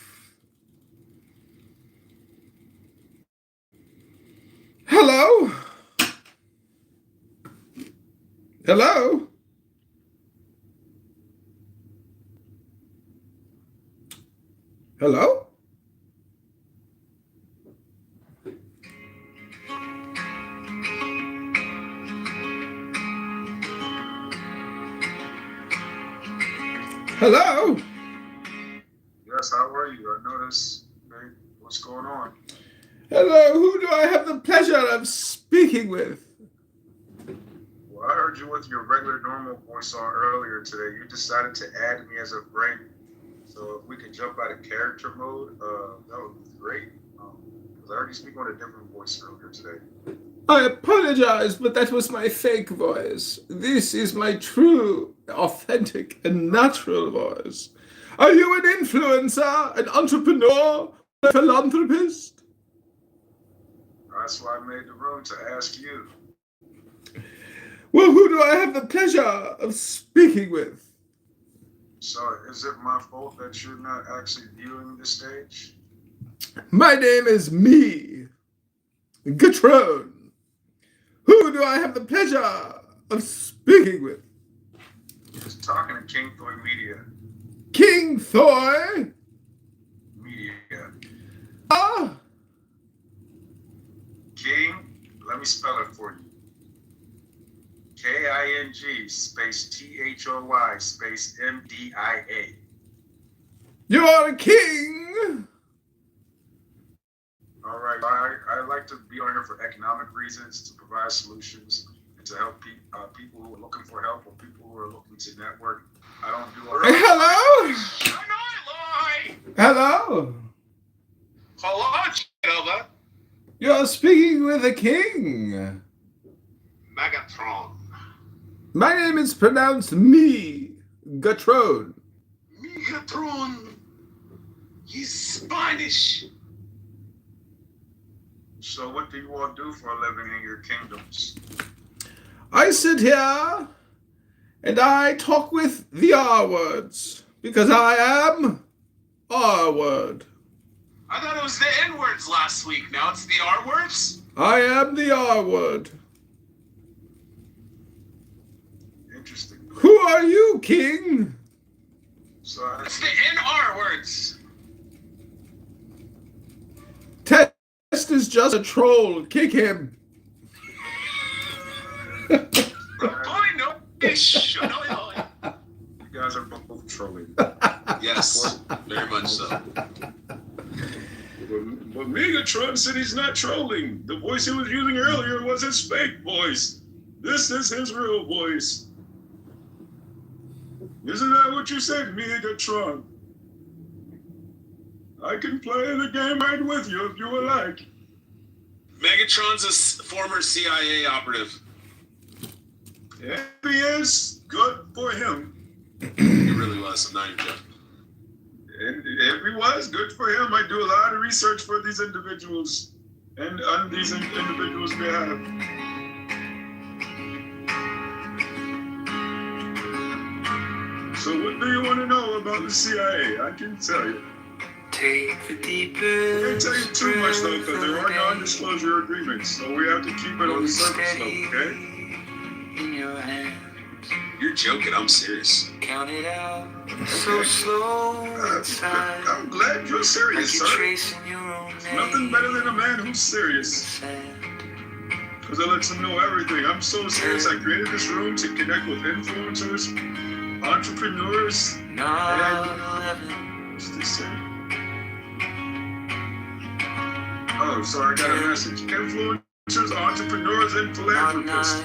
Hello? Hello? Hello? Hello? Yes, how are you? I noticed. Hey, what's going on? Hello, who do I have the pleasure of speaking with? Well, I heard you with your regular normal voice on earlier today. You decided to add me as a friend. So if we could jump out of character mode, that would be great. Because I heard you speak on a different voice earlier today. I apologize, but that was my fake voice. This is my true, authentic, and natural voice. Are you an influencer, an entrepreneur, a philanthropist? That's why I made the room to ask you. Well, who do I have the pleasure of speaking with? So is it my fault that you're not actually viewing the stage? My name is me, Gatron. Who do I have the pleasure of speaking with? Just talking to King Thoy Media. King Thoy? Media. Ah? King, let me spell it for you. King space THOY space MDIA. You are a king? All right. I like to be on here for economic reasons, to provide solutions, and to help people who are looking for help or people who are looking to network. I don't do a Hello? Hello? Hello, Kitover. You're speaking with a king. Megatron. My name is pronounced me, Gatron. Megatron. He's Spanish. So what do you all do for a living in your kingdoms? I sit here and I talk with the R words because I am R word. I thought it was the N words last week. Now it's the R words? I am the R word. Interesting. Who are you, king? So it's the NR words. Test is just a troll. Kick him. I know. You guys are both trolling. Yes, very much so. But Megatron said he's not trolling. The voice he was using earlier was his fake voice. This is his real voice. Isn't that what you said, Megatron? I can play the game right with you if you would like. Megatron's a former CIA operative. Yeah, he is. Good for him. He really was. I'm not even joking. And if he was, good for him. I do a lot of research for these individuals and on these individuals' behalf. So what do you want to know about the CIA? I can tell you. Take the deepest. I can't tell you too much though, because there are non-disclosure agreements, so we have to keep it on the surface though, okay? In your hand. You're joking. I'm serious. Count it out so slow inside. I'm glad you're serious, like sir. tracing your own name. Nothing better than a man who's serious. Because it lets him know everything. I'm so serious. I created this room to connect with influencers, entrepreneurs, and what's this say? Oh, so I got a message. Influencers, entrepreneurs, and philanthropists.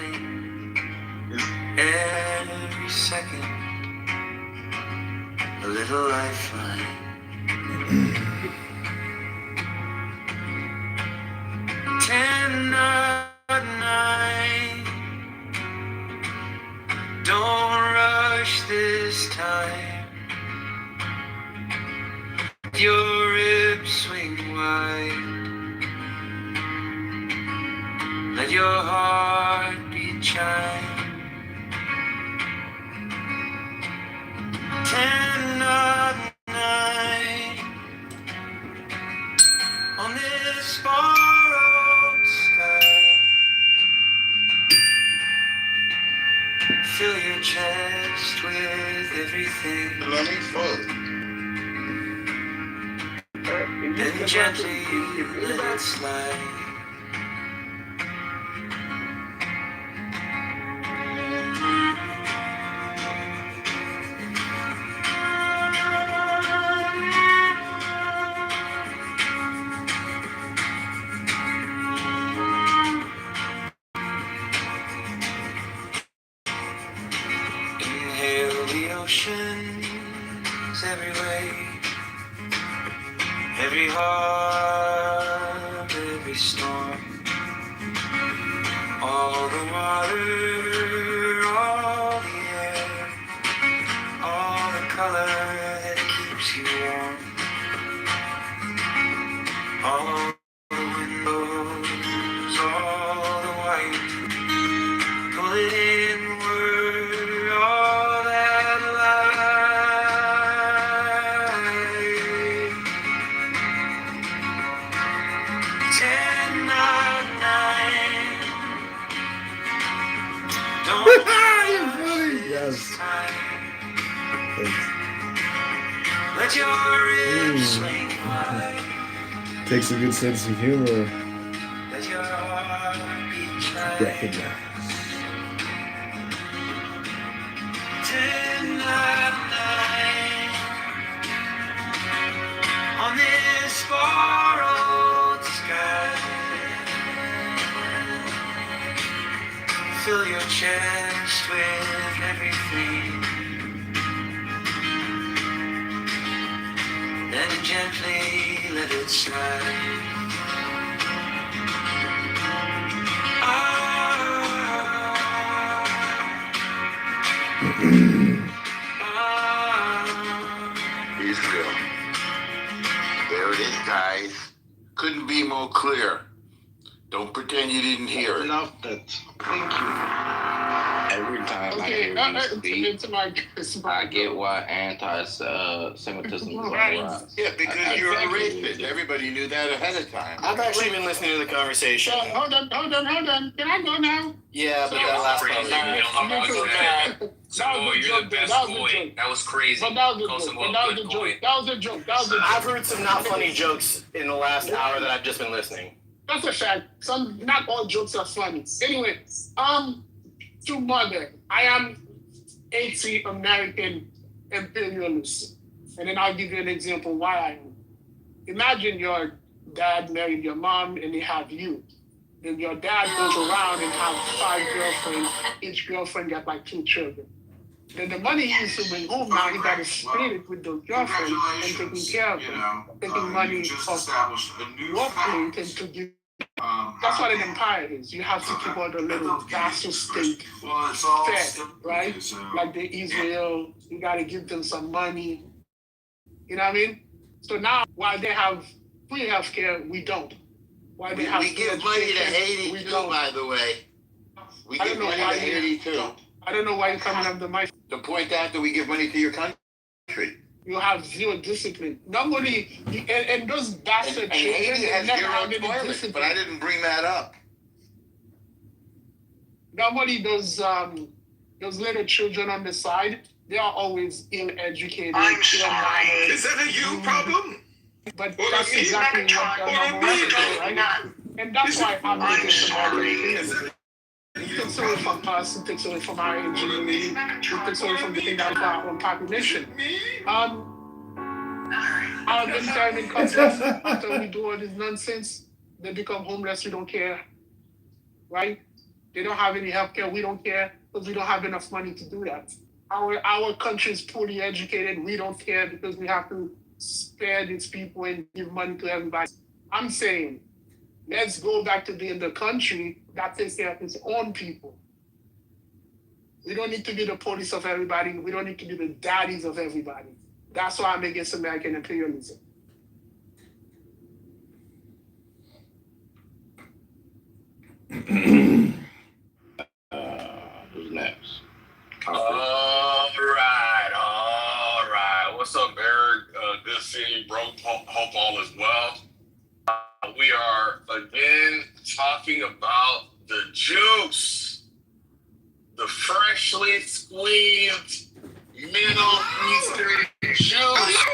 Every second, a little lifeline. 10 at night. Don't rush this time. Your ribs swing wide. Let your heartbeat chime. 10 at night. On this borrowed sky. Fill your chest with everything. Then gently let it slide. Inhale the oceans every way, every heart, every storm, all the water, all the air, all the color that keeps you warm, all the windows, all the white, pull it inward, all that light. 10 at night. Don't You're funny. Yes. let your ribs swing wide. Takes a good sense of humor. Let your heartbeat try. Recognize. 10 at night. On this borrowed sky. Fill your chest with everything. Then gently let it slide. He's real. There it is, guys. Couldn't be more clear. Don't pretend you didn't hear it. Love that. Thank you. Every time I hear you speak, I get why anti-Semitism is on the rise. Yeah, because you're a racist. Everybody knew that ahead of time. I've actually been listening to the conversation. Hold on. Can I go now? Yeah, but that last part. Samoa, you're the best boy. That was crazy. But that was a joke. I've heard some not funny jokes in the last hour that I've just been listening. That's a fact. Not all jokes are funny. Anyway, to mother, I am anti-American imperialist. And then I'll give you an example why I am. Imagine your dad married your mom and they have you. And your dad goes around and have 5 girlfriends. Each girlfriend got like 2 children. Then the money he used to bring home, now he got to split it with those girlfriends and taking care of them. Taking money off your plate and to give. That's what an empire is. You have to keep all the little vassal state fed, right? Like the Israel, you got to give them some money. You know what I mean? So now, while they have free healthcare, we don't. Why they have We give money to Haiti too, by the way. We give money to Haiti too. I don't know why you're coming up the mic. The point after we give money to your country. You have zero discipline. Nobody, and those bastard And children, Haiti they has never zero have any employment, discipline. but I didn't bring that up. Nobody, those little children on the side, they are always ill-educated. I'm sorry. Is that a you problem? But that's exactly what right? And that's why I'm against American. It takes away from us, it takes away from our ingenuity, it takes away from the thing that our own population. Our military comes after we do all this nonsense, they become homeless, we don't care, right? They don't have any health care, we don't care, because we don't have enough money to do that. Our country is poorly educated, we don't care because we have to spare these people and give money to everybody. I'm saying, let's go back to being the country that takes care of its own people. We don't need to be the police of everybody. We don't need to be the daddies of everybody. That's why I'm against American imperialism. Who's next? All right. What's up, Eric? Good seeing you, bro. Hope all is well. We are again talking about the juice, the freshly squeezed Middle Eastern juice.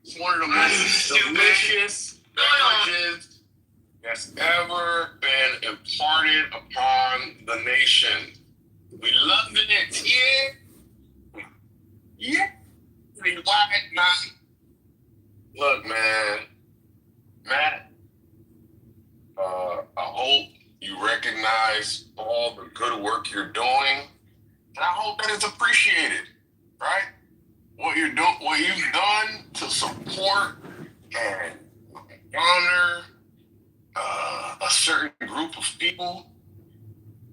It's one of the most delicious beverages that's ever been imparted upon the nation. We loving it, yeah. Why not? Look, man, Matt. I hope you recognize all the good work you're doing, and I hope that it's appreciated, right? What you've done to support and honor a certain group of people,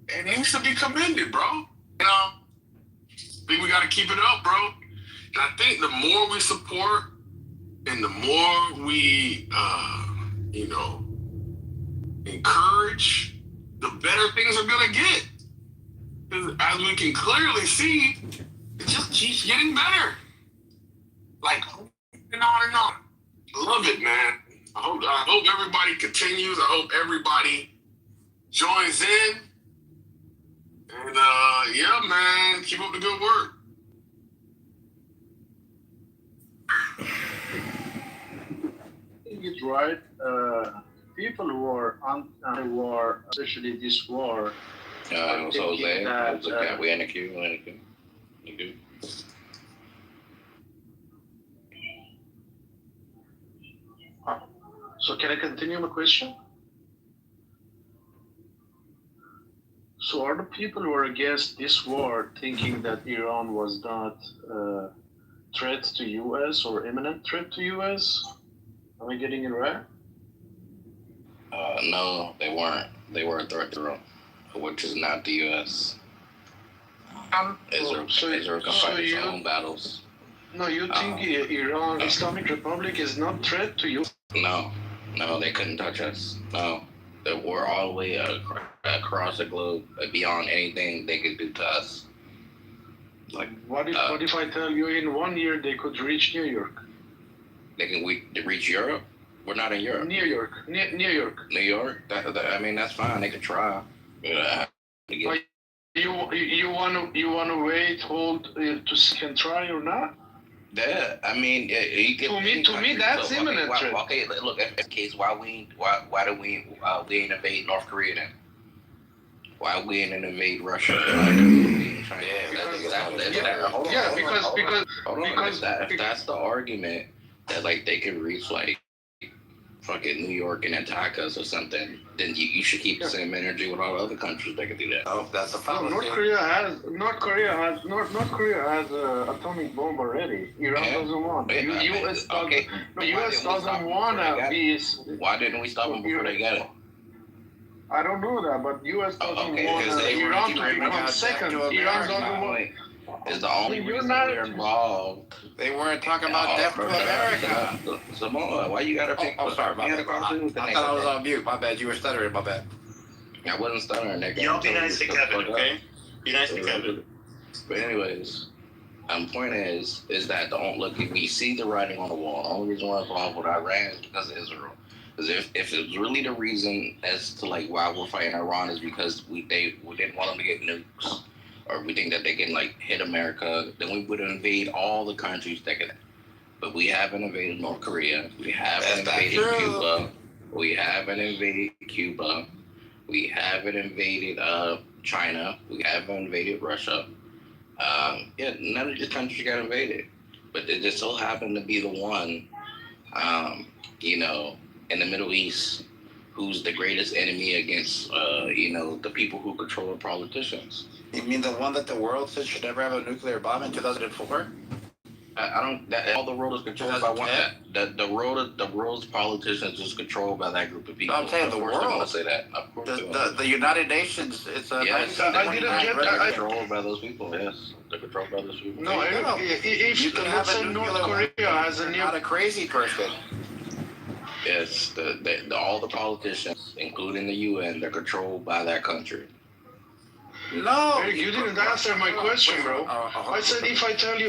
it needs to be commended, bro. You know, I think we got to keep it up, bro. And I think the more we support and the more we, encourage, the better things are gonna get. Because as we can clearly see, it just keeps getting better. Like, and on and on. Love it, man. I hope everybody continues. I hope everybody joins in. And yeah, man, keep up the good work. It's right. People who are anti-war, especially this war. So Jose, we in the queue. So can I continue my question? So are the people who are against this war thinking that Iran was not a threat to U.S. or imminent threat to U.S.? Am I getting it right? No, they weren't. They were a threat to Iran, which is not the U.S. Israel can fight its own battles. No, you think Iran, Islamic Republic is not threat to you? No, they couldn't touch us. No, we're all the way across the globe, beyond anything they could do to us. Like, what if I tell you in 1 year they could reach New York? They can reach Europe? We're not in Europe. New York. New York? I mean, that's fine. They could try. You want to wait, hold to can try or not? Yeah, I mean, to me, that's imminent. Okay, look. In case, why do we ain't invade North Korea then? Why we ain't invade Russia? Because that's the argument that like they can reach like fucking New York and attack us or something, then you should keep the same energy with all other countries that can do that. Oh, that's a problem. North Korea has atomic bomb already. Iran doesn't want. U.S. doesn't want to be. Why didn't we stop them before they got it? I don't know that, but U.S. doesn't want Iran to become second. Iran doesn't want. Is the only reason we're involved. They weren't talking about death to America. Samoa, why you gotta pick? Oh, sorry, my bad. I thought I was on mute. My bad. You were stuttering. My bad. I wasn't stuttering, nigga. Y'all be nice to Kevin, okay? Be nice to Kevin. But anyways, Point is that look, if we see the writing on the wall. The only reason why it's involved with Iran is because of Israel. Because if it's really the reason as to like why we're fighting Iran is because we didn't want them to get nukes, or we think that they can like hit America, then we would invade all the countries that can. But we haven't invaded North Korea. We haven't invaded Cuba. We haven't invaded Cuba. We haven't invaded China. We haven't invaded Russia. None of these countries got invaded, but it just so happened to be the one, in the Middle East, who's the greatest enemy against, the people who control the politicians. You mean the one that the world said should never have a nuclear bomb in 2004? I don't. All the world is controlled by one. The world's politicians is controlled by that group of people. No, I'm saying of the course world. They're gonna say that. Of course the United Nations. It's a. Yes, they're controlled by those people. Yes, they're controlled by those people. No, if you can have let's say North Korea has a not a crazy person. Yes, all the politicians, including the UN, they're controlled by that country. No, Eric, you didn't answer my question, bro. I said if I tell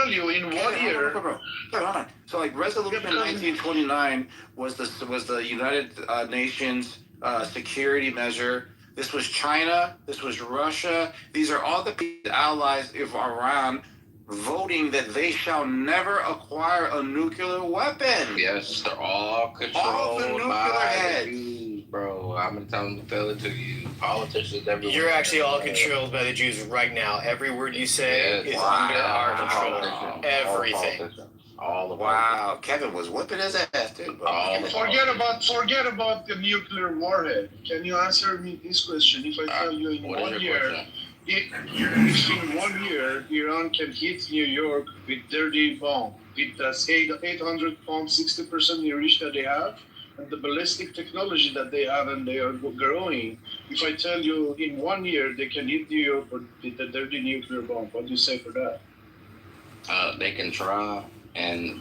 you in 1 year. Hold on. So like Resolution 1929 was the United Nations security measure. This was China. This was Russia. These are all the allies of Iran voting that they shall never acquire a nuclear weapon. Yes, they're all controlled all the nuclear heads. Jews, bro. I'm gonna tell it to you. Politicians everywhere. You're actually all controlled by the Jews right now. Every word you say is under our control. Everything. All the wow, Kevin was whipping his ass, dude. Forget about the nuclear warhead. Can you answer me this question? If I tell you in 1 year, if in 1 year Iran can hit New York with dirty bomb, with that 800 pound 60% enriched that they have, and the ballistic technology that they have and they are growing, if I tell you in 1 year they can hit New York with the dirty nuclear bomb, what do you say for that? They can try, and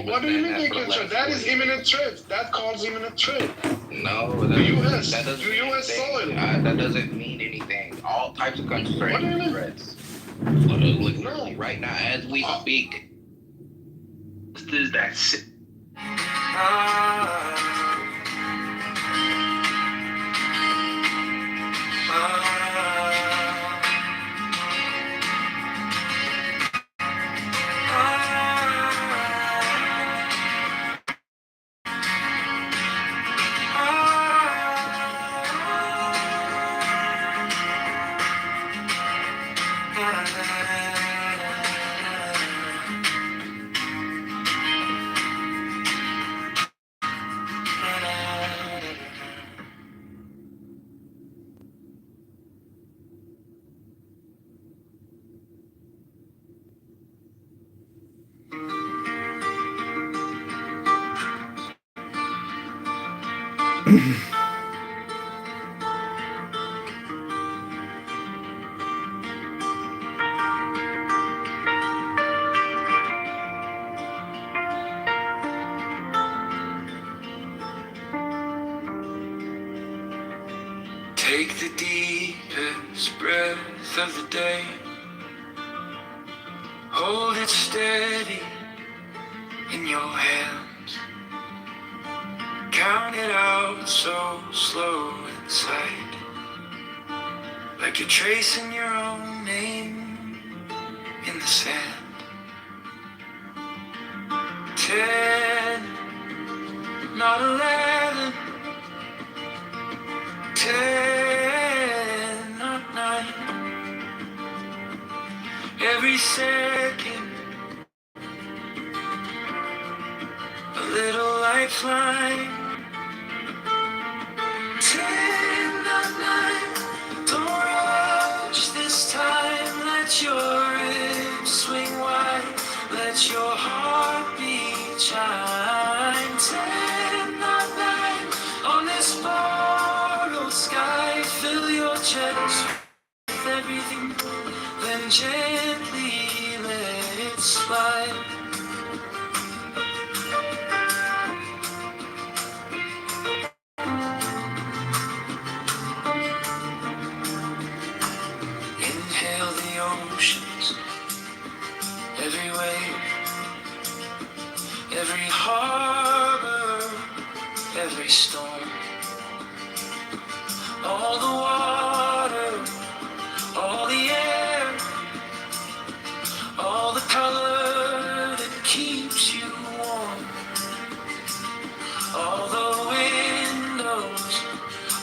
what do you mean they can try? That is imminent threat. That calls imminent threat. No, the U.S. The U.S. soil. That doesn't mean anything. All types of countries are imminent threats. Look, literally, right now, as we speak, this is that shit. Take the deepest breath of the day. Hold it steady in your hands. Count it out so slow inside, like you're tracing your own name in the sand. 10, not 11. 10, not 9. Every second, a little lifeline. 10, not 9. Don't rush this time. Let your hips swing wide. Let your heartbeat chime. 10, not 9. On this borrowed sky, fill your chest with everything, then gently let it slide. Inhale the oceans, every harbor, every storm, all the water, all the air, all the color that keeps you warm, all the windows,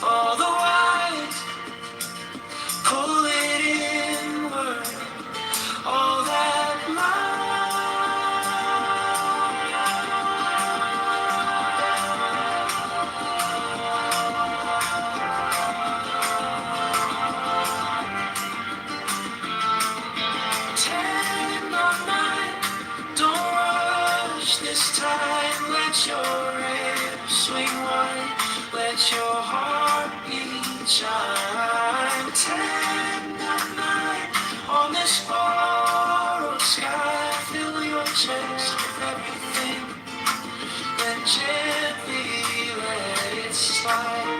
all the white, pull it inward, all that light. Tend my mind, don't rush this time, let your head swing wide, let your heartbeat shine. Tend my mind, on this borrowed sky, fill your chest with everything, then gently let it slide.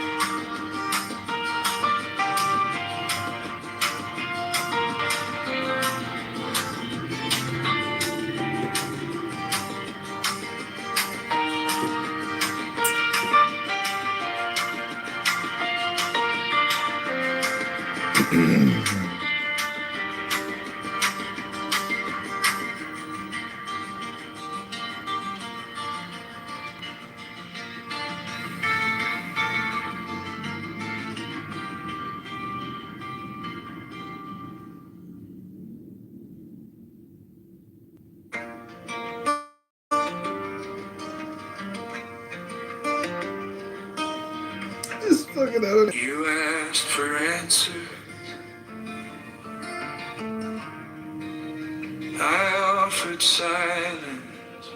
Just fucking out. You asked for answers, I offered silence,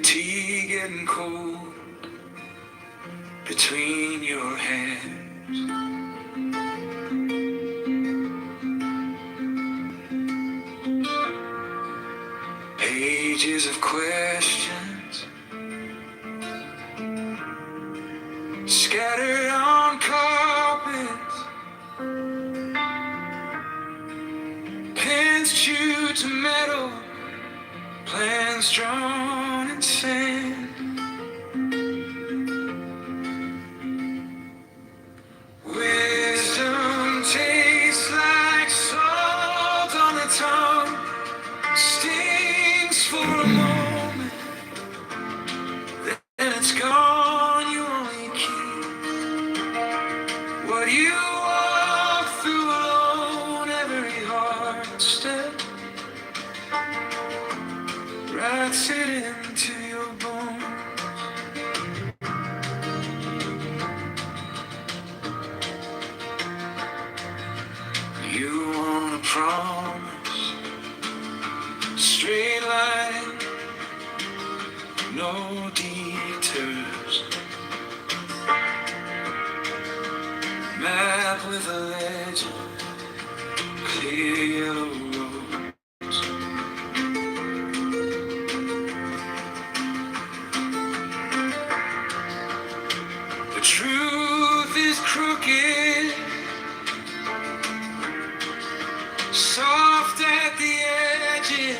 tea getting cold between your hands. Pages of questions scattered on carpets, pens chewed to metal, plans drawn in sand. Wisdom tastes like salt on the tongue, stings for a moment, then it's gone. You only keep what you walk through alone, every hard step writes it into your bones. You want a promise, straight line, no detours, map with a legend, clear yellow roads. The truth is crooked, soft at the edges.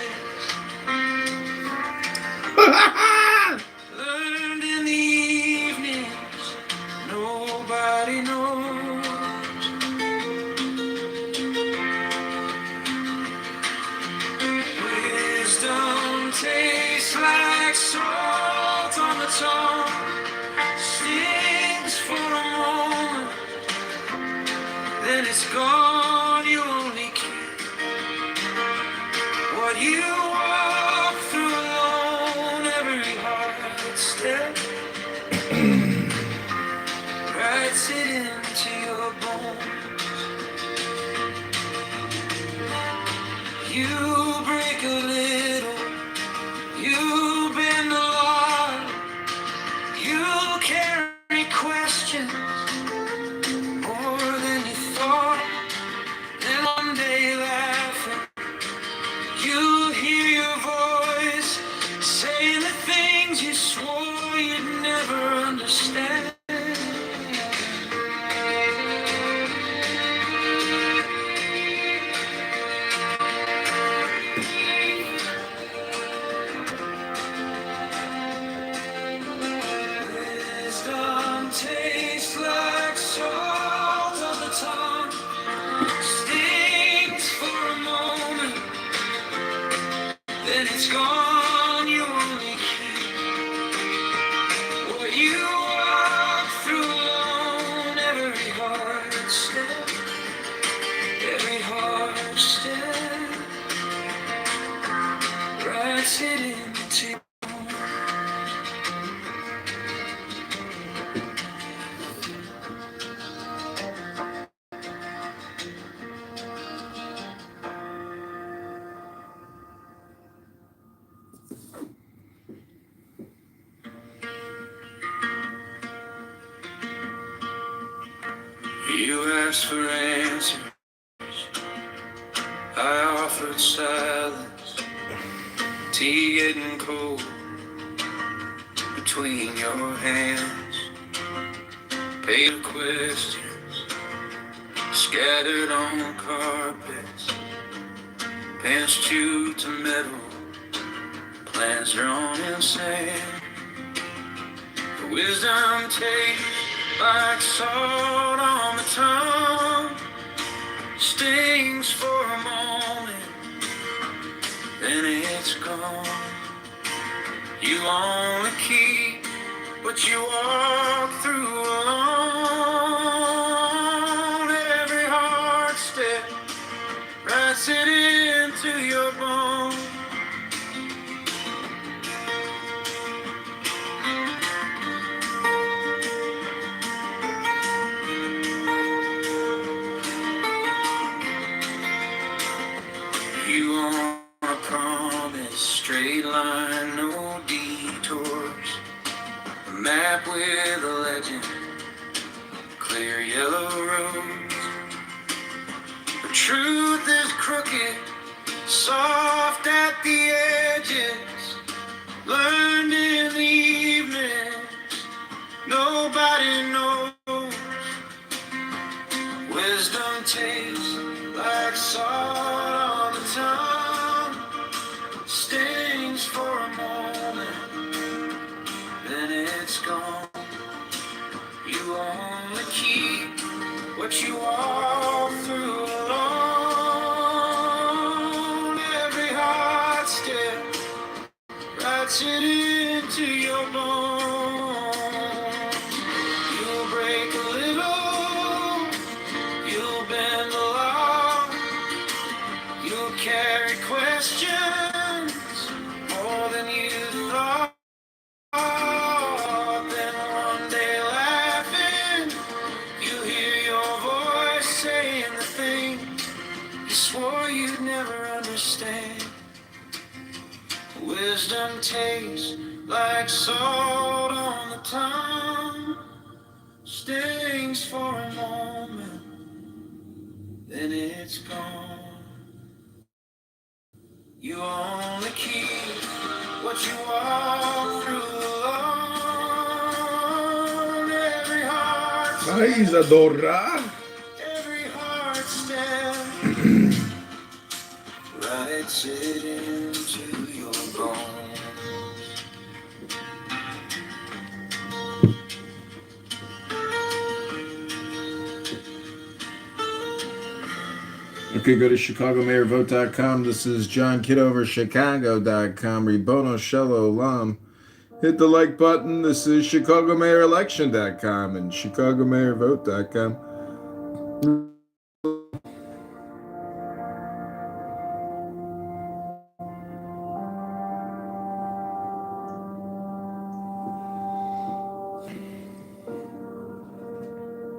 Learned in the evenings, nobody knows. Wisdom tastes like salt on the tongue, stings for a moment, then it's gone. You only keep what you walk through alone, every hard step writes it into your bones. You break a little, you bend a lot, then it's gone. You only keep what you walk through alone. Every hard step, every hard step writes it into. You asked for answers, I offered silence. Tea getting cold between your hands. Paper questions scattered on carpets. Pants chewed to metal, plans drawn in sand. Wisdom tastes like salt on the tongue. Stings for a moment, then it's gone. You only keep what you walk through alone. Every hard step writes it into your bones. You want a promise, straight line, no detours. A map with a legend, clear yellow roads. The truth is crooked, soft at the edges. Learned in the evenings, nobody knows. Wisdom tastes like salt on the tongue. Stings for a moment, then it's gone. You only keep what you walk through alone. Every hard step writes it into your bones. You'll break a little, you'll bend a lot, you'll carry questions more than you thought. Then one day laughing, you hear your voice saying the thing you swore you'd never understand. Wisdom tastes like salt on the tongue. Stings for a moment, then it's gone. You only keep what you walk through alone. Every heart step, Ay, Isadora. every heart step writes it into your bones. Okay, go to ChicagoMayorVote.com. This is John Kitover, Chicago.com. Ribono Shello Lam. Hit the like button. This is ChicagoMayorElection.com and ChicagoMayorVote.com.